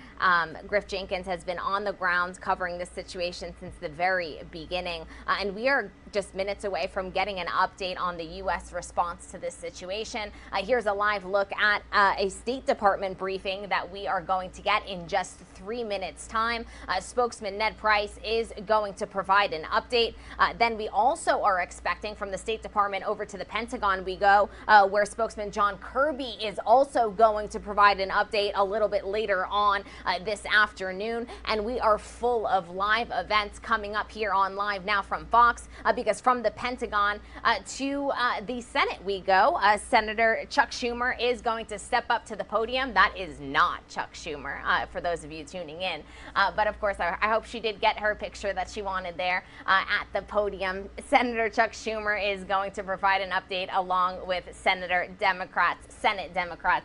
E: Griff Jenkins has been on the ground covering this situation since the very beginning, and we are just minutes away from getting an update on the U.S. response to this situation. Here's a live look at a State Department briefing that we are going to get in just 3 minutes' time. Spokesman Ned Price is going to provide an update. Then we also are expecting from the State Department over to the Pentagon we go, where spokesman John Kirby is also going to provide an update a little bit later on this afternoon. And we are full of live events coming up here on Live Now from Fox, because from the Pentagon to the Senate we go. Senator Chuck Schumer is going to step up to the podium. That is not Chuck Schumer, for those of you tuning in. But of course, I hope she did get her picture that she wanted there at the podium. Senator Chuck Schumer is going to provide an update along with Senate Democrats,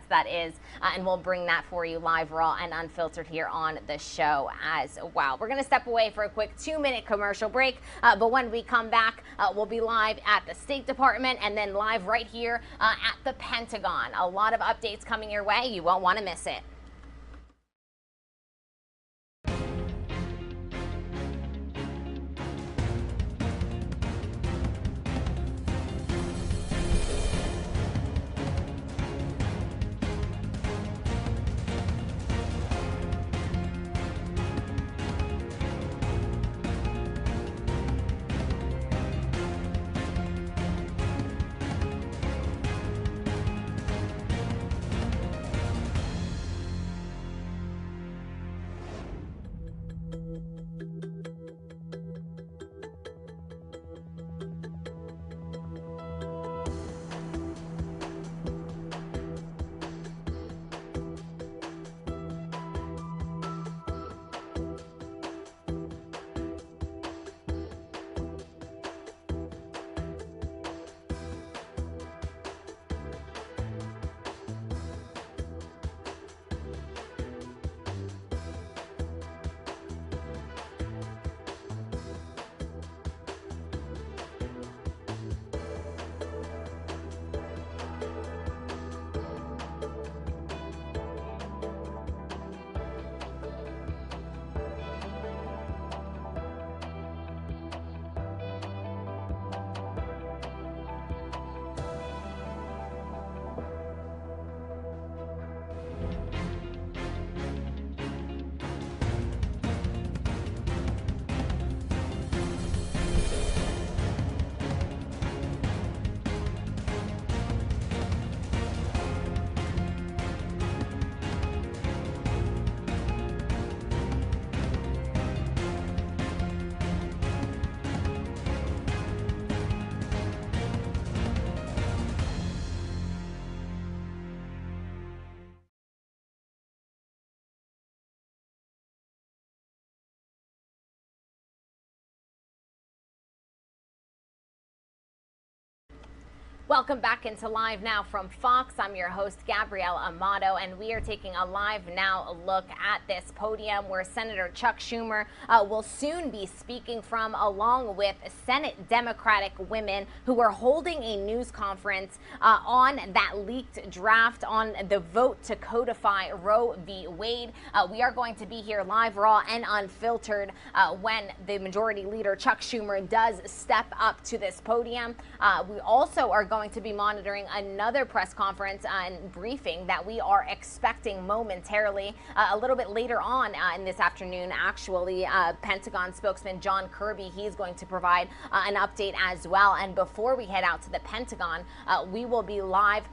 E: that is, and we'll bring that for you live, raw, and unfiltered here on the show as well. We're going to step away for a quick 2-minute commercial break, but when we come back, we'll be live at the State Department and then live right here at the Pentagon. A lot of updates coming your way. You won't want to miss it. Welcome back into Live Now from Fox. I'm your host, Gabrielle Amato, and we are taking a Live Now look at this podium where Senator Chuck Schumer will soon be speaking from, along with Senate Democratic women who are holding a news conference on that leaked draft on the vote to codify Roe v. Wade. We are going to be here live, raw, and unfiltered when the Majority Leader Chuck Schumer does step up to this podium. We also are going to be monitoring another press conference and briefing that we are expecting momentarily a little bit later on in this afternoon. Actually, Pentagon spokesman John Kirby, he's going to provide an update as well. And before we head out to the Pentagon, we will be live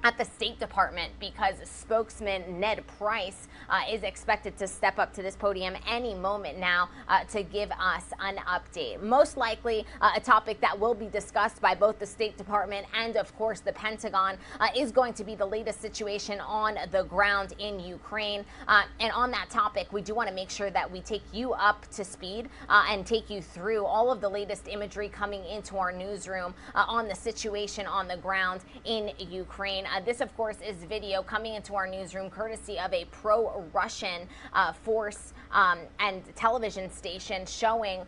E: at the State Department because spokesman Ned Price is expected to step up to this podium any moment now to give us an update. Most likely a topic that will be discussed by both the State Department and, of course, the Pentagon is going to be the latest situation on the ground in Ukraine. And on that topic, we do want to make sure that we take you up to speed and take you through all of the latest imagery coming into our newsroom on the situation on the ground in Ukraine. This, of course, is video coming into our newsroom courtesy of a pro-Russian force and television station showing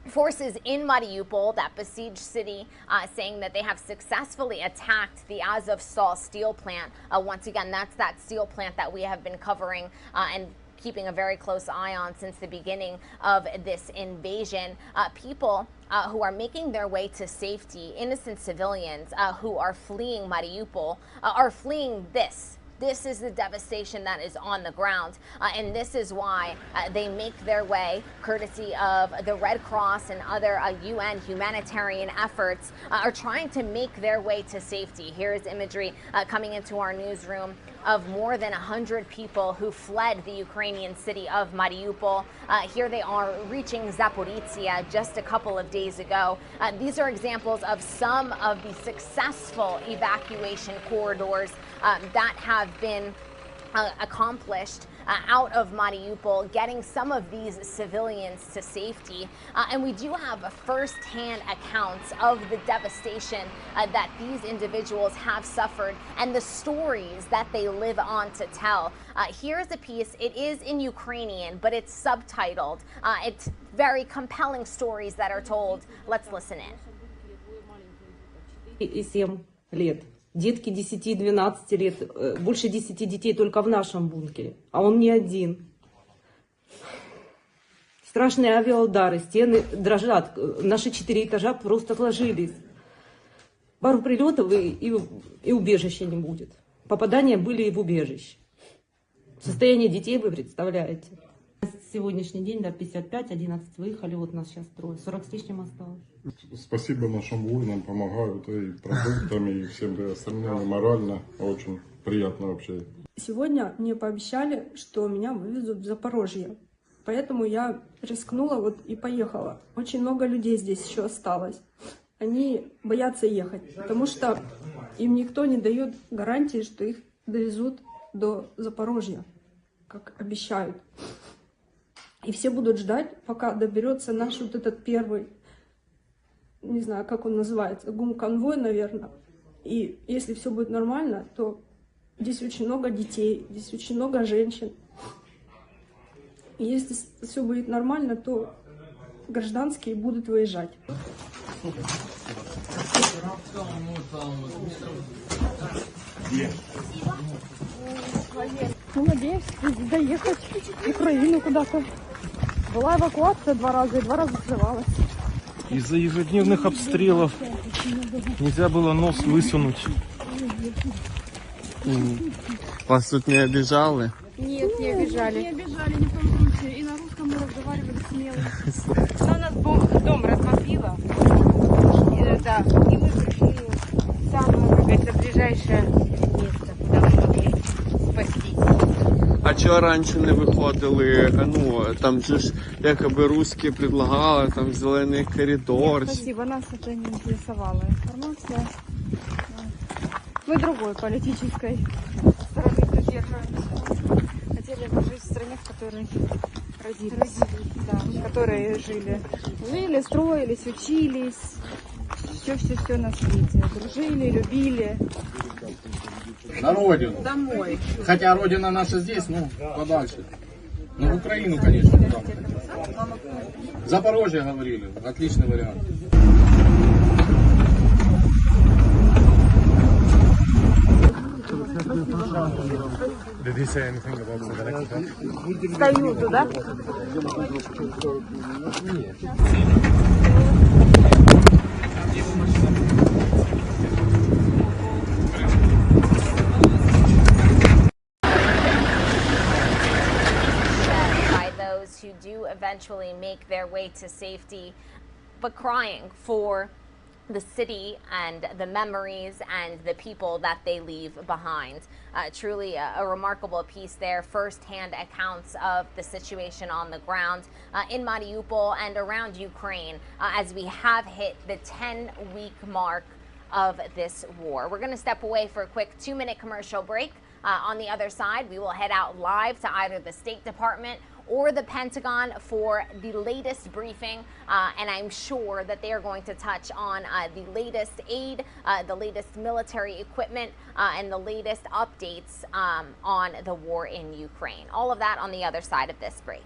E: forces in Mariupol, that besieged city, saying that they have successfully attacked the Azovstal steel plant. Once again, that's that steel plant that we have been covering and keeping a very close eye on since the beginning of this invasion. People who are making their way to safety, innocent civilians who are fleeing Mariupol, are fleeing this. This is the devastation that is on the ground, and this is why they make their way, courtesy of the Red Cross and other UN humanitarian efforts, are trying to make their way to safety. Here is imagery coming into our newsroom of more than 100 people who fled the Ukrainian city of Mariupol. Here they are reaching Zaporizhzhia just a couple of days ago. These are examples of some of the successful evacuation corridors that have been accomplished out of Mariupol, getting some of these civilians to safety. And we do have first-hand accounts of the devastation that these individuals have suffered and the stories that they live on to tell. Here's a piece. It is in Ukrainian, but it's subtitled. It's very compelling stories that are told. Let's listen in.
A: Детки 10-12 лет, больше 10 детей только в нашем бункере, а он не один. Страшные авиаудары, стены дрожат, наши 4 этажа просто сложились. Пару прилетов и убежища не будет. Попадания были и в убежище. Состояние детей вы представляете. Сегодняшний день, да, 55, 11 выехали, вот нас сейчас трое, 40 с лишним осталось.
B: Спасибо нашим воинам, помогают и продуктами, и всем остальным, и морально. Очень приятно вообще.
C: Сегодня мне пообещали, что меня вывезут в Запорожье. Поэтому я рискнула вот и поехала. Очень много людей здесь еще осталось. Они боятся ехать, потому что им никто не дает гарантии, что их довезут до Запорожья, как обещают. И все будут ждать, пока доберется наш вот этот первый, не знаю, как он называется, гум-конвой, наверное. И если все будет нормально, то здесь очень много детей, здесь очень много женщин. И если все будет нормально, то гражданские будут выезжать.
T: Ну, надеюсь, доехать в Украину куда-то. Была эвакуация 2 раза, и 2 раза взрывалась.
Y: Из-за ежедневных обстрелов нельзя было нос высунуть. Вас тут не обижали?
T: Нет, не обижали. Не обижали ни в коем случае. И на русском мы разговаривали смело.
Z: Но у нас дом разбомбило. Да, и мы пришли в самое, как говорится, ближайшее место, куда мы могли спастись.
Y: А чого раніше не виходили? Ну, там же ж якоби русські предлагали, там зелений коридор.
T: Спасибо, нас это не интересовала информация. Мы другой политической стороны придерживаемся. Хотели бы жить в стране, в которой родились. Да, в которой жили. Жили, строились, учились. Все на свете. Дружили, любили.
D: На родину.
T: Домой.
D: Хотя родина наша здесь, ну, подальше. Ну, в Украину, конечно, туда. Запорожье говорили. Отличный вариант.
F: Did he say anything about the next step?
T: Стою туда.
E: By those who do eventually make their way to safety, but crying for the city and the memories and the people that they leave behind. Truly a remarkable piece there, first-hand accounts of the situation on the ground in Mariupol and around Ukraine as we have hit the 10-week mark of this war. We're going to step away for a quick 2-minute commercial break. On the other side, we will head out live to either the State Department or the Pentagon for the latest briefing, and I'm sure that they are going to touch on the latest aid, the latest military equipment, and the latest updates on the war in Ukraine. All of that on the other side of this break.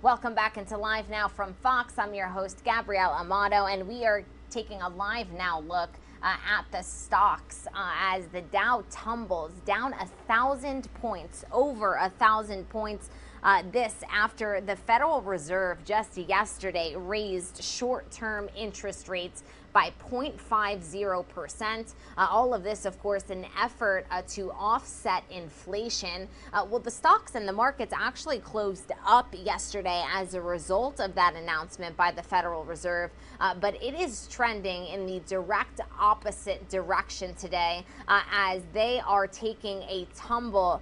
E: Welcome back into Live Now from Fox. I'm your host, Gabrielle Amato, and we are taking a Live Now look at the stocks as the Dow tumbles down 1,000 points, over 1,000 points. This after the Federal Reserve just yesterday raised short-term interest rates by 0.50%. All of this, of course, an effort to offset inflation. Well, the stocks and the markets actually closed up yesterday as a result of that announcement by the Federal Reserve, but it is trending in the direct opposite direction today as they are taking a tumble.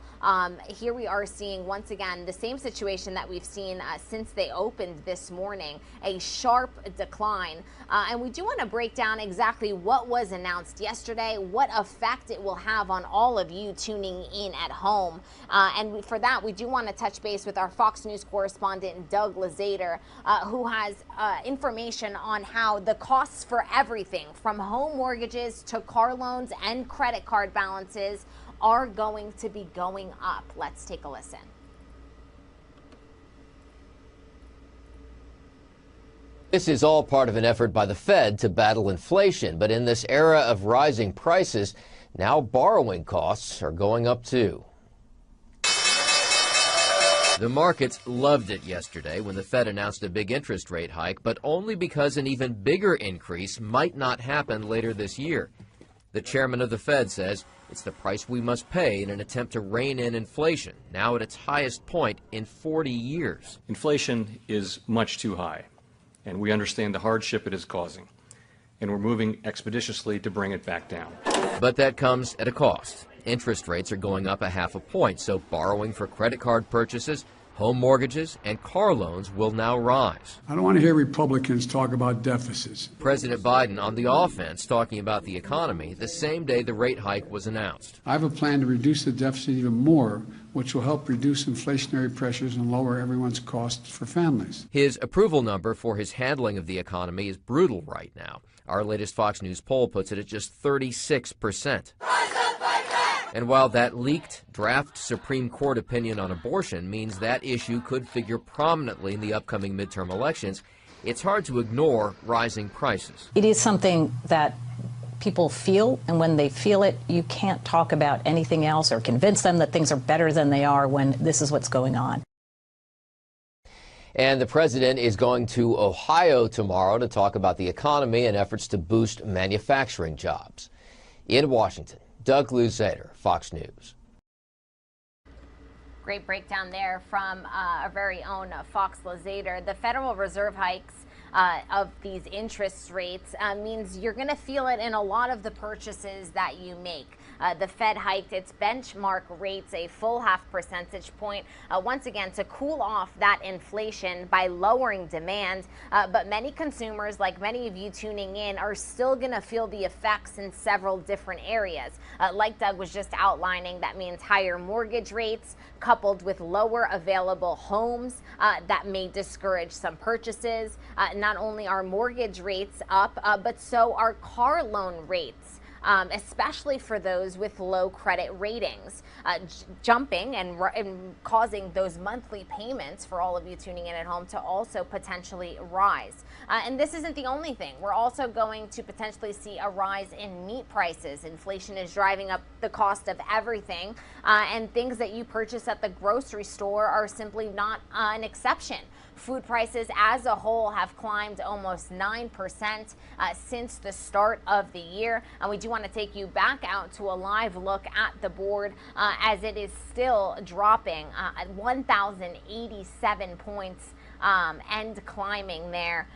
E: Here we are seeing, once again, the same situation that we've seen since they opened this morning, a sharp decline. And we do want to break down exactly what was announced yesterday, what effect it will have on all of you tuning in at home. And for that, we do want to touch base with our Fox News correspondent, Doug Lazater, who has information on how the costs for everything from home mortgages to car loans and credit card balances are going to be going up. Let's take a listen.
G: This is all part of an effort by the Fed to battle inflation, but in this era of rising prices, now borrowing costs are going up too. The markets loved it yesterday when the Fed announced a big interest rate hike, but only because an even bigger increase might not happen later this year. The chairman of the Fed says it's the price we must pay in an attempt to rein in inflation, now at its highest point in 40 years.
H: Inflation is much too high, and we understand the hardship it is causing, and we're moving expeditiously to bring it back down.
G: But that comes at a cost. Interest rates are going up 0.5 point, so borrowing for credit card purchases, home mortgages, and car loans will now rise.
J: I don't want to hear Republicans talk about deficits.
G: President Biden on the offense, talking about the economy the same day the rate hike was announced.
J: I have a plan to reduce the deficit even more, which will help reduce inflationary pressures and lower everyone's costs for families.
G: His approval number for his handling of the economy is brutal right now. Our latest Fox News poll puts it at just 36%. And while that leaked draft Supreme Court opinion on abortion means that issue could figure prominently in the upcoming midterm elections, it's hard to ignore rising prices.
U: It is something that people feel, and when they feel it, you can't talk about anything else or convince them that things are better than they are when this is what's going on.
G: And the president is going to Ohio tomorrow to talk about the economy and efforts to boost manufacturing jobs. In Washington, Doug Luzader, Fox News.
E: Great breakdown there from our very own Fox Luzader. The Federal Reserve hikes of these interest rates means you're going to feel it in a lot of the purchases that you make. The Fed hiked its benchmark rates a full 0.5 percentage point, once again to cool off that inflation by lowering demand. But many consumers, like many of you tuning in, are still going to feel the effects in several different areas. Like Doug was just outlining, that means higher mortgage rates coupled with lower available homes that may discourage some purchases. Not only are mortgage rates up, but so are car loan rates. Especially for those with low credit ratings, jumping and causing those monthly payments for all of you tuning in at home to also potentially rise. And this isn't the only thing. We're also going to potentially see a rise in meat prices. Inflation is driving up the cost of everything, and things that you purchase at the grocery store are simply not an exception. Food prices as a whole have climbed almost 9% since the start of the year. And we do want to take you back out to a live look at the board as it is still dropping at 1,087 points and climbing there.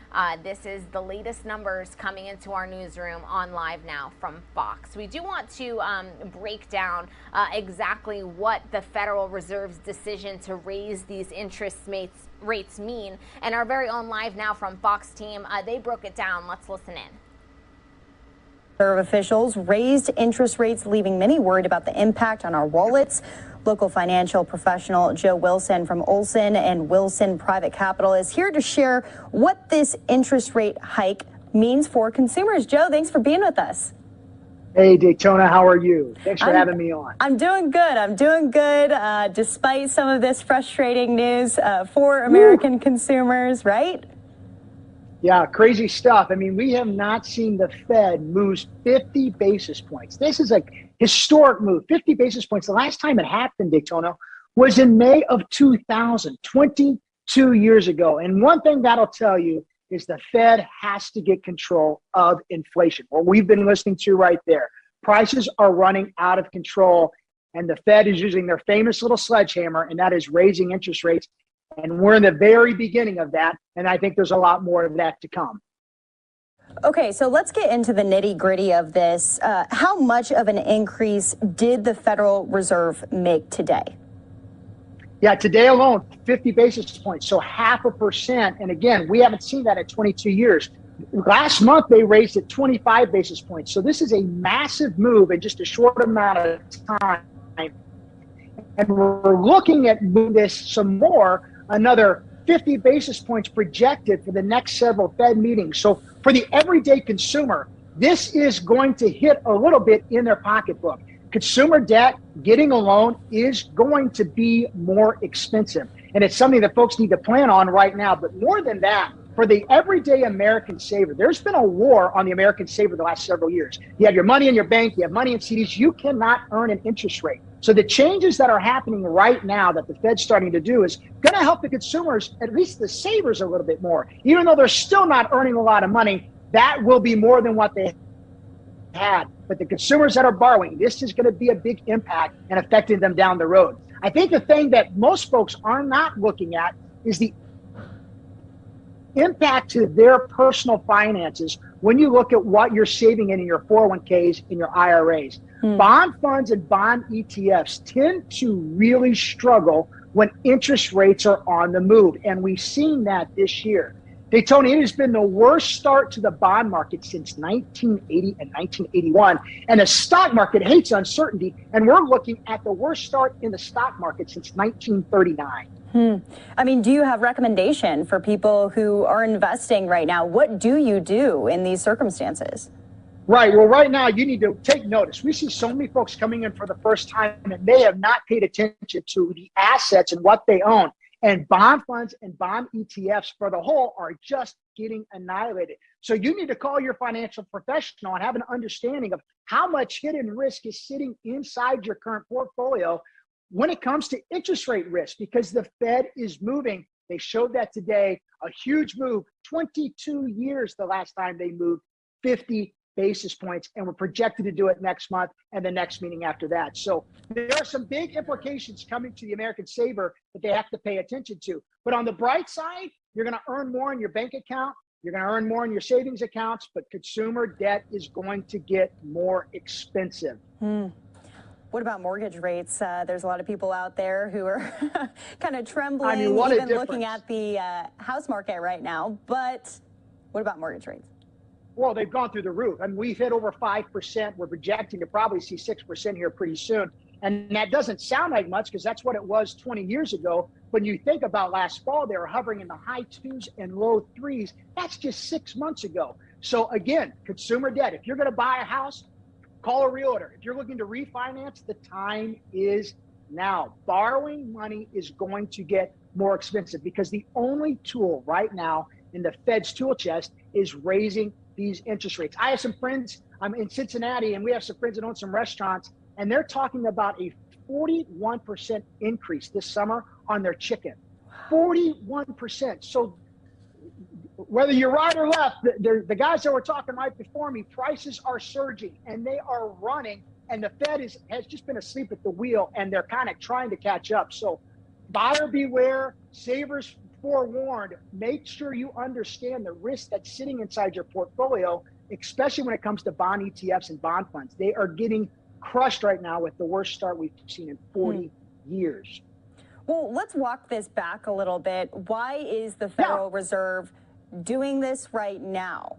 E: This is the latest numbers coming into our newsroom on LiveNOW from Fox. We do want to break down exactly what the Federal Reserve's decision to raise these interest rates mean. And our very own LiveNOW from Fox team, they broke it down. Let's listen in.
V: Reserve officials raised interest rates, leaving many worried about the impact on our wallets. Local financial professional Joe Wilson from Olson and Wilson Private Capital is here to share what this interest rate hike means for consumers. Joe, thanks for being with us.
W: Hey, Daytona, how are you? Thanks for having me on.
V: I'm doing good. I'm doing good, despite some of this frustrating news for American consumers, right?
W: Yeah, crazy stuff. I mean, we have not seen the Fed move 50 basis points. This is a historic move, 50 basis points. The last time it happened, Daytona, was in May of 2000, 22 years ago. And one thing that'll tell you is the Fed has to get control of inflation. What we've been listening to right there. Prices are running out of control, and the Fed is using their famous little sledgehammer, and that is raising interest rates. And we're in the very beginning of that, and I think there's a lot more of that to come.
V: Okay, so let's get into the nitty-gritty of this. How much of an increase did the Federal Reserve make today?
W: Yeah, today alone, 50 basis points, so 0.5%. And again, we haven't seen that in 22 years. Last month, they raised it 25 basis points. So this is a massive move in just a short amount of time. And we're looking at moving this some more, another 50 basis points projected for the next several Fed meetings. So for the everyday consumer, this is going to hit a little bit in their pocketbook. Consumer debt, getting a loan is going to be more expensive. And it's something that folks need to plan on right now. But more than that, for the everyday American saver, there's been a war on the American saver the last several years. You have your money in your bank, you have money in CDs, you cannot earn an interest rate. So the changes that are happening right now that the Fed's starting to do is going to help the consumers, at least the savers, a little bit more. Even though they're still not earning a lot of money, that will be more than what they had. But the consumers that are borrowing, this is going to be a big impact and affecting them down the road. I think the thing that most folks are not looking at is the impact to their personal finances when you look at what you're saving in your 401ks, in your IRAs. Bond funds and bond ETFs tend to really struggle when interest rates are on the move. And we've seen that this year. Tony, it has been the worst start to the bond market since 1980 and 1981. And the stock market hates uncertainty. And we're looking at the worst start in the stock market since 1939.
V: I mean, do you have recommendation for people who are investing right now? What do you do in these circumstances?
W: Right. Well, right now, you need to take notice. We see so many folks coming in for the first time, and they have not paid attention to the assets and what they own. And bond funds and bond ETFs for the whole are just getting annihilated. So you need to call your financial professional and have an understanding of how much hidden risk is sitting inside your current portfolio when it comes to interest rate risk, because the Fed is moving. They showed that today, a huge move, 22 years the last time they moved 50 basis points, and we're projected to do it next month and the next meeting after that. So there are some big implications coming to the American saver that they have to pay attention to. But on the bright side, you're going to earn more in your bank account. You're going to earn more in your savings accounts, but consumer debt is going to get more expensive.
V: What about mortgage rates? There's a lot of people out there who are kind of trembling,
W: I mean, what a
V: even
W: difference.
V: looking at the house market right now. But what about mortgage rates?
W: Well, they've gone through the roof. I mean, we've hit over 5%. We're projecting to probably see 6% here pretty soon. And that doesn't sound like much because that's what it was 20 years ago. When you think about last fall, they were hovering in the high 2s and low 3s. That's just 6 months ago. So again, consumer debt. If you're going to buy a house, call a realtor. If you're looking to refinance, the time is now. Borrowing money is going to get more expensive because the only tool right now in the Fed's tool chest is raising these interest rates. I have some friends, I'm in Cincinnati, and we have some friends that own some restaurants, and they're talking about a 41% increase this summer on their chicken. 41%. So whether you're right or left, the guys that were talking right before me, prices are surging and they are running, and the Fed has just been asleep at the wheel, and they're kind of trying to catch up. So buyer beware, savers forewarned. Make sure you understand the risk that's sitting inside your portfolio, especially when it comes to bond ETFs and bond funds. They are getting crushed right now with the worst start we've seen in 40 years.
V: Well, let's walk this back a little bit. Why is the Federal Reserve doing this right now?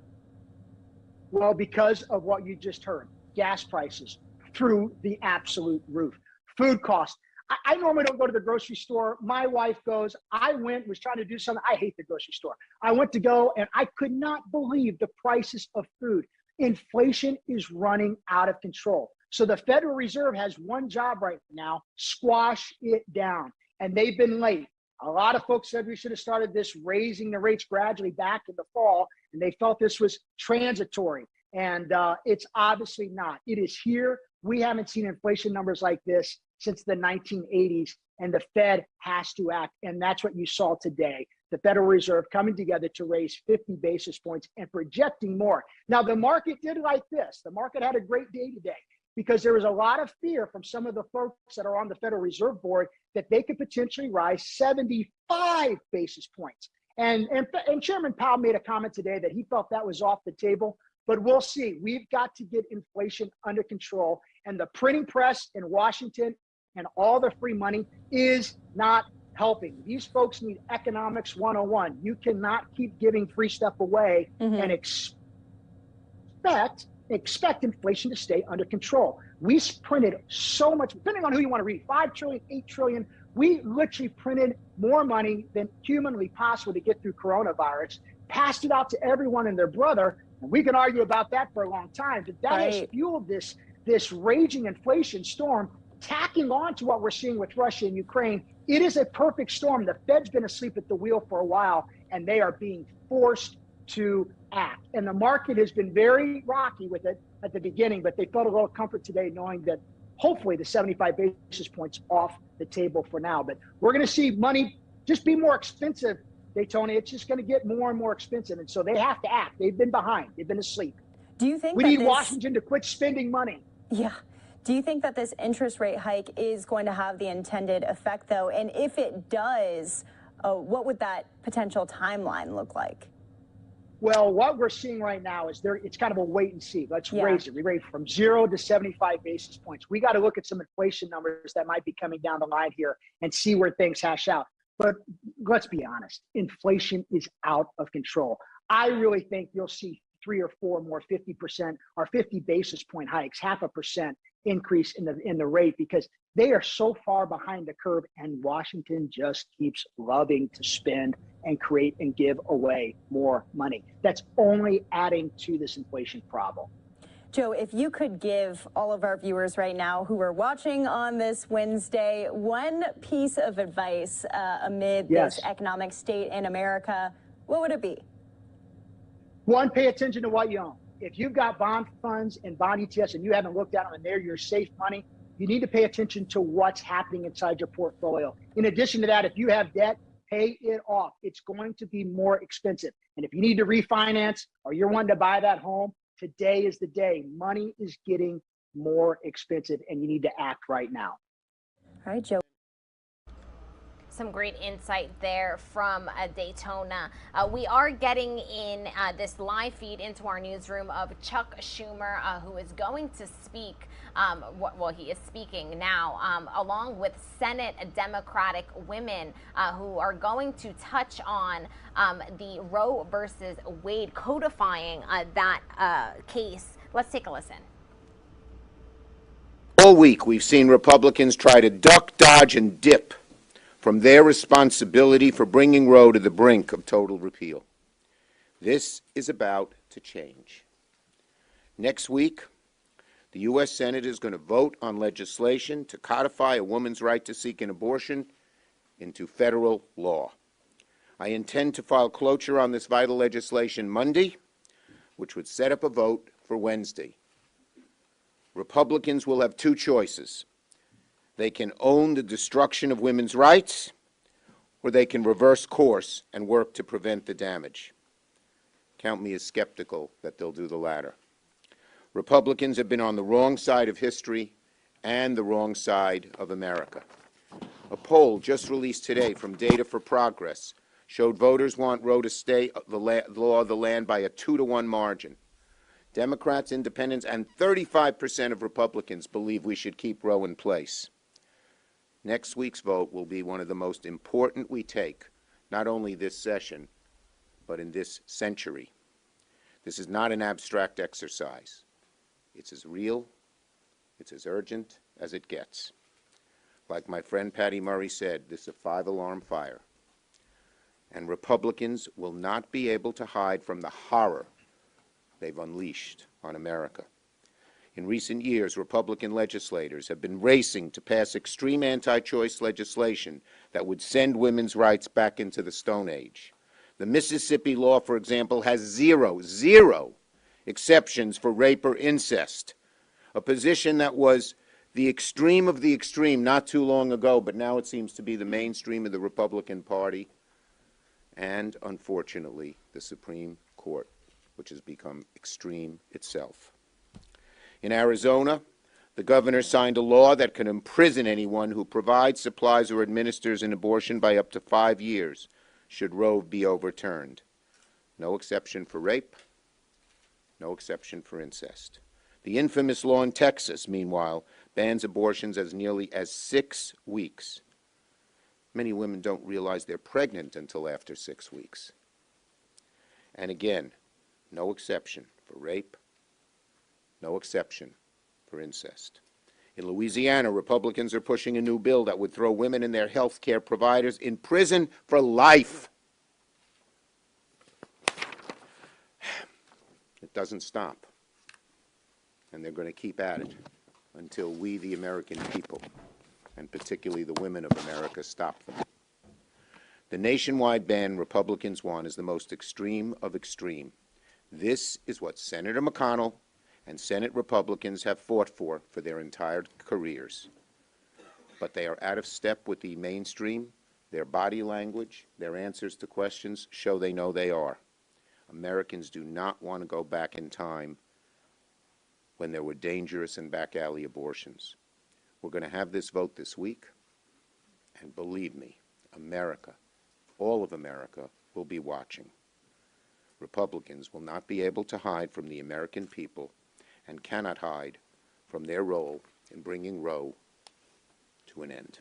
W: Well, because of what you just heard. Gas prices through the absolute roof. Food costs. I normally don't go to the grocery store. My wife goes. I was trying to do something. I hate the grocery store. I went to go, and I could not believe the prices of food. Inflation is running out of control. So the Federal Reserve has one job right now: squash it down. And they've been late. A lot of folks said we should have started this raising the rates gradually back in the fall, and they felt this was transitory. And it's obviously not. It is here. We haven't seen inflation numbers like this since the 1980s, and the Fed has to act. And that's what you saw today. The Federal Reserve coming together to raise 50 basis points and projecting more. Now, the market did like this. The market had a great day today because there was a lot of fear from some of the folks that are on the Federal Reserve Board that they could potentially rise 75 basis points. And Chairman Powell made a comment today that he felt that was off the table, but we'll see. We've got to get inflation under control, and the printing press in Washington and all the free money is not helping. These folks need economics 101. You cannot keep giving free stuff away and expect inflation to stay under control. We printed so much, depending on who you want to read, 5 trillion, 8 trillion. We literally printed more money than humanly possible to get through coronavirus, passed it out to everyone and their brother. And we can argue about that for a long time, but that has fueled this raging inflation storm, tacking on to what we're seeing with Russia and Ukraine. It is a perfect storm. The Fed's been asleep at the wheel for a while, and they are being forced to act. And the market has been very rocky with it at the beginning, but they felt a little comfort today knowing that hopefully the 75 basis points off the table for now. But we're going to see money just be more expensive, Daytona. It's just going to get more and more expensive. And so they have to act. They've been behind. They've been asleep.
V: Do you think
W: we need Washington to quit spending money?
V: Yeah. Do you think that this interest rate hike is going to have the intended effect, though? And if it does, what would that potential timeline look like?
W: Well, what we're seeing right now is it's kind of a wait and see. Let's raise it. We raise from 0 to 75 basis points. We got to look at some inflation numbers that might be coming down the line here and see where things hash out. But let's be honest, inflation is out of control. I really think you'll see 3 or 4 more 50% or 50 basis point hikes, 0.5% increase in the rate, because they are so far behind the curve, and Washington just keeps loving to spend and create and give away more money. That's only adding to this inflation problem.
V: Joe, if you could give all of our viewers right now who are watching on this Wednesday one piece of advice amid this economic state in America, what would it be?
W: One, pay attention to what you own. If you've got bond funds and bond ETFs and you haven't looked at them and they're your safe money, you need to pay attention to what's happening inside your portfolio. In addition to that, if you have debt, pay it off. It's going to be more expensive. And if you need to refinance or you're wanting to buy that home, today is the day. Money is getting more expensive and you need to act right now.
V: All right, Joe.
E: Some great insight there from Daytona. We are getting in this live feed into our newsroom of Chuck Schumer, who is going to speak, well, he is speaking now, along with Senate Democratic women who are going to touch on the Roe versus Wade, codifying that case. Let's take a listen.
I: All week, we've seen Republicans try to duck, dodge, and dip from their responsibility for bringing Roe to the brink of total repeal. This is about to change. Next week, the U.S. Senate is going to vote on legislation to codify a woman's right to seek an abortion into federal law. I intend to file cloture on this vital legislation Monday, which would set up a vote for Wednesday. Republicans will have two choices. They can own the destruction of women's rights, or they can reverse course and work to prevent the damage. Count me as skeptical that they'll do the latter. Republicans have been on the wrong side of history and the wrong side of America. A poll just released today from Data for Progress showed voters want Roe to stay the law of the land by a 2-to-1 margin. Democrats, independents, and 35% of Republicans believe we should keep Roe in place. Next week's vote will be one of the most important we take, not only this session, but in this century. This is not an abstract exercise. It's as real, it's as urgent as it gets. Like my friend Patty Murray said, this is a 5-alarm fire. And Republicans will not be able to hide from the horror they've unleashed on America. In recent years, Republican legislators have been racing to pass extreme anti-choice legislation that would send women's rights back into the Stone Age. The Mississippi law, for example, has zero exceptions for rape or incest, a position that was the extreme of the extreme not too long ago, but now it seems to be the mainstream of the Republican Party and, unfortunately, the Supreme Court, which has become extreme itself. In Arizona, the governor signed a law that can imprison anyone who provides, supplies, or administers an abortion by up to 5 years, should Roe be overturned. No exception for rape, no exception for incest. The infamous law in Texas, meanwhile, bans abortions as nearly as 6 weeks. Many women don't realize they're pregnant until after 6 weeks. And again, no exception for rape, no exception for incest. In Louisiana, Republicans are pushing a new bill that would throw women and their health care providers in prison for life. It doesn't stop, and they're going to keep at it until we, the American people, and particularly the women of America, stop them. The nationwide ban Republicans want is the most extreme of extreme. This is what Senator McConnell and Senate Republicans have fought for their entire careers. But they are out of step with the mainstream. Their body language, their answers to questions show they know they are. Americans do not want to go back in time when there were dangerous and back alley abortions. We're going to have this vote this week, and believe me, America, all of America, will be watching. Republicans will not be able to hide from the American people and cannot hide from their role in bringing Roe to an end.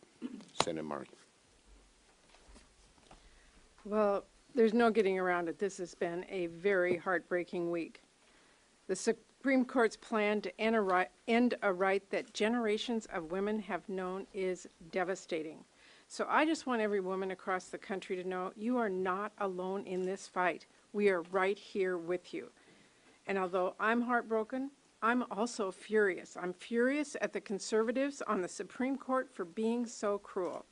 I: Senator Murray.
L: Well, there's no getting around it. This has been a very heartbreaking week. The Supreme Court's plan to end a right that generations of women have known is devastating. So I just want every woman across the country to know you are not alone in this fight. We are right here with you. And although I'm heartbroken, I'm also furious. I'm furious at the conservatives on the Supreme Court for being so cruel.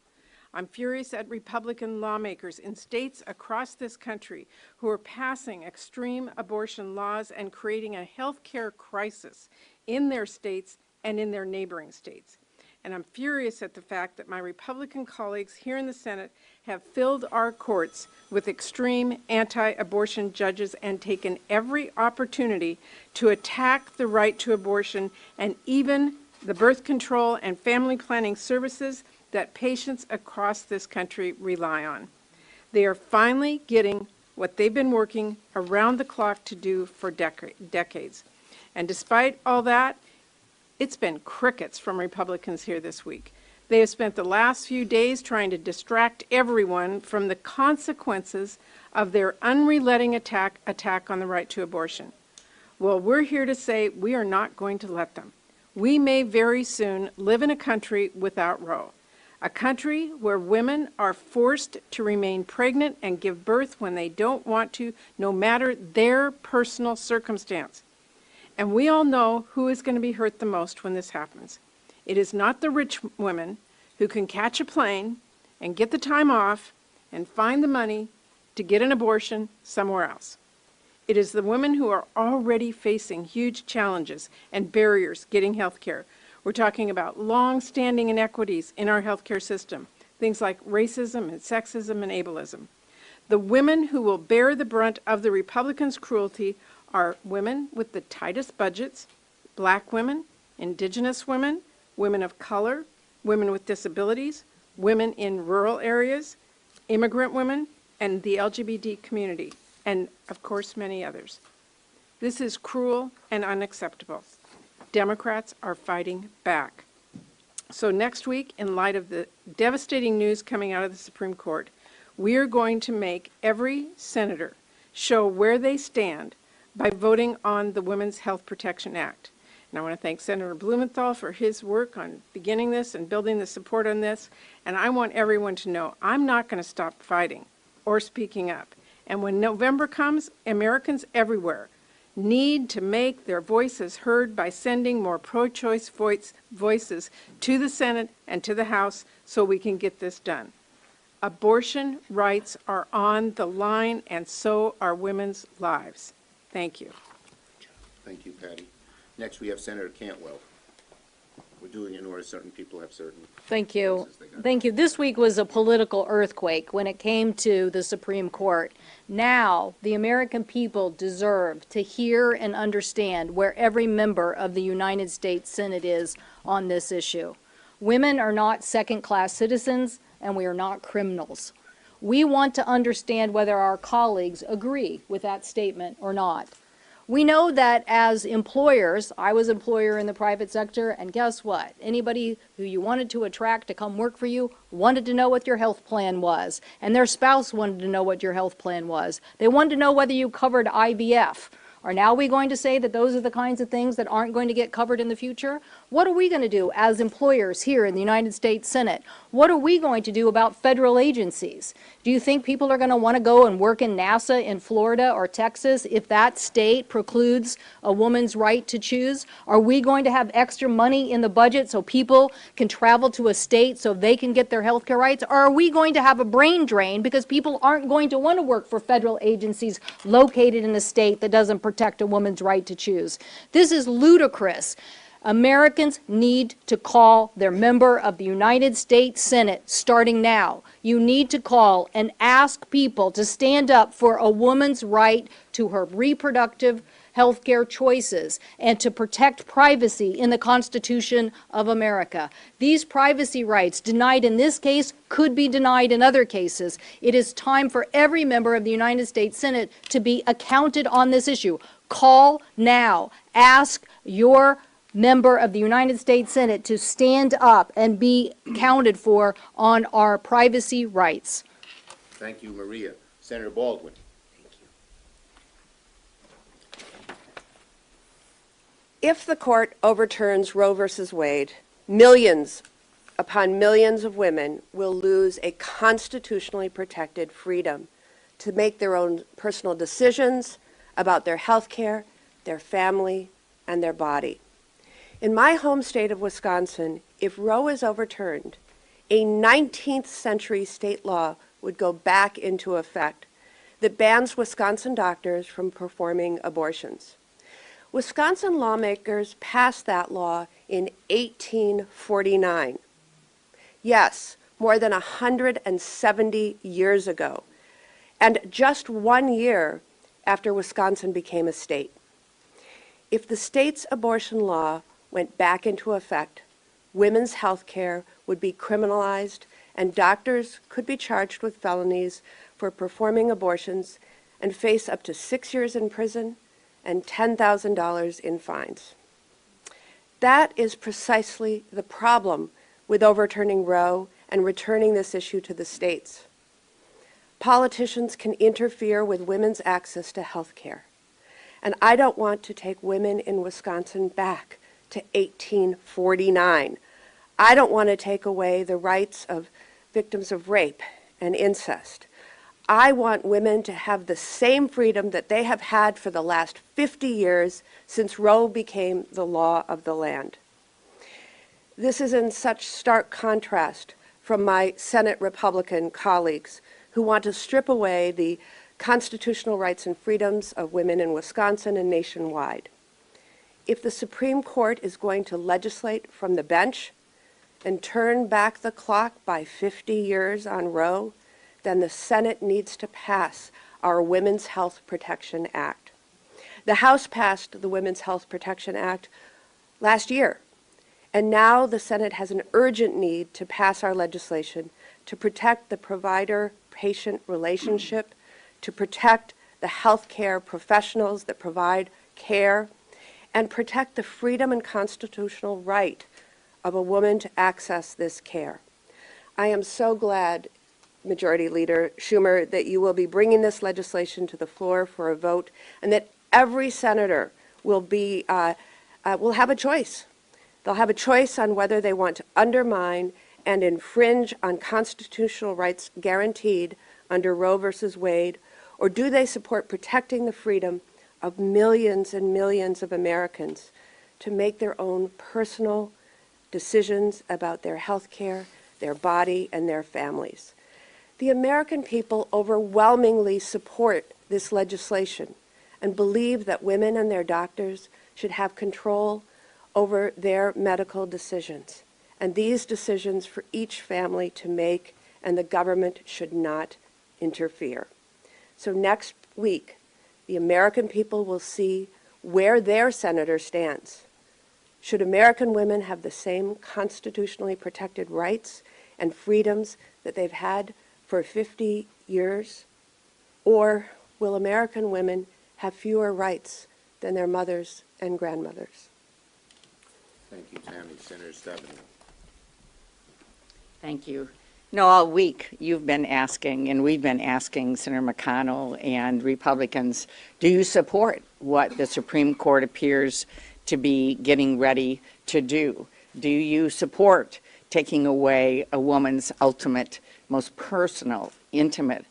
L: I'm furious at Republican lawmakers in states across this country who are passing extreme abortion laws and creating a health care crisis in their states and in their neighboring states. And I'm furious at the fact that my Republican colleagues here in the Senate have filled our courts with extreme anti-abortion judges and taken every opportunity to attack the right to abortion and even the birth control and family planning services that patients across this country rely on. They are finally getting what they've been working around the clock to do for decades. And despite all that, it's been crickets from Republicans here this week. They have spent the last few days trying to distract everyone from the consequences of their unrelenting attack on the right to abortion. Well, we're here to say we are not going to let them. We may very soon live in a country without Roe. A country where women are forced to remain pregnant and give birth when they don't want to, no matter their personal circumstance. And we all know who is going to be hurt the most when this happens. It is not the rich women who can catch a plane and get the time off and find the money to get an abortion somewhere else. It is the women who are already facing huge challenges and barriers getting health care. We're talking about long-standing inequities in our healthcare system, things like racism and sexism and ableism. The women who will bear the brunt of the Republicans' cruelty are women with the tightest budgets, Black women, Indigenous women, women of color, women with disabilities, women in rural areas, immigrant women, and the LGBT community, and of course many others. This is cruel and unacceptable. Democrats are fighting back. So next week, in light of the devastating news coming out of the Supreme Court, we are going to make every senator show where they stand by voting on the Women's Health Protection Act. And I want to thank Senator Blumenthal for his work on beginning this and building the support on this. And I want everyone to know I'm not going to stop fighting or speaking up. And when November comes, Americans everywhere need to make their voices heard by sending more pro-choice voices to the Senate and to the House so we can get this done. Abortion rights are on the line, and so are women's lives. Thank you.
I: Thank you, Patty. Next, we have Senator Cantwell. We're doing it in order certain people have certain...
M: Thank you. Thank you. This week was a political earthquake when it came to the Supreme Court. Now, the American people deserve to hear and understand where every member of the United States Senate is on this issue. Women are not second-class citizens, and we are not criminals. We want to understand whether our colleagues agree with that statement or not. We know that as employers, I was an employer in the private sector, and guess what? Anybody who you wanted to attract to come work for you wanted to know what your health plan was, and their spouse wanted to know what your health plan was. They wanted to know whether you covered IVF. Are now we going to say that those are the kinds of things that aren't going to get covered in the future? What are we going to do as employers here in the United States Senate? What are we going to do about federal agencies? Do you think people are going to want to go and work in NASA in Florida or Texas if that state precludes a woman's right to choose? Are we going to have extra money in the budget so people can travel to a state so they can get their health care rights? Or are we going to have a brain drain because people aren't going to want to work for federal agencies located in a state that doesn't protect protect a woman's right to choose. This is ludicrous. Americans need to call their member of the United States Senate starting now. You need to call and ask people to stand up for a woman's right to her reproductive health care choices and to protect privacy in the Constitution of America. These privacy rights denied in this case could be denied in other cases. It is time for every member of the United States Senate to be accounted on this issue. Call now. Ask your member of the United States Senate to stand up and be counted for on our privacy rights.
I: Thank you, Maria. Senator Baldwin.
K: If the court overturns Roe versus Wade, millions upon millions of women will lose a constitutionally protected freedom to make their own personal decisions about their health care, their family, and their body. In my home state of Wisconsin, if Roe is overturned, a 19th century state law would go back into effect that bans Wisconsin doctors from performing abortions. Wisconsin lawmakers passed that law in 1849. Yes, more than 170 years ago, and just 1 year after Wisconsin became a state. If the state's abortion law went back into effect, women's health care would be criminalized and doctors could be charged with felonies for performing abortions and face up to 6 years in prison and $10,000 in fines. That is precisely the problem with overturning Roe and returning this issue to the states. Politicians can interfere with women's access to health care, and I don't want to take women in Wisconsin back to 1849. I don't want to take away the rights of victims of rape and incest. I want women to have the same freedom that they have had for the last 50 years since Roe became the law of the land. This is in such stark contrast from my Senate Republican colleagues who want to strip away the constitutional rights and freedoms of women in Wisconsin and nationwide. If the Supreme Court is going to legislate from the bench and turn back the clock by 50 years on Roe, then the Senate needs to pass our Women's Health Protection Act. The House passed the Women's Health Protection Act last year, and now the Senate has an urgent need to pass our legislation to protect the provider-patient relationship, to protect the healthcare professionals that provide care, and protect the freedom and constitutional right of a woman to access this care. I am so glad, Majority Leader Schumer, that you will be bringing this legislation to the floor for a vote, and that every senator will have a choice. They'll have a choice on whether they want to undermine and infringe on constitutional rights guaranteed under Roe versus Wade, or do they support protecting the freedom of millions and millions of Americans to make their own personal decisions about their health care, their body, and their families. The American people overwhelmingly support this legislation and believe that women and their doctors should have control over their medical decisions, and these decisions for each family to make, and the government should not interfere. So next week, the American people will see where their senator stands. Should American women have the same constitutionally protected rights and freedoms that they've had for 50 years? Or will American women have fewer rights than their mothers and grandmothers?
I: Thank you, Tammy. Senator Stabenow.
N: Thank you. No, all week you've been asking, and we've been asking Senator McConnell and Republicans, do you support what the Supreme Court appears to be getting ready to do? Do you support taking away a woman's ultimate, most personal, intimate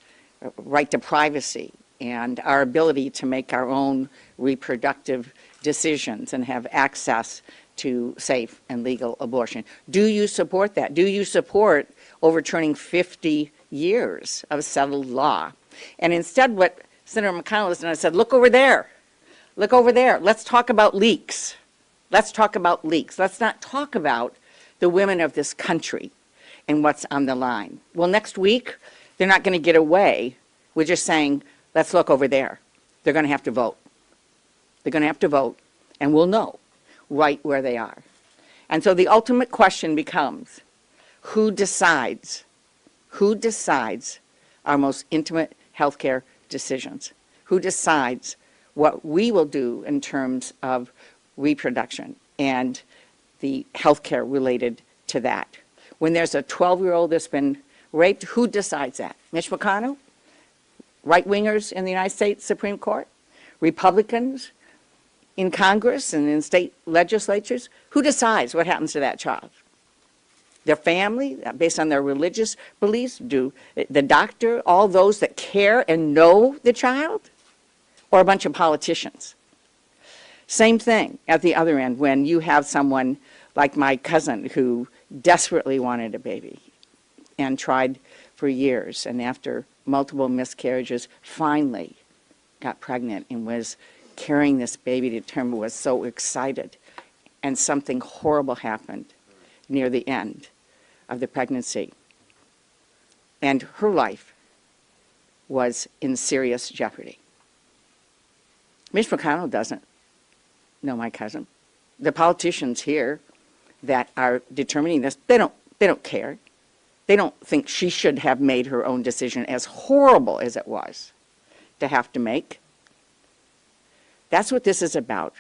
N: right to privacy and our ability to make our own reproductive decisions and have access to safe and legal abortion? Do you support that? Do you support overturning 50 years of settled law? And instead what Senator McConnell has done is said, look over there. Look over there. Let's talk about leaks. Let's talk about leaks. Let's not talk about the women of this country and what's on the line. Well, next week, they're not going to get away with just saying, let's look over there. They're going to have to vote. They're going to have to vote, and we'll know right where they are. And so the ultimate question becomes, who decides? Who decides our most intimate healthcare decisions? Who decides what we will do in terms of reproduction and the healthcare related to that? When there's a 12-year-old that's been raped, who decides that? Mitch Mcconnell? Right-wingers in the United States Supreme Court? Republicans in Congress and in state legislatures? Who decides what happens to that child? Their family, based on their religious beliefs? Do the doctor, all those that care and know the child? Or a bunch of politicians? Same thing at the other end when you have someone like my cousin who desperately wanted a baby and tried for years, and after multiple miscarriages finally got pregnant and was carrying this baby to term, was so excited, and something horrible happened near the end of the pregnancy, and her life was in serious jeopardy. Mitch Mcconnell doesn't know my cousin. The politicians here that are determining this, they don't care. They don't think she should have made her own decision, as horrible as it was to have to make. That's what this is about.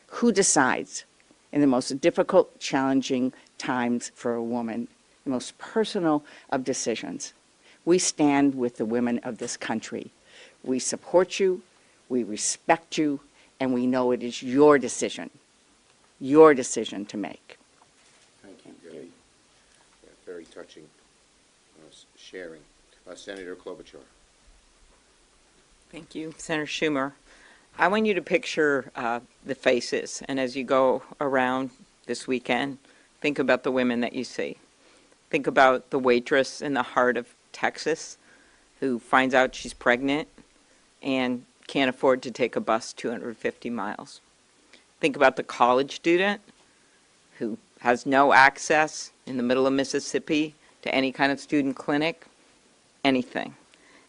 N: Who decides in the most difficult, challenging times for a woman, the most personal of decisions? We stand with the women of this country. We support you, we respect you, and we know it is your decision to make.
I: Thank you, very, very touching sharing. Senator Klobuchar.
O: Thank you, Senator Schumer. I want you to picture the faces, and as you go around this weekend, think about the women that you see. Think about the waitress in the heart of Texas who finds out she's pregnant and can't afford to take a bus 250 miles. Think about the college student who has no access in the middle of Mississippi to any kind of student clinic, anything.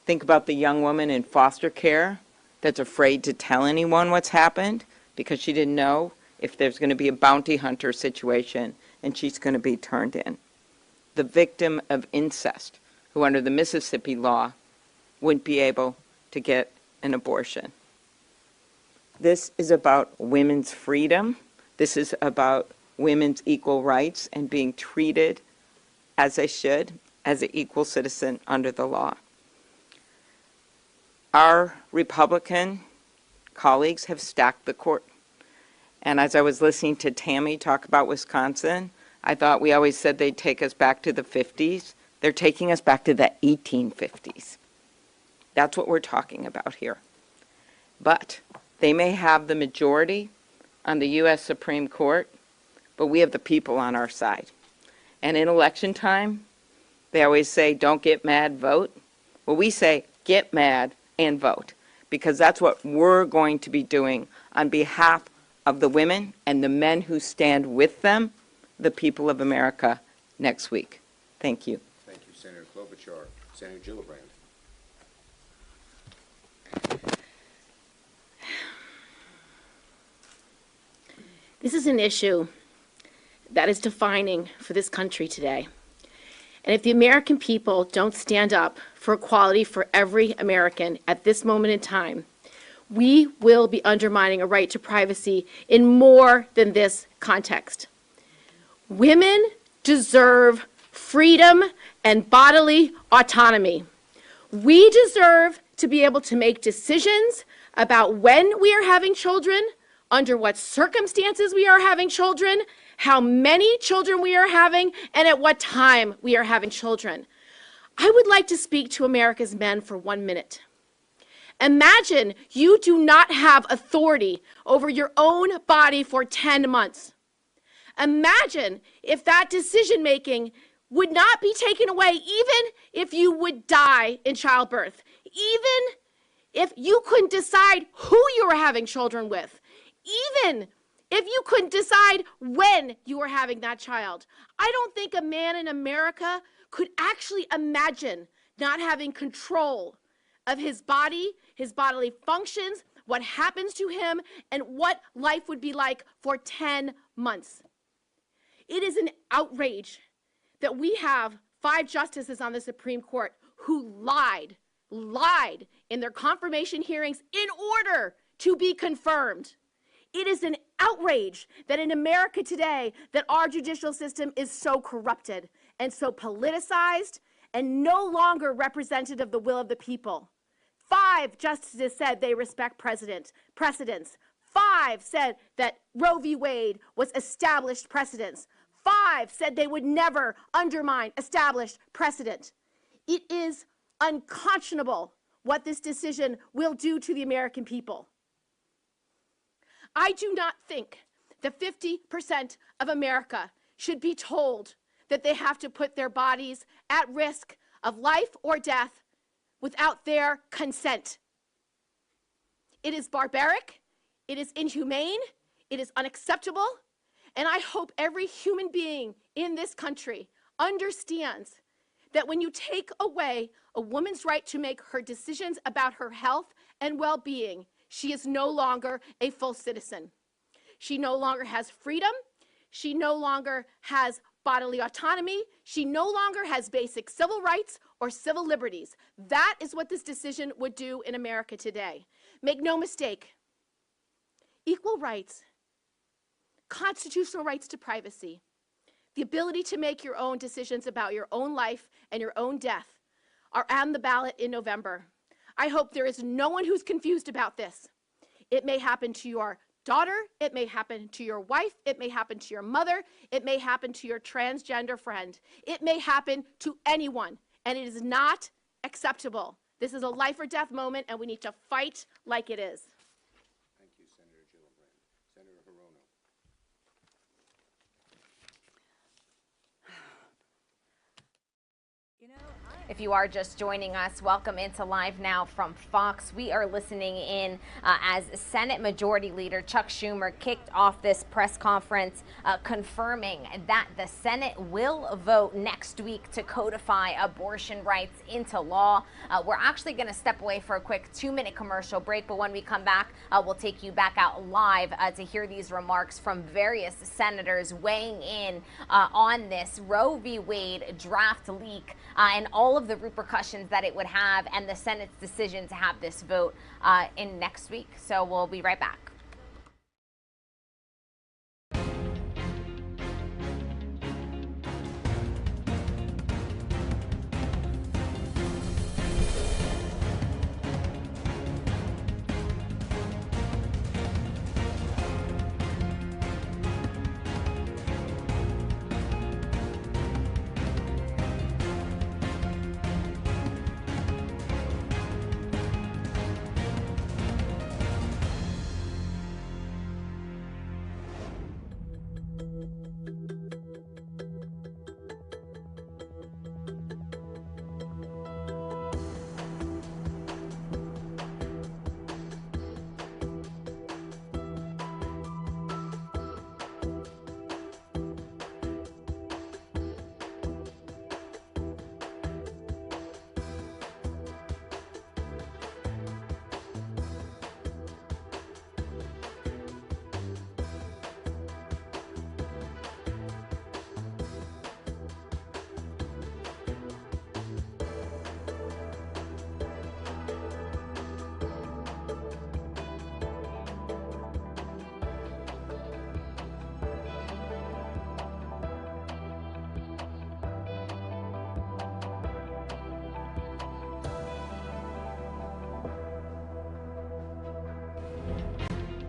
O: Think about the young woman in foster care that's afraid to tell anyone what's happened because she didn't know if there's going to be a bounty hunter situation and she's going to be turned in. The victim of incest, who under the Mississippi law wouldn't be able to get an abortion. This is about women's freedom. This is about women's equal rights and being treated as they should, as an equal citizen under the law. Our Republican colleagues have stacked the court. And as I was listening to Tammy talk about Wisconsin, I thought we always said they'd take us back to the 50s. They're taking us back to the 1850s. That's what we're talking about here. But they may have the majority on the U.S. Supreme Court, but we have the people on our side. And in election time, they always say, don't get mad, vote. Well, we say, get mad and vote, because that's what we're going to be doing on behalf of the women and the men who stand with them, the people of America, next week. Thank you.
I: Thank you, Senator Klobuchar. Senator Gillibrand.
P: This is an issue that is defining for this country today. And if the American people don't stand up for equality for every American at this moment in time, we will be undermining a right to privacy in more than this context. Women deserve freedom and bodily autonomy. We deserve to be able to make decisions about when we are having children, under what circumstances we are having children, how many children we are having, and at what time we are having children. I would like to speak to America's men for 1 minute. Imagine you do not have authority over your own body for 10 months. Imagine if that decision-making would not be taken away, even if you would die in childbirth, even if you couldn't decide who you were having children with, even if you couldn't decide when you were having that child. I don't think a man in America could actually imagine not having control of his body, his bodily functions, what happens to him, and what life would be like for 10 months. It is an outrage that we have 5 justices on the Supreme Court who lied in their confirmation hearings in order to be confirmed. It is an outrage that in America today that our judicial system is so corrupted and so politicized and no longer representative of the will of the people. 5 justices said they respect precedents. 5 said that Roe v. Wade was established precedents. 5 said they would never undermine established precedent. It is unconscionable what this decision will do to the American people. I do not think that 50% of America should be told that they have to put their bodies at risk of life or death without their consent. It is barbaric, it is inhumane, it is unacceptable, and I hope every human being in this country understands that when you take away a woman's right to make her decisions about her health and well-being, she is no longer a full citizen. She no longer has freedom. She no longer has bodily autonomy. She no longer has basic civil rights or civil liberties. That is what this decision would do in America today. Make no mistake, equal rights, constitutional rights to privacy, the ability to make your own decisions about your own life and your own death are on the ballot in November. I hope there is no one who's confused about this. It may happen to your daughter, it may happen to your wife, it may happen to your mother, it may happen to your transgender friend. It may happen to anyone, and it is not acceptable. This is a life or death moment, and we need to fight like it is.
I: Thank you, Senator Gillibrand. Senator Hirono.
E: If you are just joining us, welcome into Live Now from Fox. We are listening in as Senate Majority Leader Chuck Schumer kicked off this press conference confirming that the Senate will vote next week to codify abortion rights into law. We're actually going to step away for a quick 2-minute commercial break, but when we come back, we'll take you back out live to hear these remarks from various senators weighing in on this Roe v. Wade draft leak and all of the repercussions that it would have and the Senate's decision to have this vote in next week. So we'll be right back.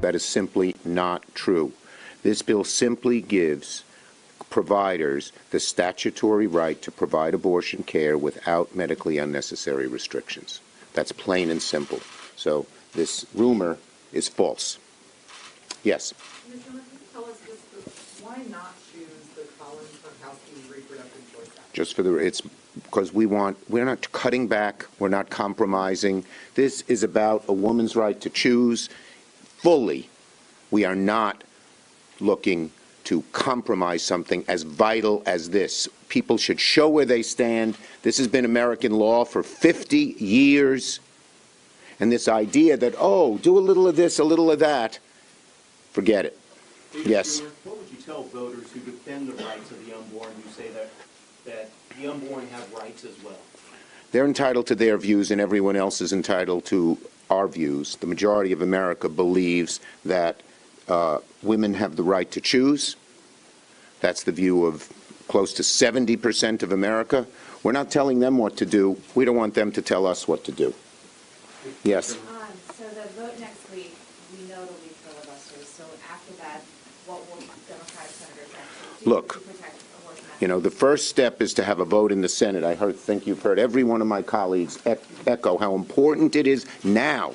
I: That is simply not true. This bill simply gives providers the statutory right to provide abortion care without medically unnecessary restrictions. That's plain and simple. So this rumor is false. Yes?
A: Mr. Can you tell us just why not choose the Collins-Kurkowski Reproductive Choice Act?
I: Just for the, it's because we're not cutting back, we're not compromising. This is about a woman's right to choose fully. We are not looking to compromise something as vital as this. People should show where they stand. This has been American law for 50 years. And this idea that, oh, do a little of this, a little of that, forget it. Yes?
A: What would you tell voters who defend the rights of the unborn, who say that the unborn have rights as well?
I: They're entitled to their views, and everyone else is entitled to our views. The majority of America believes that women have the right to choose. That's the view of close to 70% of America. We're not telling them what to do. We don't want them to tell us what to do. Yes?
B: So the vote next week, we know it'll be filibusters. So after that, what will Democratic senators actually do
I: Look,
B: to protect abortion?
I: you know, the first step is to have a vote in the Senate. I think you've heard every one of my colleagues echo how important it is now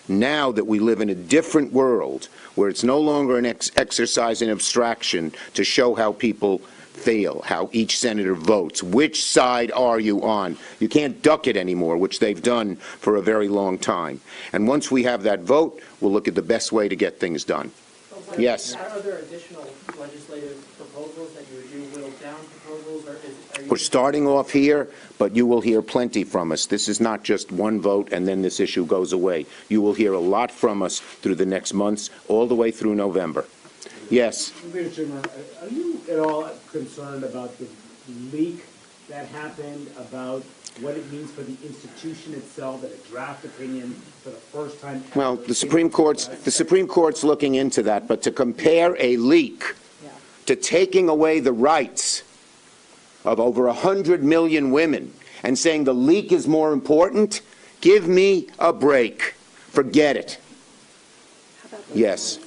I: that we live in a different world where it's no longer an exercise in abstraction to show how people feel, how each senator votes. Which side are you on? You can't duck it anymore, which they've done for a very long time. And once we have that vote, we'll look at the best way to get things done. Yes?
Q: Are there additional legislative proposals that you would do, whittled down proposals? Or
I: We're starting off here, but you will hear plenty from us. This is not just one vote and then this issue goes away. You will hear a lot from us through the next months, all the way through November. Yes?
R: Are you at all concerned about the leak that happened, about what it means for the institution itself, that a draft opinion for the first time ever?
I: Well, the Supreme Court's looking into that, but to compare a leak to taking away the rights of over 100 million women and saying the leak is more important, give me a break. Forget it. Yes.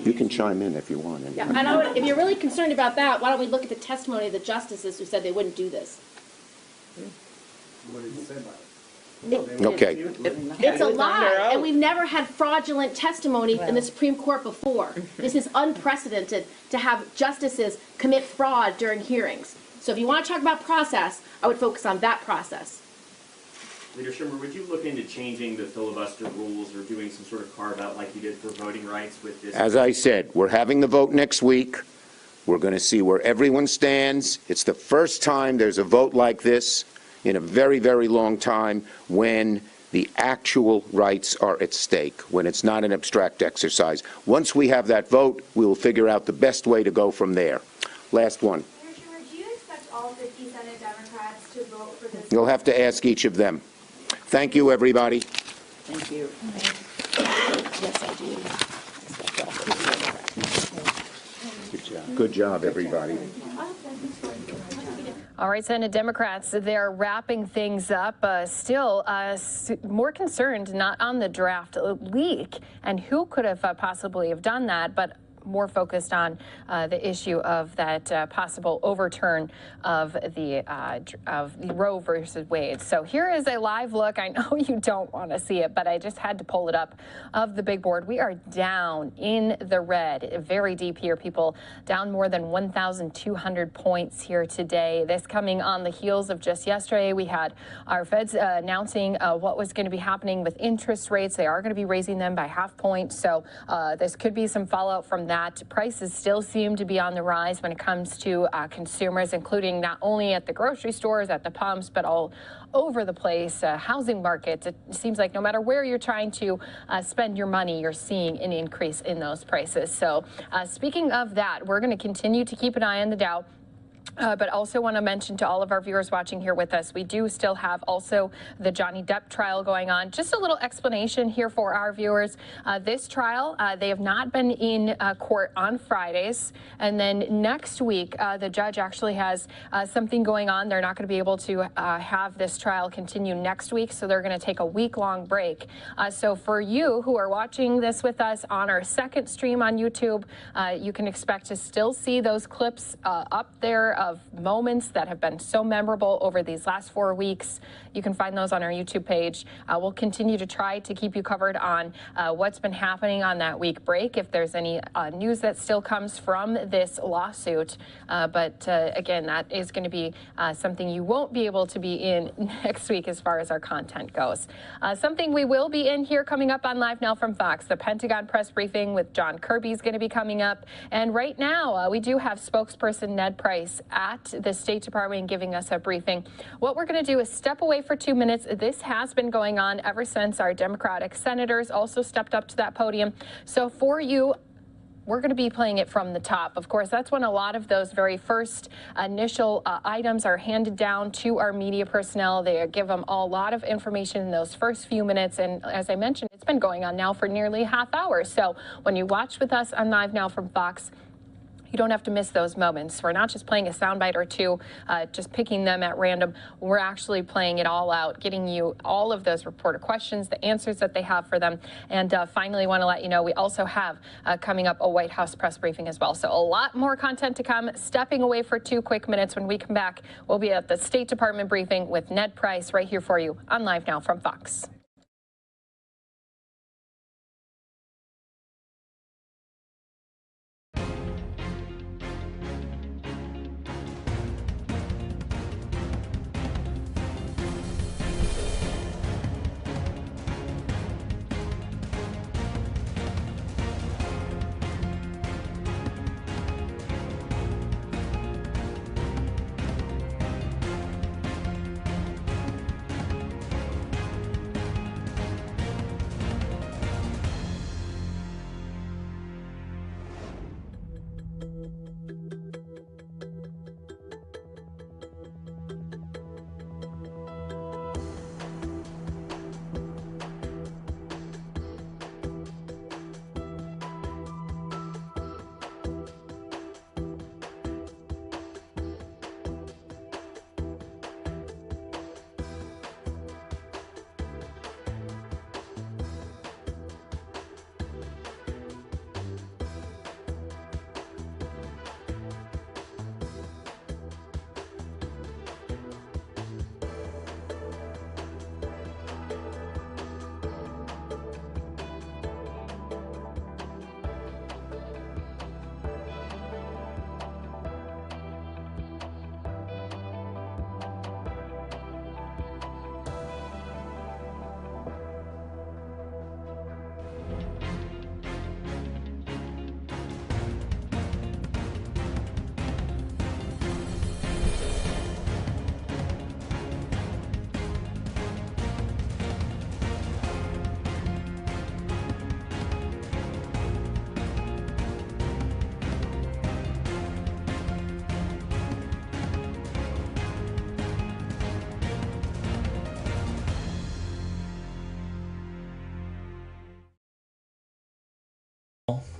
I: You can chime in if you want.
P: Yeah, I know. If you're really concerned about that, why don't we look at the testimony of the justices who said they wouldn't do this?
R: What did you say about it?
I: Okay.
P: It's a lie, and we've never had fraudulent testimony in the Supreme Court before. This is unprecedented to have justices commit fraud during hearings. So if you want to talk about process, I would focus on that process.
A: Leader Schumer, would you look into changing the filibuster rules or doing some sort of carve-out like you did for voting rights with this?
I: As I said, we're having the vote next week. We're going to see where everyone stands. It's the first time there's a vote like this in a very, very long time when the actual rights are at stake, when it's not an abstract exercise. Once we have that vote, we will figure out the best way to go from there. Last one.
B: Mayor Schumer, do you expect all 50 Senate Democrats to vote for this?
I: You'll have to ask each of them. Thank you, everybody.
N: Thank you.
P: Yes, I do.
I: Good job. Good job, everybody.
S: All right, Senate Democrats, they're wrapping things up, still more concerned not on the draft leak and who could have possibly have done that, but more focused on the issue of that possible overturn of the Roe versus Wade. So here is a live look. I know you don't want to see it, but I just had to pull it up of the big board. We are down in the red, very deep here, people, down more than 1,200 points here today. This coming on the heels of just yesterday. We had our feds announcing what was going to be happening with interest rates. They are going to be raising them by half point. So this could be some fallout from that. Prices still seem to be on the rise when it comes to consumers, including not only at the grocery stores, at the pumps, but all over the place. Housing markets, it seems like no matter where you're trying to spend your money, you're seeing an increase in those prices. So speaking of that, we're going to continue to keep an eye on the Dow. But also want to mention to all of our viewers watching here with us, we do still have also the Johnny Depp trial going on. Just a little explanation here for our viewers. This trial, they have not been in court on Fridays. And then next week, the judge actually has something going on. They're not going to be able to have this trial continue next week. So they're going to take a week-long break. So for you who are watching this with us on our second stream on YouTube, you can expect to still see those clips up there of moments that have been so memorable over these last 4 weeks. You can find those on our YouTube page. We'll continue to try to keep you covered on what's been happening on that week break, if there's any news that still comes from this lawsuit. But again, that is going to be something you won't be able to be in next week as far as our content goes. Something we will be in here coming up on Live Now from Fox, the Pentagon press briefing with John Kirby is going to be coming up. And right now, we do have spokesperson Ned Price at the State Department giving us a briefing. What we're going to do is step away for 2 minutes. This has been going on ever since our Democratic senators also stepped up to that podium. So for you, we're going to be playing it from the top. Of course, that's when a lot of those very first initial items are handed down to our media personnel. They give them a lot of information in those first few minutes. And as I mentioned, it's been going on now for nearly half hour. So when you watch with us on Live Now from Fox, you don't have to miss those moments. We're not just playing a soundbite or two, just picking them at random. We're actually playing it all out, getting you all of those reporter questions, the answers that they have for them. And finally, want to let you know we also have coming up a White House press briefing as well. So a lot more content to come. Stepping away for 2 quick minutes. When we come back, we'll be at the State Department briefing with Ned Price right here for you on Live Now from Fox.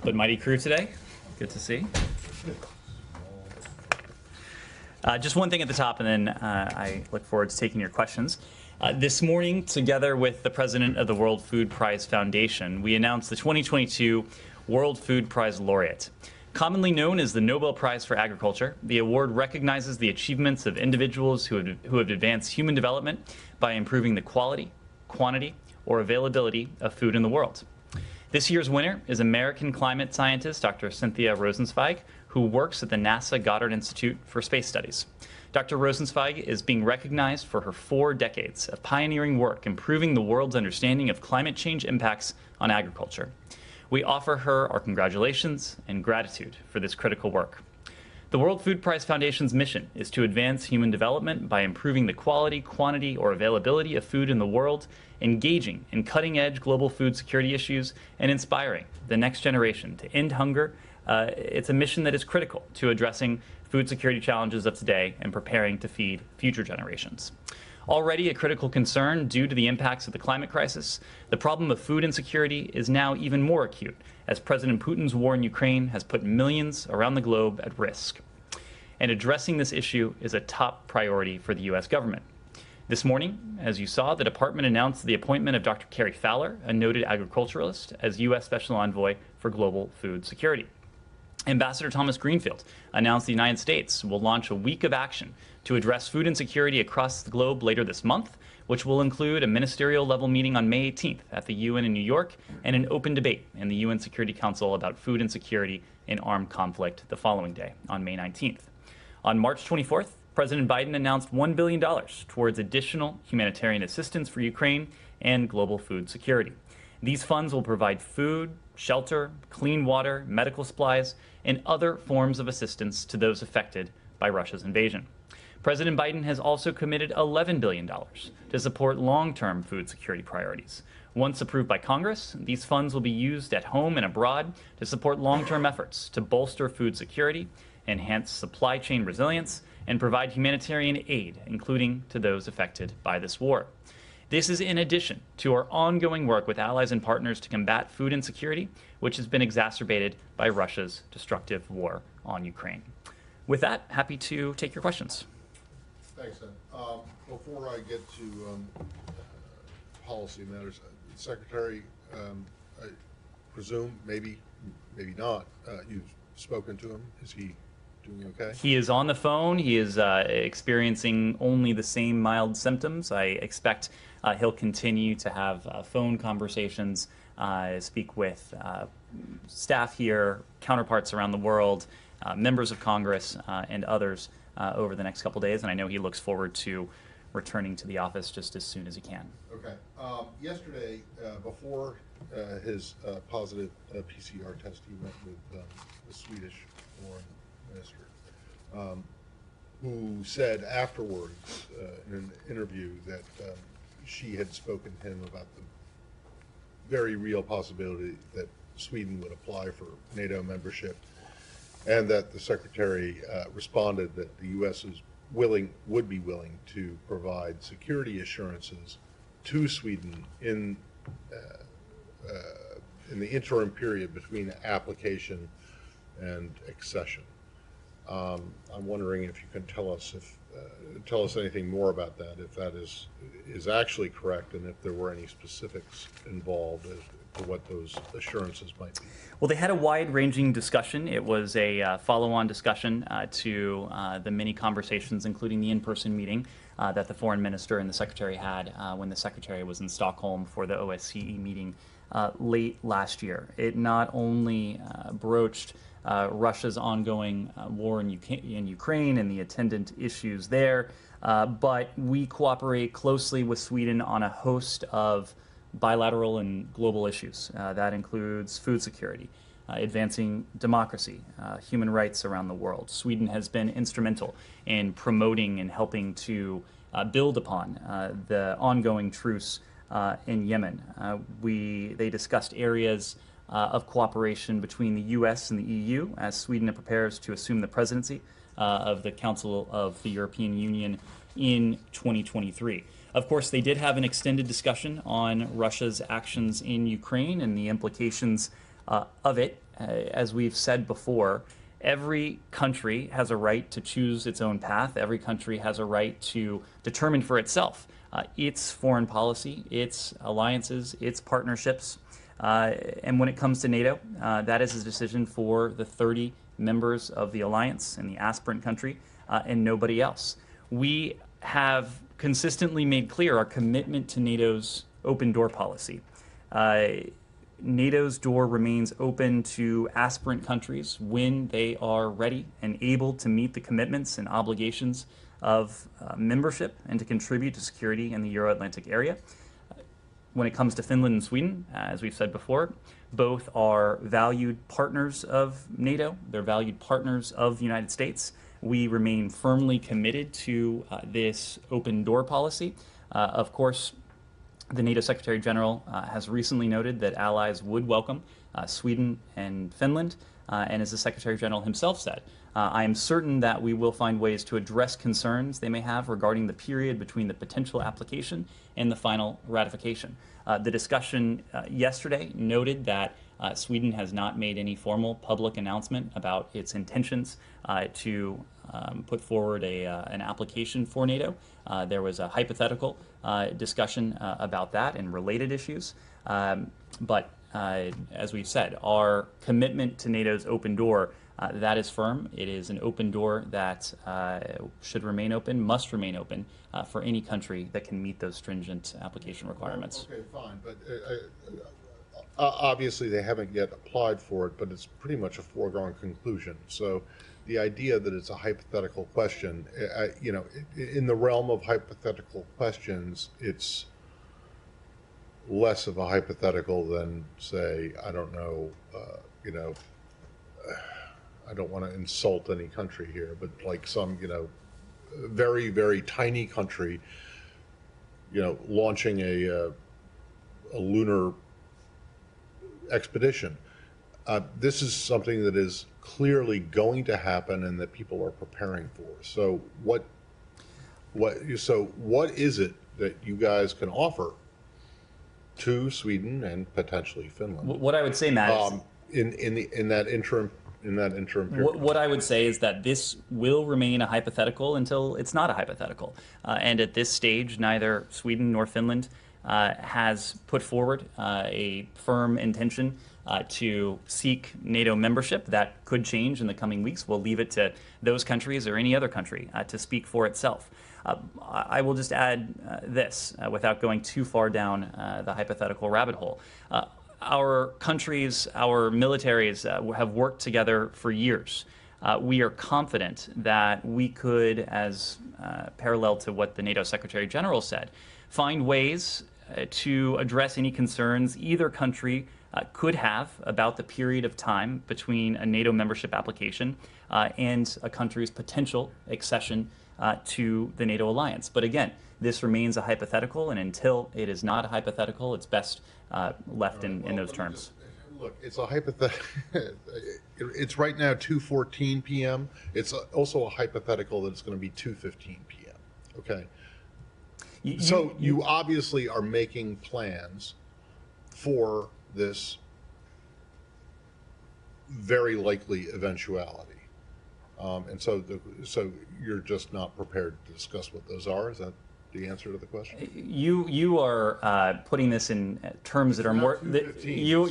C: But mighty crew today. Good to see. Just one thing at the top, and then I look forward to taking your questions. This morning, together with the president of the World Food Prize Foundation, we announced the 2022 World Food Prize laureate. Commonly known as the Nobel Prize for Agriculture, the award recognizes the achievements of individuals who have advanced human development by improving the quality, quantity, or availability of food in the world. This year's winner is American climate scientist Dr. Cynthia Rosenzweig, who works at the NASA Goddard Institute for Space Studies. Dr. Rosenzweig is being recognized for her 4 decades of pioneering work improving the world's understanding of climate change impacts on agriculture. We offer her our congratulations and gratitude for this critical work. The World Food Prize Foundation's mission is to advance human development by improving the quality, quantity, or availability of food in the world, engaging in cutting-edge global food security issues, and inspiring the next generation to end hunger. It's a mission that is critical to addressing food security challenges of today and preparing to feed future generations. Already a critical concern due to the impacts of the climate crisis, the problem of food insecurity is now even more acute, as President Putin's war in Ukraine has put millions around the globe at risk. And addressing this issue is a top priority for the U.S. government. This morning, as you saw, the department announced the appointment of Dr. Carrie Fowler, a noted agriculturalist, as U.S. Special Envoy for Global Food Security. Ambassador Thomas Greenfield announced the United States will launch a week of action to address food insecurity across the globe later this month, which will include a ministerial-level meeting on May 18th at the UN in New York and an open debate in the UN Security Council about food insecurity in armed conflict the following day, on May 19th. On March 24th, President Biden announced $1 billion towards additional humanitarian assistance for Ukraine and global food security. These funds will provide food, shelter, clean water, medical supplies, and other forms of assistance to those affected by Russia's invasion. President Biden has also committed $11 billion to support long-term food security priorities. Once approved by Congress, these funds will be used at home and abroad to support long-term efforts to bolster food security, enhance supply chain resilience, and provide humanitarian aid, including to those affected by this war. This is in addition to our ongoing work with allies and partners to combat food insecurity, which has been exacerbated by Russia's destructive war on Ukraine. With that, happy to take your questions.
D: Thanks, Ed. Before I get to policy matters, Secretary, I presume, maybe not, you've spoken to him. Is he doing okay?
C: He is on the phone. He is experiencing only the same mild symptoms. I expect he'll continue to have phone conversations, speak with staff here, counterparts around the world, members of Congress, and others over the next couple days. And I know he looks forward to returning to the office just as soon as he can.
D: Okay. Yesterday, before his positive PCR test, he met with the Swedish foreign minister, who said afterwards in an interview that she had spoken to him about the very real possibility that Sweden would apply for NATO membership, and that the Secretary responded that the U.S. would be willing to provide security assurances to Sweden in the interim period between application and accession. I'm wondering if you can tell us anything more about that, if that is actually correct, and if there were any specifics involved as to what those assurances might be.
C: Well, they had a wide-ranging discussion. It was a follow-on discussion to the many conversations, including the in-person meeting that the foreign minister and the secretary had when the secretary was in Stockholm for the OSCE meeting late last year. It not only broached Russia's ongoing war in Ukraine and the attendant issues there, but we cooperate closely with Sweden on a host of bilateral and global issues. That includes food security, advancing democracy, human rights around the world. Sweden has been instrumental in promoting and helping to build upon the ongoing truce in Yemen. They discussed areas of cooperation between the U.S. and the EU as Sweden prepares to assume the presidency of the Council of the European Union in 2023. Of course, they did have an extended discussion on Russia's actions in Ukraine and the implications of it. As we've said before, every country has a right to choose its own path. Every country has a right to determine for itself its foreign policy, its alliances, its partnerships. And when it comes to NATO, that is a decision for the 30 members of the alliance and the aspirant country and nobody else. We have consistently made clear our commitment to NATO's open door policy. NATO's door remains open to aspirant countries when they are ready and able to meet the commitments and obligations of membership and to contribute to security in the Euro-Atlantic area. When it comes to Finland and Sweden, as we've said before, both are valued partners of NATO. They're valued partners of the United States. We remain firmly committed to this open door policy. Of course, the NATO Secretary General has recently noted that allies would welcome Sweden and Finland. And as the Secretary General himself said, I am certain that we will find ways to address concerns they may have regarding the period between the potential application and the final ratification. The discussion yesterday noted that Sweden has not made any formal public announcement about its intentions to put forward an application for NATO. There was a hypothetical discussion about that and related issues. But as we've said, our commitment to NATO's open door That is firm. It is an open door that should remain open, must remain open for any country that can meet those stringent application requirements.
D: Okay, fine, but obviously they haven't yet applied for it, but it's pretty much a foregone conclusion. So the idea that it's a hypothetical question, you know, in the realm of hypothetical questions, it's less of a hypothetical than, say, I don't know, you know, I don't want to insult any country here, but like some, you know, very, very tiny country, you know, launching a lunar expedition. This is something that is clearly going to happen and that people are preparing for. So what is it that you guys can offer to Sweden and potentially Finland?
C: What I would say, Matt, is
D: in that interim period.
C: What I would say is that this will remain a hypothetical until it's not a hypothetical. And at this stage, neither Sweden nor Finland has put forward a firm intention to seek NATO membership. That could change in the coming weeks. We'll leave it to those countries or any other country to speak for itself. I will just add this without going too far down the hypothetical rabbit hole. Our countries, our militaries have worked together for years. We are confident that we could, as parallel to what the NATO Secretary General said, find ways to address any concerns either country could have about the period of time between a NATO membership application and a country's potential accession to the NATO alliance. But again, this remains a hypothetical, and until it is not a hypothetical, it's best left in those terms.
D: Look, it's a hypothetical. It's right now 2:14 p.m. It's also a hypothetical that it's going to be 2:15 p.m. Okay. So you obviously are making plans for this very likely eventuality, and so you're just not prepared to discuss what those are. Is that the answer to the question?
C: You are putting this in terms that are more. You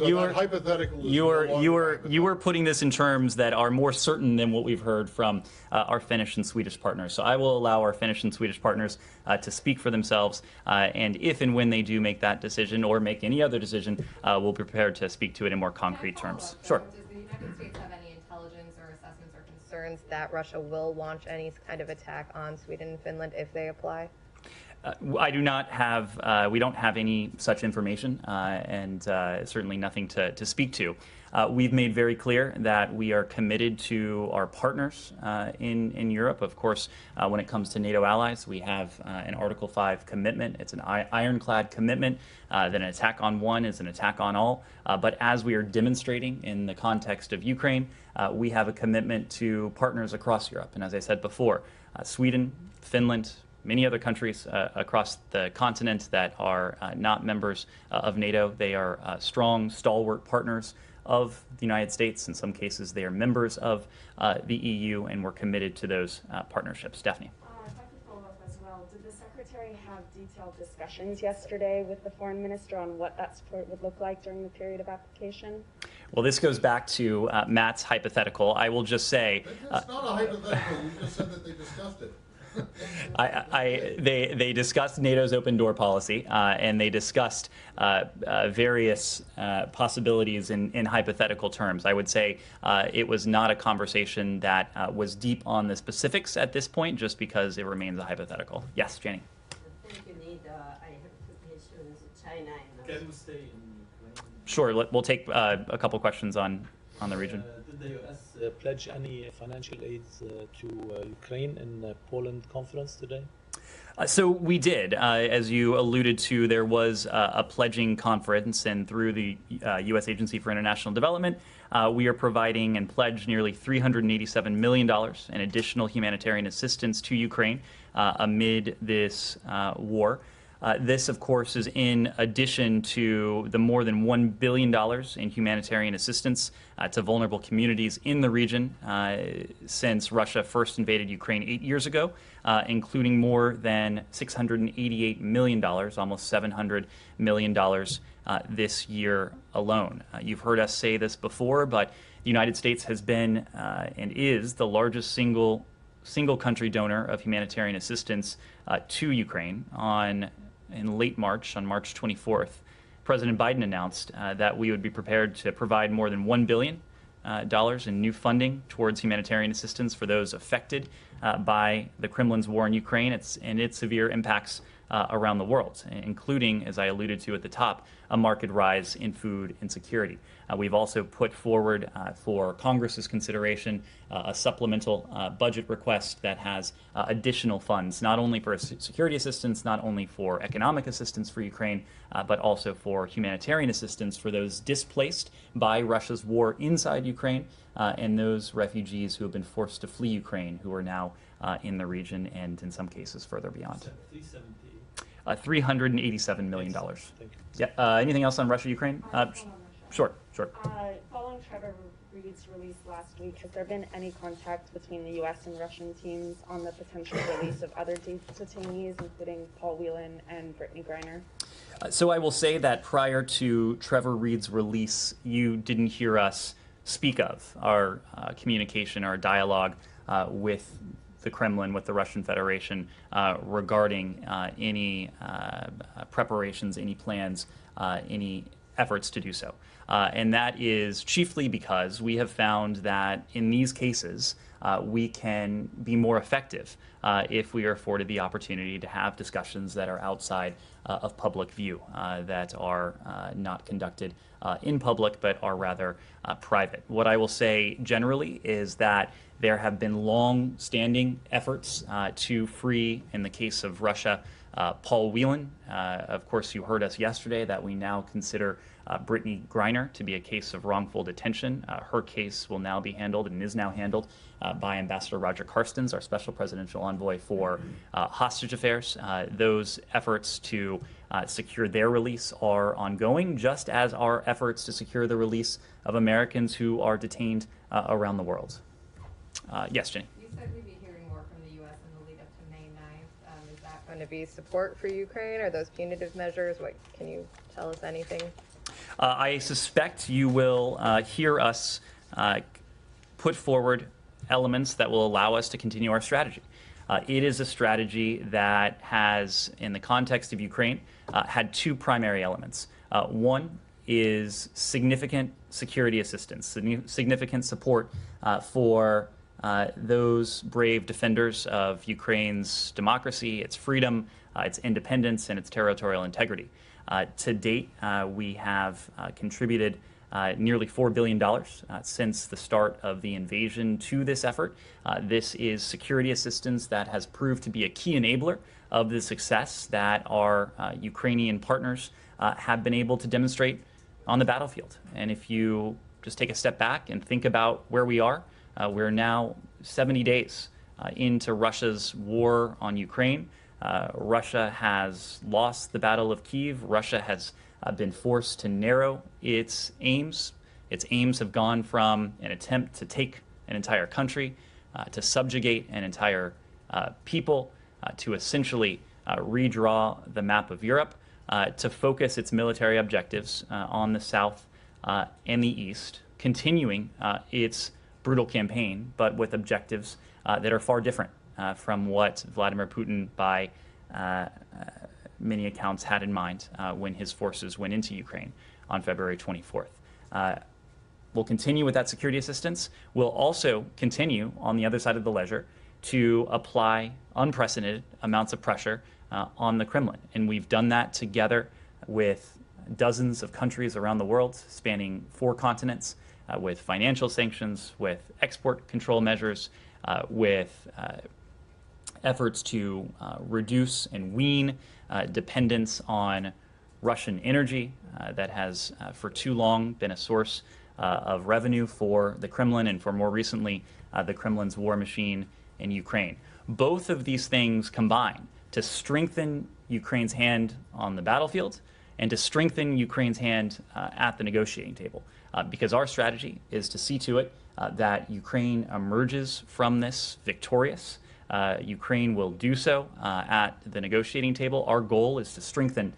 C: are putting this in terms that are more certain than what we've heard from our Finnish and Swedish partners. So I will allow our Finnish and Swedish partners to speak for themselves, and if and when they do make that decision or make any other decision, we'll be prepared to speak to it in more concrete terms. Sure.
F: Does the United States have any intelligence or assessments or concerns that Russia will launch any kind of attack on Sweden and Finland if they apply?
C: I do not have, we don't have any such information, and certainly nothing to speak to. We've made very clear that we are committed to our partners in Europe. Of course, when it comes to NATO allies, we have an Article 5 commitment. It's an ironclad commitment that an attack on one is an attack on all. But as we are demonstrating in the context of Ukraine, we have a commitment to partners across Europe. And as I said before, Sweden, Finland, many other countries across the continent that are not members of NATO. They are strong, stalwart partners of the United States. In some cases, they are members of the EU, and we're committed to those partnerships. Daphne.
H: If I could follow up as well, did the Secretary have detailed discussions yesterday with the Foreign Minister on what that support would look like during the period of application?
C: Well, this goes back to Matt's hypothetical. I will just say...
D: It's not a hypothetical. You just said that they discussed it.
C: They discussed NATO's open door policy, and they discussed various possibilities in hypothetical terms. I would say it was not a conversation that was deep on the specifics at this point, just because it remains a hypothetical. Yes, Jenny.
Q: Can we stay in Ukraine?
C: Sure. We'll take a couple questions on the region.
T: Did the U.S. Pledge any financial aid to Ukraine in the Poland conference today?
C: So we did. As you alluded to, there was a pledging conference, and through the U.S. Agency for International Development, we are providing and pledged nearly $387 million in additional humanitarian assistance to Ukraine amid this war. This, of course, is in addition to the more than $1 billion in humanitarian assistance to vulnerable communities in the region since Russia first invaded Ukraine 8 years ago, including more than $688 million, almost $700 million this year alone. You've heard us say this before, but The United States has been and is the largest single country donor of humanitarian assistance to Ukraine. In late March, on March 24th, President Biden announced that we would be prepared to provide more than $1 billion in new funding towards humanitarian assistance for those affected by the Kremlin's war in Ukraine and its severe impacts around the world, including, as I alluded to at the top, a marked rise in food insecurity. We've also put forward for Congress's consideration a supplemental budget request that has additional funds, not only for security assistance, not only for economic assistance for Ukraine, but also for humanitarian assistance for those displaced by Russia's war inside Ukraine and those refugees who have been forced to flee Ukraine, who are now in the region and in some cases further beyond. $387 million. Yeah. Anything else on Russia, Ukraine? Sure.
H: Following Trevor Reed's release last week, has there been any contact between the U.S. and Russian teams on the potential release of other detainees, including Paul Whelan and Brittany Griner?
C: So I will say that prior to Trevor Reed's release, you didn't hear us speak of our communication, our dialogue with the Kremlin, with the Russian Federation, regarding any preparations, any plans, any efforts to do so. And that is chiefly because we have found that in these cases, we can be more effective if we are afforded the opportunity to have discussions that are outside of public view, that are not conducted in public, but are rather private. What I will say generally is that there have been long-standing efforts to free, in the case of Russia, Paul Whelan. Of course, you heard us yesterday that we now consider Brittany Griner to be a case of wrongful detention. Her case will now be handled and is now handled by Ambassador Roger Carstens, our special presidential envoy for hostage affairs. Those efforts to secure their release are ongoing, just as our efforts to secure the release of Americans who are detained around the world. Yes, Jenny.
F: You said we'd be hearing more from the U.S. in the lead up to May 9th. Is that going to be support for Ukraine? Are those punitive measures? What can you tell us anything?
C: I suspect you will hear us put forward elements that will allow us to continue our strategy. It is a strategy that has, in the context of Ukraine, had two primary elements. One is significant security assistance, significant support for those brave defenders of Ukraine's democracy, its freedom, its independence, and its territorial integrity. To date, we have contributed nearly $4 billion since the start of the invasion to this effort. This is security assistance that has proved to be a key enabler of the success that our Ukrainian partners have been able to demonstrate on the battlefield. And if you just take a step back and think about where we are, we're now 70 days into Russia's war on Ukraine. Russia has lost the Battle of Kyiv. Russia has been forced to narrow its aims. Its aims have gone from an attempt to take an entire country, to subjugate an entire people, to essentially redraw the map of Europe, to focus its military objectives on the south and the east, continuing its brutal campaign, but with objectives that are far different from what Vladimir Putin, by many accounts, had in mind when his forces went into Ukraine on February 24th. We'll continue with that security assistance. We'll also continue on the other side of the ledger to apply unprecedented amounts of pressure on the Kremlin. And we've done that together with dozens of countries around the world, spanning 4 continents, with financial sanctions, with export control measures, with efforts to reduce and wean dependence on Russian energy that has for too long been a source of revenue for the Kremlin, and for more recently, the Kremlin's war machine in Ukraine. Both of these things combine to strengthen Ukraine's hand on the battlefield and to strengthen Ukraine's hand at the negotiating table. Because our strategy is to see to it that Ukraine emerges from this victorious. Ukraine will do so at the negotiating table. Our goal is to strengthen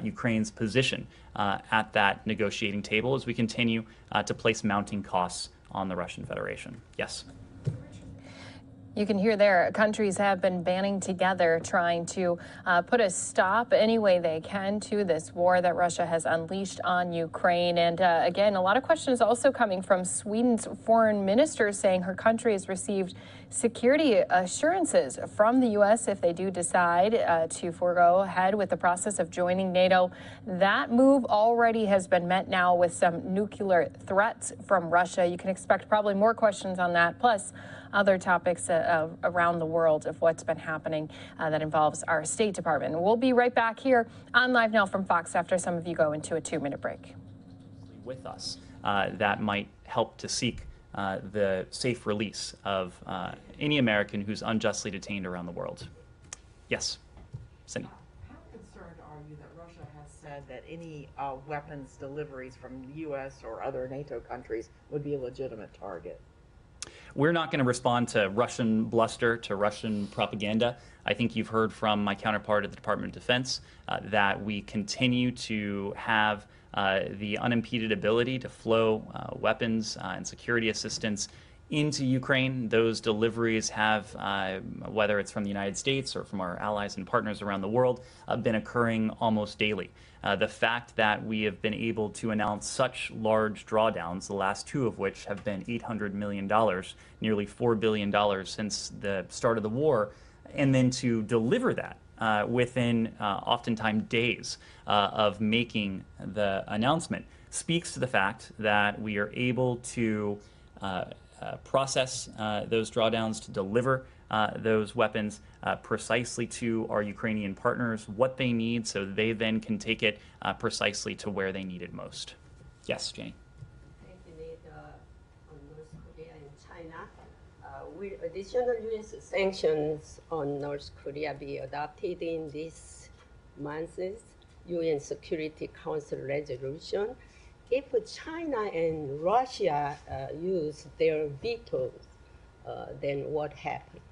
C: Ukraine's position at that negotiating table as we continue to place mounting costs on the Russian Federation. Yes.
S: You can hear there, countries have been banding together, trying to put a stop any way they can to this war that Russia has unleashed on Ukraine. And again, a lot of questions also coming from Sweden's foreign minister saying her country has received security assurances from the U.S. if they do decide to forego ahead with the process of joining NATO. That move already has been met now with some nuclear threats from Russia. You can expect probably more questions on that, plus other topics around the world of what's been happening that involves our State Department. We'll be right back here on Live Now from Fox after some of you go into a 2-minute break.
C: With us, that might help to seek the safe release of any American who's unjustly detained around the world. Yes, Cindy.
G: How concerned are you that Russia has said that any weapons deliveries from the U.S. or other NATO countries would be a legitimate target?
C: We're not going to respond to Russian bluster, to Russian propaganda. I think you've heard from my counterpart at the Department of Defense that we continue to have the unimpeded ability to flow weapons and security assistance into Ukraine. Those deliveries have, whether it's from the United States or from our allies and partners around the world, been occurring almost daily. The fact that we have been able to announce such large drawdowns, the last 2 of which have been $800 million, nearly $4 billion since the start of the war, and then to deliver that within oftentimes days of making the announcement, speaks to the fact that we are able to process those drawdowns, to deliver those weapons precisely to our Ukrainian partners, what they need, so they then can take it precisely to where they need it most. Yes, Jane.
J: Thank you, Nate. On North Korea and China, will additional U.S. sanctions on North Korea be adopted in this month's UN Security Council resolution? If China and Russia use their vetoes, then what happens?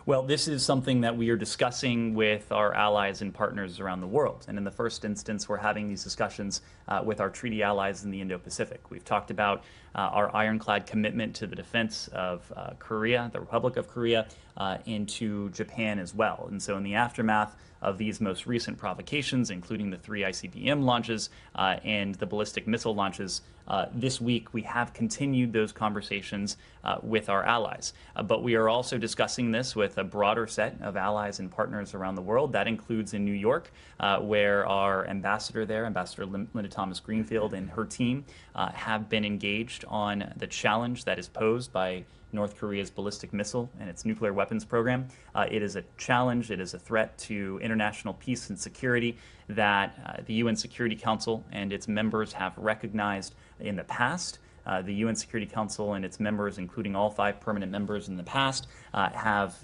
C: Well, this is something that we are discussing with our allies and partners around the world. And in the first instance, we're having these discussions with our treaty allies in the Indo-Pacific. We've talked about our ironclad commitment to the defense of Korea, the Republic of Korea, and to Japan as well. And so in the aftermath of these most recent provocations, including the 3 ICBM launches and the ballistic missile launches, this week we have continued those conversations with our allies. But we are also discussing this with a broader set of allies and partners around the world. That includes in New York, where our ambassador there, Ambassador Linda Thomas-Greenfield, and her team have been engaged on the challenge that is posed by North Korea's ballistic missile and its nuclear weapons program. It is a challenge, it is a threat to international peace and security that the UN Security Council and its members have recognized in the past. The UN Security Council and its members, including all 5 permanent members in the past, have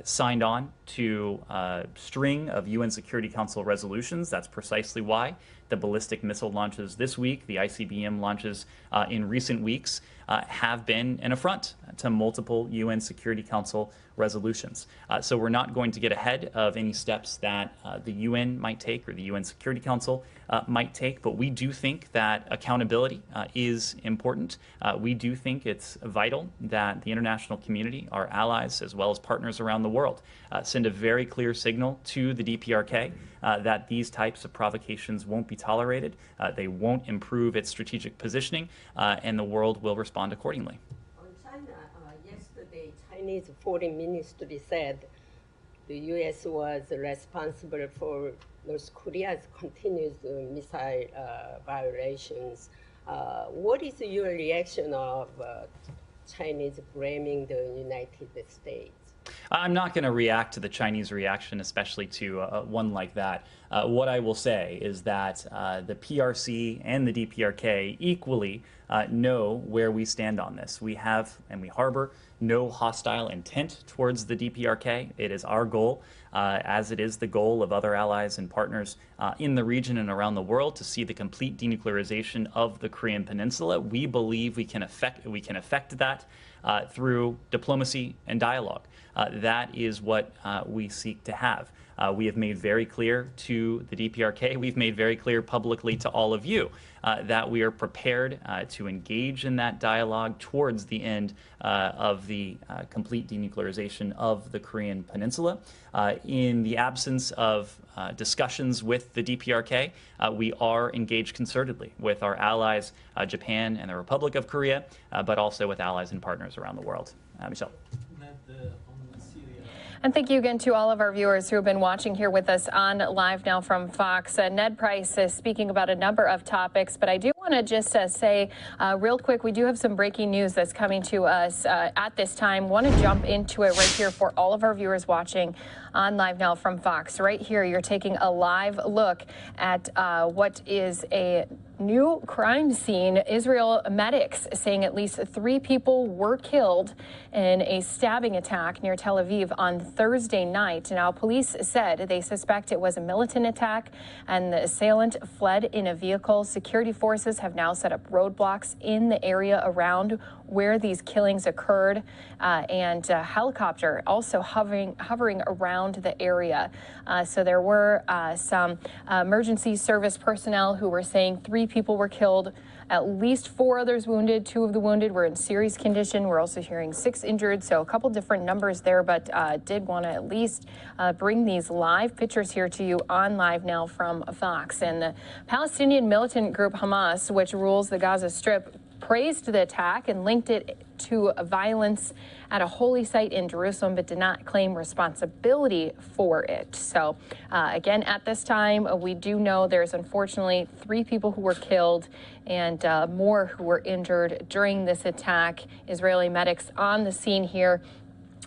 C: signed on to a string of UN Security Council resolutions. That's precisely why the ballistic missile launches this week, the ICBM launches in recent weeks, have been an affront to multiple UN Security Council resolutions. So we're not going to get ahead of any steps that the UN might take or the UN Security Council might take, but we do think that accountability is important. We do think it's vital that the international community, our allies, as well as partners around the world, send a very clear signal to the DPRK that these types of provocations won't be tolerated, they won't improve its strategic positioning, and the world will respond accordingly.
J: On China, yesterday, Chinese Foreign Ministry said the U.S. was responsible for North Korea's continuous missile violations. What is your reaction of Chinese blaming the United States?
C: I'm not going to react to the Chinese reaction, especially to one like that. What I will say is that the PRC and the DPRK equally know where we stand on this. We have and we harbor no hostile intent towards the DPRK. It is our goal, as it is the goal of other allies and partners in the region and around the world, to see the complete denuclearization of the Korean Peninsula. We believe we can effect that through diplomacy and dialogue. That is what we seek to have. We have made very clear to the DPRK, we've made very clear publicly to all of you that we are prepared to engage in that dialogue towards the end of the complete denuclearization of the Korean Peninsula. In the absence of discussions with the DPRK, we are engaged concertedly with our allies, Japan and the Republic of Korea, but also with allies and partners around the world. Michelle.
S: And thank you again to all of our viewers who have been watching here with us on Live Now from Fox. Ned Price is speaking about a number of topics, but I do want to just say real quick, we do have some breaking news that's coming to us at this time. Want to jump into it right here for all of our viewers watching on Live Now from Fox. Right here, you're taking a live look at what is a new crime scene. Israel medics saying at least 3 people were killed in a stabbing attack near Tel Aviv on Thursday night. Now, police said they suspect it was a militant attack and the assailant fled in a vehicle. Security forces have now set up roadblocks in the area around where these killings occurred, and a helicopter also hovering around the area. So there were some emergency service personnel who were saying 3 people were killed, at least 4 others wounded. 2 of the wounded were in serious condition. We're also hearing 6 injured, so a couple different numbers there, but did want to at least bring these live pictures here to you on Live Now from Fox. And the Palestinian militant group Hamas, which rules the Gaza Strip, praised the attack and linked it to violence at a holy site in Jerusalem, but did not claim responsibility for it. So again, at this time, we do know there's unfortunately 3 people who were killed and more who were injured during this attack. Israeli medics on the scene here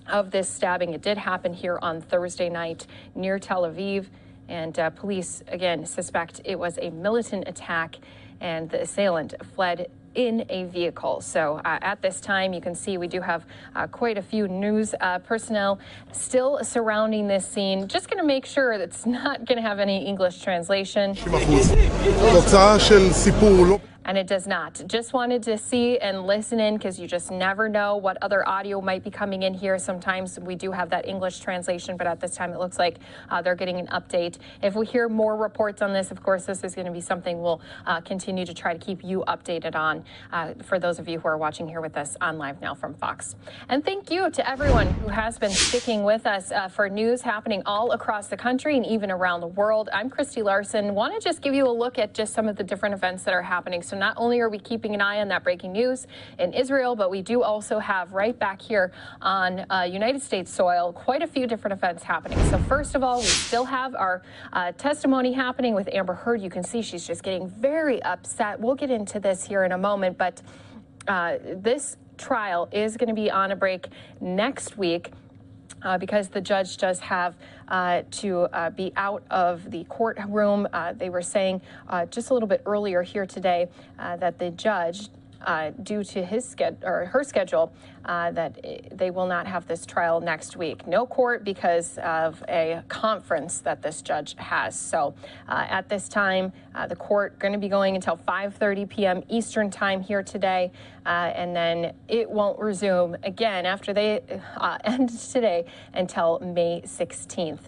S: of this stabbing. It did happen here on Thursday night near Tel Aviv, and police again suspect it was a militant attack and the assailant fled in a vehicle. So at this time, you can see we do have quite a few news personnel still surrounding this scene. Just going to make sure that it's not going to have any English translation. And it does not. Just wanted to see and listen in because you just never know what other audio might be coming in here. Sometimes we do have that English translation, but at this time it looks like they're getting an update. If we hear more reports on this, of course, this is going to be something we'll continue to try to keep you updated on for those of you who are watching here with us on Live Now from Fox. And thank you to everyone who has been sticking with us for news happening all across the country and even around the world. I'm Christy Larson. Want to just give you a look at just some of the different events that are happening. So not only are we keeping an eye on that breaking news in Israel, but we do also have right back here on United States soil quite a few different events happening. So first of all, we still have our testimony happening with Amber Heard. You can see she's just getting very upset. We'll get into this here in a moment, but this trial is going to be on a break next week. Because the judge does have to be out of the courtroom. They were saying just a little bit earlier here today that the judge, due to his her schedule, that they will not have this trial next week. No court because of a conference that this judge has. So at this time, the court going to be going until 5:30 p.m. Eastern time here today, and then it won't resume again after they end today until May 16th.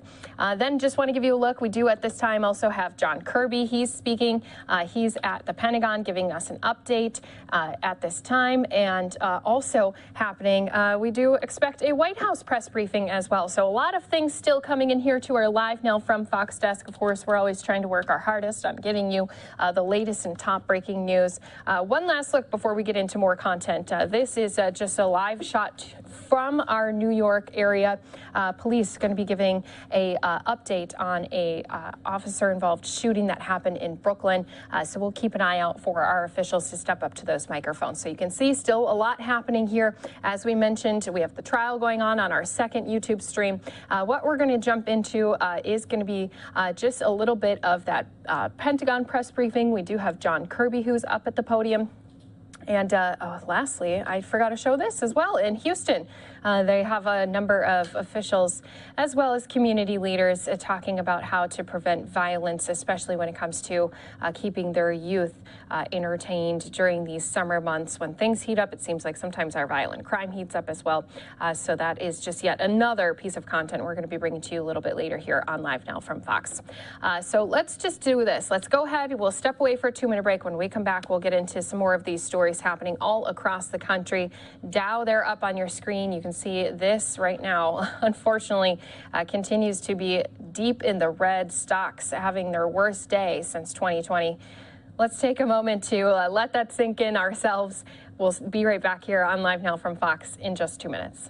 S: Then just want to give you a look. We do at this time also have John Kirby. He's speaking. He's at the Pentagon giving us an update at this time. And also happening, we do expect a White House press briefing as well. So a lot of things still coming in here to our Live Now from Fox desk. Of course, we're always trying to work our hardest on giving you the latest and top breaking news. One last look before we get into more content. This is just a live shot from our New York area. Police going to be giving a update on a officer-involved shooting that happened in Brooklyn. So we'll keep an eye out for our officials to step up to those microphones. So you can see still a lot happening here. As we mentioned, we have the trial going on our second YouTube stream. What we're going to jump into is going to be just a little bit of that Pentagon press briefing. We do have John Kirby who's up at the podium. And lastly, I forgot to show this as well. In Houston, they have a number of officials as well as community leaders talking about how to prevent violence, especially when it comes to keeping their youth entertained during these summer months. When things heat up, it seems like sometimes our violent crime heats up as well. So that is just yet another piece of content we're going to be bringing to you a little bit later here on Live Now from Fox. So let's just do this. Let's go ahead. We'll step away for a 2-minute break. When we come back, we'll get into some more of these stories happening all across the country. Dow, they're up on your screen. You can see this right now, unfortunately, continues to be deep in the red. Stocks having their worst day since 2020. Let's take a moment to let that sink in ourselves. We'll be right back here on Live Now from Fox in just 2 minutes.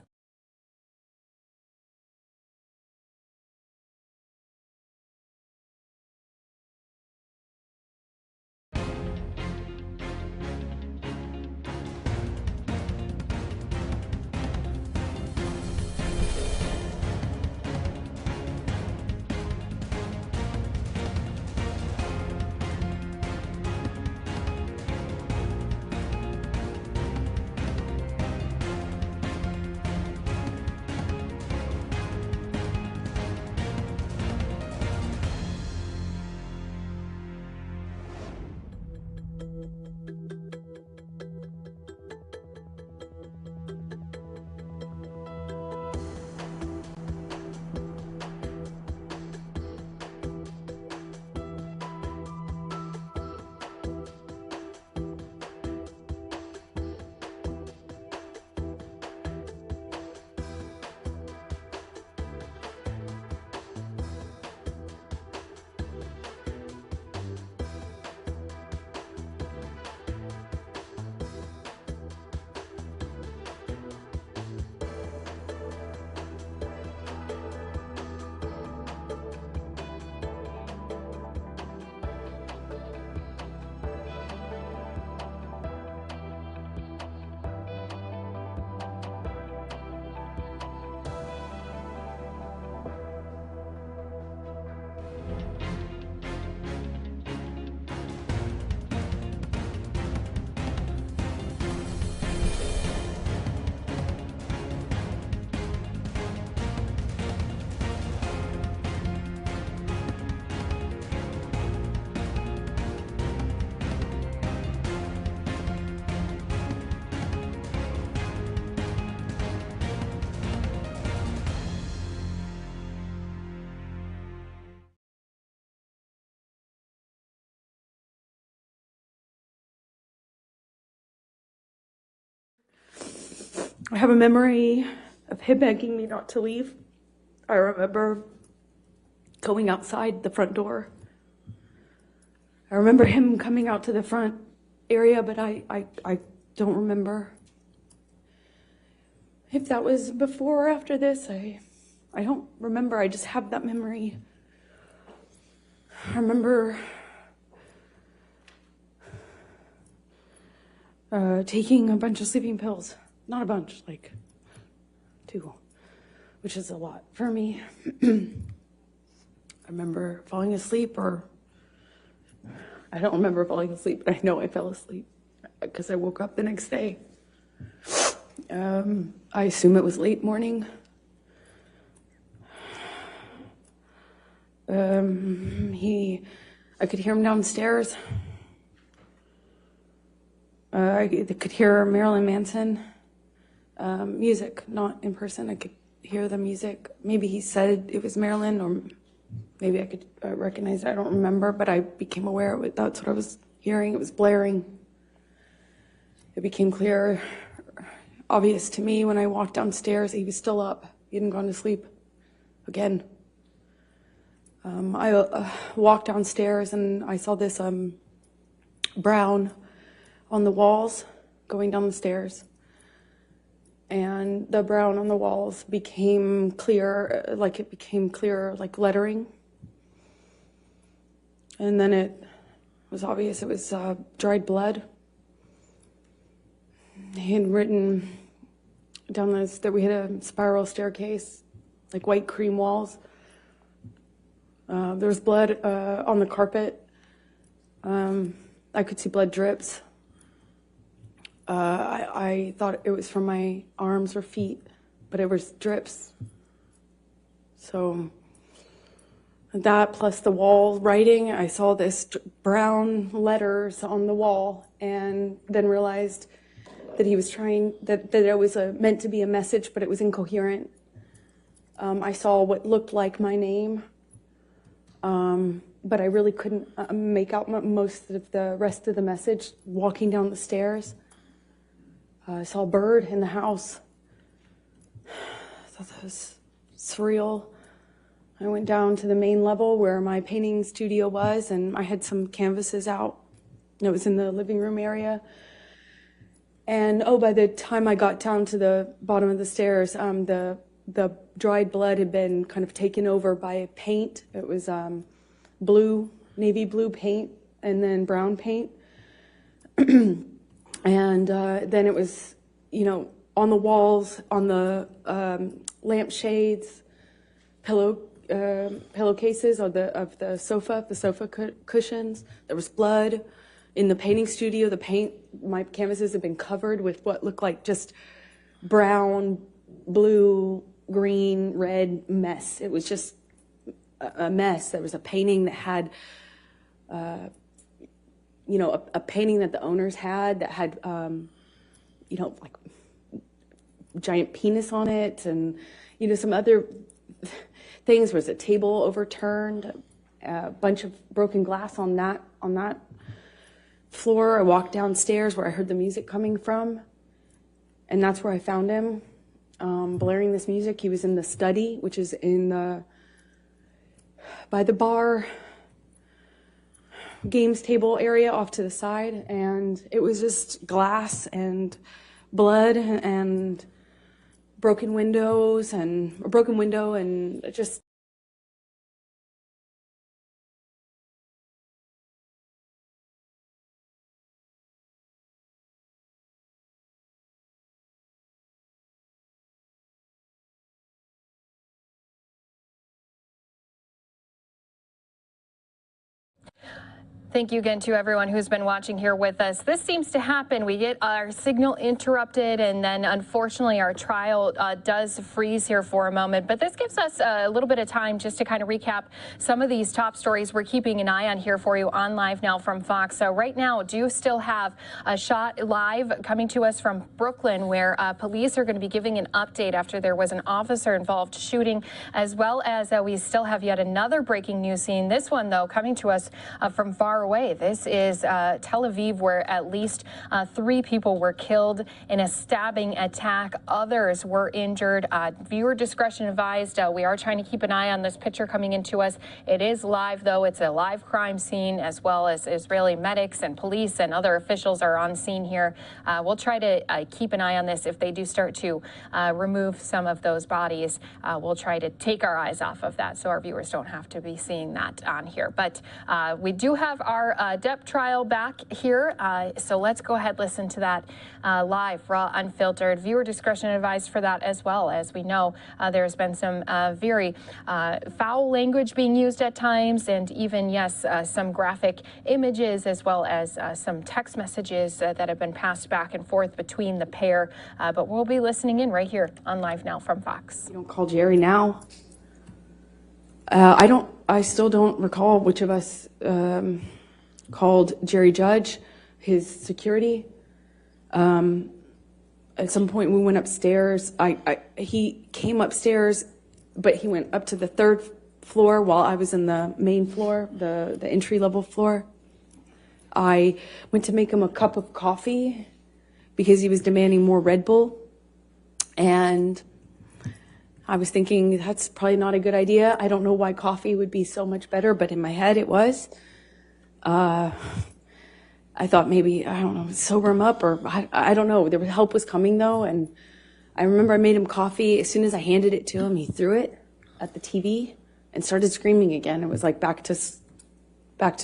U: I have a memory of him begging me not to leave. I remember going outside the front door. I remember him coming out to the front area, but I don't remember if that was before or after this. I don't remember. I just have that memory. I remember taking a bunch of sleeping pills. Not a bunch, like 2, which is a lot for me. I remember falling asleep, or I don't remember falling asleep, but I know I fell asleep because I woke up the next day. I assume it was late morning. I could hear him downstairs. I could hear Marilyn Manson music, not in person. I could hear the music. Maybe he said it was Marilyn, or maybe I could recognize it. I don't remember, but I became aware of it. That's what I was hearing. It was blaring. It became clear, obvious to me when I walked downstairs. He was still up. He hadn't gone to sleep again. I walked downstairs and I saw this brown on the walls going down the stairs. And the brown on the walls became clear, like lettering. And then it was obvious it was dried blood. He had written down this, that we had a spiral staircase, like white cream walls. There was blood on the carpet. I could see blood drips. I thought it was from my arms or feet, but it was drips. So that plus the wall writing, I saw this brown letters on the wall and then realized that he was trying, that it was meant to be a message, but it was incoherent. I saw what looked like my name, but I really couldn't make out most of the rest of the message walking down the stairs. I saw a bird in the house. I thought that was surreal. I went down to the main level where my painting studio was, and I had some canvases out. It was in the living room area. And by the time I got down to the bottom of the stairs, the dried blood had been kind of taken over by paint. It was blue, navy blue paint, and then brown paint. And then it was, on the walls, on the lampshades, pillowcases of the sofa cushions. There was blood. In the painting studio, my canvases had been covered with what looked like just brown, blue, green, red mess. It was just a mess. There was a painting that had, a painting that the owners had that had, like giant penis on it, and some other things. There was a table overturned, a bunch of broken glass on that floor. I walked downstairs where I heard the music coming from, and that's where I found him, blaring this music. He was in the study, which is by the bar games table area off to the side, and it was just glass and blood and a broken window and just
S: Thank you again to everyone who's been watching here with us. This seems to happen. We get our signal interrupted, and then unfortunately our trial does freeze here for a moment. But this gives us a little bit of time just to kind of recap some of these top stories we're keeping an eye on here for you on Live Now from Fox. So right now, do still have a shot live coming to us from Brooklyn, where police are going to be giving an update after there was an officer-involved shooting, as well as we still have yet another breaking news scene. This one, though, coming to us from far away. This is Tel Aviv, where at least 3 people were killed in a stabbing attack. Others were injured. Viewer discretion advised. We are trying to keep an eye on this picture coming into us. It is live, though. It's a live crime scene, as well as Israeli medics and police and other officials are on scene here. We'll try to keep an eye on this. If they do start to remove some of those bodies, we'll try to take our eyes off of that so our viewers don't have to be seeing that on here. But we do have our Depp trial back here, so let's go ahead listen to that live, raw, unfiltered. Viewer discretion advised for that, as well. As we know, there's been some very foul language being used at times, and even, yes, some graphic images, as well as some text messages that have been passed back and forth between the pair. But we'll be listening in right here on Live Now from Fox.
U: You don't call Jerry now. I still don't recall which of us called Jerry Judge, his security. At some point we went upstairs. He came upstairs, but he went up to the 3rd floor while I was in the main floor, the entry-level floor. I went to make him a cup of coffee because he was demanding more Red Bull. And I was thinking, that's probably not a good idea. I don't know why coffee would be so much better, but in my head it was. I thought maybe, I don't know, sober him up, or I don't know. Help was coming, though, and I remember I made him coffee. As soon as I handed it to him, he threw it at the TV and started screaming again. It was like back to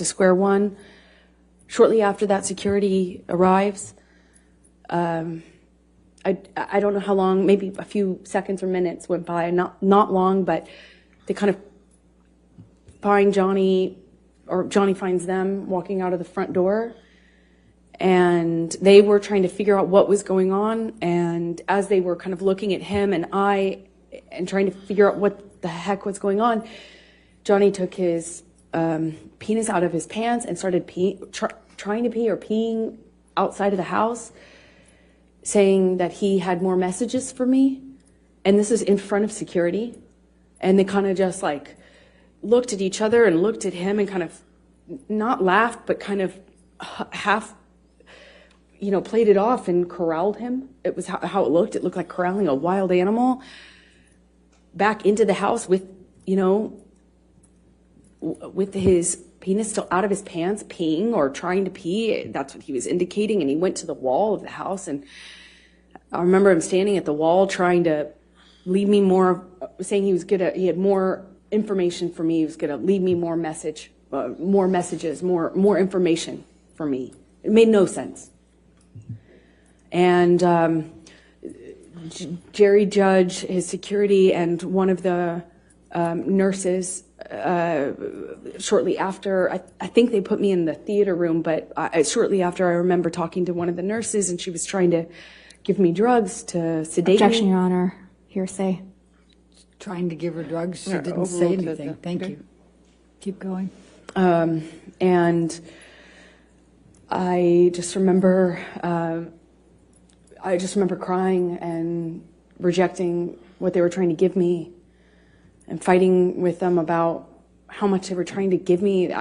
U: square one. Shortly after that, security arrives. I don't know how long, maybe a few seconds or minutes went by, not long, but they kind of find Johnny, or Johnny finds them walking out of the front door. and they were trying to figure out what was going on. And as they were kind of looking at him and trying to figure out what the heck was going on, Johnny took his penis out of his pants and started trying to pee or peeing outside of the house, saying that he had more messages for me. And this is in front of security. And they kind of just like looked at each other and looked at him and kind of not laughed, but kind of half, played it off and corralled him. It was how it looked. It looked like corralling a wild animal back into the house with his penis still out of his pants, peeing or trying to pee. That's what he was indicating. And he went to the wall of the house. And I remember him standing at the wall trying to leave me more, saying he had more information for me. He was going to leave me more messages, more information for me. It made no sense. And Jerry Judge, his security, and one of the nurses, shortly after, I think they put me in the theater room, but shortly after, I remember talking to one of the nurses, and she was trying to give me drugs to sedate
L: Objection,
U: me.
L: Your Honor. Hearsay.
V: Trying to give her drugs. She didn't say anything. Thank you. Keep going.
U: And I just remember crying and rejecting what they were trying to give me and fighting with them about how much they were trying to give me.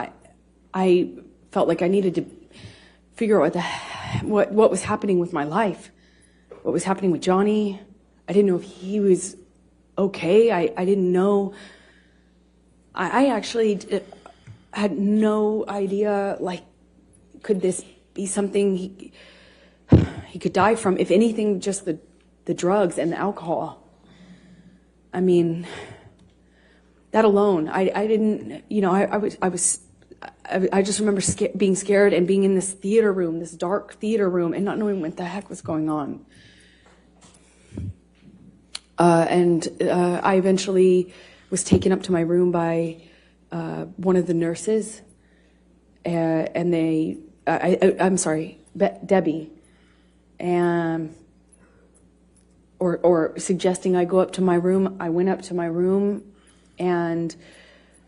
U: I felt like I needed to figure out what was happening with my life, what was happening with Johnny. I didn't know if he was okay. I didn't know. I actually had no idea, could this be something he could die from? If anything, just the drugs and the alcohol. I mean, that alone, I didn't, I just remember being scared and being in this theater room, this dark theater room, and not knowing what the heck was going on. And I eventually was taken up to my room by one of the nurses, and I'm sorry, Debbie, and or suggesting I go up to my room. I went up to my room, and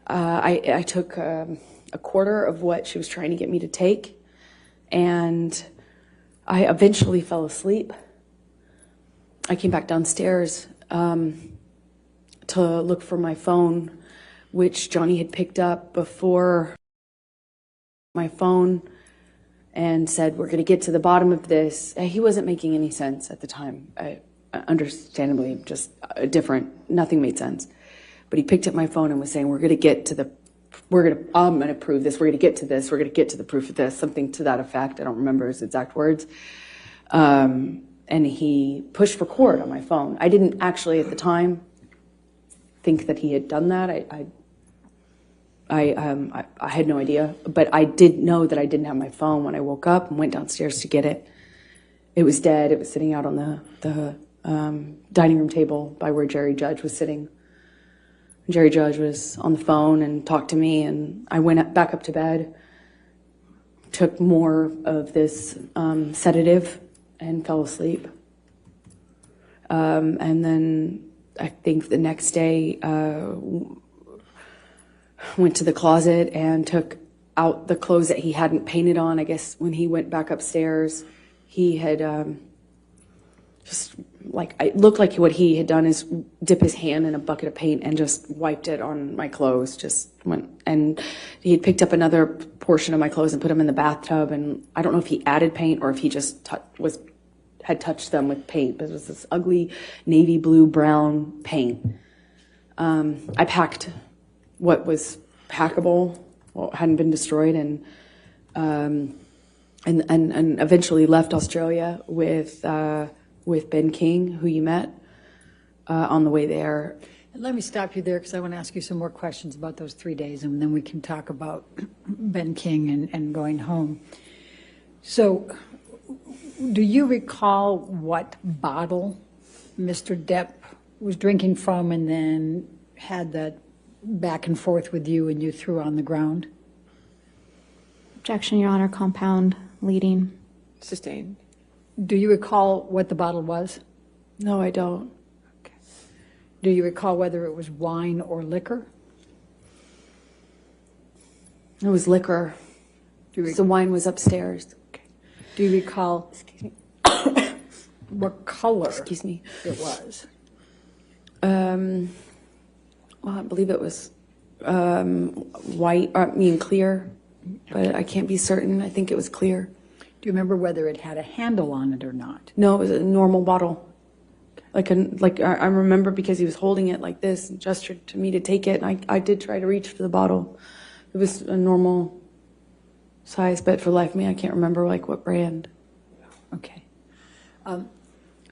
U: I took a quarter of what she was trying to get me to take, and I eventually fell asleep. I came back downstairs to look for my phone, which Johnny had picked up before my phone, and said, "We're going to get to the bottom of this." He wasn't making any sense at the time. Understandably, just different. Nothing made sense. But he picked up my phone and was saying, I'm going to prove this. We're going to get to this. We're going to get to the proof of this. Something to that effect. I don't remember his exact words. And he pushed record on my phone. I didn't actually at the time think that he had done that. I had no idea, but I did know that I didn't have my phone when I woke up and went downstairs to get it. It was dead. It was sitting out on the dining room table by where Jerry Judge was sitting. Jerry Judge was on the phone and talked to me, and I went back up to bed, took more of this sedative, and fell asleep. And then I think the next day, went to the closet and took out the clothes that he hadn't painted on. I guess when he went back upstairs, he had it looked like what he had done is dip his hand in a bucket of paint and just wiped it on my clothes. And he had picked up another portion of my clothes and put them in the bathtub. And I don't know if he added paint or if he just had touched them with paint, but it was this ugly navy blue brown paint. I packed what was packable, what hadn't been destroyed, and eventually left Australia with Ben King, who you met on the way there.
V: Let me stop you there because I want to ask you some more questions about those 3 days, and then we can talk about Ben King and going home. So, do you recall what bottle Mr. Depp was drinking from and then had that back and forth with you and you threw on the ground?
L: Objection, Your Honor. Compound leading.
U: Sustained.
V: Do you recall what the bottle was?
U: No, I don't.
V: Okay. Do you recall whether it was wine or liquor?
U: It was liquor. The wine was upstairs.
V: Okay. Do you recall what color it was?
U: Well, I believe it was white, clear, but I can't be certain. I think it was clear.
V: Do you remember whether it had a handle on it or not?
U: No, it was a normal bottle. I remember because he was holding it like this and gestured to me to take it. And I did try to reach for the bottle. It was a normal size, but for life of me, I can't remember what brand.
V: Okay.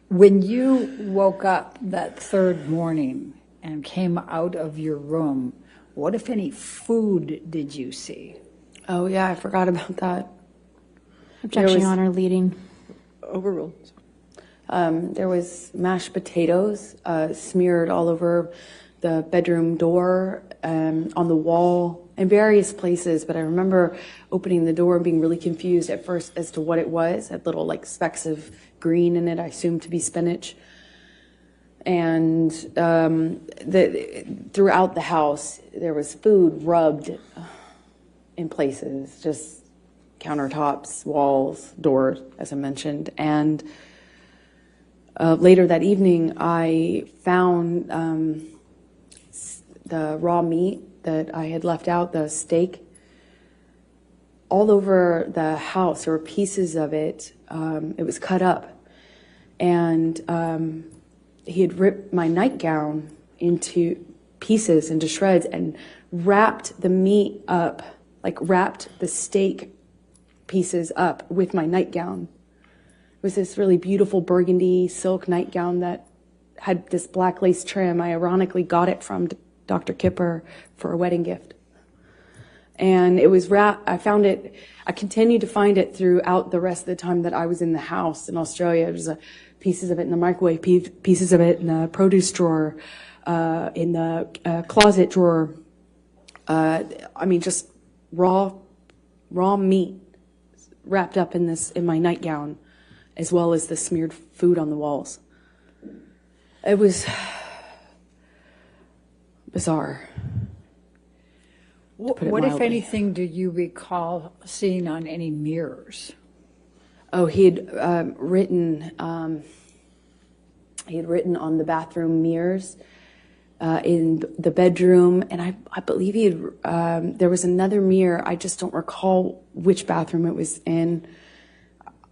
V: When you woke up that third morning and came out of your room, what, if any, food did you see?
U: Oh, yeah, I forgot about that.
L: Objection, Honor, leading.
U: Overruled. There was mashed potatoes smeared all over the bedroom door, on the wall, in various places. But I remember opening the door and being really confused at first as to what it was. It had little specks of green in it, I assumed to be spinach. And throughout the house, there was food rubbed in places, just countertops, walls, doors, as I mentioned. And later that evening, I found the raw meat that I had left out, the steak, all over the house. There were pieces of it. It was cut up. And he had ripped my nightgown into pieces, into shreds, and wrapped the meat up, wrapped the steak pieces up with my nightgown. It was this really beautiful burgundy silk nightgown that had this black lace trim. I ironically got it from Dr. Kipper for a wedding gift. And it was wrapped, I found it, I continued to find it throughout the rest of the time that I was in the house in Australia. There was pieces of it in the microwave, pieces of it in the produce drawer, in the closet drawer. Just raw meat wrapped up in my nightgown, as well as the smeared food on the walls. It was bizarre.
V: What, if anything, do you recall seeing on any mirrors?
U: Oh, he had written on the bathroom mirrors in the bedroom, and I believe he had. There was another mirror. I just don't recall which bathroom it was in.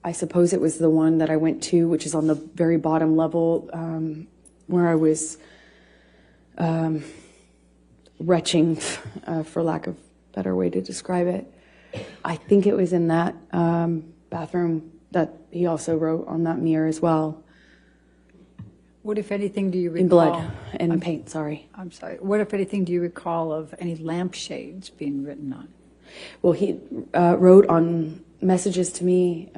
U: I suppose it was the one that I went to, which is on the very bottom level, where I was retching, for lack of a better way to describe it. I think it was in that bathroom that he also wrote on that mirror as well.
V: What, if anything, do you recall?
U: In blood and paint, sorry.
V: I'm sorry. What, if anything, do you recall of any lampshades being written on?
U: Well, he wrote on messages to me,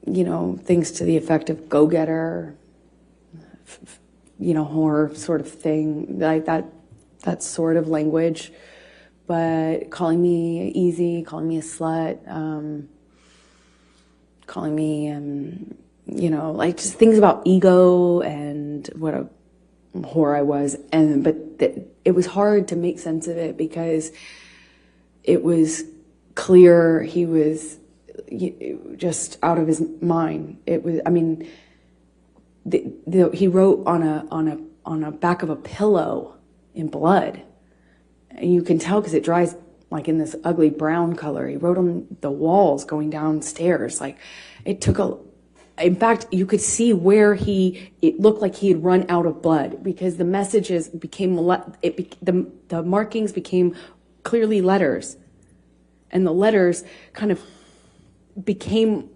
U: things to the effect of go-getter, horror sort of thing, like that sort of language. But calling me easy, calling me a slut, calling me, just things about ego and what a whore I was. But it was hard to make sense of it because it was clear he was just out of his mind. It was, he wrote on a back of a pillow in blood. And you can tell because it dries in this ugly brown color. He wrote on the walls going downstairs. In fact, you could see where it looked like he had run out of blood because the messages became, the markings became clearly letters. And the letters kind of became,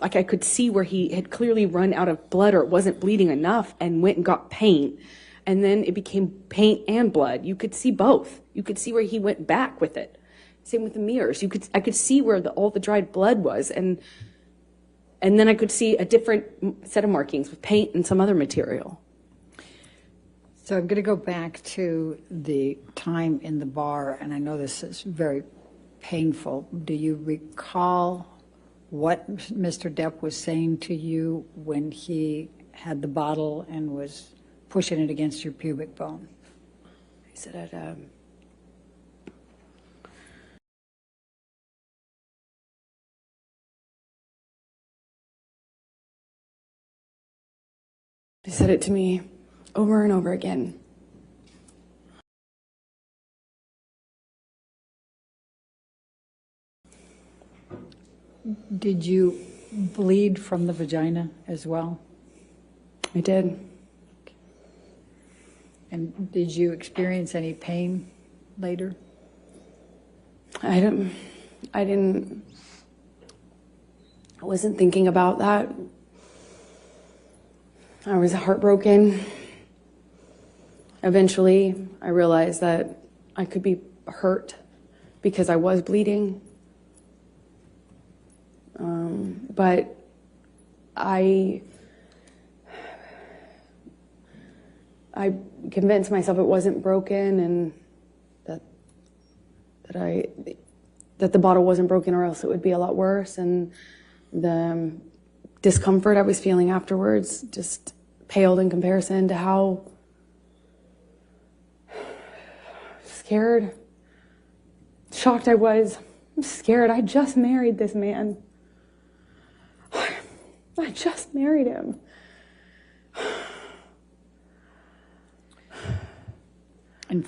U: I could see where he had clearly run out of blood or it wasn't bleeding enough and went and got paint. And then it became paint and blood. You could see both. You could see where he went back with it. Same with the mirrors. I could see where all the dried blood was. And then I could see a different set of markings with paint and some other material.
V: So I'm going to go back to the time in the bar, and I know this is very painful. Do you recall what Mr. Depp was saying to you when he had the bottle and was pushing it against your pubic bone?
U: He said, he said it to me over and over again.
V: Did you bleed from the vagina as well?
U: I did.
V: And did you experience any pain later?
U: I wasn't thinking about that. I was heartbroken. Eventually, I realized that I could be hurt because I was bleeding. But I convinced myself it wasn't broken and that the bottle wasn't broken, or else it would be a lot worse. And the discomfort I was feeling afterwards just paled in comparison to how scared, shocked I was. I'm scared. I just married this man. I just married him.
V: And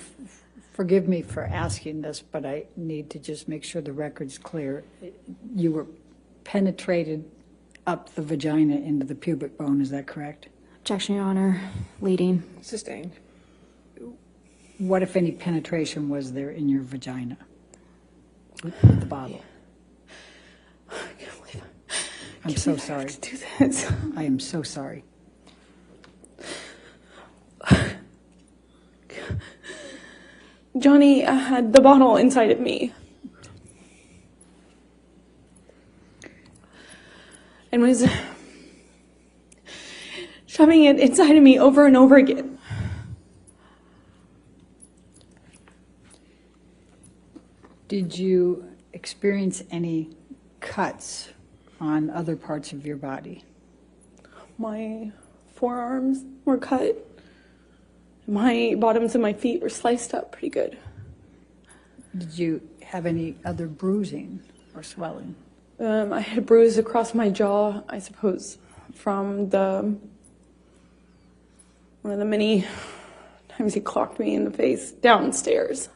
V: forgive me for asking this, but I need to just make sure the record's clear. You were penetrated up the vagina into the pubic bone, is that correct?
L: Objection, Your Honor. Leading.
F: Sustained.
V: What, if any, penetration was there in your vagina with the bottle? I'm so sorry.
U: To do this.
V: I am so sorry.
U: Johnny had the bottle inside of me. And was shoving it inside of me over and over again.
V: Did you experience any cuts on other parts of your body?
U: My forearms were cut. My bottoms of my feet were sliced up pretty good.
V: Did you have any other bruising or swelling?
U: I had a bruise across my jaw, I suppose, from one of the many times he clocked me in the face downstairs.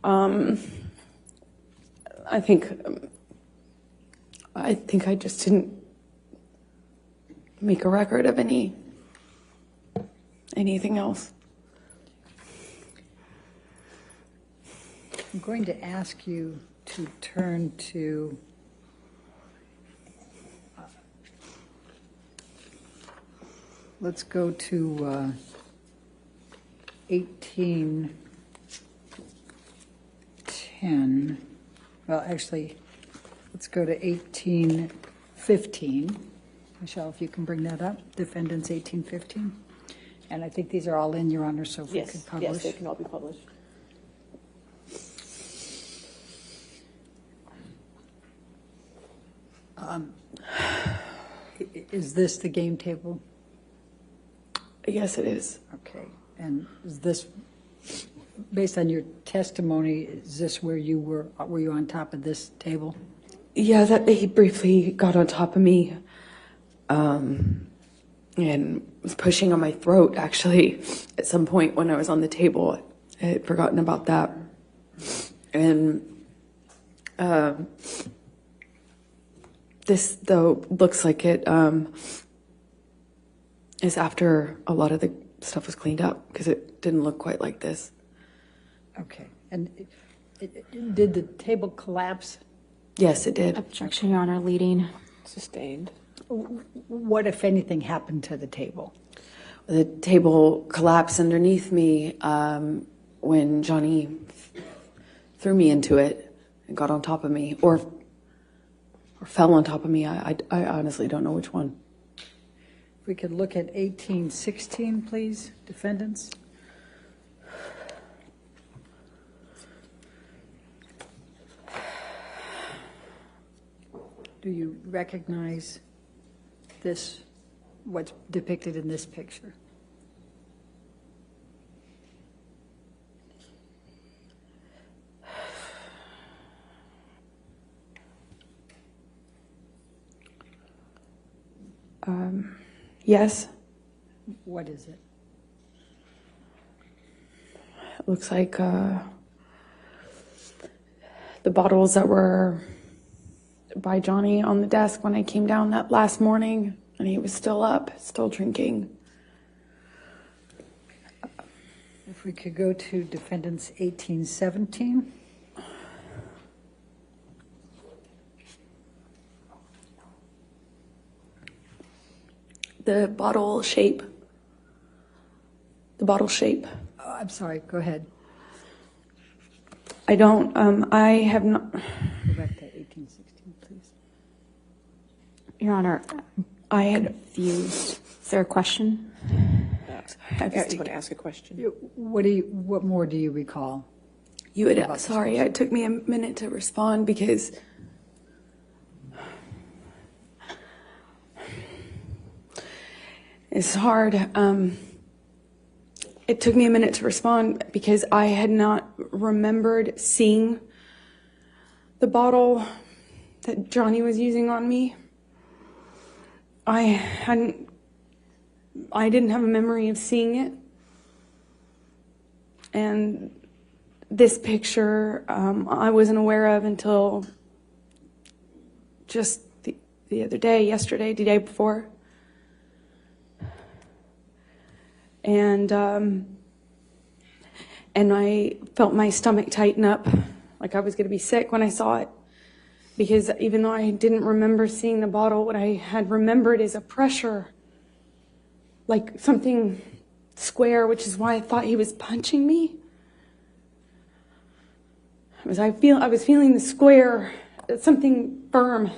U: I think I just didn't make a record of anything else.
V: I'm going to ask you to turn to let's go to 1810. Well, actually, let's go to 1815. Michelle, if you can bring that up. Defendants 1815. And I think these are all in, Your Honor, so if we could publish.
U: Yes, they can all be published.
V: Is this the game table?
U: Yes, it is.
V: Okay. And is this, based on your testimony, is this where you were you on top of this table?
U: Yeah, that he briefly got on top of me and was pushing on my throat, actually, at some point when I was on the table. I had forgotten about that. And this, though, looks like it is after a lot of the stuff was cleaned up, because it didn't look quite like this.
V: Okay. And did the table collapse?
U: Yes, it did.
L: Objection, Your Honor. Leading.
F: Sustained.
V: What, if anything, happened to the table?
U: The table collapsed underneath me when Johnny threw me into it and got on top of me, or fell on top of me. I honestly don't know which one.
V: If we could look at 1816, please, defendants. Do you recognize this, what's depicted in this picture?
U: Yes.
V: What is it?
U: It looks like the bottles that were by Johnny on the desk when I came down that last morning, and he was still up, still drinking.
V: If we could go to Defendants 1817.
U: The bottle shape. The bottle shape.
V: Oh, I'm sorry, go ahead.
U: I don't, I have not.
V: Go back to 1816, please.
L: Your Honor,
U: I had
L: confused. Is there a question?
U: I
G: You want to ask a question?
V: What more do you recall?
U: You had, sorry, it took me a minute to respond because it's hard. It took me a minute to respond because I had not remembered seeing the bottle that Johnny was using on me. I didn't have a memory of seeing it. And this picture, I wasn't aware of until just the other day, yesterday, the day before. And I felt my stomach tighten up, like I was going to be sick when I saw it. Because even though I didn't remember seeing the bottle, what I had remembered is a pressure, like something square, which is why I thought he was punching me. I was feeling the square, something firm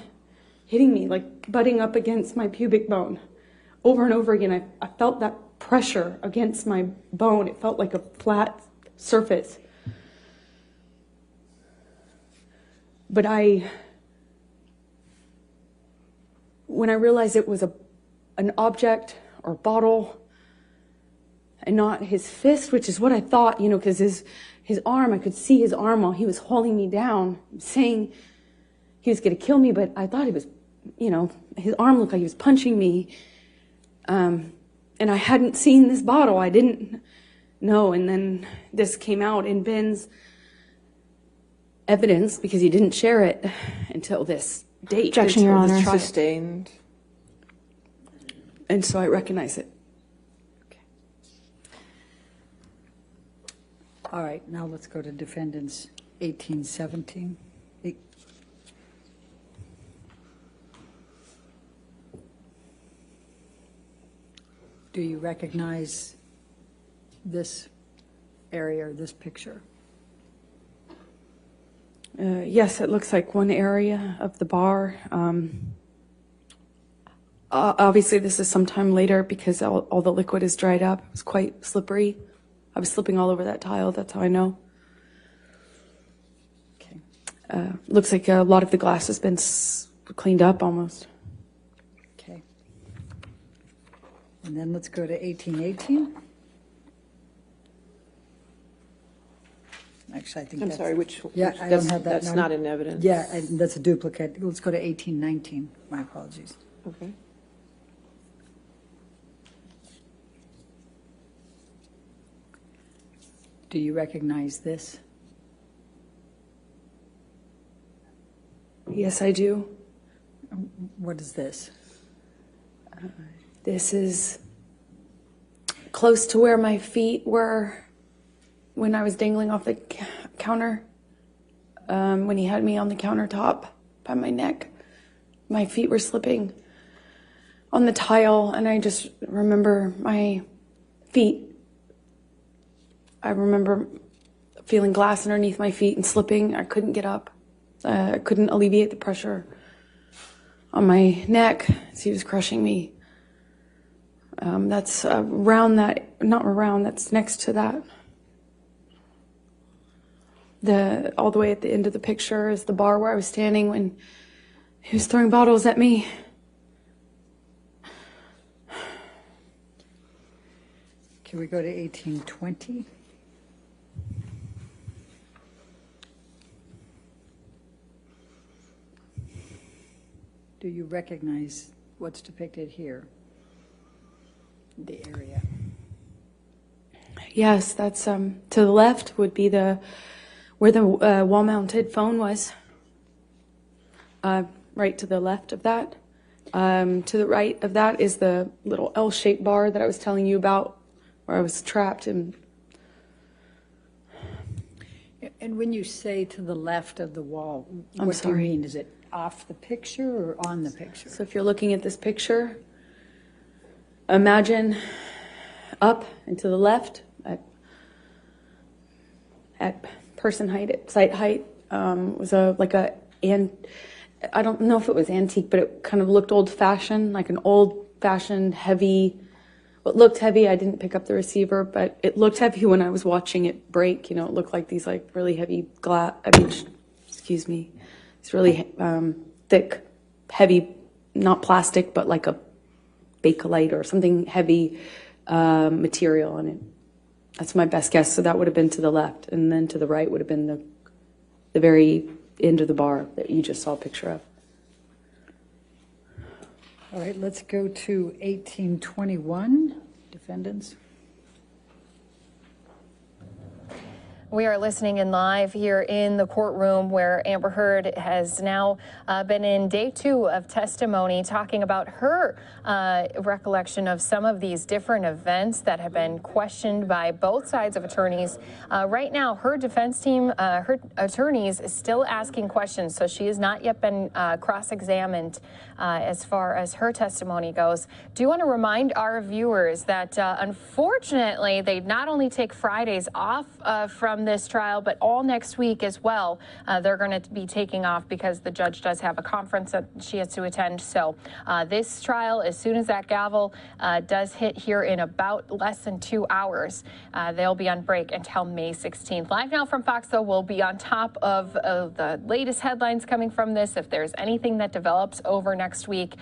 U: hitting me, like butting up against my pubic bone. Over and over again, I felt that pressure against my bone. It felt like a flat surface. But when I realized it was an object or bottle and not his fist, which is what I thought, because his arm, I could see his arm while he was holding me down, saying he was going to kill me, but I thought he was, his arm looked like he was punching me. And I hadn't seen this bottle. I didn't know. And then this came out in Ben's evidence because he didn't share it until this date.
L: Objection, Your Honor.
G: Sustained.
U: And so I recognize it.
V: All right, now let's go to Defendants 1817. Do you recognize this area or this picture?
U: Yes, it looks like one area of the bar. Obviously, this is sometime later because all the liquid is dried up. It was quite slippery. I was slipping all over that tile. That's how I know.
V: Okay.
U: Looks like a lot of the glass has been cleaned up almost.
V: Okay. And then let's go to 1818. Actually, I think
G: I'm
V: that's...
G: sorry, which?
V: Yeah, I don't have that.
G: That's not in evidence.
V: Yeah, that's a duplicate. Let's go to 1819. My apologies.
G: Okay.
V: Do you recognize this?
U: Yes, I do.
V: What is this?
U: This is close to where my feet were when I was dangling off the counter. When he had me on the countertop by my neck, my feet were slipping on the tile, and I just remember my feet. I remember feeling glass underneath my feet and slipping. I couldn't get up. I couldn't alleviate the pressure on my neck as he was crushing me. That's around that, not around, that's next to that. All the way at the end of the picture is the bar where I was standing when He was throwing bottles at me.
V: Can we go to 1820? Do you recognize what's depicted here? The area.
U: Yes, that's to the left would be where the wall-mounted phone was. Right to the left of that. To the right of that is the little L-shaped bar that I was telling you about, where I was trapped. And
V: when you say to the left of the wall,
U: I'm
V: what
U: sorry.
V: do you mean? Is it off the picture or on the picture?
U: So if you're looking at this picture, imagine up and to the left at person height, at site height, was I don't know if it was antique, but it kind of looked old-fashioned, like an old-fashioned heavy. Well, it looked heavy. I didn't pick up the receiver, but it looked heavy when I was watching it break. You know, it looked like these like really heavy glass. Excuse me. It's really thick, heavy, not plastic, but like a Bakelite or something heavy material in it. That's my best guess. So that would have been to the left, and then to the right would have been the very end of the bar that you just saw a picture of.
V: All right, let's go to 1821, defendants.
S: We are listening in live here in the courtroom where Amber Heard has now been in day 2 of testimony, talking about her recollection of some of these different events that have been questioned by both sides of attorneys. Right now, her defense team, her attorneys, is still asking questions, so she has not yet been cross-examined as far as her testimony goes. Do you want to remind our viewers that unfortunately they not only take Fridays off from this trial, but all next week as well. They're going to be taking off because the judge does have a conference that she has to attend. So this trial, as soon as that gavel does hit here in about less than 2 hours, they'll be on break until May 16th. Live Now from Fox, though, will be on top of the latest headlines coming from this. If there's anything that develops over next week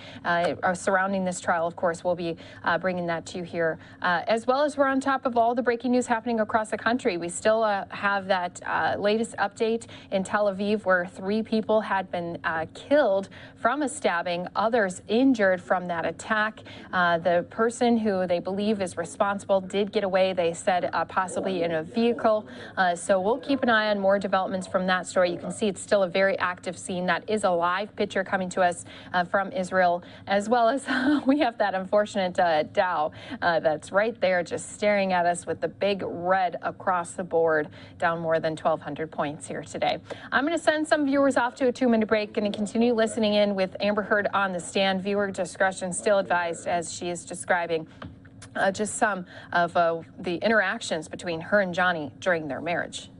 S: surrounding this trial, of course, we'll be bringing that to you here, as well as we're on top of all the breaking news happening across the country. We still have that latest update in Tel Aviv, where 3 people had been killed from a stabbing, others injured from that attack. The person who they believe is responsible did get away, they said, possibly in a vehicle. So we'll keep an eye on more developments from that story. You can see it's still a very active scene. That is a live picture coming to us from Israel, as well as we have that unfortunate Dow that's right there just staring at us with the big red across the board, down more than 1,200 points here today. I'm going to send some viewers off to a 2-minute break. Going to continue listening in with Amber Heard on the stand. Viewer discretion still advised, as she is describing just some of the interactions between her and Johnny during their marriage.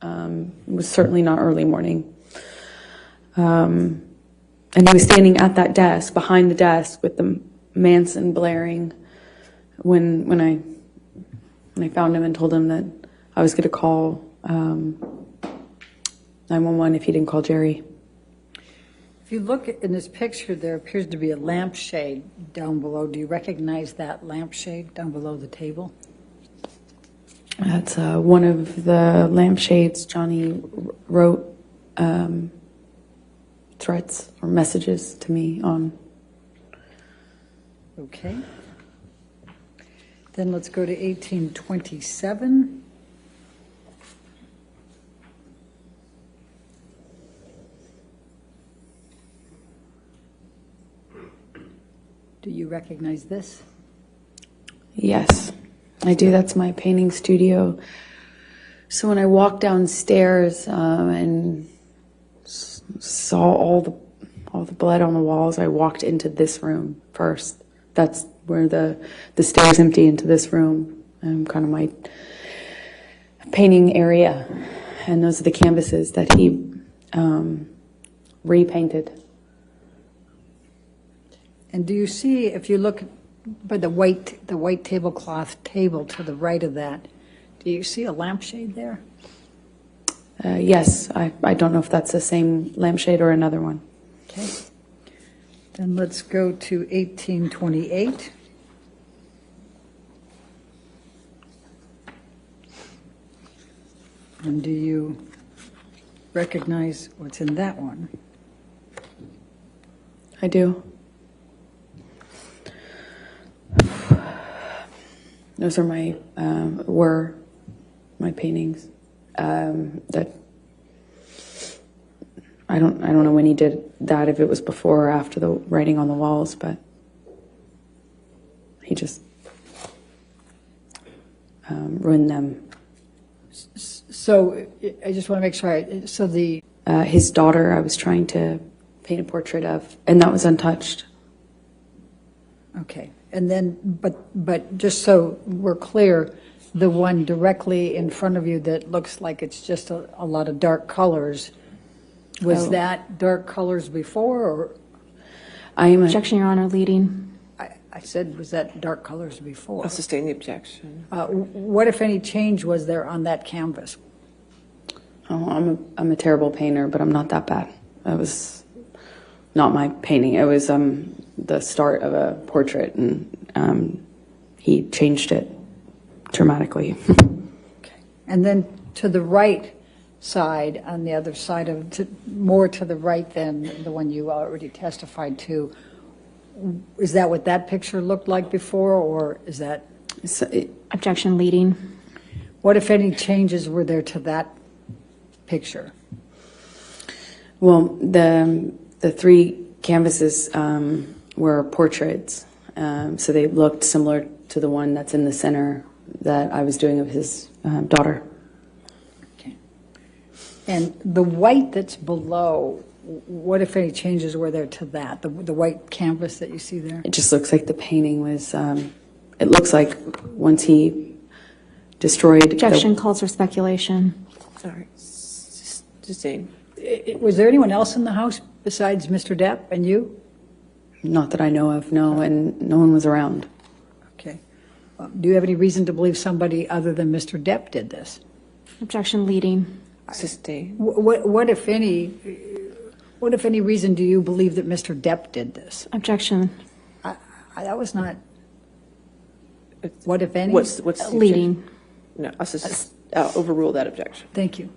U: It was certainly not early morning. And he was standing at that desk, behind the desk, with the Manson blaring when I found him and told him that I was going to call 911 if he didn't call Jerry.
V: If you look in this picture, there appears to be a lampshade down below. Do you recognize that lampshade down below the table?
U: That's one of the lampshades Johnny wrote threats or messages to me on.
V: Okay. Then let's go to 1827. Do you recognize this?
U: Yes, I do. That's my painting studio. So when I walked downstairs and saw all the blood on the walls, I walked into this room first. That's where the stairs empty into this room, kind of my painting area. And those are the canvases that he repainted.
V: And do you see, if you look by the white tablecloth table to the right of that, do you see a lampshade there?
U: Yes, I don't know if that's the same lampshade or another one.
V: Okay. Then let's go to 1828. And do you recognize what's in that one?
U: I do. Those are were my paintings. That I don't know when he did that, if it was before or after the writing on the walls, but he just ruined them.
V: So I just want to make sure. So
U: his daughter, I was trying to paint a portrait of, and that was untouched.
V: Okay, and then, but just so we're clear, the one directly in front of you that looks like it's just a lot of dark colors, was that dark colors before, or?
L: Objection, Your Honor, leading.
V: I said, was that dark colors before?
K: I'll sustain the objection.
V: What, if any, change was there on that canvas?
U: Oh, I'm a terrible painter, but I'm not that bad. It was not my painting. It was the start of a portrait, and he changed it dramatically.
V: Okay. And then to the right side, on the other side of, more to the right than the one you already testified to, is that what that picture looked like before, or is that?
L: Objection, leading.
V: What, if any, changes were there to that picture?
U: Well, the three canvases were portraits, so they looked similar to the one that's in the center that I was doing of his daughter.
V: Okay. And the white that's below, what, if any, changes were there to that, the white canvas that you see there?
U: It just looks like the painting was, it looks like once he destroyed.
L: Objection calls for speculation.
K: Sorry. Sustain.
V: Was there anyone else in the house besides Mr. Depp and you?
U: Not that I know of, no, and no one was around.
V: Okay. Do you have any reason to believe somebody other than Mr. Depp did this?
L: Objection, leading.
K: Sustain.
V: What, if any reason do you believe that Mr. Depp did this?
L: Objection.
V: That was not. What, if any?
K: What's
L: leading?
K: No, I'll overrule that objection.
V: Thank you.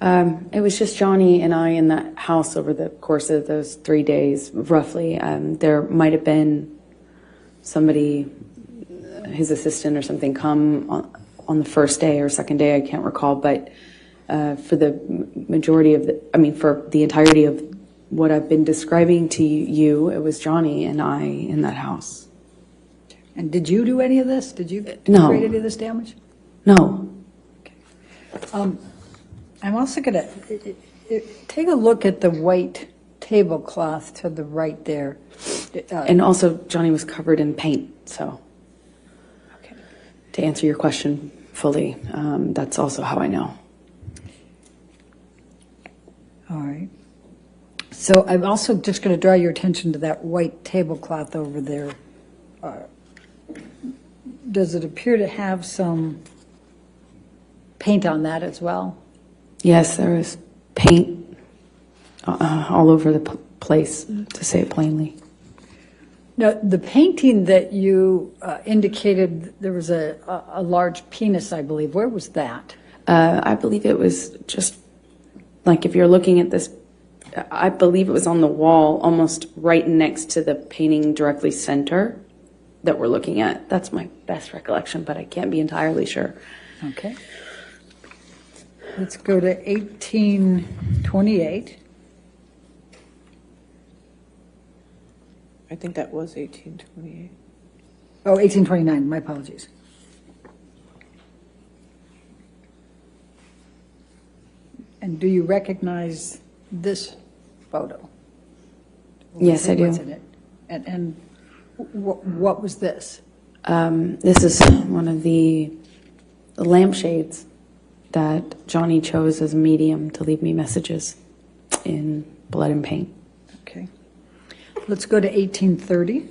U: It was just Johnny and I in that house over the course of those 3 days, roughly. There might have been somebody, his assistant or something, come on the first day or second day, I can't recall, but for the majority of for the entirety of what I've been describing to you, it was Johnny and I in that house.
V: And did you do any of this? Did you create any of this damage?
U: No.
V: Okay. I'm also going to take a look at the white tablecloth to the right there.
U: And also, Johnny was covered in paint, so to answer your question fully, that's also how I know.
V: All right. So I'm also just going to draw your attention to that white tablecloth over there. Does it appear to have some paint on that as well?
U: Yes, there was paint all over the place, to say it plainly.
V: Now, the painting that you indicated, there was a large penis, I believe. Where was that?
U: I believe it was just, like if you're looking at this, I believe it was on the wall, almost right next to the painting directly center that we're looking at. That's my best recollection, but I can't be entirely sure.
V: Okay. Let's go to 1828.
K: I think that was 1828.
V: Oh, 1829, my apologies. And do you recognize this photo?
U: Yes, I do.
V: What's in it? And what was this?
U: This is one of the lampshades that Johnny chose as a medium to leave me messages in blood and paint.
V: Okay. Let's go to 1830.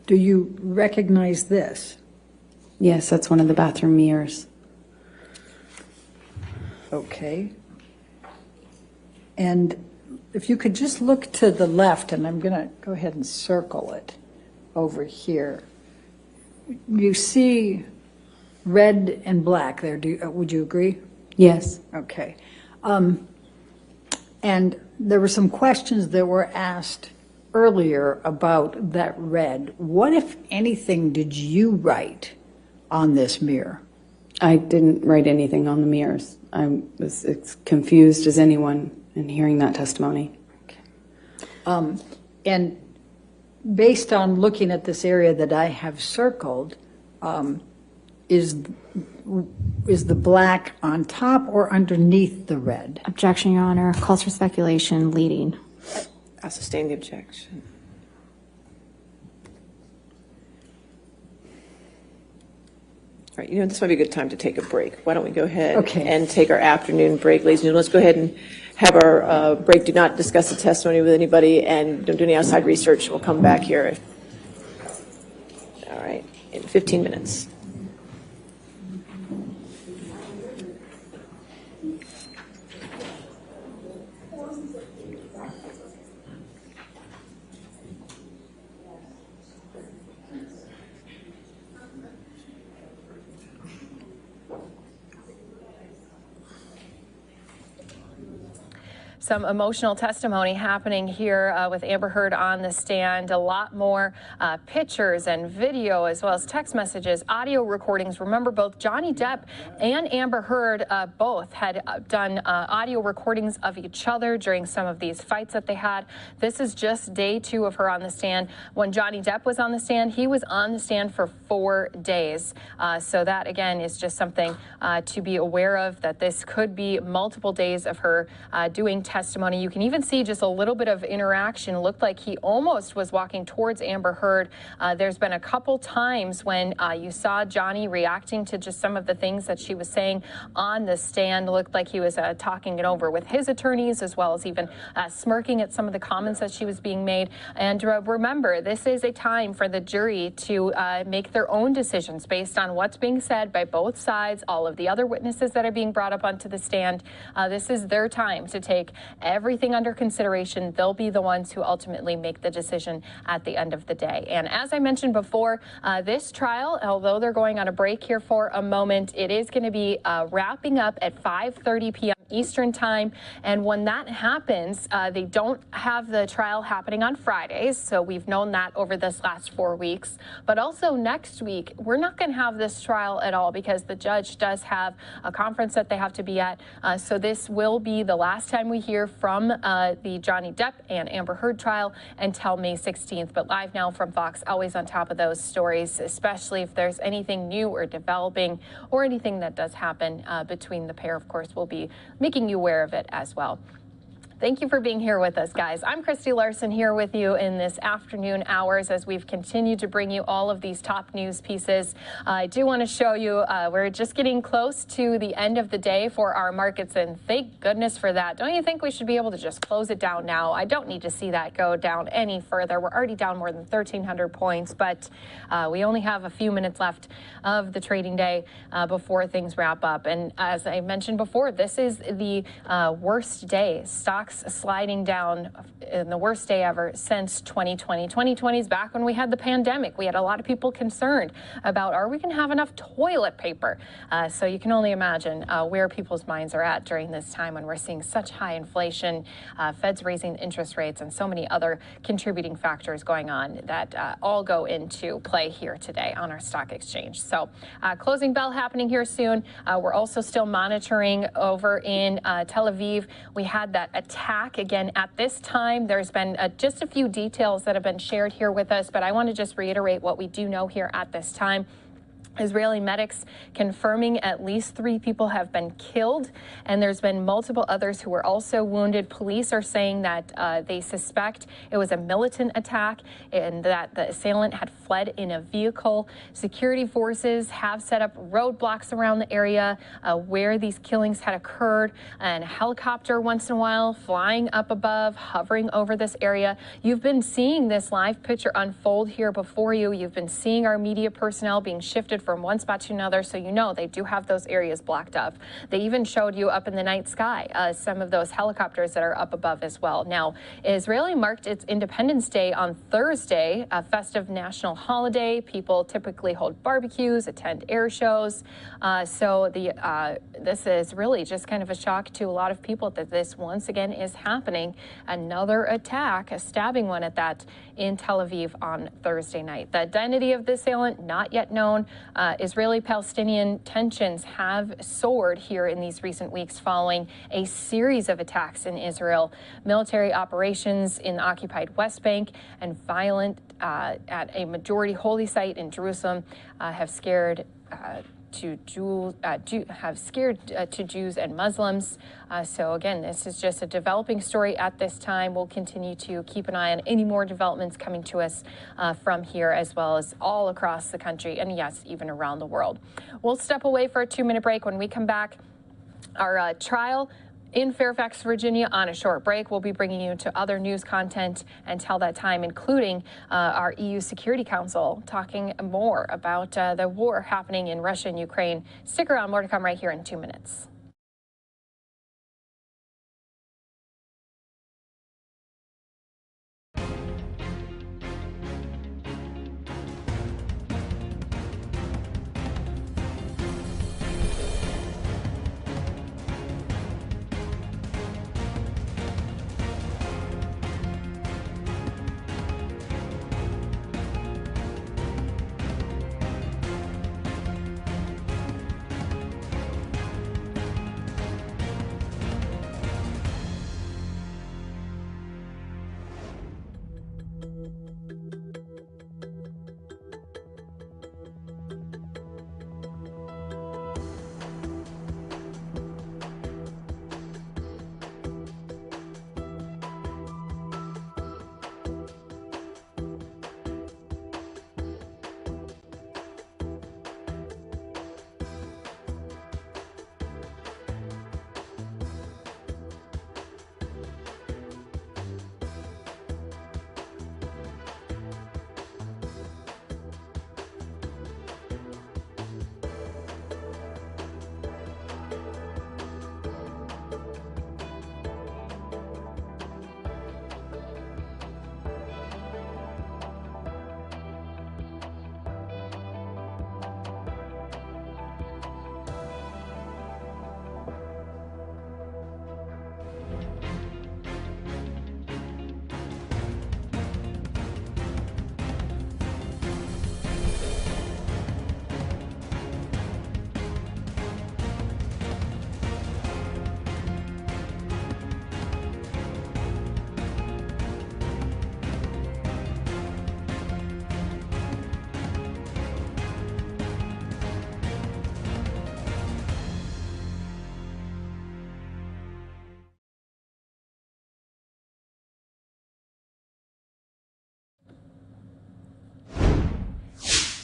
V: Do you recognize this?
U: Yes, that's one of the bathroom mirrors.
V: Okay. And if you could just look to the left, and I'm going to go ahead and circle it over here. You see red and black there. Would you agree?
U: Yes.
V: Okay. And there were some questions that were asked earlier about that red. What, if anything, did you write on this mirror?
U: I didn't write anything on the mirrors. I was as confused as anyone in hearing that testimony.
V: And based on looking at this area that I have circled, is the black on top or underneath the red?
L: Objection, Your Honor. Calls for speculation, leading.
K: I sustain the objection. All right, this might be a good time to take a break. Why don't we go ahead and take our afternoon break, ladies and gentlemen. Let's go ahead and have our break. Do not discuss the testimony with anybody, and don't do any outside research. We'll come back here. All right, in 15 minutes.
S: Some emotional testimony happening here with Amber Heard on the stand. A lot more pictures and video, as well as text messages, audio recordings. Remember, both Johnny Depp and Amber Heard both had done audio recordings of each other during some of these fights that they had. This is just day 2 of her on the stand. When Johnny Depp was on the stand, he was on the stand for 4 days. So that, again, is just something to be aware of, that this could be multiple days of her doing testimony. You can even see just a little bit of interaction. It looked like he almost was walking towards Amber Heard. There's been a couple times when you saw Johnny reacting to just some of the things that she was saying on the stand. It looked like he was talking it over with his attorneys, as well as even smirking at some of the comments that she was being made. And remember, this is a time for the jury to make their own decisions based on what's being said by both sides, all of the other witnesses that are being brought up onto the stand. This is their time to take everything under consideration. They'll be the ones who ultimately make the decision at the end of the day. And as I mentioned before, this trial, although they're going on a break here for a moment, it is going to be wrapping up at 5:30 p.m. Eastern time. And when that happens, they don't have the trial happening on Fridays. So we've known that over this last 4 weeks. But also next week, we're not going to have this trial at all because the judge does have a conference that they have to be at. So this will be the last time we hear from the Johnny Depp and Amber Heard trial until May 16th. But Live Now from Fox, always on top of those stories, especially if there's anything new or developing or anything that does happen between the pair. Of course, we'll be making you aware of it as well. Thank you for being here with us, guys. I'm Christy Larson here with you in this afternoon hours as we've continued to bring you all of these top news pieces. I do want to show you we're just getting close to the end of the day for our markets, and thank goodness for that. Don't you think we should be able to just close it down now? I don't need to see that go down any further. We're already down more than 1,300 points, but we only have a few minutes left of the trading day before things wrap up. And as I mentioned before, this is the worst day. Stocks sliding down in the worst day ever since 2020. 2020 is back when we had the pandemic. We had a lot of people concerned about, are we going to have enough toilet paper? So you can only imagine where people's minds are at during this time when we're seeing such high inflation, Fed's raising interest rates, and so many other contributing factors going on that all go into play here today on our stock exchange. So closing bell happening here soon. We're also still monitoring over in Tel Aviv. We had that attack again at this time. There's been just a few details that have been shared here with us, but I want to just reiterate what we do know here at this time. Israeli medics confirming at least 3 people have been killed, and there's been multiple others who were also wounded. Police are saying that they suspect it was a militant attack and that the assailant had fled in a vehicle. Security forces have set up roadblocks around the area where these killings had occurred, and a helicopter once in a while flying up above, hovering over this area. You've been seeing this live picture unfold here before you. You've been seeing our media personnel being shifted from one spot to another, so you know they do have those areas blocked up. They even showed you up in the night sky some of those helicopters that are up above as well. Now, Israel marked its Independence Day on Thursday, a festive national holiday. People typically hold barbecues, attend air shows. This is really just kind of a shock to a lot of people that this once again is happening. Another attack, a stabbing one at that, in Tel Aviv on Thursday night. The identity of the assailant not yet known. Israeli-Palestinian tensions have soared here in these recent weeks following a series of attacks in Israel. Military operations in the occupied West Bank and violent at a majority holy site in Jerusalem have scared Jews and Muslims. So again, this is just a developing story at this time. We'll continue to keep an eye on any more developments coming to us from here, as well as all across the country, and yes, even around the world. We'll step away for a 2-minute break. When we come back, our trial in Fairfax, Virginia, on a short break. We'll be bringing you to other news content until that time, including our EU Security Council, talking more about the war happening in Russia and Ukraine. Stick around, more to come right here in 2 minutes.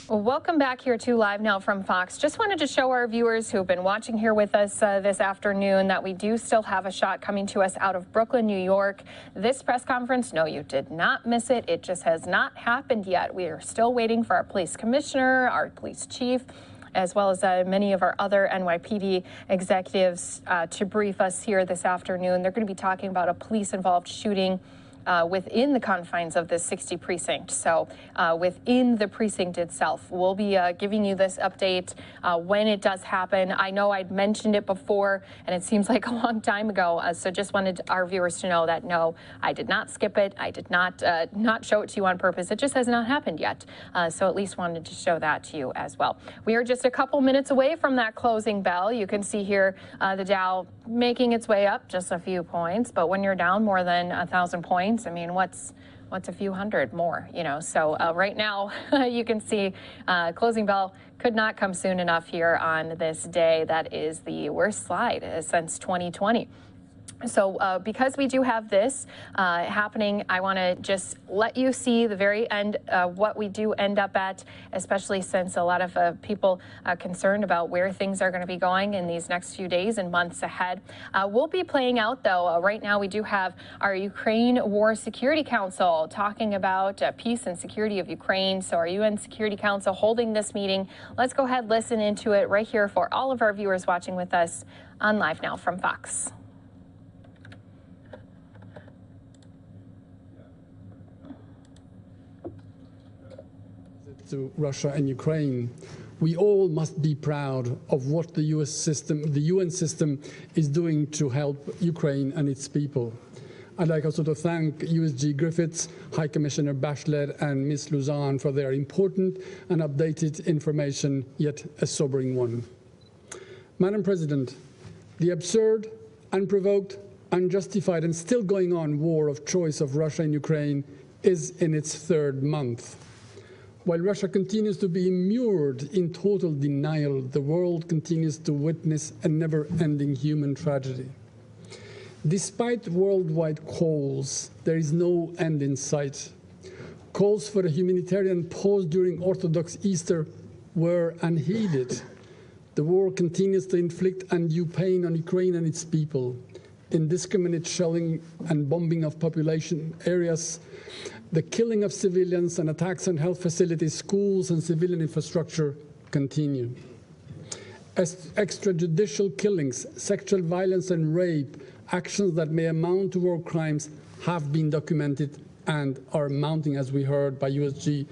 S: Well, welcome back here to Live Now from Fox. Just wanted to show our viewers who have been watching here with us this afternoon that we do still have a shot coming to us out of Brooklyn, New York. This press conference, no, you did not miss it. It just has not happened yet. We are still waiting for our police commissioner, our police chief, as well as many of our other NYPD executives to brief us here this afternoon. They're going to be talking about a police-involved shooting within the confines of this 60 precinct. So within the precinct itself, we'll be giving you this update when it does happen. I know I'd mentioned it before, and it seems like a long time ago. So just wanted our viewers to know that no, I did not skip it. I did not show it to you on purpose. It just has not happened yet. So at least wanted to show that to you as well. We are just a couple minutes away from that closing bell. You can see here the Dow making its way up just a few points, but when you're down more than 1,000 points, I mean, what's what's a few hundred more, you know? So right now, you can see closing bell could not come soon enough here on this day. That is the worst slide since 2020. So because we do have this happening, I want to just let you see the very end what we do end up at, especially since a lot of people are concerned about where things are going to be going in these next few days and months ahead. We'll be playing out, though. Right now, we do have our Ukraine War Security Council talking about peace and security of Ukraine. So our UN Security Council holding this meeting. Let's go ahead, listen into it right here for all of our viewers watching with us on Live Now from Fox.
M: To Russia and Ukraine, we all must be proud of what the UN system is doing to help Ukraine and its people. I'd like also to thank USG Griffiths, High Commissioner Bachelet and Ms. Luzan for their important and updated information, yet a sobering one. Madam President, the absurd, unprovoked, unjustified and still going on war of choice of Russia and Ukraine is in its third month. While Russia continues to be immured in total denial, the world continues to witness a never-ending human tragedy. Despite worldwide calls, there is no end in sight. Calls for a humanitarian pause during Orthodox Easter were unheeded. The war continues to inflict undue pain on Ukraine and its people. Indiscriminate shelling and bombing of population areas, the killing of civilians and attacks on health facilities, schools and civilian infrastructure continue. As extrajudicial killings, sexual violence and rape, actions that may amount to war crimes have been documented and are mounting, as we heard by USG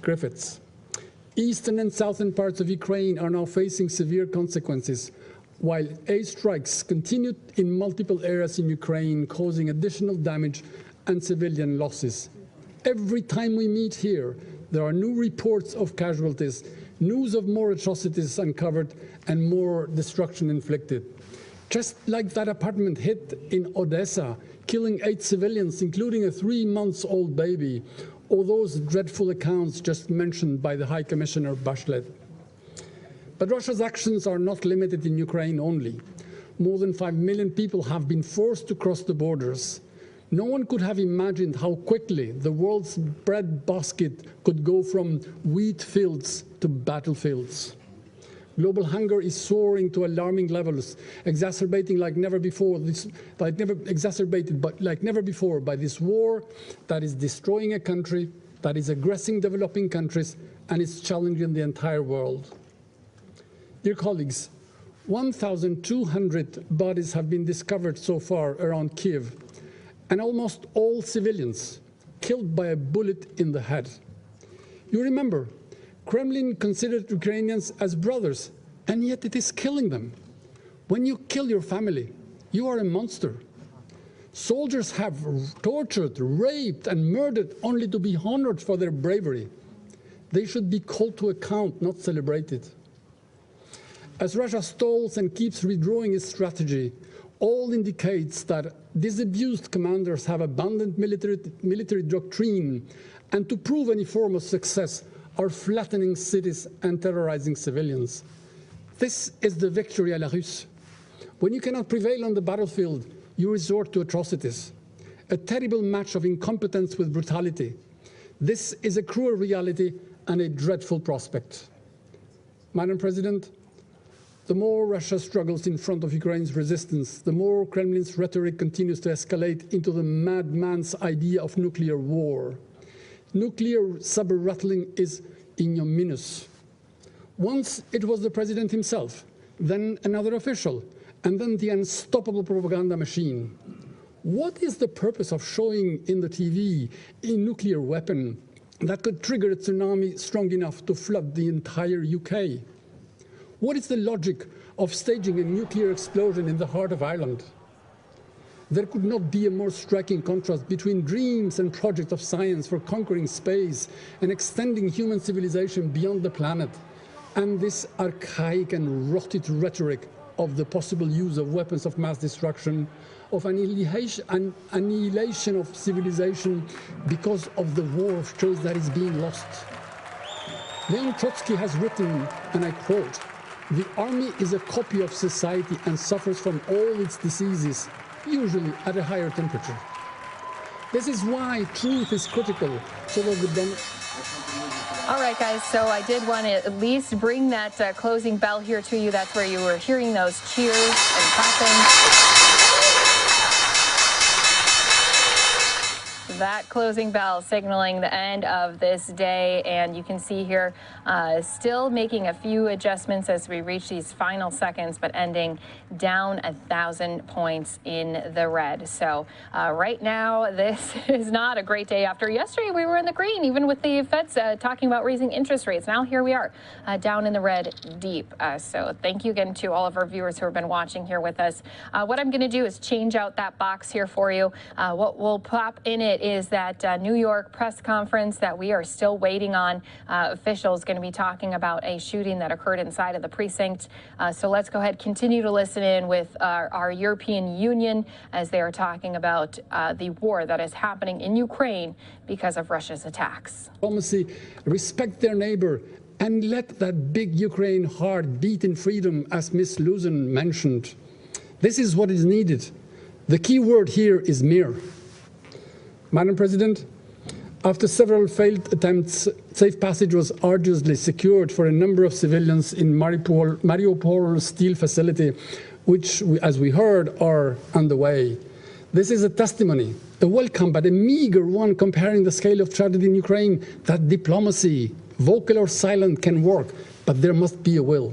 M: Griffiths. Eastern and southern parts of Ukraine are now facing severe consequences, while airstrikes continued in multiple areas in Ukraine, causing additional damage and civilian losses. Every time we meet here, there are new reports of casualties, news of more atrocities uncovered, and more destruction inflicted. Just like that apartment hit in Odessa, killing 8 civilians, including a 3-month-old baby, or those dreadful accounts just mentioned by the High Commissioner Bachelet. But Russia's actions are not limited in Ukraine only. More than 5 million people have been forced to cross the borders. No one could have imagined how quickly the world's bread basket could go from wheat fields to battlefields. Global hunger is soaring to alarming levels, exacerbated like never before by this war that is destroying a country, that is aggressing developing countries, and is challenging the entire world. Dear colleagues, 1,200 bodies have been discovered so far around Kiev, and almost all civilians killed by a bullet in the head. You remember, Kremlin considered Ukrainians as brothers, and yet it is killing them. When you kill your family, you are a monster. Soldiers have tortured, raped, and murdered only to be honored for their bravery. They should be called to account, not celebrated. As Russia stalls and keeps redrawing its strategy, all indicates that disabused commanders have abandoned military doctrine, and to prove any form of success, are flattening cities and terrorizing civilians. This is the victory à la Russe. When you cannot prevail on the battlefield, you resort to atrocities. A terrible match of incompetence with brutality. This is a cruel reality and a dreadful prospect. Madam President, the more Russia struggles in front of Ukraine's resistance, the more Kremlin's rhetoric continues to escalate into the madman's idea of nuclear war. Nuclear saber rattling is ignominious. Once it was the president himself, then another official, and then the unstoppable propaganda machine. What is the purpose of showing in the TV a nuclear weapon that could trigger a tsunami strong enough to flood the entire UK? What is the logic of staging a nuclear explosion in the heart of Ireland? There could not be a more striking contrast between dreams and projects of science for conquering space and extending human civilization beyond the planet, and this archaic and rotted rhetoric of the possible use of weapons of mass destruction, of annihilation of civilization because of the war of choice that is being lost. Leon Trotsky has written, and I quote, "The army is a copy of society and suffers from all its diseases, usually at a higher temperature." This is why truth is critical. So what we've done.
S: All right, guys, so I did want to at least bring that closing bell here to you. That's where you were hearing those cheers and clapping. That closing bell signaling the end of this day, and you can see here still making a few adjustments as we reach these final seconds, but ending down 1,000 points in the red. So right now, this is not a great day. After yesterday, we were in the green, even with the Feds talking about raising interest rates. Now here we are down in the red deep. So thank you again to all of our viewers who have been watching here with us. What I'm going to do is change out that box here for you. What will pop in it is that New York press conference that we are still waiting on. Officials going to be talking about a shooting that occurred inside of the precinct. So let's go ahead, continue to listen in with our European Union as they are talking about the war that is happening in Ukraine because of Russia's attacks.
M: Diplomacy, respect their neighbor, and let that big Ukraine heart beat in freedom, as Ms. Luzin mentioned. This is what is needed. The key word here is mere. Madam President, after several failed attempts, safe passage was arduously secured for a number of civilians in Mariupol steel facility, which, as we heard, are underway. This is a testimony, a welcome, but a meager one comparing the scale of tragedy in Ukraine, that diplomacy, vocal or silent, can work, but there must be a will.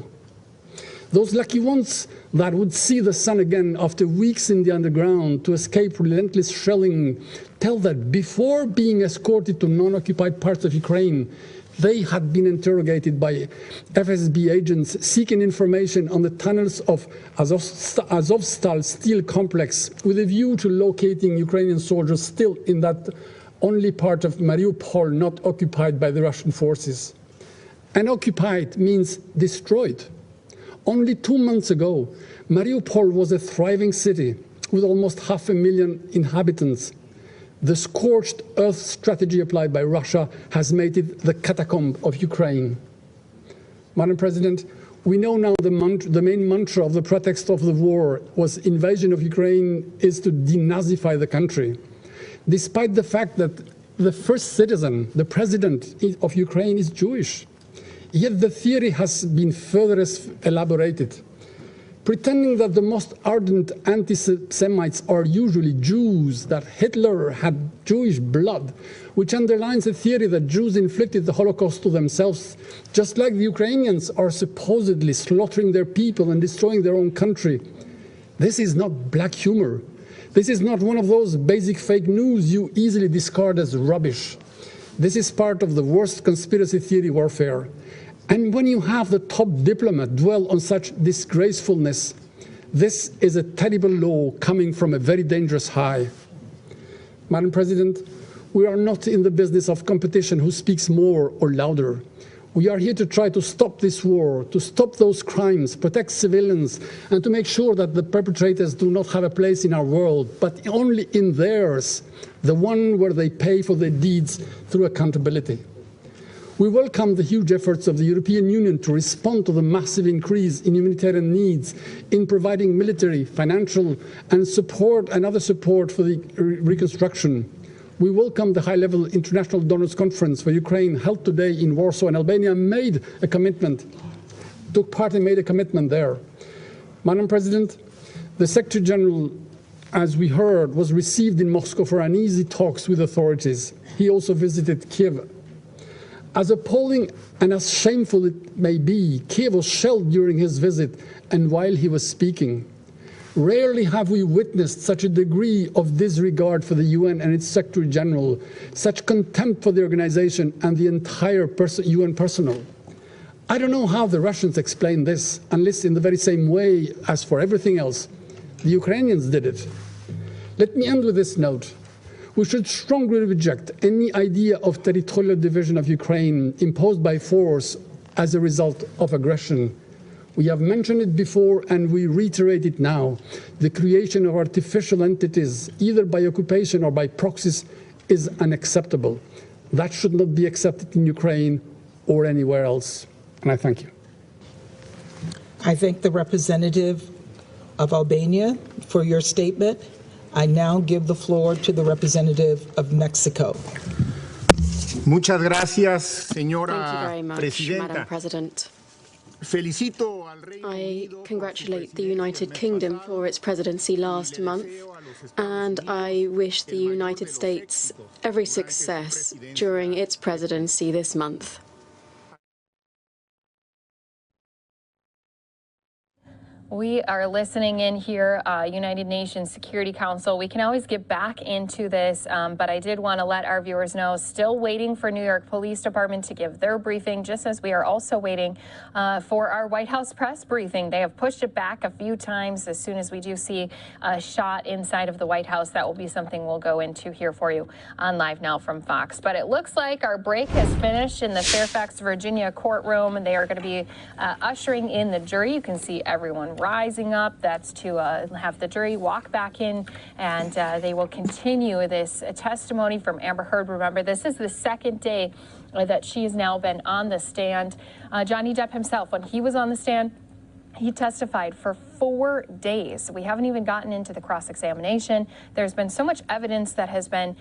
M: Those lucky ones that would see the sun again after weeks in the underground to escape relentless shelling tell that before being escorted to non-occupied parts of Ukraine, they had been interrogated by FSB agents seeking information on the tunnels of Azovstal steel complex with a view to locating Ukrainian soldiers still in that only part of Mariupol not occupied by the Russian forces. And occupied means destroyed. Only 2 months ago, Mariupol was a thriving city with almost 500,000 inhabitants. The scorched earth strategy applied by Russia has made it the catacomb of Ukraine. Madam President, we know now the main mantra of the pretext of the war was invasion of Ukraine is to denazify the country. Despite the fact that the first citizen, the president of Ukraine, is Jewish. Yet the theory has been further elaborated. Pretending that the most ardent anti-Semites are usually Jews, that Hitler had Jewish blood, which underlines the theory that Jews inflicted the Holocaust to themselves, just like the Ukrainians are supposedly slaughtering their people and destroying their own country. This is not black humor. This is not one of those basic fake news you easily discard as rubbish. This is part of the worst conspiracy theory warfare. And when you have the top diplomat dwell on such disgracefulness, this is a terrible low coming from a very dangerous high. Madam President, we are not in the business of competition who speaks more or louder. We are here to try to stop this war, to stop those crimes, protect civilians, and to make sure that the perpetrators do not have a place in our world, but only in theirs, the one where they pay for their deeds through accountability. We welcome the huge efforts of the European Union to respond to the massive increase in humanitarian needs in providing military, financial, and other support for the reconstruction. We welcome the high-level International Donors Conference for Ukraine held today in Warsaw, and Albania made a commitment, took part and made a commitment there. Madam President, the Secretary General, as we heard, was received in Moscow for uneasy talks with authorities. He also visited Kiev. As appalling and as shameful it may be, Kiev was shelled during his visit and while he was speaking. Rarely have we witnessed such a degree of disregard for the UN and its Secretary General, such contempt for the organization and the entire UN personnel. I don't know how the Russians explain this, unless in the very same way as for everything else, the Ukrainians did it. Let me end with this note. We should strongly reject any idea of territorial division of Ukraine imposed by force as a result of aggression. We have mentioned it before and we reiterate it now. The creation of artificial entities, either by occupation or by proxies, is unacceptable. That should not be accepted in Ukraine or anywhere else. And I thank you.
E: I thank the representative of Albania for your statement. I now give the floor to the representative of Mexico.
O: Muchas gracias, señora
W: Thank you very much,
O: Presidenta.
W: Madam President.
O: Felicito al Reino
W: I congratulate the United Kingdom for its presidency last month, and I wish the United States every success during its presidency this month.
S: We are listening in here, United Nations Security Council. We can always get back into this, but I did want to let our viewers know, still waiting for New York Police Department to give their briefing, just as we are also waiting for our White House press briefing. They have pushed it back a few times. As soon as we do see a shot inside of the White House, that will be something we'll go into here for you on Live Now from Fox. But it looks like our break has finished in the Fairfax, Virginia courtroom, and they are going to be ushering in the jury. You can see everyone rising up. That's to have the jury walk back in, and they will continue this testimony from Amber Heard. Remember, this is the second day that she has now been on the stand. Johnny Depp himself, when he was on the stand, he testified for 4 days. We haven't even gotten into the cross-examination. There's been so much evidence that has been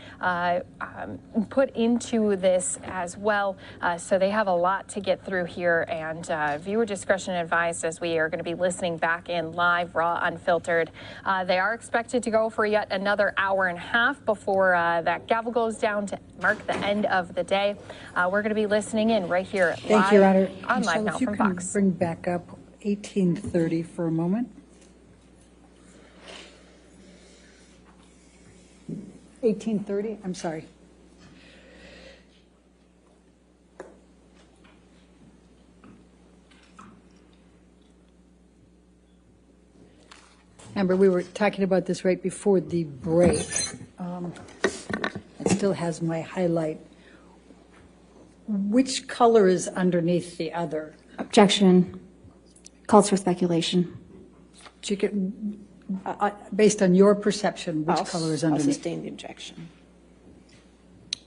S: put into this as well. So they have a lot to get through here, and viewer discretion advised as we are going to be listening back in live, raw, unfiltered. They are expected to go for yet another hour and a half before that gavel goes down to mark the end of the day. We're going to be listening in right here
V: Thank you, Your Honor.
S: on Live
V: Michelle,
S: Now
V: if you
S: from
V: can
S: Fox.
V: bring back up 1830 for a moment. 1830, I'm sorry. Amber, we were talking about this right before the break. It still has my highlight. Which color is underneath the other?
L: Objection. Calls for speculation.
V: Based on your perception, which color is underneath?
K: I'll sustain the objection.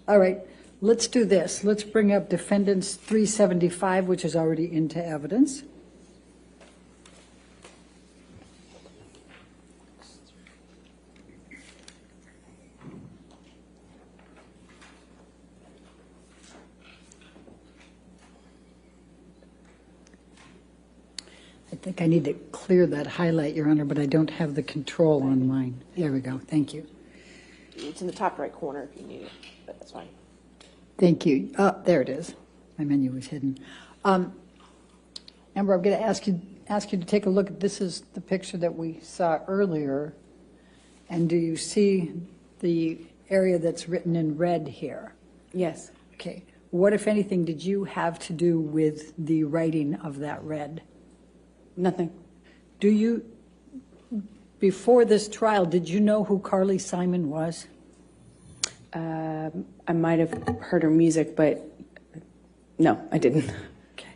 V: All right, let's do this. Let's bring up Defendants 375, which is already into evidence. I think I need to clear that highlight, Your Honor, but I don't have the control on mine. There we go. Thank you.
K: It's in the top right corner if you need it, but that's fine.
V: Thank you. There it is. My menu was hidden. Amber, I'm going to ask you to take a look at this. Is the picture that we saw earlier, and do you see the area that's written in red here?
K: Yes.
V: Okay. What, if anything, did you have to do with the writing of that red?
K: Nothing.
V: Do you, before this trial, did you know who Carly Simon was?
K: I might have heard her music, but no, I didn't.
V: Okay.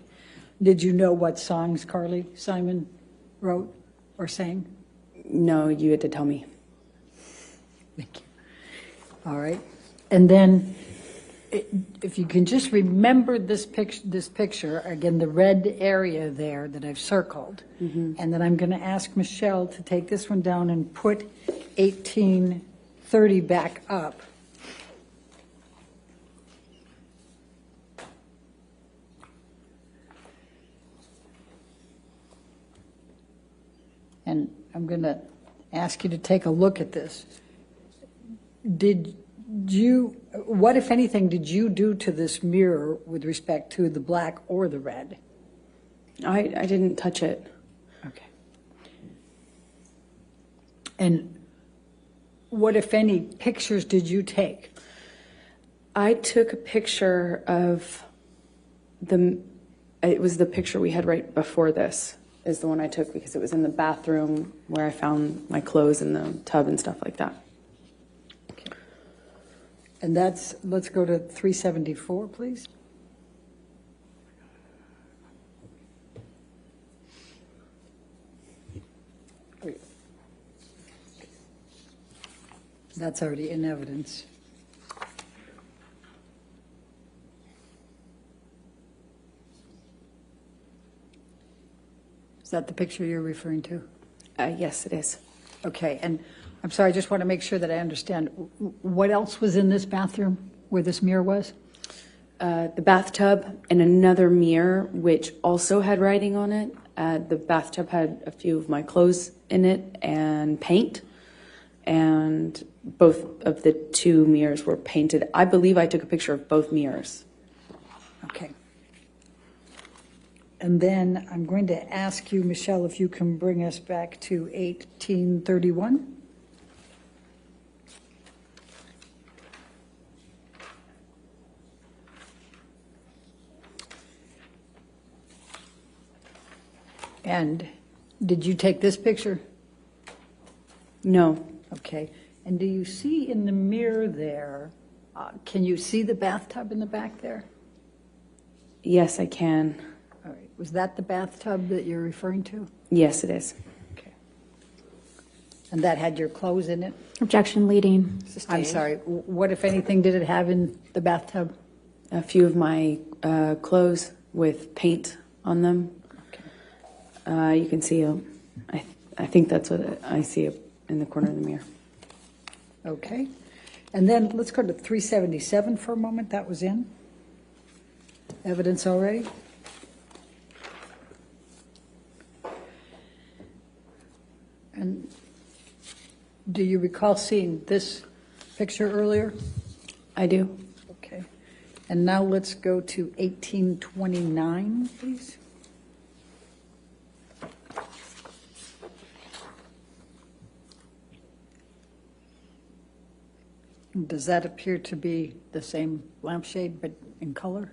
V: Did you know what songs Carly Simon wrote or sang?
K: No, you had to tell me.
V: Thank you. All right. And then, if you can just remember this picture, again, the red area there that I've circled, and then I'm going to ask Michelle to take this one down and put 1830 back up. And I'm going to ask you to take a look at this. What, if anything, did you do to this mirror with respect to the black or the red?
K: I didn't touch it.
V: Okay. And what, if any, pictures did you take?
K: I took a picture of it was the picture we had right before this, is the one I took because it was in the bathroom where I found my clothes in the tub and stuff like that.
V: And let's go to 374, please. That's already in evidence. Is that the picture you're referring to?
K: Yes, it is.
V: Okay, and I'm sorry, I just want to make sure that I understand. What else was in this bathroom where this mirror was?
K: The bathtub and another mirror, which also had writing on it. The bathtub had a few of my clothes in it and paint, and both of the two mirrors were painted. I believe I took a picture of both mirrors.
V: Okay. And then I'm going to ask you, Michelle, if you can bring us back to 1831. And did you take this picture?
K: No.
V: Okay. And do you see in the mirror there, can you see the bathtub in the back there?
K: Yes, I can.
V: All right. Was that the bathtub that you're referring to?
K: Yes, it is.
V: Okay. And that had your clothes in it?
L: Objection leading.
V: I'm sorry. What, if anything, did it have in the bathtub?
K: A few of my clothes with paint on them. Okay. You can see, I think that's what I see in the corner of the mirror.
V: Okay. And then let's go to 377 for a moment. That was in evidence already. And do you recall seeing this picture earlier?
K: I do.
V: Okay. And now let's go to 1829, please. Does that appear to be the same lampshade but in color?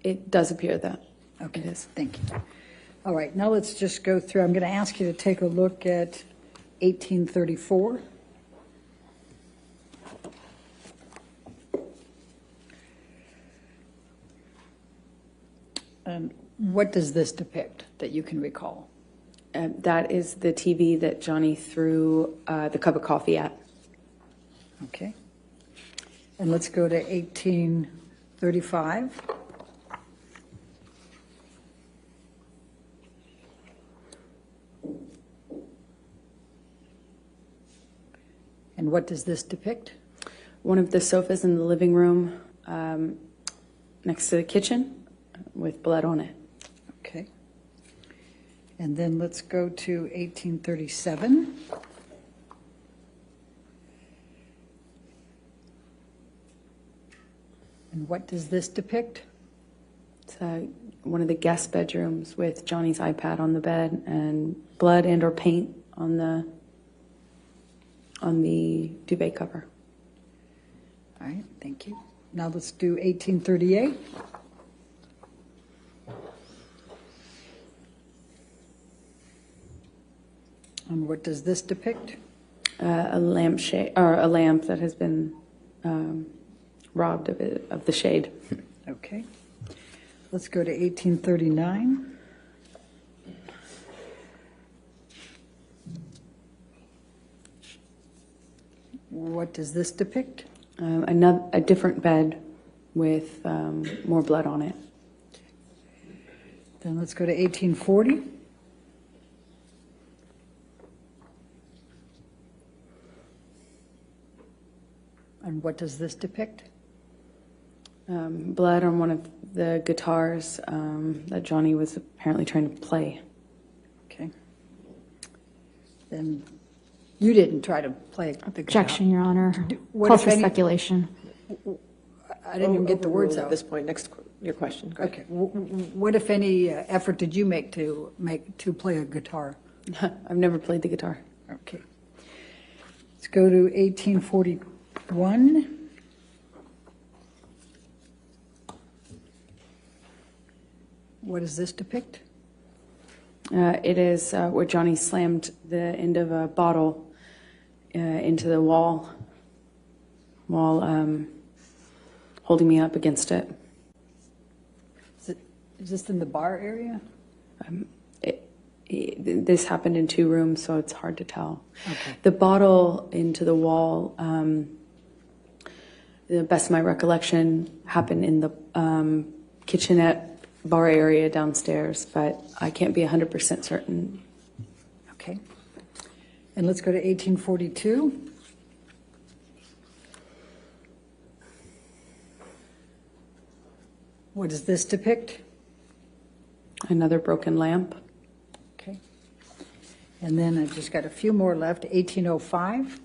K: It does appear that.
V: Okay.
K: It is.
V: Thank you. All right, now let's just go through. I'm going to ask you to take a look at 1834. And what does this depict that you can recall?
K: That is the TV that Johnny threw the cup of coffee at.
V: Okay. And let's go to 1835. And what does this depict?
K: One of the sofas in the living room next to the kitchen with blood on it.
V: Okay. And then let's go to 1837. And what does this depict?
K: It's one of the guest bedrooms with Johnny's iPad on the bed and blood and or paint on the duvet cover.
V: All right, thank you. Now let's do 1838. And what does this depict?
K: A lampshade or a lamp that has been robbed of the shade.
V: Okay. Let's go to 1839. What does this depict?
K: A different bed with more blood on it.
V: Then let's go to 1840. And what does this depict?
K: Blood on one of the guitars that Johnny was apparently trying to play.
V: Okay. Then you didn't try to play the guitar.
L: Objection, Your Honor.
V: What,
L: Calls
V: if
L: for
V: any-
L: speculation.
V: I didn't even get the words
K: At
V: out.
K: this point, next your question. Go
V: Okay. What, if any, effort did you make to play a guitar?
K: I've never played the guitar.
V: Okay. Let's go to 1841. What does this depict?
K: It is where Johnny slammed the end of a bottle into the wall while holding me up against it.
V: Is this in the bar area?
U: This happened in 2 rooms, so it's hard to tell. Okay. The bottle into the wall, the best of my recollection, happened in the kitchenette bar area downstairs, but I can't be 100% certain.
V: Okay. And let's go to 1842. What does this depict?
U: Another broken lamp.
V: Okay. And then I've just got a few more left. 1805.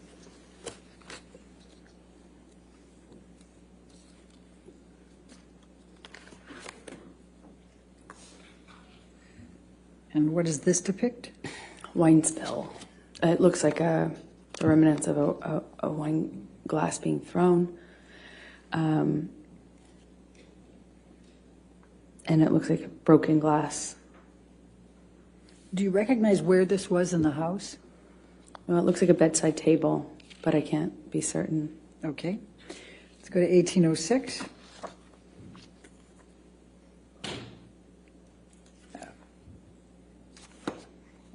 V: And what does this depict?
U: Wine spill. It looks like the remnants of a wine glass being thrown. And it looks like broken glass.
V: Do you recognize where this was in the house?
U: Well, it looks like a bedside table, but I can't be certain.
V: Okay. Let's go to 1806.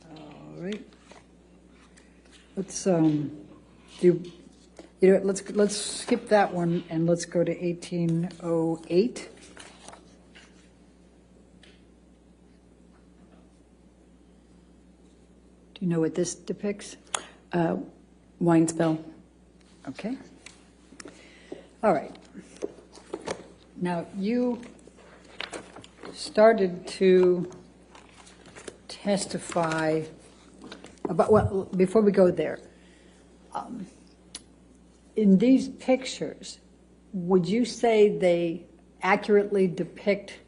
V: All right. Let's let's skip that one and let's go to 1808. Do you know what this depicts?
U: Wine spill.
V: Okay. All right. Now, you started to testify about, well, before we go there, in these pictures, would you say they accurately depict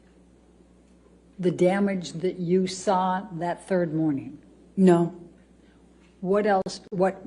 V: the damage that you saw that third morning?
U: No.
V: What else? What?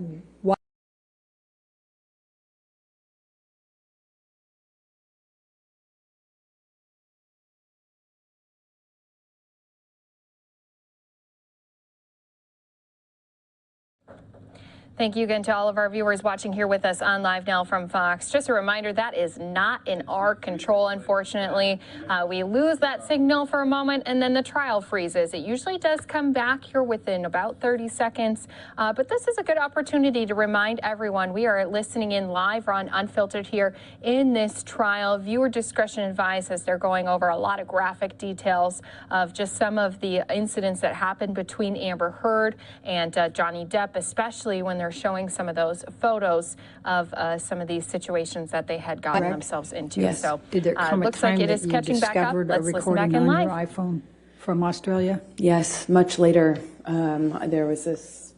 S: Thank you again to all of our viewers watching here with us on Live Now from Fox. Just a reminder, that is not in our control, unfortunately. We lose that signal for a moment and then the trial freezes. It usually does come back here within about 30 seconds. But this is a good opportunity to remind everyone we are listening in live on Unfiltered here in this trial. Viewer discretion advised as they're going over a lot of graphic details of just some of the incidents that happened between Amber Heard and Johnny Depp, especially when they're showing some of those photos of some of these situations that they had gotten themselves into.
V: Yes.
S: So
V: did there come a
S: looks
V: time
S: like it
V: that
S: is
V: you
S: catching back up.
V: discovered
S: Let's
V: a
S: listen back
V: recording
S: in
V: on
S: live.
V: your iPhone from Australia?
U: Yes, much later. There was this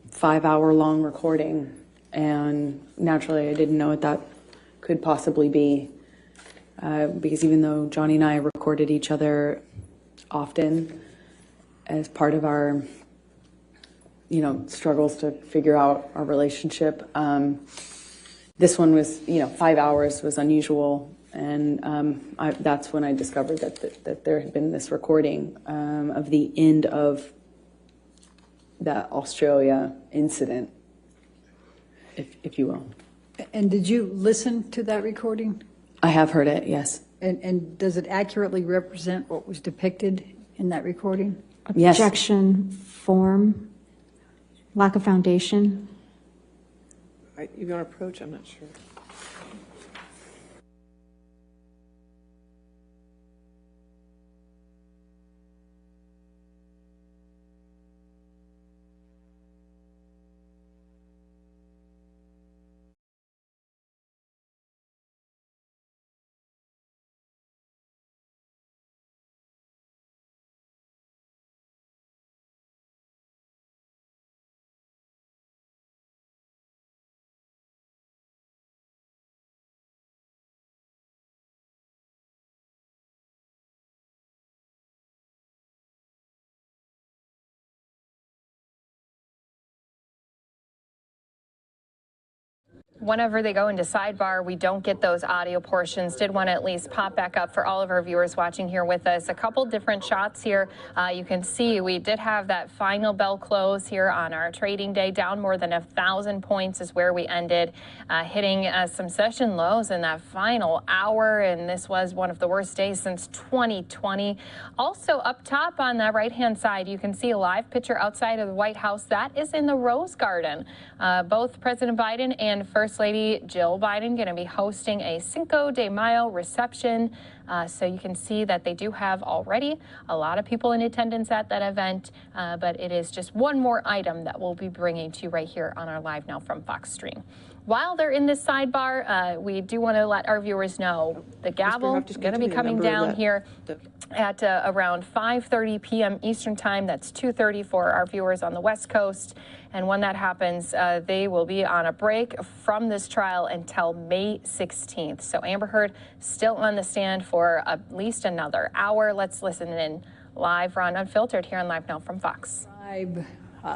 U: 5-hour-long recording, and naturally I didn't know what that could possibly be, because even though Johnny and I recorded each other often as part of our struggles to figure out our relationship. This one was, 5 hours was unusual, and that's when I discovered that there had been this recording of the end of that Australia incident, if you will.
V: And did you listen to that recording?
U: I have heard it, yes.
V: And does it accurately represent what was depicted in that recording?
U: Yes.
L: Objection, form, lack of foundation.
K: You want to approach? I'm not sure.
S: whenever they go into sidebar, we don't get those audio portions. Did want to at least pop back up for all of our viewers watching here with us. A couple different shots here. You can see we did have that final bell close here on our trading day. Down more than 1,000 points is where we ended, hitting some session lows in that final hour. And this was one of the worst days since 2020. Also up top on the right-hand side, you can see a live picture outside of the White House. That is in the Rose Garden. Both President Biden and First Lady Jill Biden going to be hosting a Cinco de Mayo reception. So you can see that they do have already a lot of people in attendance at that event. But it is just one more item that we'll be bringing to you right here on our Live Now from Fox stream. While they're in this sidebar, we do want to let our viewers know the gavel is going to be coming down here at around 5:30 p.m. Eastern Time. That's 2:30 for our viewers on the West Coast. And when that happens, they will be on a break from this trial until May 16th. So Amber Heard still on the stand for at least another hour. Let's listen in live on Unfiltered here on Live Now from Fox.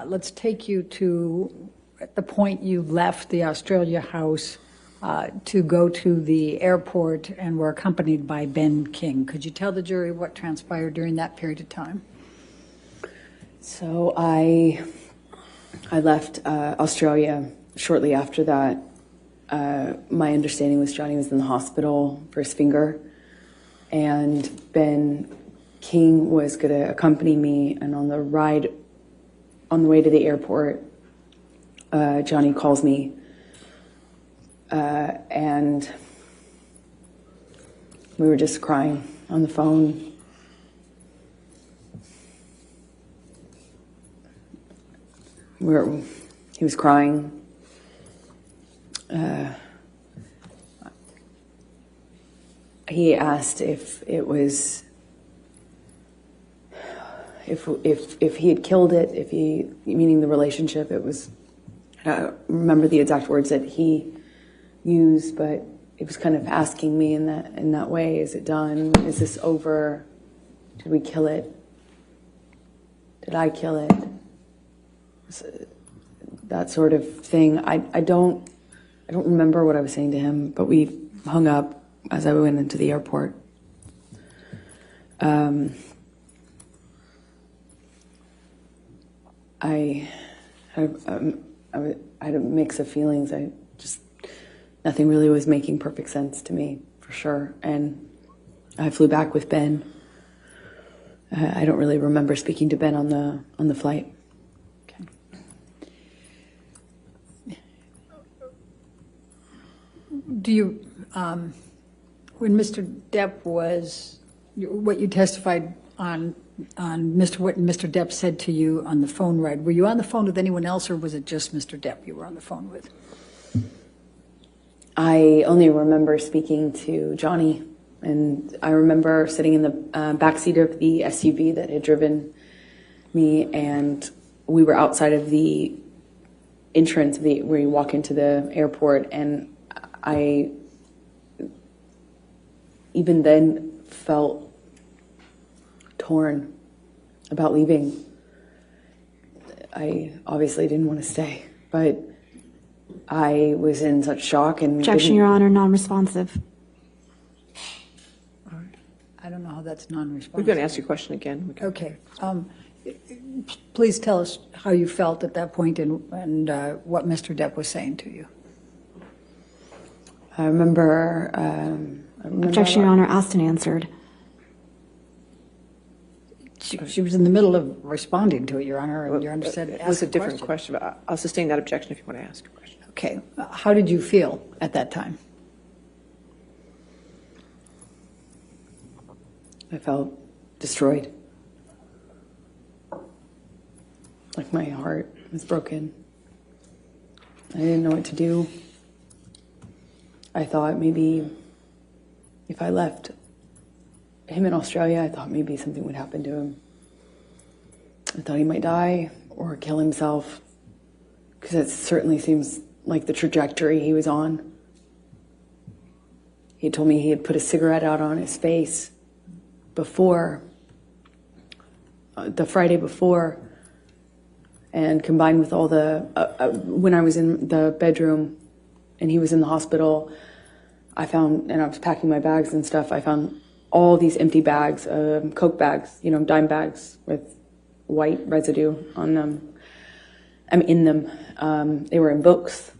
V: Let's take you to at the point you left the Australia House to go to the airport and were accompanied by Ben King. Could you tell the jury what transpired during that period of time?
A: So I left Australia shortly after that. My understanding was Johnny was in the hospital for his finger, and Ben King was going to accompany me. And on the way to the airport, Johnny calls me, and we were just crying on the phone. He was crying. He asked if it was, if he had killed it, meaning the relationship. It was, I don't remember the exact words that he used, but it was kind of asking me in that way, is it done? Is this over? Did we kill it? Did I kill it? That sort of thing. I don't remember what I was saying to him, but we hung up as I went into the airport. I had a mix of feelings. Nothing really was making perfect sense to me, for sure. And I flew back with Ben. I don't really remember speaking to Ben on the flight.
V: Do you, when Mr. Depp was, what you testified on what Mr. Depp said to you on the phone ride, were you on the phone with anyone else, or was it just Mr. Depp you were on the phone with?
A: I only remember speaking to Johnny, and I remember sitting in the backseat of the SUV that had driven me, and we were outside of the entrance where you walk into the airport, and I even then felt torn about leaving. I obviously didn't want to stay, but I was in such shock and
L: Objection, Your Honor, non-responsive.
V: I don't know how that's non-responsive.
K: We're going to ask your question again.
V: Okay. Please tell us how you felt at that point and what Mr. Depp was saying to you.
A: I remember
L: Objection, Your Honor, asked and answered.
V: She was in the middle of responding to it, Your Honor, and Your Honor said
K: it was a different question, but I'll sustain that objection if you want to ask a question.
V: Okay. How did you feel at that time?
A: I felt destroyed. Like my heart was broken. I didn't know what to do. I thought maybe if I left him in Australia, I thought maybe something would happen to him. I thought he might die or kill himself, because it certainly seems like the trajectory he was on. He told me he had put a cigarette out on his face before, the Friday before, and combined with all the, when I was in the bedroom and he was in the hospital, I was packing my bags and stuff, I found all these empty bags, Coke bags, dime bags with white residue on them. In them. They were in books,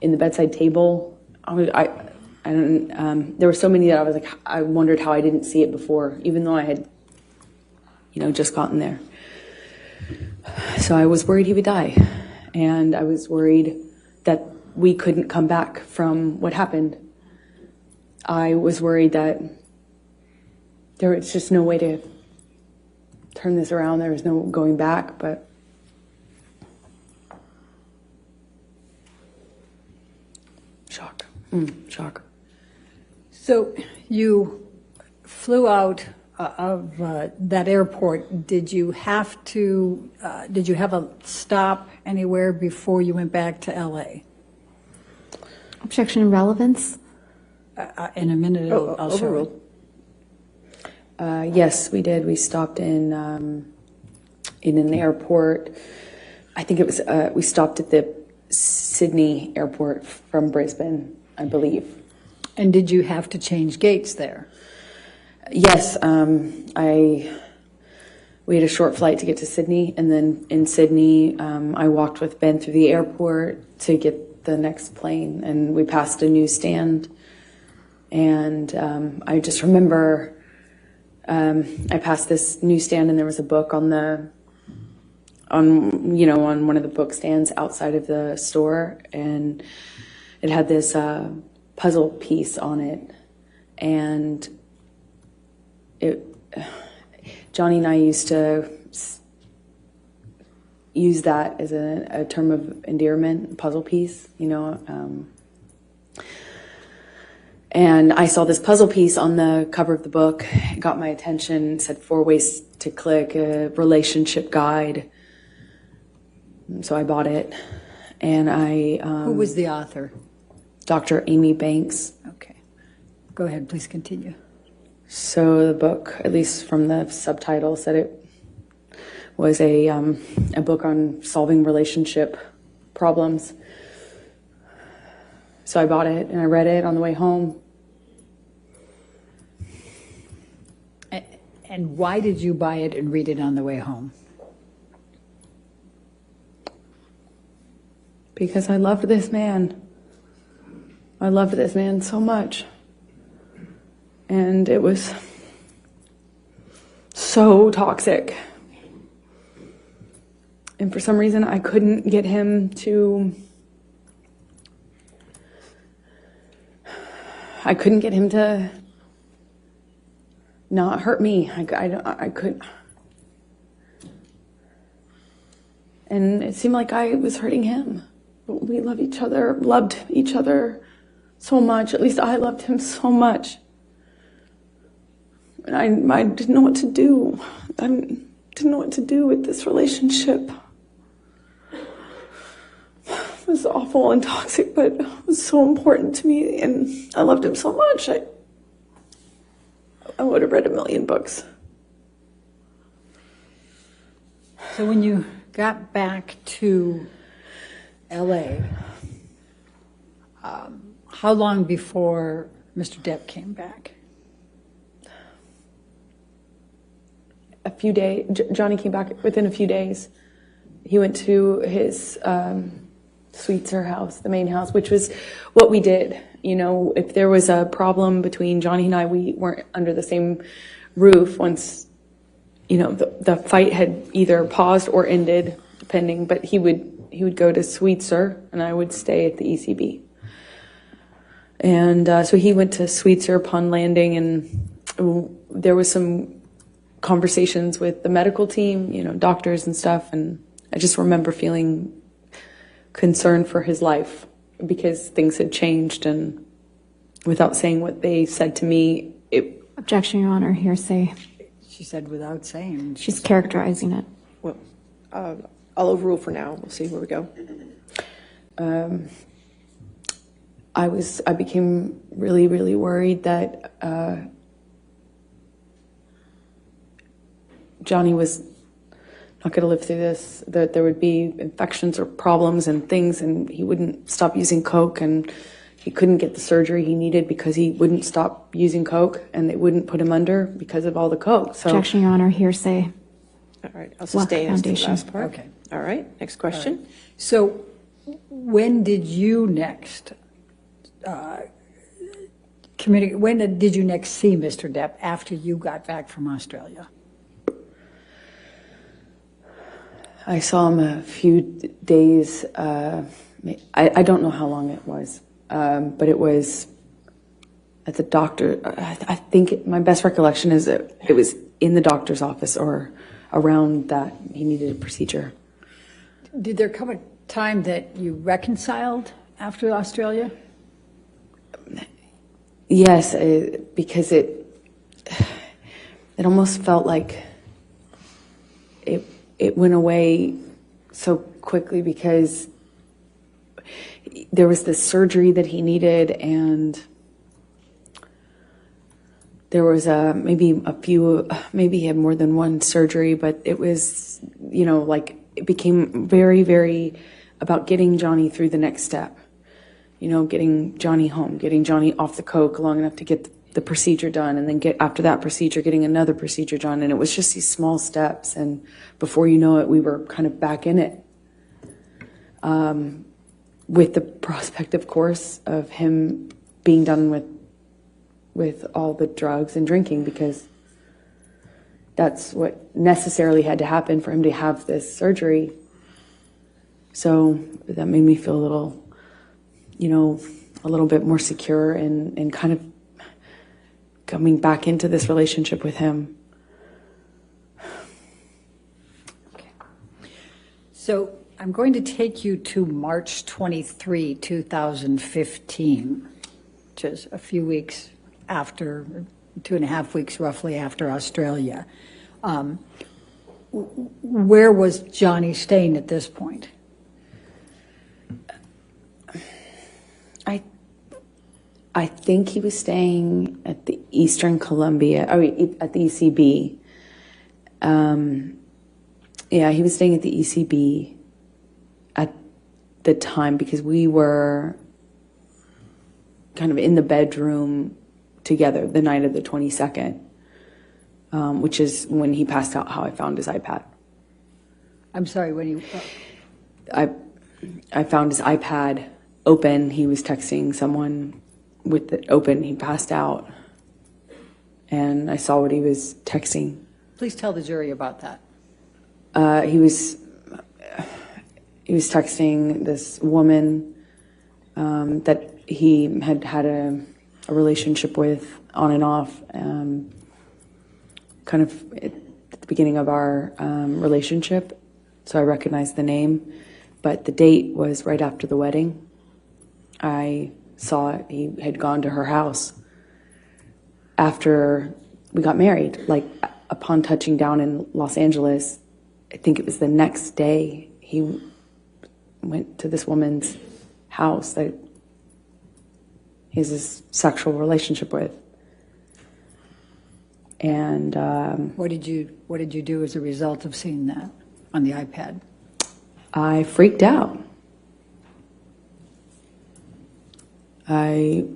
A: in the bedside table. There were so many that I was like, I wondered how I didn't see it before, even though I had, just gotten there. So I was worried he would die. And I was worried that we couldn't come back from what happened. I was worried that there was just no way to turn this around. There was no going back, but shock. Shock.
V: So you flew out of that airport. Did you have a stop anywhere before you went back to LA?
L: Objection and relevance?
V: In a minute, I'll show
A: overruled. Yes, we did. We stopped in an airport. I think it was, we stopped at the Sydney airport from Brisbane, I believe.
V: And did you have to change gates there?
A: Yes, we had a short flight to get to Sydney, and then in Sydney, I walked with Ben through the airport to get the next plane, and we passed a newsstand, and I just remember I passed this newsstand, and there was a book on one of the book stands outside of the store, and it had this puzzle piece on it, and Johnny and I used to use that as a term of endearment, puzzle piece, and I saw this puzzle piece on the cover of the book. It got my attention. It said 4 ways to click, a relationship guide. So I bought it, and
V: Who was the author?
A: Dr. Amy Banks.
V: Okay. Go ahead, please continue.
A: So the book, at least from the subtitle, said it was a book on solving relationship problems. So I bought it, and I read it on the way home.
V: And why did you buy it and read it on the way home?
A: Because I loved this man. I loved this man so much. And it was so toxic. And for some reason, I couldn't get him to not hurt me. I couldn't. And it seemed like I was hurting him. But we loved each other so much. At least I loved him so much. And I didn't know what to do. I didn't know what to do with this relationship. It was awful and toxic, but it was so important to me, and I loved him so much. I would have read 1,000,000 books.
V: So when you got back to LA, how long before Mr. Depp came back?
A: A few days. Johnny came back within a few days. He went to his Sweetser house, the main house, which was what we did. If there was a problem between Johnny and I, we weren't under the same roof once, the fight had either paused or ended, depending, but he would go to Sweetser and I would stay at the ECB. And so he went to Sweetser upon landing, and there was some conversations with the medical team, doctors and stuff, and I just remember feeling concerned for his life because things had changed, and without saying what they said to me,
L: Objection, Your Honor, hearsay.
V: She said without saying.
L: She's characterizing it.
K: Well, I'll overrule for now. We'll see where we go.
A: I became really, really worried that Johnny was not going to live through this, that there would be infections or problems and things, and he wouldn't stop using Coke, and he couldn't get the surgery he needed because he wouldn't stop using Coke, and they wouldn't put him under because of all the Coke. So,
L: Objection, Your Honor, hearsay.
K: All right, I'll sustain as to the
L: Foundation.
K: last part.
V: Okay.
K: All right, next question.
V: So when did you next when did you next see Mr. Depp after you got back from Australia?
A: I saw him a few days, I don't know how long it was, but it was at the doctor. I think my best recollection is that it was in the doctor's office or around that he needed a procedure.
V: Did there come a time that you reconciled after Australia?
A: Yes, because it almost felt like it went away so quickly because there was this surgery that he needed, and there was maybe he had more than one surgery, but it was, like it became very, very about getting Johnny through the next step. Getting Johnny home, getting Johnny off the Coke long enough to get the procedure done, and then after that procedure, getting another procedure done. And it was just these small steps. And before you know it, we were kind of back in it. With the prospect, of course, of him being done with all the drugs and drinking, because that's what necessarily had to happen for him to have this surgery. So that made me feel a little bit more secure and kind of coming back into this relationship with him.
V: Okay. So I'm going to take you to March 23, 2015, which is a few weeks after, 2.5 weeks roughly after Australia. Where was Johnny staying at this point?
A: I think he was staying at the Eastern Columbia, at the ECB. He was staying at the ECB at the time because we were kind of in the bedroom together the night of the 22nd, which is when he passed out, how I found his iPad.
V: I'm sorry, when you...
A: I found his iPad open. He was texting someone with it open. He passed out, and I saw what he was texting.
V: Please tell the jury about that.
A: He was texting this woman that he had had a relationship with on and off, kind of at the beginning of our relationship. So I recognized the name, but the date was right after the wedding. I saw it. He had gone to her house after we got married. Like, upon touching down in Los Angeles, I think it was the next day, he went to this woman's house that he has this sexual relationship with. And
V: what did you do as a result of seeing that on the iPad?
A: I freaked out. I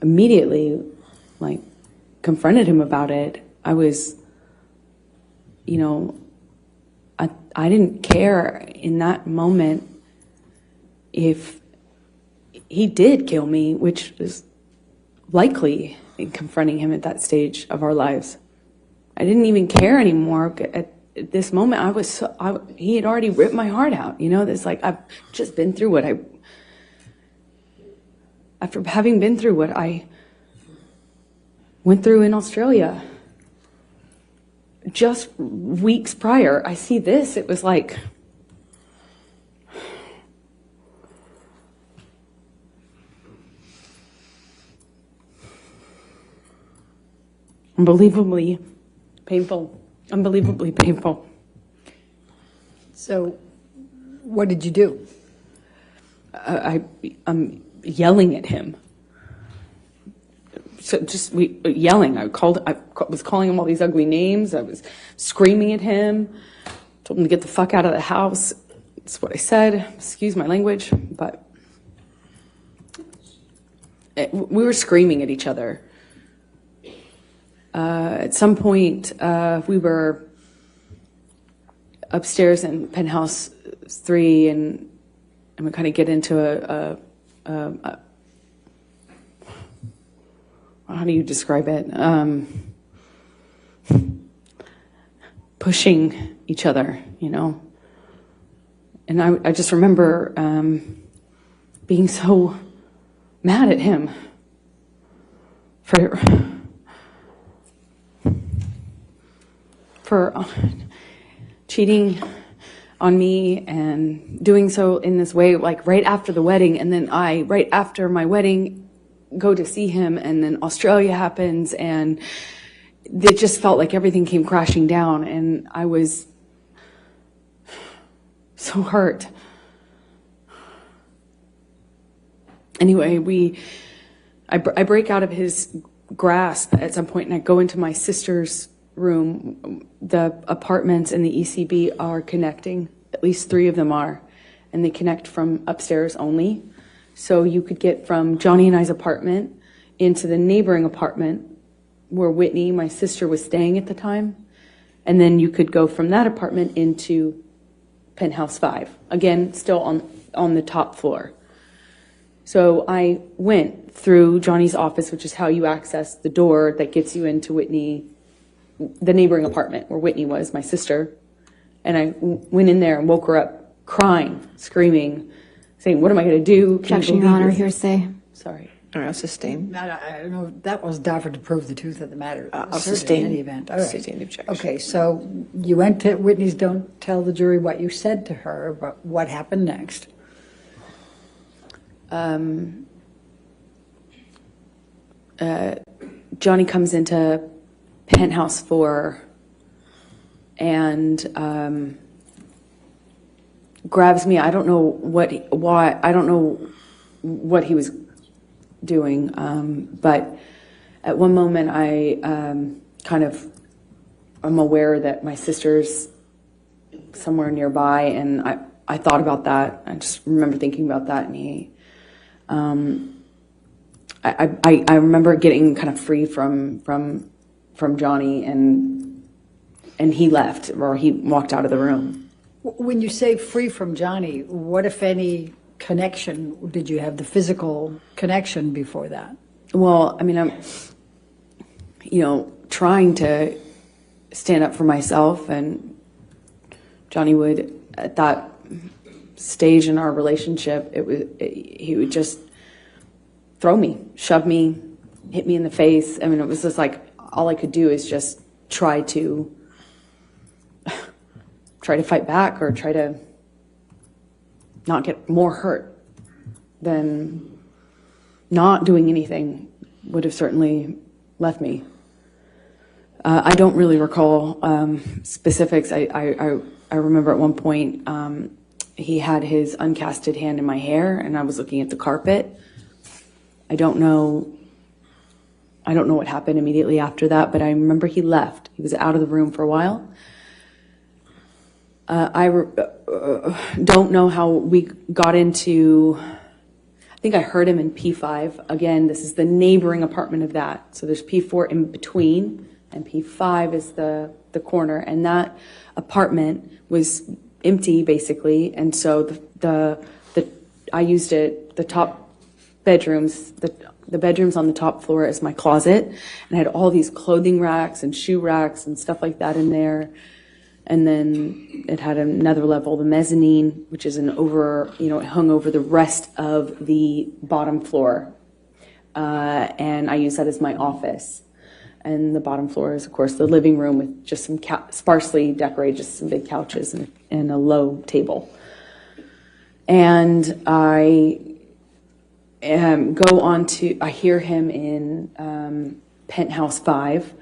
A: immediately, confronted him about it. I was, I didn't care in that moment if he did kill me, which is likely in confronting him at that stage of our lives. I didn't even care anymore. At this moment, he had already ripped my heart out. I've just been through after having been through what I went through in Australia. Just weeks prior, I see this. It was like, unbelievably painful. Unbelievably painful.
V: So, what did you do?
A: I'm yelling at him. So yelling. I was calling him all these ugly names. I was screaming at him, Told him to get the fuck out of the house. That's what I said. Excuse my language, but we were screaming at each other. At some point, we were upstairs in penthouse 3, and we kind of get into a how do you describe it? Pushing each other, you know. And I just remember being so mad at him for cheating on me and doing so in this way, like right after the wedding. And then right after my wedding, go to see him, and then Australia happens, and it just felt like everything came crashing down, and I was so hurt. Anyway, I break out of his grasp at some point, and I go into my sister's room. The apartments in the ECB are connecting. At least 3 of them are, and they connect from upstairs only. So you could get from Johnny and I's apartment into the neighboring apartment where Whitney, my sister, was staying at the time. And then you could go from that apartment into penthouse 5. Again, still on the top floor. So I went through Johnny's office, which is how you access the door that gets you into Whitney, the neighboring apartment where Whitney was, my sister. And I went in there and woke her up crying, screaming, saying, "What am I going to do?
L: Objection, Your Honor, hearsay.
A: Sorry.
K: All right, I'll sustain.
V: I don't know, that was Dafford to prove the truth of the matter.
K: I'll sustain.
V: In any event. All right.
K: Sustain the objection.
V: Okay, so you went to Whitney's. Don't tell the jury what you said to her, but what happened next?
A: Johnny comes into penthouse 4 and grabs me. I don't know why. I don't know what he was doing, but at one moment I'm aware that my sister's somewhere nearby, and I thought about that. I just remember thinking about that, and he, I remember getting kind of free from Johnny, and he left, or he walked out of the room.
V: When you say free from Johnny, what, if any, connection did you have? The physical connection before that?
A: Well, I mean, I'm, trying to stand up for myself, and Johnny would, at that stage in our relationship, he would just throw me, shove me, hit me in the face. I mean, it was just like, all I could do is just try to fight back, or try to not get more hurt than not doing anything would have certainly left me. I don't really recall specifics. I remember at one point he had his uncasted hand in my hair, and I was looking at the carpet. I don't know what happened immediately after that, but I remember he left. He was out of the room for a while. I don't know how we got into, I think I heard him in P5. Again, this is the neighboring apartment of that. So there's P4 in between, and P5 is the corner. And that apartment was empty, basically. And so I used it, the top bedrooms, the bedrooms on the top floor as my closet. And I had all these clothing racks and shoe racks and stuff like that in there. And then it had another level, the mezzanine, which is it hung over the rest of the bottom floor. And I use that as my office. And the bottom floor is, of course, the living room with just some sparsely decorated, just some big couches and a low table. And I I hear him in penthouse 5.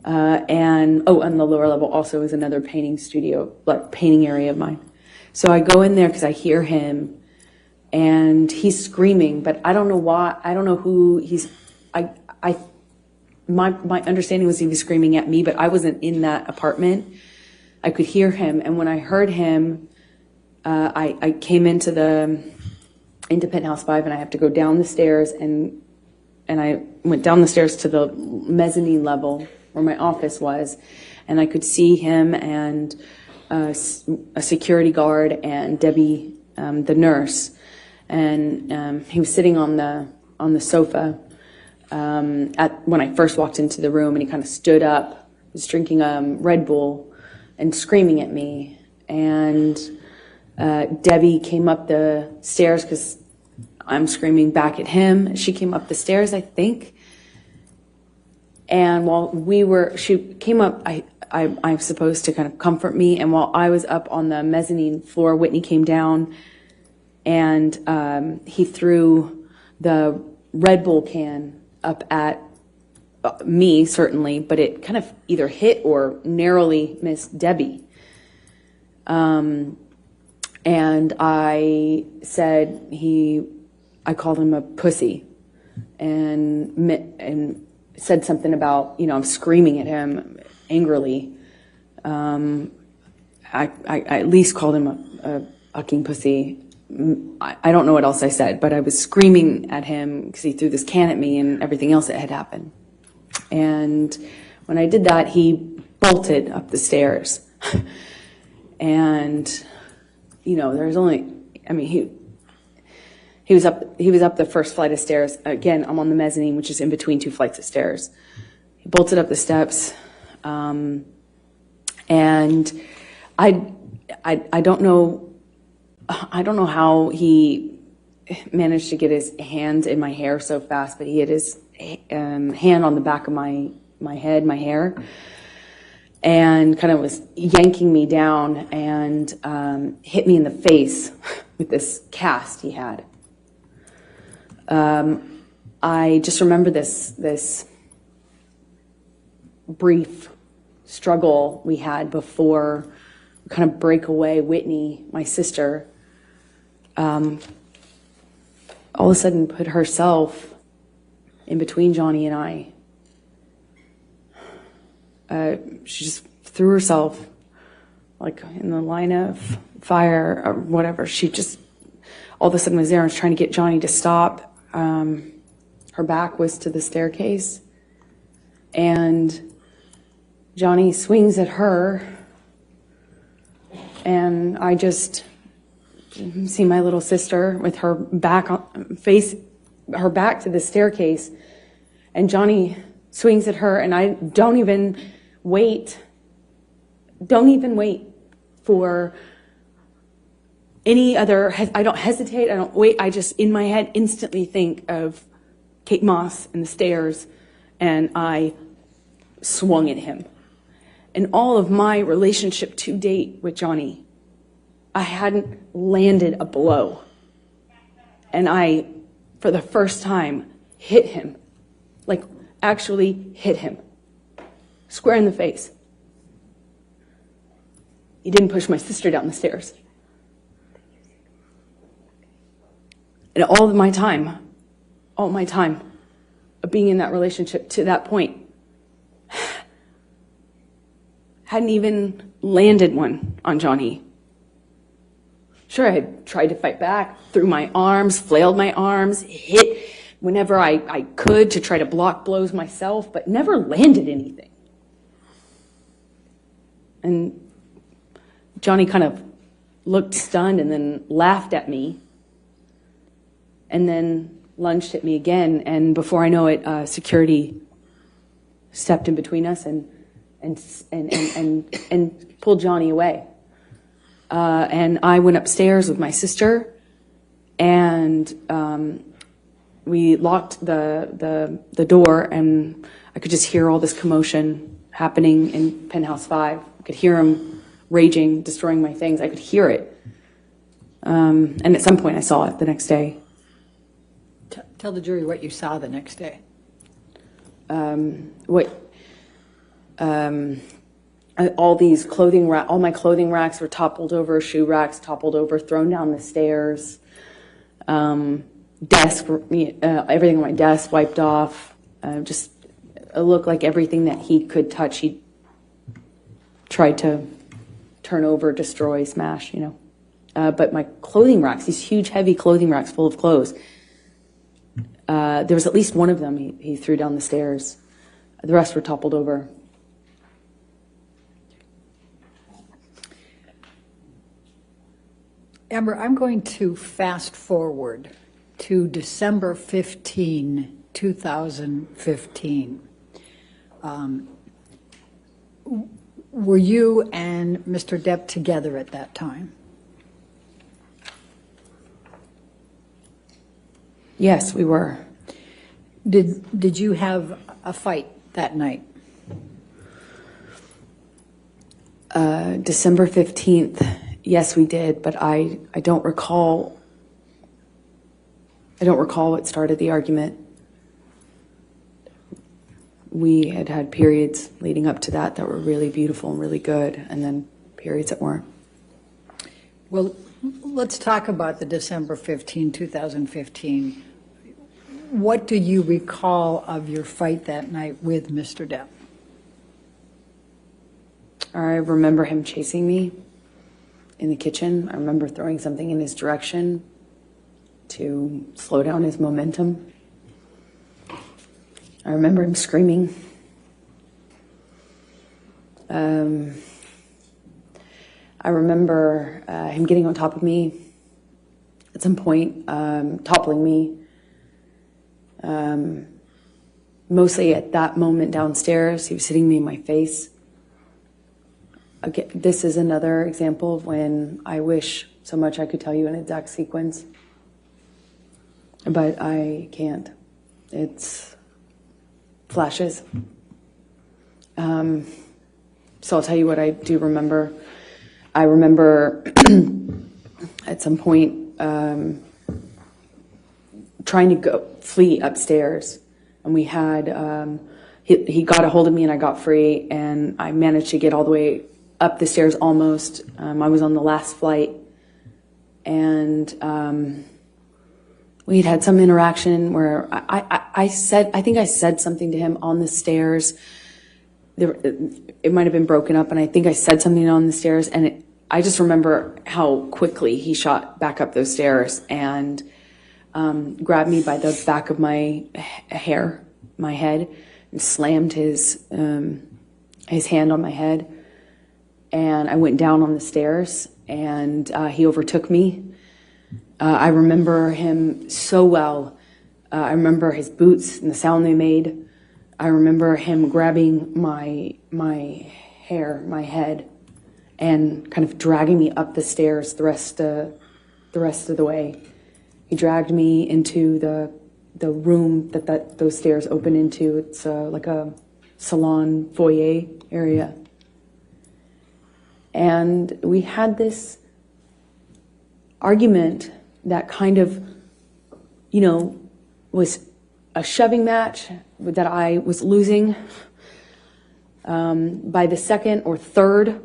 A: And on the lower level also is another painting studio, like painting area of mine. So I go in there because I hear him, and he's screaming, but I don't know why. I don't know who he's. My understanding was he was screaming at me, but I wasn't in that apartment. I could hear him, and when I heard him, I came into Penthouse 5, and I have to go down the stairs, and I went down the stairs to the mezzanine level where my office was, and I could see him and a security guard and Debbie, the nurse, and he was sitting on the sofa when I first walked into the room, and he kind of stood up, was drinking Red Bull and screaming at me, and Debbie came up the stairs because I'm screaming back at him. She came up the stairs, I think, and while she came up, I'm supposed to kind of comfort me, and while I was up on the mezzanine floor, Whitney came down, and he threw the Red Bull can up at me, certainly, but it kind of either hit or narrowly missed Debbie. And I said I called him a pussy, and said something about, I'm screaming at him angrily. I at least called him a fucking pussy. I don't know what else I said, but I was screaming at him because he threw this can at me and everything else that had happened. And when I did that, he bolted up the stairs. And, there's only, he was up the first flight of stairs. Again, I'm on the mezzanine, which is in between two flights of stairs. He bolted up the steps. And I don't know how he managed to get his hands in my hair so fast, but he had his hand on the back of my head, my hair, and kind of was yanking me down and hit me in the face with this cast he had. I just remember this brief struggle we had before we kind of break away. Whitney, my sister, all of a sudden put herself in between Johnny and I. She just threw herself like in the line of fire or whatever. She just all of a sudden was there and was trying to get Johnny to stop. Her back was to the staircase, and Johnny swings at her, and I just see my little sister with her back to the staircase, and Johnny swings at her, and I don't even wait for any other, I don't hesitate, I don't wait, I just in my head instantly think of Kate Moss and the stairs, and I swung at him. In all of my relationship to date with Johnny, I hadn't landed a blow. And I, for the first time, hit him. Like, actually hit him. Square in the face. He didn't push my sister down the stairs. And all my time of being in that relationship to that point, hadn't even landed one on Johnny. Sure, I had tried to fight back, threw my arms, flailed my arms, hit whenever I could to try to block blows myself, but never landed anything. And Johnny kind of looked stunned and then laughed at me and then lunged at me again. And before I know it, security stepped in between us and pulled Johnny away. And I went upstairs with my sister, and we locked the door, and I could just hear all this commotion happening in Penthouse 5. I could hear him raging, destroying my things. I could hear it. And at some point I saw it the next day.
V: Tell the jury what you saw the next day.
A: All my clothing racks were toppled over, shoe racks toppled over, thrown down the stairs. Desk, everything on my desk wiped off. Just it looked like everything that he could touch, he tried to turn over, destroy, smash, you know. But my clothing racks, these huge, heavy clothing racks full of clothes, there was at least one of them he threw down the stairs. The rest were toppled over.
V: Amber, I'm going to fast forward to December 15, 2015. Were you and Mr. Depp together at that time?
A: Yes, we were.
V: Did you have a fight that night?
A: December 15th, yes, we did, but I don't recall. I don't recall what started the argument. We had had periods leading up to that were really beautiful and really good, and then periods that weren't.
V: Well, let's talk about the December 15, 2015. What do you recall of your fight that night with Mr. Depp?
A: I remember him chasing me in the kitchen. I remember throwing something in his direction to slow down his momentum. I remember him screaming. I remember him getting on top of me at some point, toppling me. Mostly at that moment downstairs, he was hitting me in my face. Again, this is another example of when I wish so much I could tell you an exact sequence, but I can't. It's flashes. So I'll tell you what I do remember. I remember at some point trying to flee upstairs, and we had he got a hold of me and I got free, and I managed to get all the way up the stairs almost. I was on the last flight, and we'd had some interaction where I think I said something to him on the stairs. It might have been broken up, and I think I said something on the stairs, and I just remember how quickly he shot back up those stairs and grabbed me by the back of my hair, my head, and slammed his hand on my head. And I went down on the stairs, and he overtook me. I remember him so well. I remember his boots and the sound they made. I remember him grabbing my hair, my head, and kind of dragging me up the stairs the rest of the way. He dragged me into the room that those stairs open into. It's like a salon foyer area. And we had this argument that kind of, was a shoving match that I was losing. By the second or third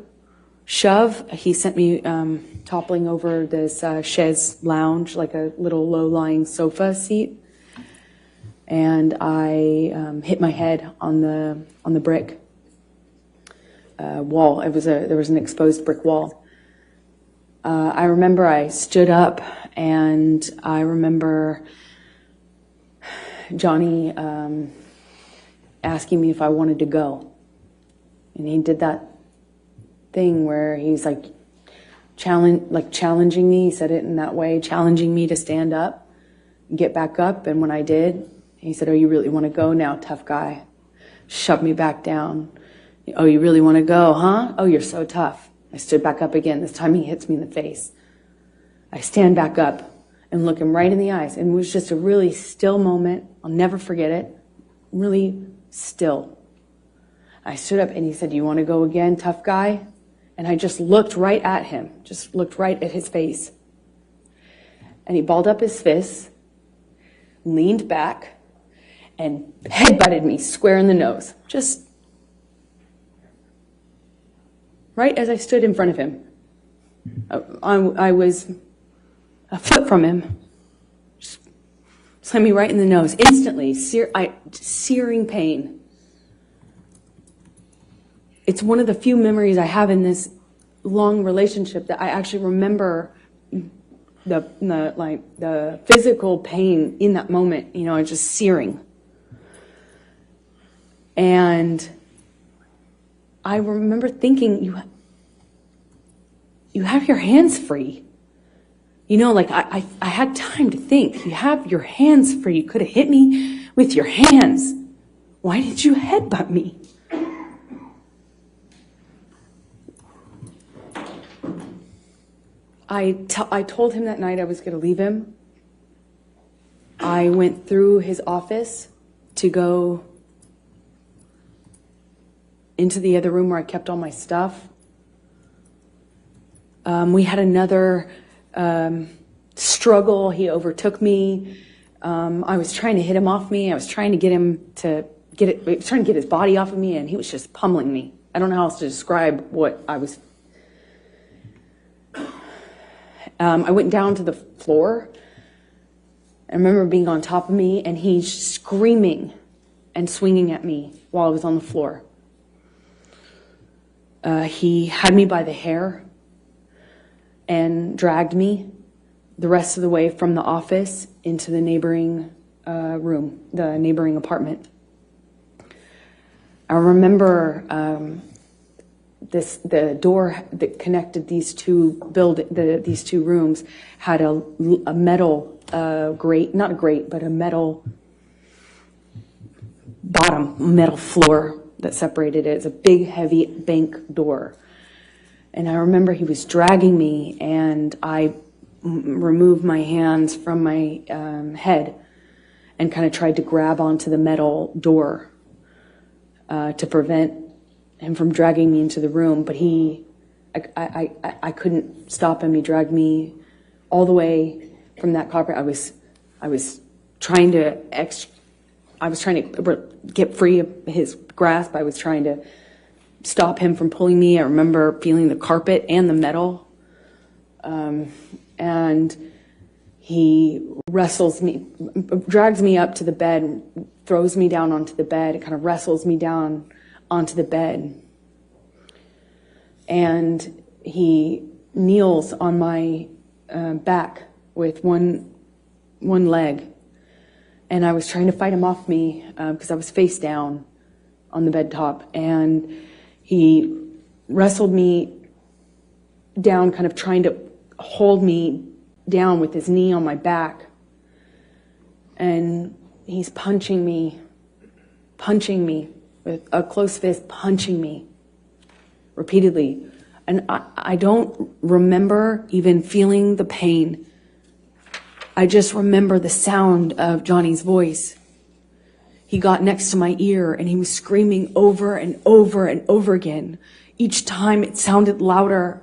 A: shove, he sent me toppling over this chaise lounge, like a little low-lying sofa seat. And I hit my head on the brick wall. There was an exposed brick wall. I remember I stood up, and I remember Johnny asking me if I wanted to go. And he did that thing where he's like challenging me. He said it in that way, challenging me to stand up, get back up. And when I did, he said, "Oh, you really want to go now, tough guy?" Shoved me back down. "Oh, you really want to go, huh? Oh, you're so tough." I stood back up again. This time he hits me in the face. I stand back up and look him right in the eyes. And it was just a really still moment. I'll never forget it. Really still. I stood up and he said, "Do you want to go again, tough guy?" And I just looked right at him, just looked right at his face. And he balled up his fists, leaned back, and headbutted me square in the nose. Just right as I stood in front of him. I was a foot from him. Just slammed me right in the nose. Instantly, searing pain. It's one of the few memories I have in this
U: long relationship that I actually remember the physical pain in that moment, you know, just searing. And I remember thinking, you have your hands free. You know, like I had time to think. You have your hands free. You could have hit me with your hands. Why did you headbutt me? I told him that night I was going to leave him. I went through his office to go into the other room where I kept all my stuff. We had another struggle. He overtook me. I was trying to hit him off me. I was trying to get him to trying to get his body off of me, and he was just pummeling me. I don't know how else to describe what I was. I went down to the floor. I remember being on top of me, and he's screaming and swinging at me while I was on the floor. He had me by the hair and dragged me the rest of the way from the office into the neighboring room, the neighboring apartment. I remember the door that connected these two these two rooms had a metal grate, not a grate, but a metal bottom, metal floor that separated it. It's a big, heavy bank door. And I remember he was dragging me, and I removed my hands from my head and kind of tried to grab onto the metal door to prevent him from dragging me into the room. But I couldn't stop him. He dragged me all the way from that carpet. I was trying to get free of his grasp. I was trying to stop him from pulling me. I remember feeling the carpet and the metal. And he wrestles me, drags me up to the bed, throws me down onto the bed. It kind of wrestles me down onto the bed. And he kneels on my back with one leg. And I was trying to fight him off me because I was face down on the bed top. And he wrestled me down, kind of trying to hold me down with his knee on my back. And he's punching me with a closed fist, punching me repeatedly. And I don't remember even feeling the pain. I just remember the sound of Johnny's voice. He got next to my ear and he was screaming over and over and over again. Each time it sounded louder.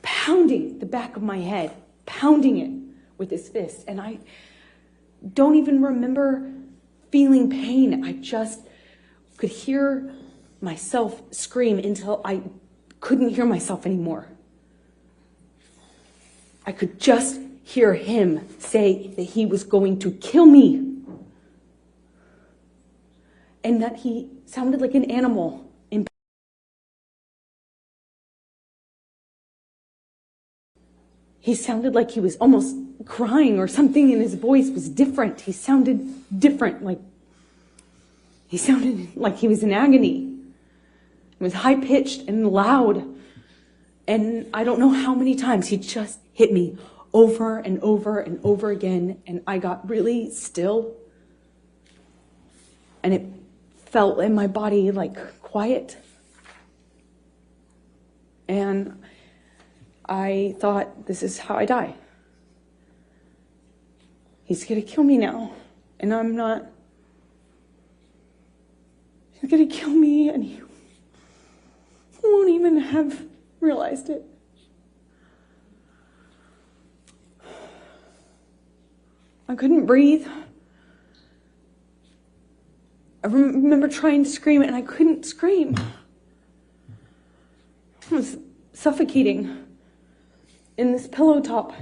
U: Pounding the back of my head, pounding it with his fist. And I don't even remember feeling pain. I just could hear myself scream until I couldn't hear myself anymore. I could just hear him say that he was going to kill me. And that he sounded like an animal. He sounded like he was almost crying, or something in his voice was different. He sounded different, like he sounded like he was in agony. It was high-pitched and loud. And I don't know how many times he just hit me over and over and over again. And I got really still. And it felt in my body like quiet. And I thought, this is how I die. He's going to kill me now, and I'm not. He's going to kill me, and he won't even have realized it. I couldn't breathe. I remember trying to scream, and I couldn't scream. I was suffocating. in this pillow top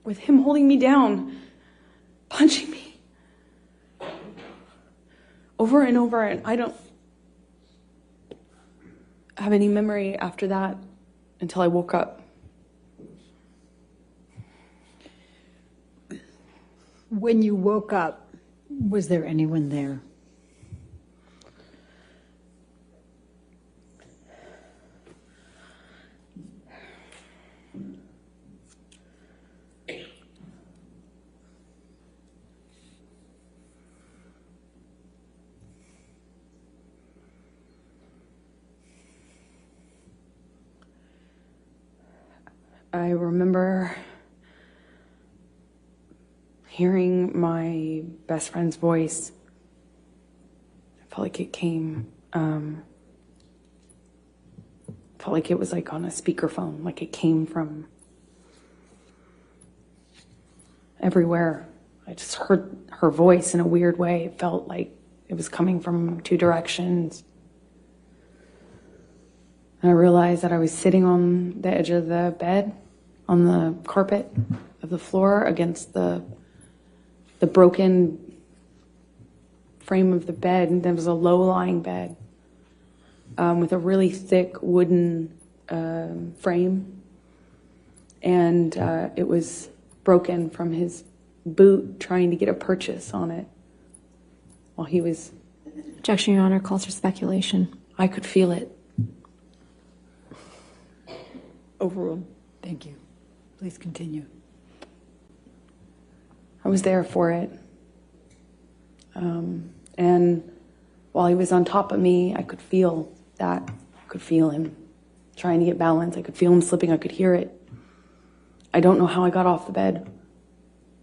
U: with him holding me down, punching me over and over, and I don't have any memory after that until I woke up.
V: When you woke up, was there anyone there?
U: I remember hearing my best friend's voice. I felt like it came, felt like it was like on a speakerphone, like it came from everywhere. I just heard her voice in a weird way. It felt like it was coming from two directions. And I realized that I was sitting on the edge of the bed, on the carpet of the floor against the broken frame of the bed. And there was a low-lying bed with a really thick wooden frame. And it was broken from his boot trying to get a purchase on it while he was...
L: Objection, Your Honor, calls for speculation.
U: I could feel it.
V: Overruled. Thank you. Please continue.
U: I was there for it. And while he was on top of me, I could feel that. I could feel him trying to get balance. I could feel him slipping. I could hear it. I don't know how I got off the bed.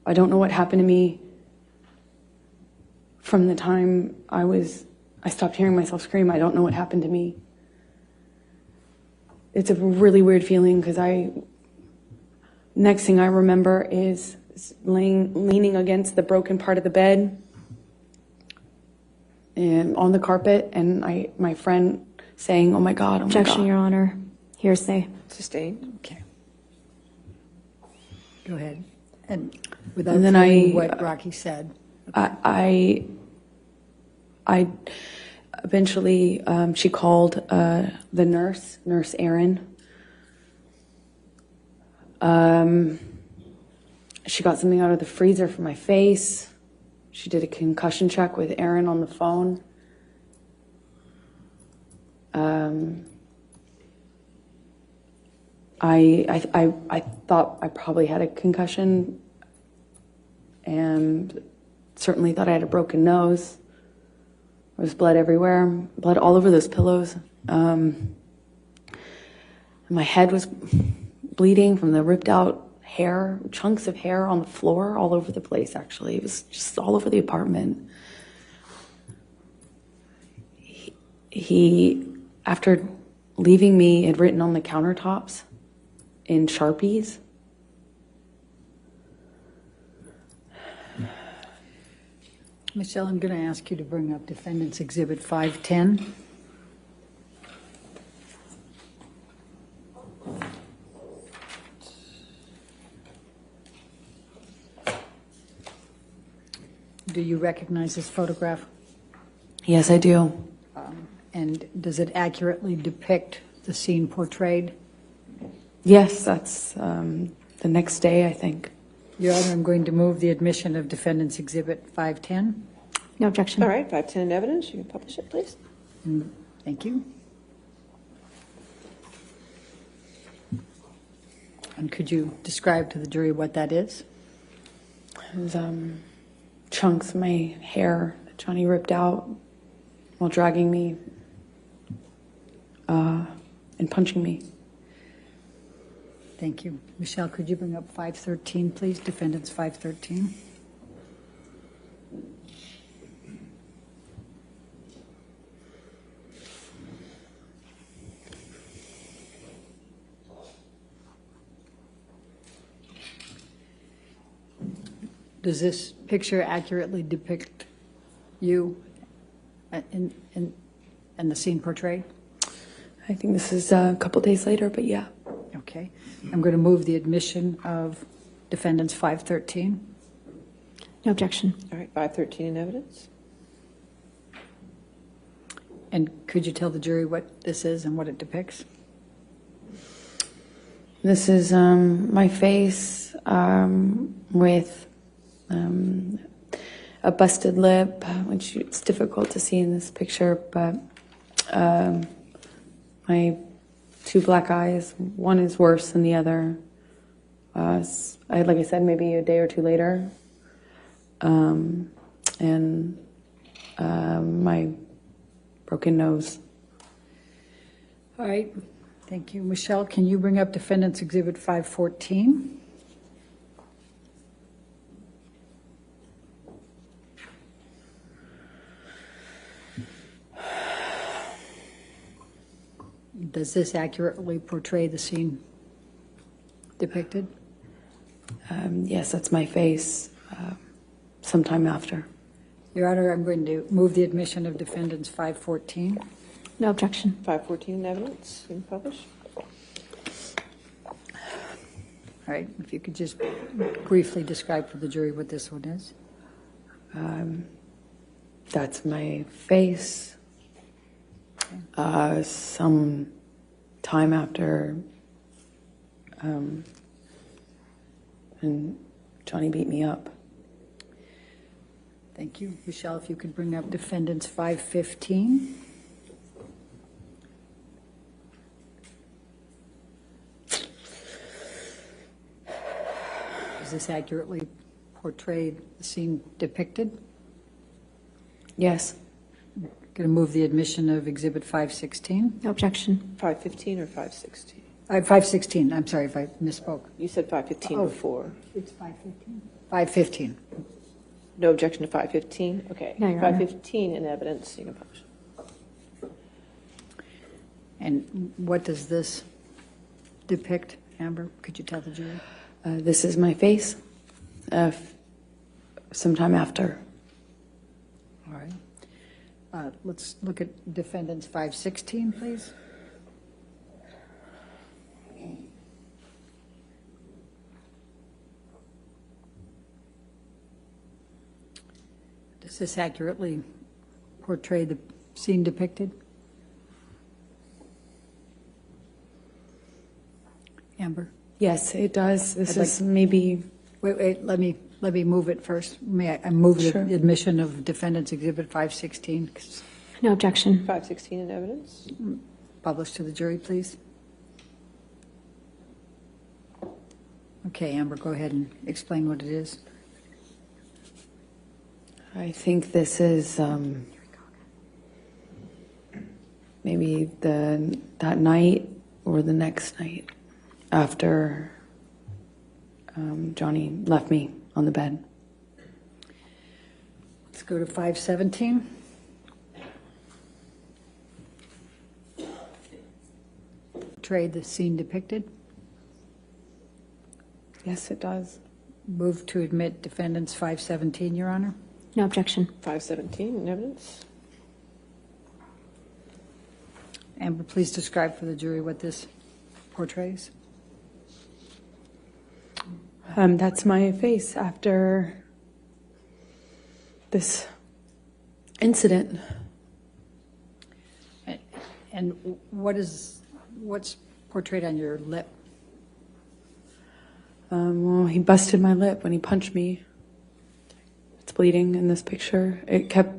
U: I don't know what happened to me from the time I stopped hearing myself scream. I don't know what happened to me. It's a really weird feeling because next thing I remember is leaning against the broken part of the bed and on the carpet, and my friend saying, "Oh my God, oh my God."
L: Objection, Your Honor. Hearsay.
K: Sustained.
V: Okay. Go ahead. And without
U: And then
V: knowing what Rocky said.
U: I eventually, she called the nurse Erin. She got something out of the freezer for my face. She did a concussion check with Erin on the phone. I thought I probably had a concussion and certainly thought I had a broken nose. There was blood everywhere, blood all over those pillows. My head was bleeding from the ripped out hair, chunks of hair on the floor all over the place, actually. It was just all over the apartment. He, after leaving me, had written on the countertops in Sharpies.
V: Michelle, I'm going to ask you to bring up Defendants Exhibit 510. Do you recognize this photograph?
U: Yes, I do.
V: And does it accurately depict the scene portrayed?
U: Yes, that's the next day, I think.
V: Your Honor, I'm going to move the admission of Defendants Exhibit 510.
L: No objection.
K: All right, 510 in evidence. You can publish it, please.
V: Thank you. And could you describe to the jury what that is?
U: It was chunks of my hair that Johnny ripped out while dragging me and punching me.
V: Thank you. Michelle, could you bring up 513, please? Defendants 513. Does this picture accurately depict you and the scene portrayed?
U: I think this is a couple days later, but yeah.
V: Okay. Okay. I'm going to move the admission of Defendants 513.
L: No objection.
K: All right, 513 in evidence.
V: And could you tell the jury what this is and what it depicts?
A: This is my face with a busted lip, which it's difficult to see in this picture, but my two black eyes, one is worse than the other. Like I said, maybe a day or two later. And my broken nose.
V: All right. Thank you. Michelle, can you bring up Defendants Exhibit 514? Does this accurately portray the scene depicted?
A: Yes, that's my face sometime after.
V: Your Honor, I'm going to move the admission of Defendants 514.
L: No objection.
K: 514 in evidence. Being published.
V: All right. If you could just briefly describe for the jury what this one is.
A: That's my face. Some time after, and Johnny beat me up.
V: Thank you. Michelle, if you could bring up Defendants 515. Does this accurately portray the scene depicted?
A: Yes.
V: Going to move the admission of Exhibit 516.
L: No objection.
K: 515 or 516?
V: 516. I'm sorry if I misspoke.
K: You said 515 before.
V: It's 515. 515.
K: No objection to 515? Okay.
L: No, Your Honor.
K: 515 in evidence. You can publish.
V: And what does this depict, Amber? Could you tell the jury?
A: This is my face sometime after.
V: All right. Let's look at Defendants 516, please. Does this accurately portray the scene depicted? Amber?
A: Yes, it does. This is maybe...
V: Wait, let me move it first. May I move
A: Sure.
V: the admission of Defendants Exhibit 516?
L: No objection.
K: 516 in evidence.
V: Published to the jury, please. Okay, Amber, go ahead and explain what it is.
A: I think this is maybe that night or the next night after Johnny left me on the bed.
V: Let's go to 517. Portray the scene depicted.
A: Yes, it does.
V: Move to admit Defendants 517, Your Honor.
L: No objection.
K: 517 in evidence.
V: Amber, please describe for the jury what this portrays.
A: That's my face after this incident.
V: And what's portrayed on your lip?
A: Well, he busted my lip when he punched me. It's bleeding in this picture. It kept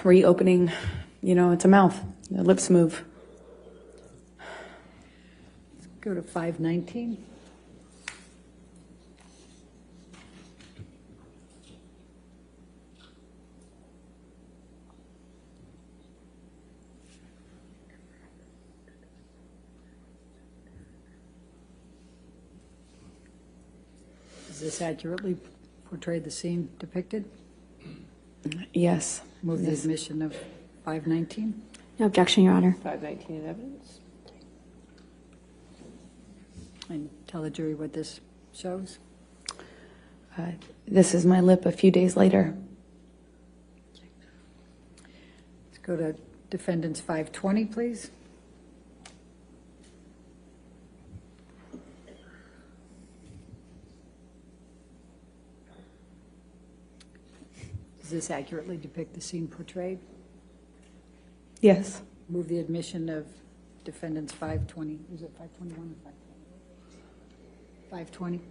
A: reopening. You know, it's a mouth. The lips move.
V: Let's go to 519. Does this accurately portray the scene depicted?
A: Yes.
V: Move the
A: Yes.
V: admission of 519.
L: No objection, Your Honor.
K: 519 in evidence.
V: And tell the jury what this shows.
A: This is my lip a few days later.
V: Let's go to Defendants 520, please. this accurately depict the scene portrayed?
A: Yes.
V: Move the admission of defendants 520, is it 521 or 520? 520.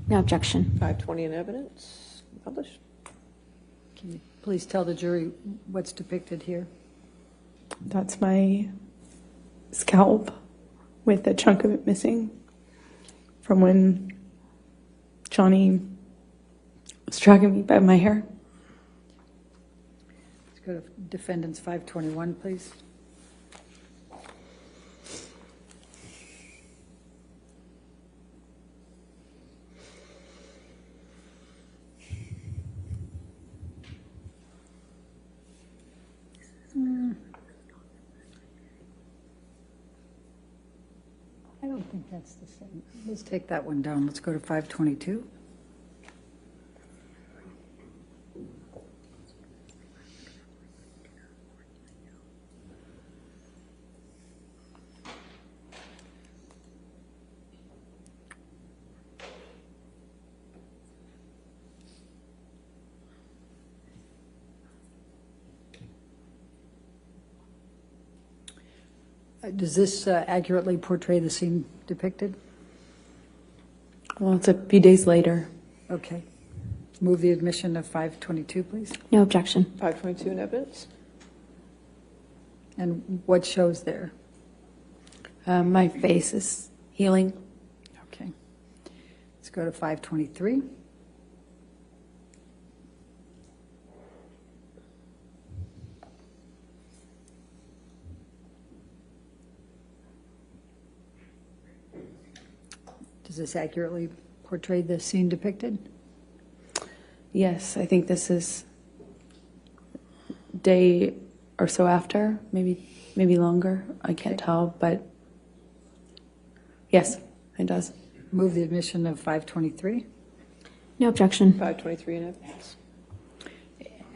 L: No objection.
K: 520 in evidence. Published.
V: Can you please tell the jury what's depicted here?
A: That's my scalp with a chunk of it missing from when Johnny was dragging me by my hair.
V: Let's go to defendants 521, please. I don't think that's the same. Let's take that one down. Let's go to 522. Does this accurately portray the scene depicted?
A: Well, it's a few days later.
V: Okay. Move the admission of 522, please.
L: No objection.
K: 522 in evidence.
V: And what shows there?
A: My face is healing.
V: Okay. Let's go to 523. Does this accurately portray the scene depicted?
A: Yes, I think this is day or so after, maybe longer. I can't tell, but yes, it does.
V: Move the admission of 523.
L: No objection.
K: 523 in evidence.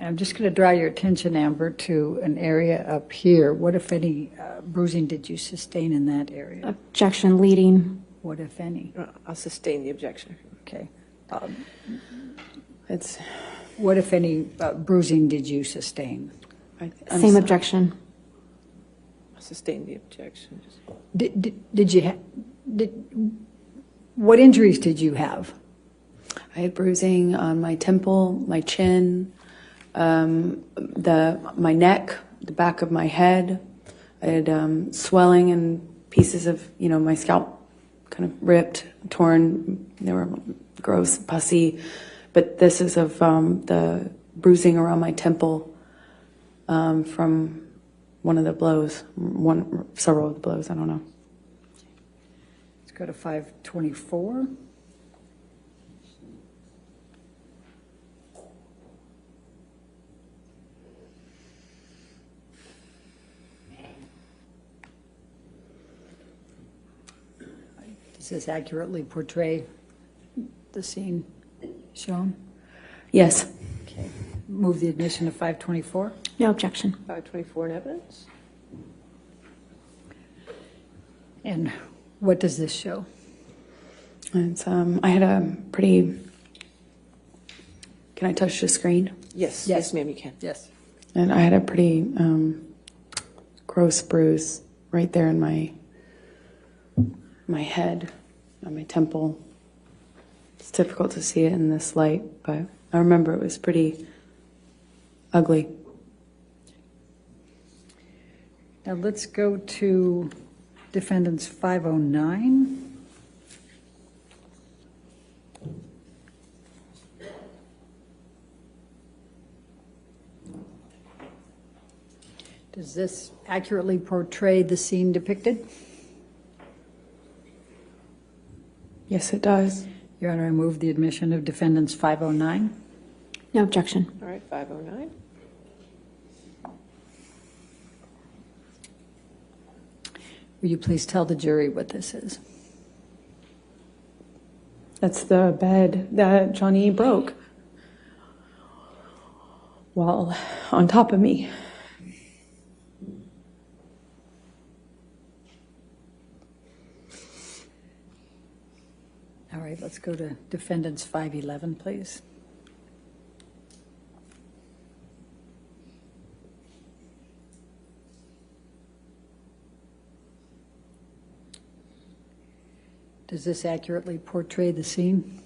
V: I'm just going to draw your attention, Amber, to an area up here. What, if any, bruising did you sustain in that area?
L: Objection leading.
V: What, if any?
K: I'll sustain the objection.
V: Okay.
A: It's
V: what, if any, bruising did you sustain?
L: Same objection.
K: I'll sustain the objection.
V: Did you what injuries did you have?
A: I had bruising on my temple, my chin, my neck, the back of my head. I had swelling and pieces of, my scalp kind of ripped, torn. They were gross, pussy. But this is of the bruising around my temple from one of the blows, several of the blows, I don't know.
V: Let's go to 524. Does this accurately portray the scene shown?
A: Yes.
V: Okay. Move the admission of 524.
L: No objection.
K: 524 in evidence.
V: And what does this show?
A: It's I had a pretty. Can I touch the screen?
K: Yes. Yes, ma'am, you can.
V: Yes.
A: And I had a pretty gross bruise right there in my head, on my temple. It's difficult to see it in this light, but I remember it was pretty ugly.
V: Now let's go to Defendants 509. Does this accurately portray the scene depicted?
A: Yes, it does.
V: Your Honor, I move the admission of Defendants 509.
L: No objection.
K: All right, 509.
V: Will you please tell the jury what this is?
A: That's the bed that Johnny broke while on top of me.
V: All right, let's go to Defendants 511, please. Does this accurately portray the scene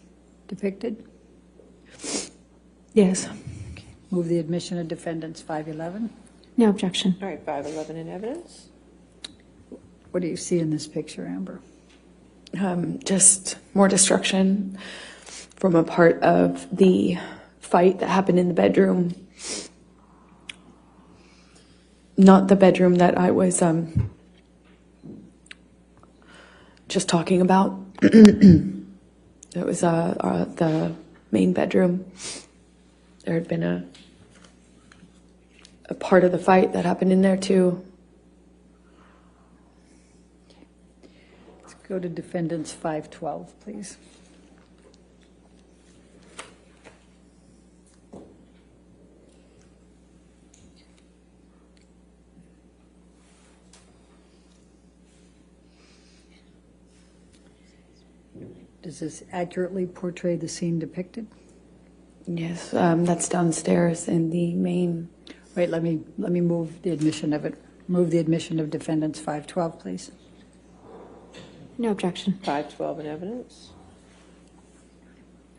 V: depicted?
A: Yes.
V: Move the admission of defendants 511.
L: No objection.
K: All right, 511 in evidence.
V: What do you see in this picture, Amber?
A: Just more destruction from a part of the fight that happened in the bedroom. Not the bedroom that I was just talking about. It was the main bedroom. There had been a part of the fight that happened in there too.
V: Let's go to defendants 512, please. Does this accurately portray the scene depicted?
A: Yes, that's downstairs in the main.
V: Wait, let me move the admission of it. Move the admission of defendants 512, please.
L: No objection.
K: 512 in evidence.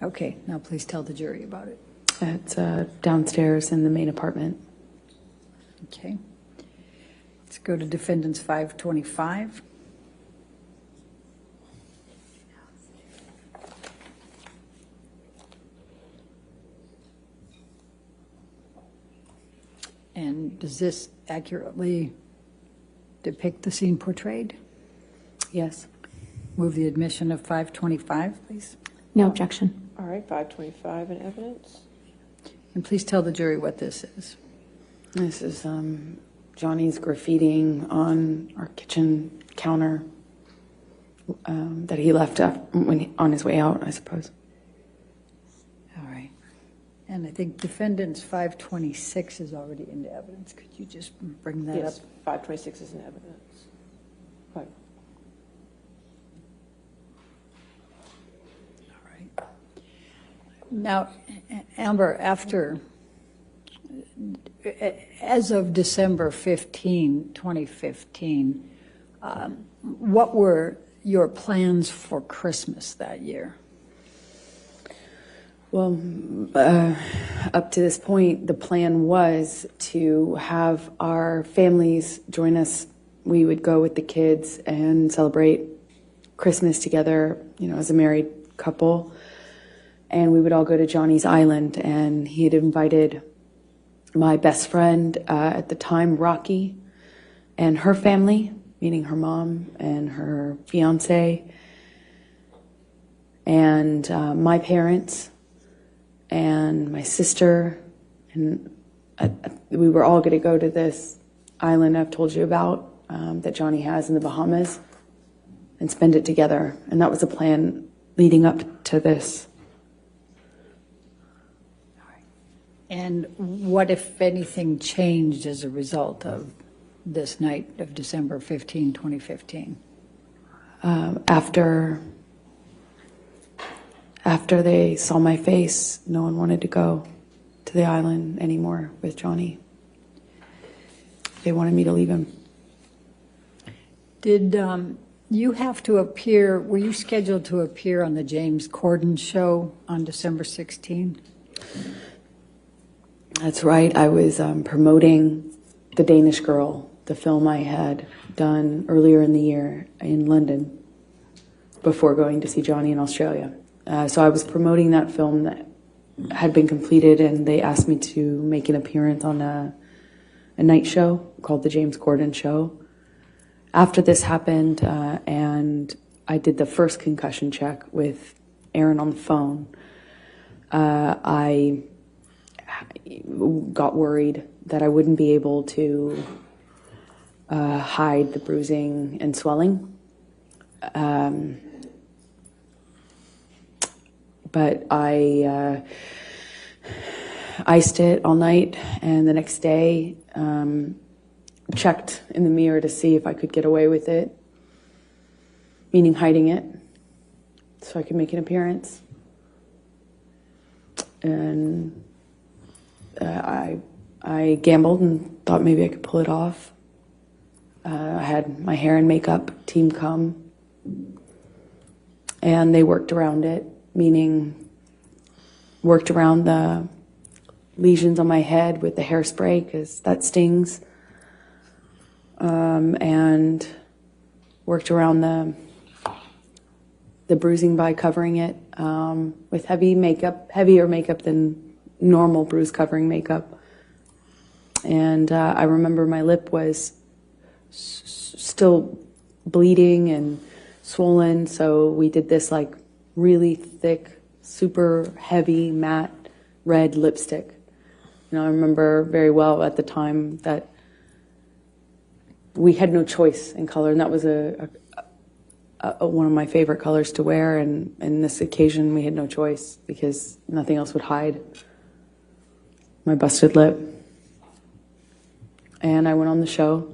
V: Okay, now please tell the jury about it.
A: It's downstairs in the main apartment.
V: Okay. Let's go to defendants 525. And does this accurately depict the scene portrayed?
A: Yes.
V: Move the admission of 525, please.
L: No objection.
K: All right, 525 in evidence.
V: And please tell the jury what this is.
A: This is Johnny's graffitiing on our kitchen counter that he left on his way out, I suppose.
V: All right. And I think defendants 526 is already into evidence. Could you just bring that
K: Yes,
V: up?
K: 526 is in evidence. Right.
V: Now, Amber, as of December 15, 2015, what were your plans for Christmas that year?
A: Well, up to this point, the plan was to have our families join us. We would go with the kids and celebrate Christmas together, as a married couple. And we would all go to Johnny's Island, and he had invited my best friend at the time, Rocky, and her family, meaning her mom and her fiance, and my parents, and my sister, and we were all going to go to this island I've told you about that Johnny has in the Bahamas and spend it together. And that was the plan leading up to this.
V: And what, if anything, changed as a result of this night of December 15, 2015?
A: After they saw my face, no one wanted to go to the island anymore with Johnny. They wanted me to leave him.
V: Did you have to appear, were you scheduled to appear on the James Corden show on December 16?
A: That's right. I was promoting The Danish Girl, the film I had done earlier in the year in London before going to see Johnny in Australia. So I was promoting that film that had been completed, and they asked me to make an appearance on a night show called The James Corden Show. After this happened, and I did the first concussion check with Aaron on the phone, I got worried that I wouldn't be able to hide the bruising and swelling. But I iced it all night, and the next day checked in the mirror to see if I could get away with it, meaning hiding it, so I could make an appearance. And I gambled and thought maybe I could pull it off. I had my hair and makeup team come, and they worked around it, meaning worked around the lesions on my head with the hairspray, because that stings, and worked around the bruising by covering it with heavier makeup than normal bruise covering makeup. And I remember my lip was still bleeding and swollen, so we did this like really thick, super heavy, matte red lipstick. You know, I remember very well at the time that we had no choice in color, and that was one of my favorite colors to wear, and this occasion we had no choice because nothing else would hide my busted lip. And I went on the show,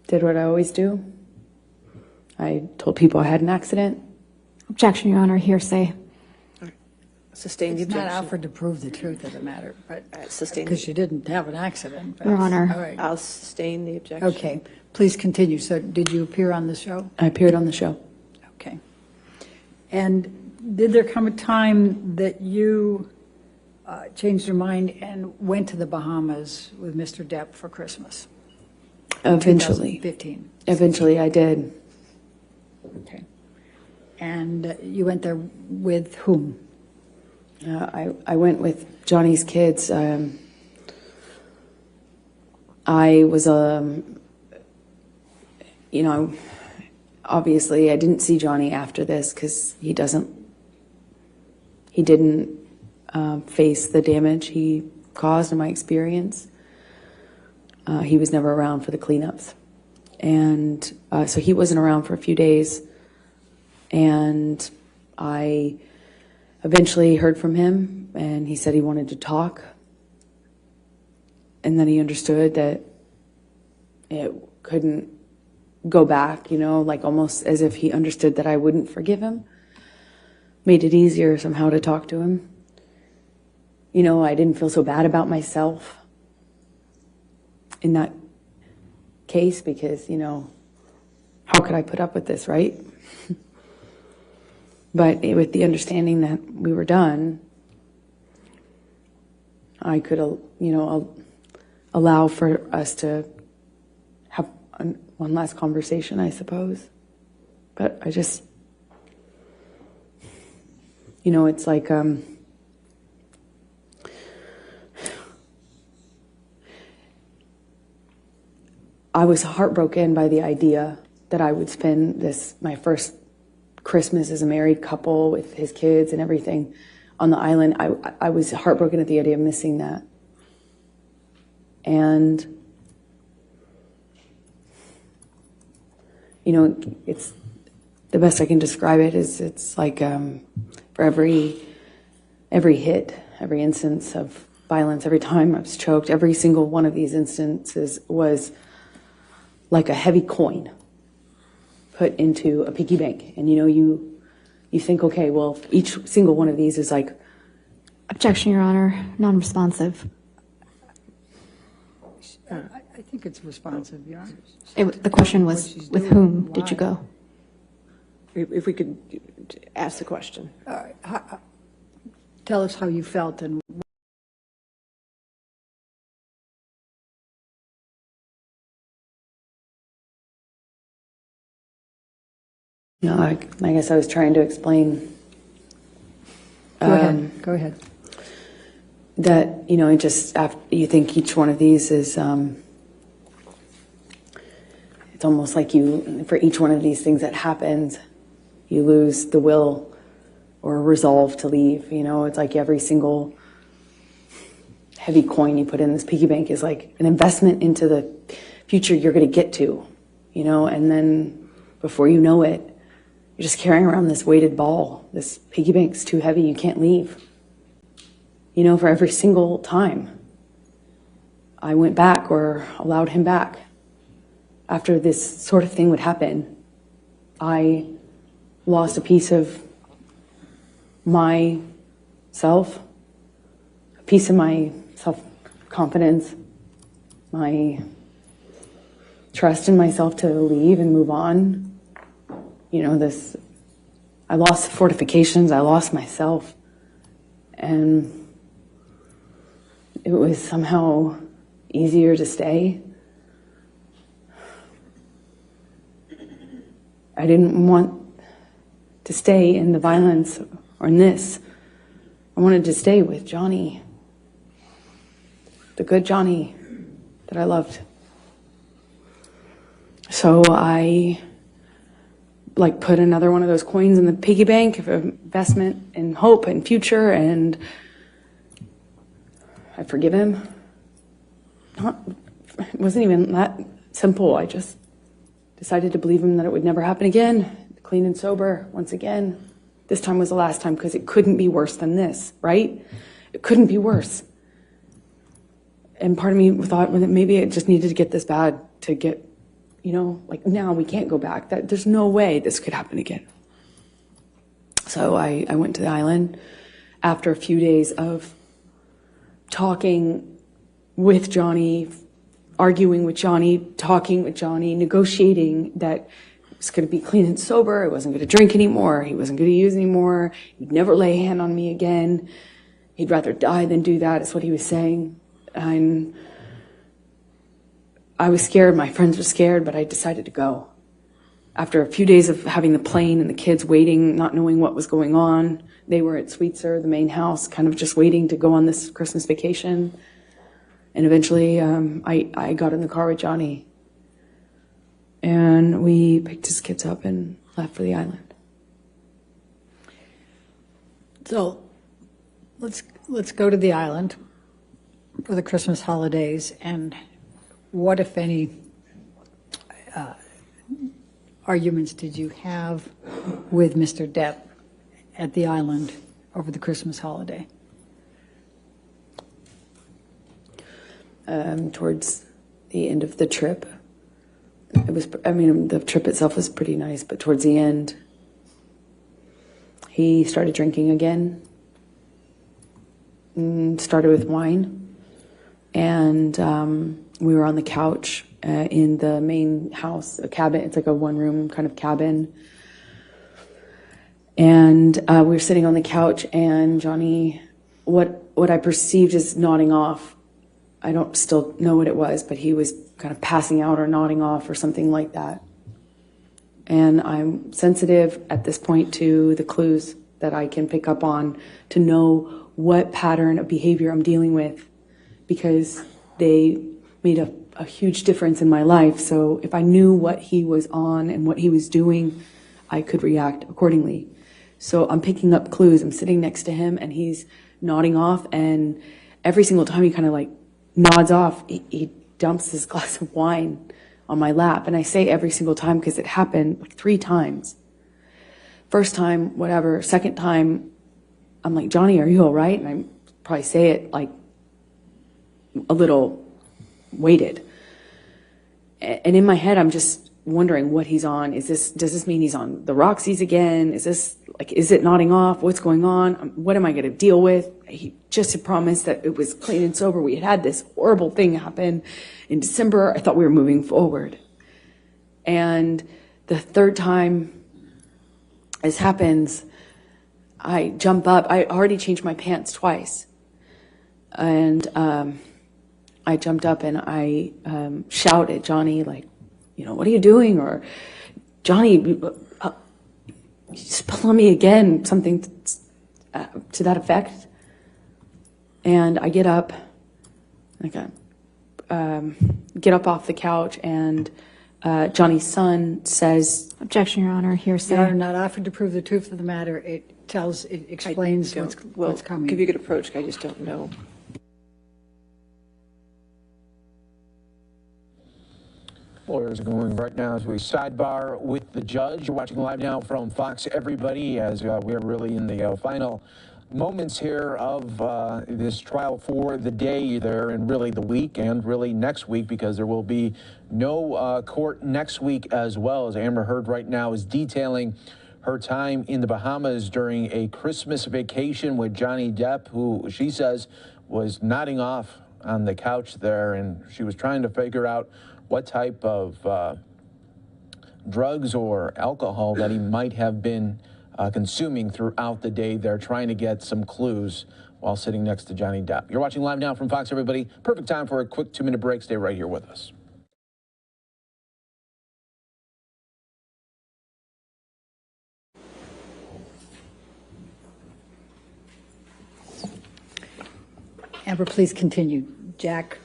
A: did what I always do. I told people I had an accident.
L: Objection, Your Honor, hearsay.
K: Sustain the
V: It's not
K: objection.
V: offered to prove the truth of the matter, but
K: Sustain.
V: because you didn't have an accident. but-
L: Your Honor.
V: All right.
K: I'll sustain the objection.
V: Okay, please continue. So did you appear on the show?
A: I appeared on the show.
V: Okay. And did there come a time that you changed your mind and went to the Bahamas with Mr. Depp for Christmas?
A: Eventually.
V: 2015.
A: Eventually I did.
V: Okay. And you went there with whom?
A: I went with Johnny's kids. I was, obviously I didn't see Johnny after this because he didn't face the damage he caused in my experience. He was never around for the cleanups. And so he wasn't around for a few days. And I eventually heard from him, and he said he wanted to talk. And then he understood that it couldn't go back, like almost as if he understood that I wouldn't forgive him. Made it easier somehow to talk to him. I didn't feel so bad about myself in that case because, how could I put up with this, right? But with the understanding that we were done, I could, allow for us to have one last conversation, I suppose. But I just, it's like, I was heartbroken by the idea that I would spend my first Christmas as a married couple with his kids and everything on the island. I was heartbroken at the idea of missing that. And, it's the best I can describe it is it's like for every hit, every instance of violence, every time I was choked, every single one of these instances was like a heavy coin put into a piggy bank. And you think, okay, well, each single one of these is like...
L: Objection, Your Honor, non-responsive.
V: I think it's responsive, Your Honor.
L: The question was, with whom did you go?
K: If we could ask the question.
V: Tell us how you felt and
A: I guess I was trying to explain.
V: Go ahead.
A: That, just after you think each one of these is, it's almost like for each one of these things that happens, you lose the will or resolve to leave. It's like every single heavy coin you put in this piggy bank is like an investment into the future you're going to get to, and then before you know it, you're just carrying around this weighted ball. This piggy bank's too heavy, you can't leave. For every single time I went back or allowed him back, after this sort of thing would happen, I lost a piece of myself, a piece of my self-confidence, my trust in myself to leave and move on. I lost the fortifications, I lost myself, and it was somehow easier to stay. I didn't want to stay in the violence or in this. I wanted to stay with Johnny, the good Johnny that I loved. So I put another one of those coins in the piggy bank of investment in hope and future, and I forgive him. It wasn't even that simple. I just decided to believe him that it would never happen again, clean and sober once again. This time was the last time because it couldn't be worse than this, right? It couldn't be worse. And part of me thought that maybe it just needed to get this bad to get, now we can't go back. There's no way this could happen again. So I went to the island after a few days of talking with Johnny, arguing with Johnny, talking with Johnny, negotiating that it was going to be clean and sober. I wasn't going to drink anymore. He wasn't going to use anymore. He'd never lay a hand on me again. He'd rather die than do that, is what he was saying. And I was scared. My friends were scared, but I decided to go. After a few days of having the plane and the kids waiting, not knowing what was going on, they were at Sweetser, the main house, kind of just waiting to go on this Christmas vacation. And eventually, I got in the car with Johnny, and we picked his kids up and left for the island.
V: So, let's go to the island for the Christmas holidays, and what, if any, arguments did you have with Mr. Depp at the island over the Christmas holiday?
A: Towards the end of the trip, the trip itself was pretty nice, but towards the end, he started drinking again, started with wine, and we were on the couch in the main house, a cabin. It's like a one-room kind of cabin. And we were sitting on the couch, and Johnny, what I perceived as nodding off, I don't still know what it was, but he was kind of passing out or nodding off or something like that. And I'm sensitive at this point to the clues that I can pick up on to know what pattern of behavior I'm dealing with, because they made a huge difference in my life. So if I knew what he was on and what he was doing, I could react accordingly. So I'm picking up clues. I'm sitting next to him, and he's nodding off, and every single time he kind of nods off, he dumps this glass of wine on my lap. And I say every single time because it happened 3 times. First time, whatever. Second time, I'm like, Johnny, are you all right? And I probably say it a little weighted. And in my head, I'm just wondering what he's on. Does this mean he's on the Roxy's again? Is it nodding off? What's going on? What am I going to deal with? He just had promised that it was clean and sober. We had this horrible thing happen in December. I thought we were moving forward. And the third time this happens, I jump up. I already changed my pants twice. And I jumped up and I shout at Johnny, what are you doing? Or, Johnny, spill on me again, something to that effect. And I get up, get up off the couch, and Johnny's son says,
L: Objection, Your Honor, hearsay.
V: Your Honor, not offered to prove the truth of the matter. It explains what's coming.
K: Give you a good approach, I just don't know.
B: Lawyers are going right now to a sidebar with the judge. You're watching live now from Fox, everybody, as we're really in the final moments here of this trial for the day there, and really the week, and really next week, because there will be no court next week, as well, as Amber Heard right now is detailing her time in the Bahamas during a Christmas vacation with Johnny Depp, who she says was nodding off on the couch there, and she was trying to figure out what type of drugs or alcohol that he might have been consuming throughout the day. They're trying to get some clues while sitting next to Johnny Depp. You're watching Live Now from Fox, everybody. Perfect time for a quick 2-minute break. Stay right here with us.
V: Amber, please continue. Jack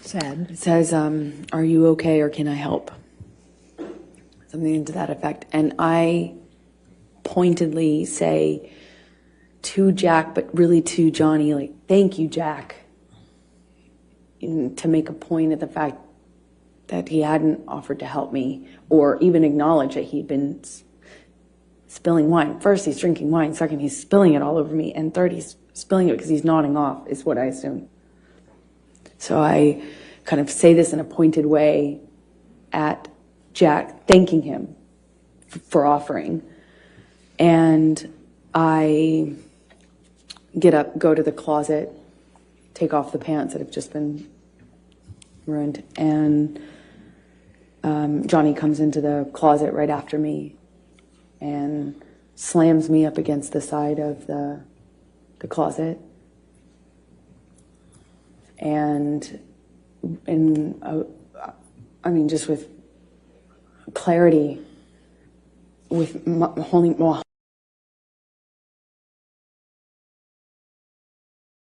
V: said.
A: It says, are you okay or can I help? Something to that effect. And I pointedly say to Jack, but really to Johnny, like, thank you, Jack. To make a point of the fact that he hadn't offered to help me or even acknowledge that he'd been spilling wine. First, he's drinking wine. Second, he's spilling it all over me. And third, he's spilling it because he's nodding off, is what I assume. So I kind of say this in a pointed way at Jack, thanking him for offering. And I get up, go to the closet, take off the pants that have just been ruined. And Johnny comes into the closet right after me and slams me up against the side of the closet. And I mean, just with clarity, with holding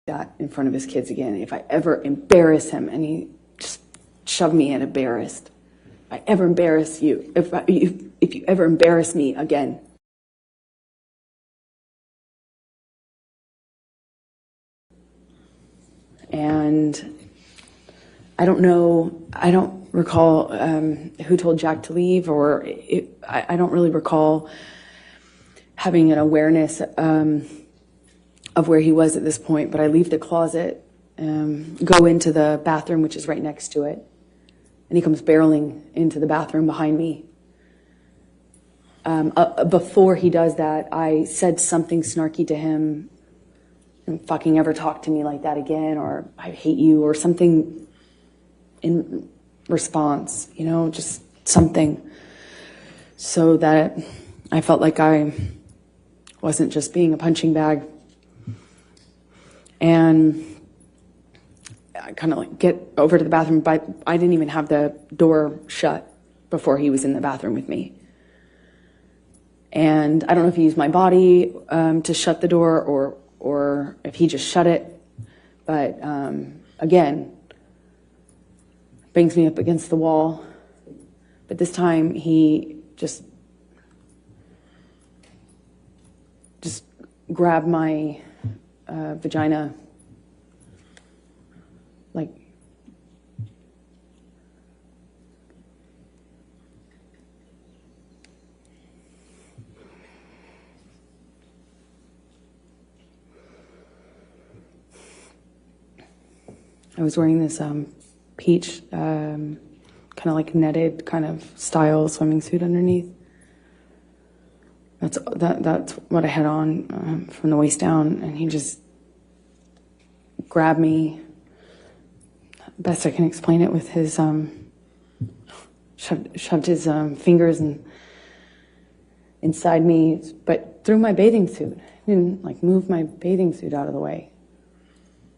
A: that in front of his kids again. If I ever embarrass him, and he just shoved me in embarrassed. If I ever embarrass you, if you ever embarrass me again. And I don't know, I don't recall who told Jack to leave, or I don't really recall having an awareness of where he was at this point, but I leave the closet, go into the bathroom, which is right next to it, and he comes barreling into the bathroom behind me. Before he does that, I said something snarky to him, "Don't fucking ever talk to me like that again," or "I hate you," or something in response, you know, just something, so that I felt like I wasn't just being a punching bag. And I kind of like get over to the bathroom, but I didn't even have the door shut before he was in the bathroom with me. And I don't know if he used my body to shut the door, or if he just shut it. But again, bangs me up against the wall. But this time he just grabbed my vagina, like, I was wearing this peach, kind of like netted kind of style swimming suit underneath. That's what I had on from the waist down, and he just grabbed me. Best I can explain it with his shoved his fingers inside me, but through my bathing suit. He didn't like move my bathing suit out of the way,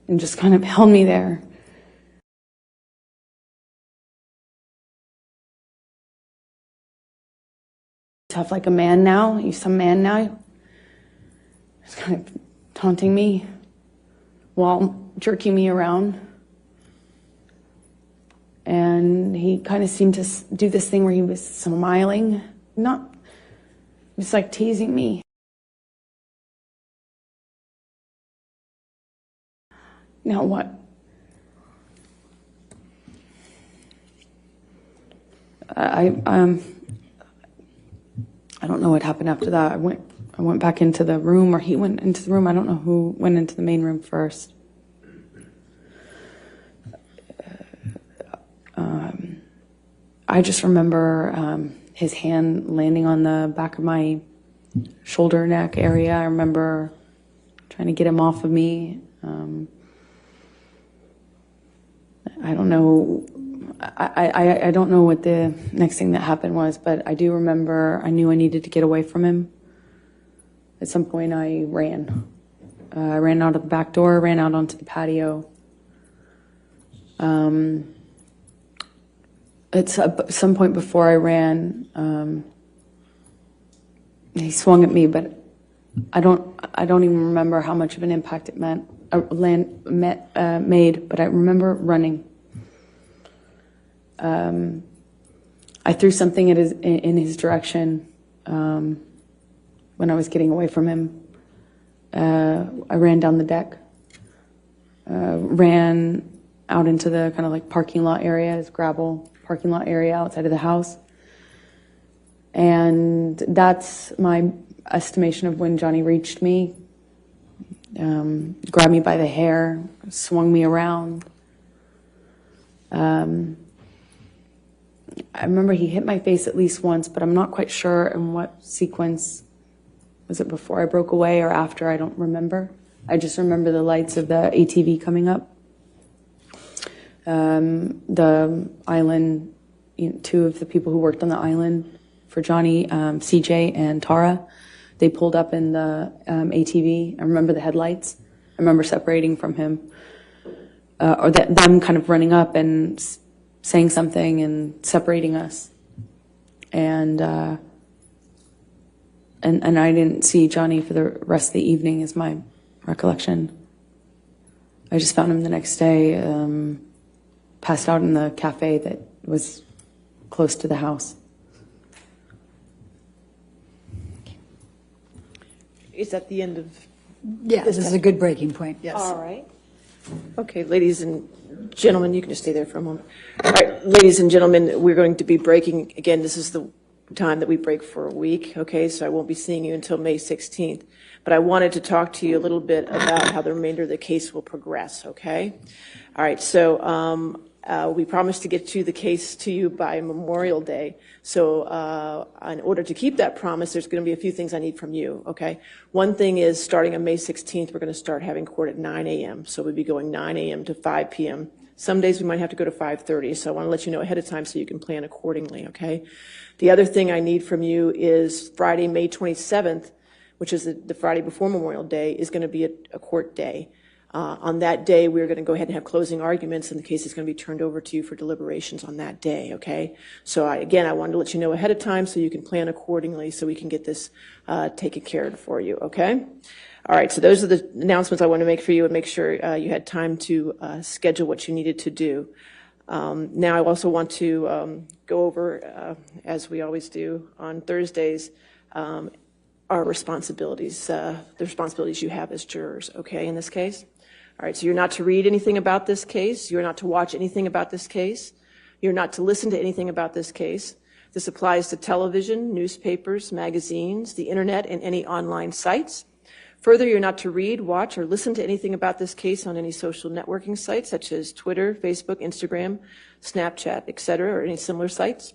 A: and just kind of held me there. Tough like a man now? You some man now? He's kind of taunting me while jerking me around. And he kind of seemed to do this thing where he was smiling, not just like teasing me. Now what? I don't know what happened after that. I went back into the room, or he went into the room. I don't know who went into the main room first. I just remember his hand landing on the back of my shoulder neck area. I remember trying to get him off of me. I don't know. I don't know what the next thing that happened was, but I do remember I knew I needed to get away from him. At some point, I ran. I ran out of the back door, ran out onto the patio. At some point before I ran, he swung at me, but I don't even remember how much of an impact it made. But I remember running. I threw something in his direction when I was getting away from him. I ran down the deck, ran out into the kind of like parking lot area, this gravel parking lot area outside of the house. And that's my estimation of when Johnny reached me, grabbed me by the hair, swung me around. I remember he hit my face at least once, but I'm not quite sure in what sequence. Was it before I broke away or after? I don't remember. I just remember the lights of the ATV coming up. The island, two of the people who worked on the island for Johnny, CJ and Tara, they pulled up in the ATV. I remember the headlights. I remember separating from him, or them kind of running up and saying something and separating us. And I didn't see Johnny for the rest of the evening, is my recollection. I just found him the next day, passed out in the cafe that was close to the house.
K: Is that the end of?
V: Yeah, this is a good breaking point.
K: Yes. All right. Okay, ladies and gentlemen, you can just stay there for a moment. All right, ladies and gentlemen, we're going to be breaking. Again, this is the time that we break for a week, okay? So I won't be seeing you until May 16th. But I wanted to talk to you a little bit about how the remainder of the case will progress, okay? All right, so we promised to get to the case to you by Memorial Day. So in order to keep that promise, there's going to be a few things I need from you, okay? One thing is, starting on May 16th, we're going to start having court at 9 a.m. So we'll be going 9 a.m. to 5 p.m. Some days we might have to go to 5:30, so I want to let you know ahead of time so you can plan accordingly, okay? The other thing I need from you is Friday, May 27th, which is the Friday before Memorial Day, is going to be a court day. On that day, we're going to go ahead and have closing arguments, and the case is going to be turned over to you for deliberations on that day, okay? So I wanted to let you know ahead of time so you can plan accordingly so we can get this taken care of for you, okay? All right, so those are the announcements I want to make for you and make sure you had time to schedule what you needed to do. Now I also want to go over, as we always do on Thursdays, our responsibilities, the responsibilities you have as jurors, okay, in this case? All right, so you're not to read anything about this case. You're not to watch anything about this case. You're not to listen to anything about this case. This applies to television, newspapers, magazines, the internet, and any online sites. Further, you're not to read, watch, or listen to anything about this case on any social networking sites such as Twitter, Facebook, Instagram, Snapchat, etc., or any similar sites.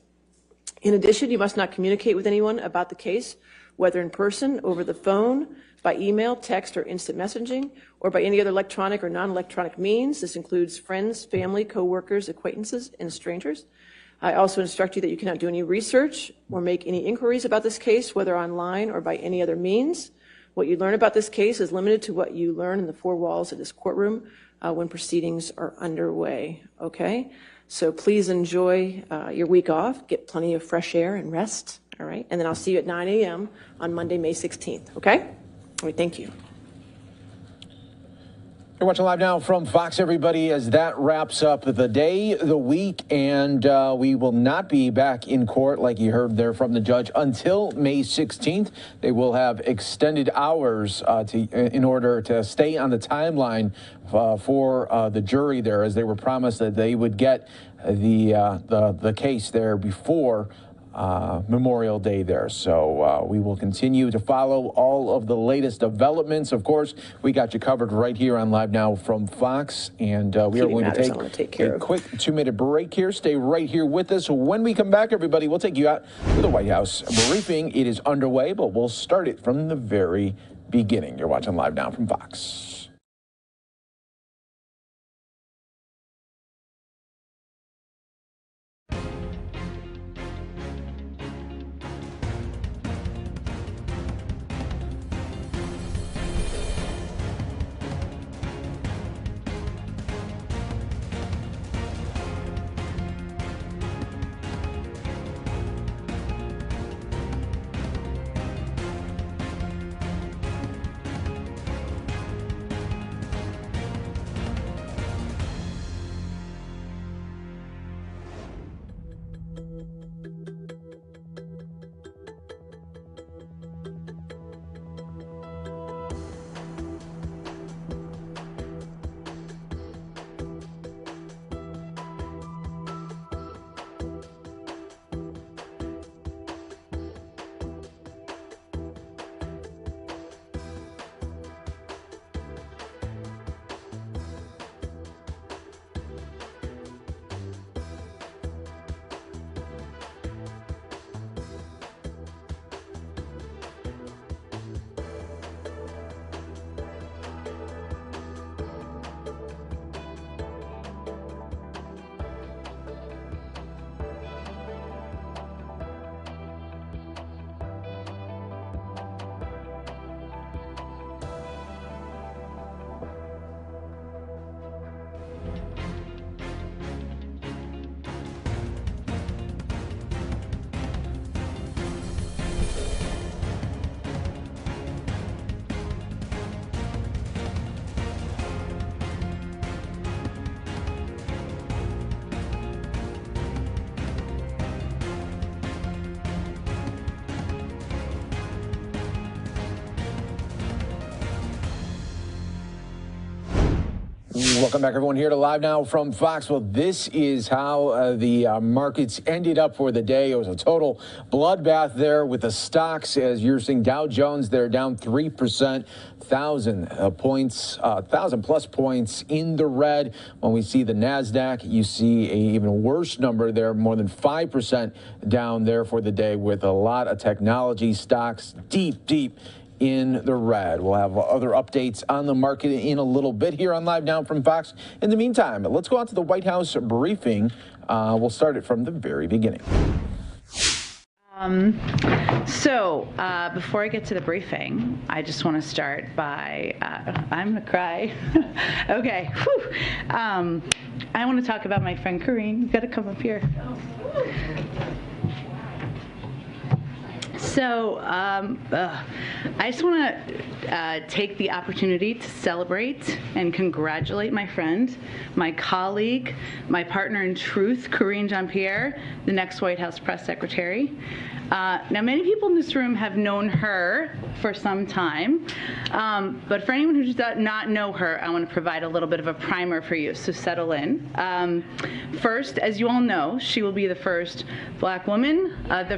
K: In addition, you must not communicate with anyone about the case, whether in person, over the phone, by email, text, or instant messaging, or by any other electronic or non-electronic means. This includes friends, family, co-workers, acquaintances, and strangers. I also instruct you that you cannot do any research or make any inquiries about this case, whether online or by any other means. What you learn about this case is limited to what you learn in the four walls of this courtroom when proceedings are underway, okay? So please enjoy your week off, get plenty of fresh air and rest, all right? And then I'll see you at 9 a.m. on Monday, May 16th, okay? All right, thank you.
B: You're watching Live Now from Fox, everybody, as that wraps up the day, the week, and we will not be back in court, like you heard there from the judge, until May 16th. They will have extended hours in order to stay on the timeline for the jury there, as they were promised that they would get the case there before Memorial Day there. So we will continue to follow all of the latest developments. Of course, we got you covered right here on Live Now from Fox. And we are going to take a quick 2-minute break here. Stay right here with us. When we come back, everybody, we'll take you out to the White House briefing. It is underway, but we'll start it from the very beginning. You're watching Live Now from Fox. Welcome back, everyone, here to Live Now from Fox. Well, this is how the markets ended up for the day. It was a total bloodbath there with the stocks, as you're seeing Dow Jones, they're down 3%, 1,000 plus points in the red. When we see the NASDAQ, you see an even worse number there, more than 5% down there for the day, with a lot of technology stocks deep in the red. We'll have other updates on the market in a little bit here on Live Now from Fox. In the meantime, let's go out to the White House briefing. We'll start it from the very beginning.
N: Before I get to the briefing, I just want to start by, I'm going to cry. Okay. I want to talk about my friend Karine. You got to come up here. I just want to take the opportunity to celebrate and congratulate my friend, my colleague, my partner in truth, Karine Jean-Pierre, the next White House press secretary. Now, many people in this room have known her for some time, but for anyone who does not know her, I want to provide a little bit of a primer for you, so settle in. First, as you all know, she will be the first Black woman, the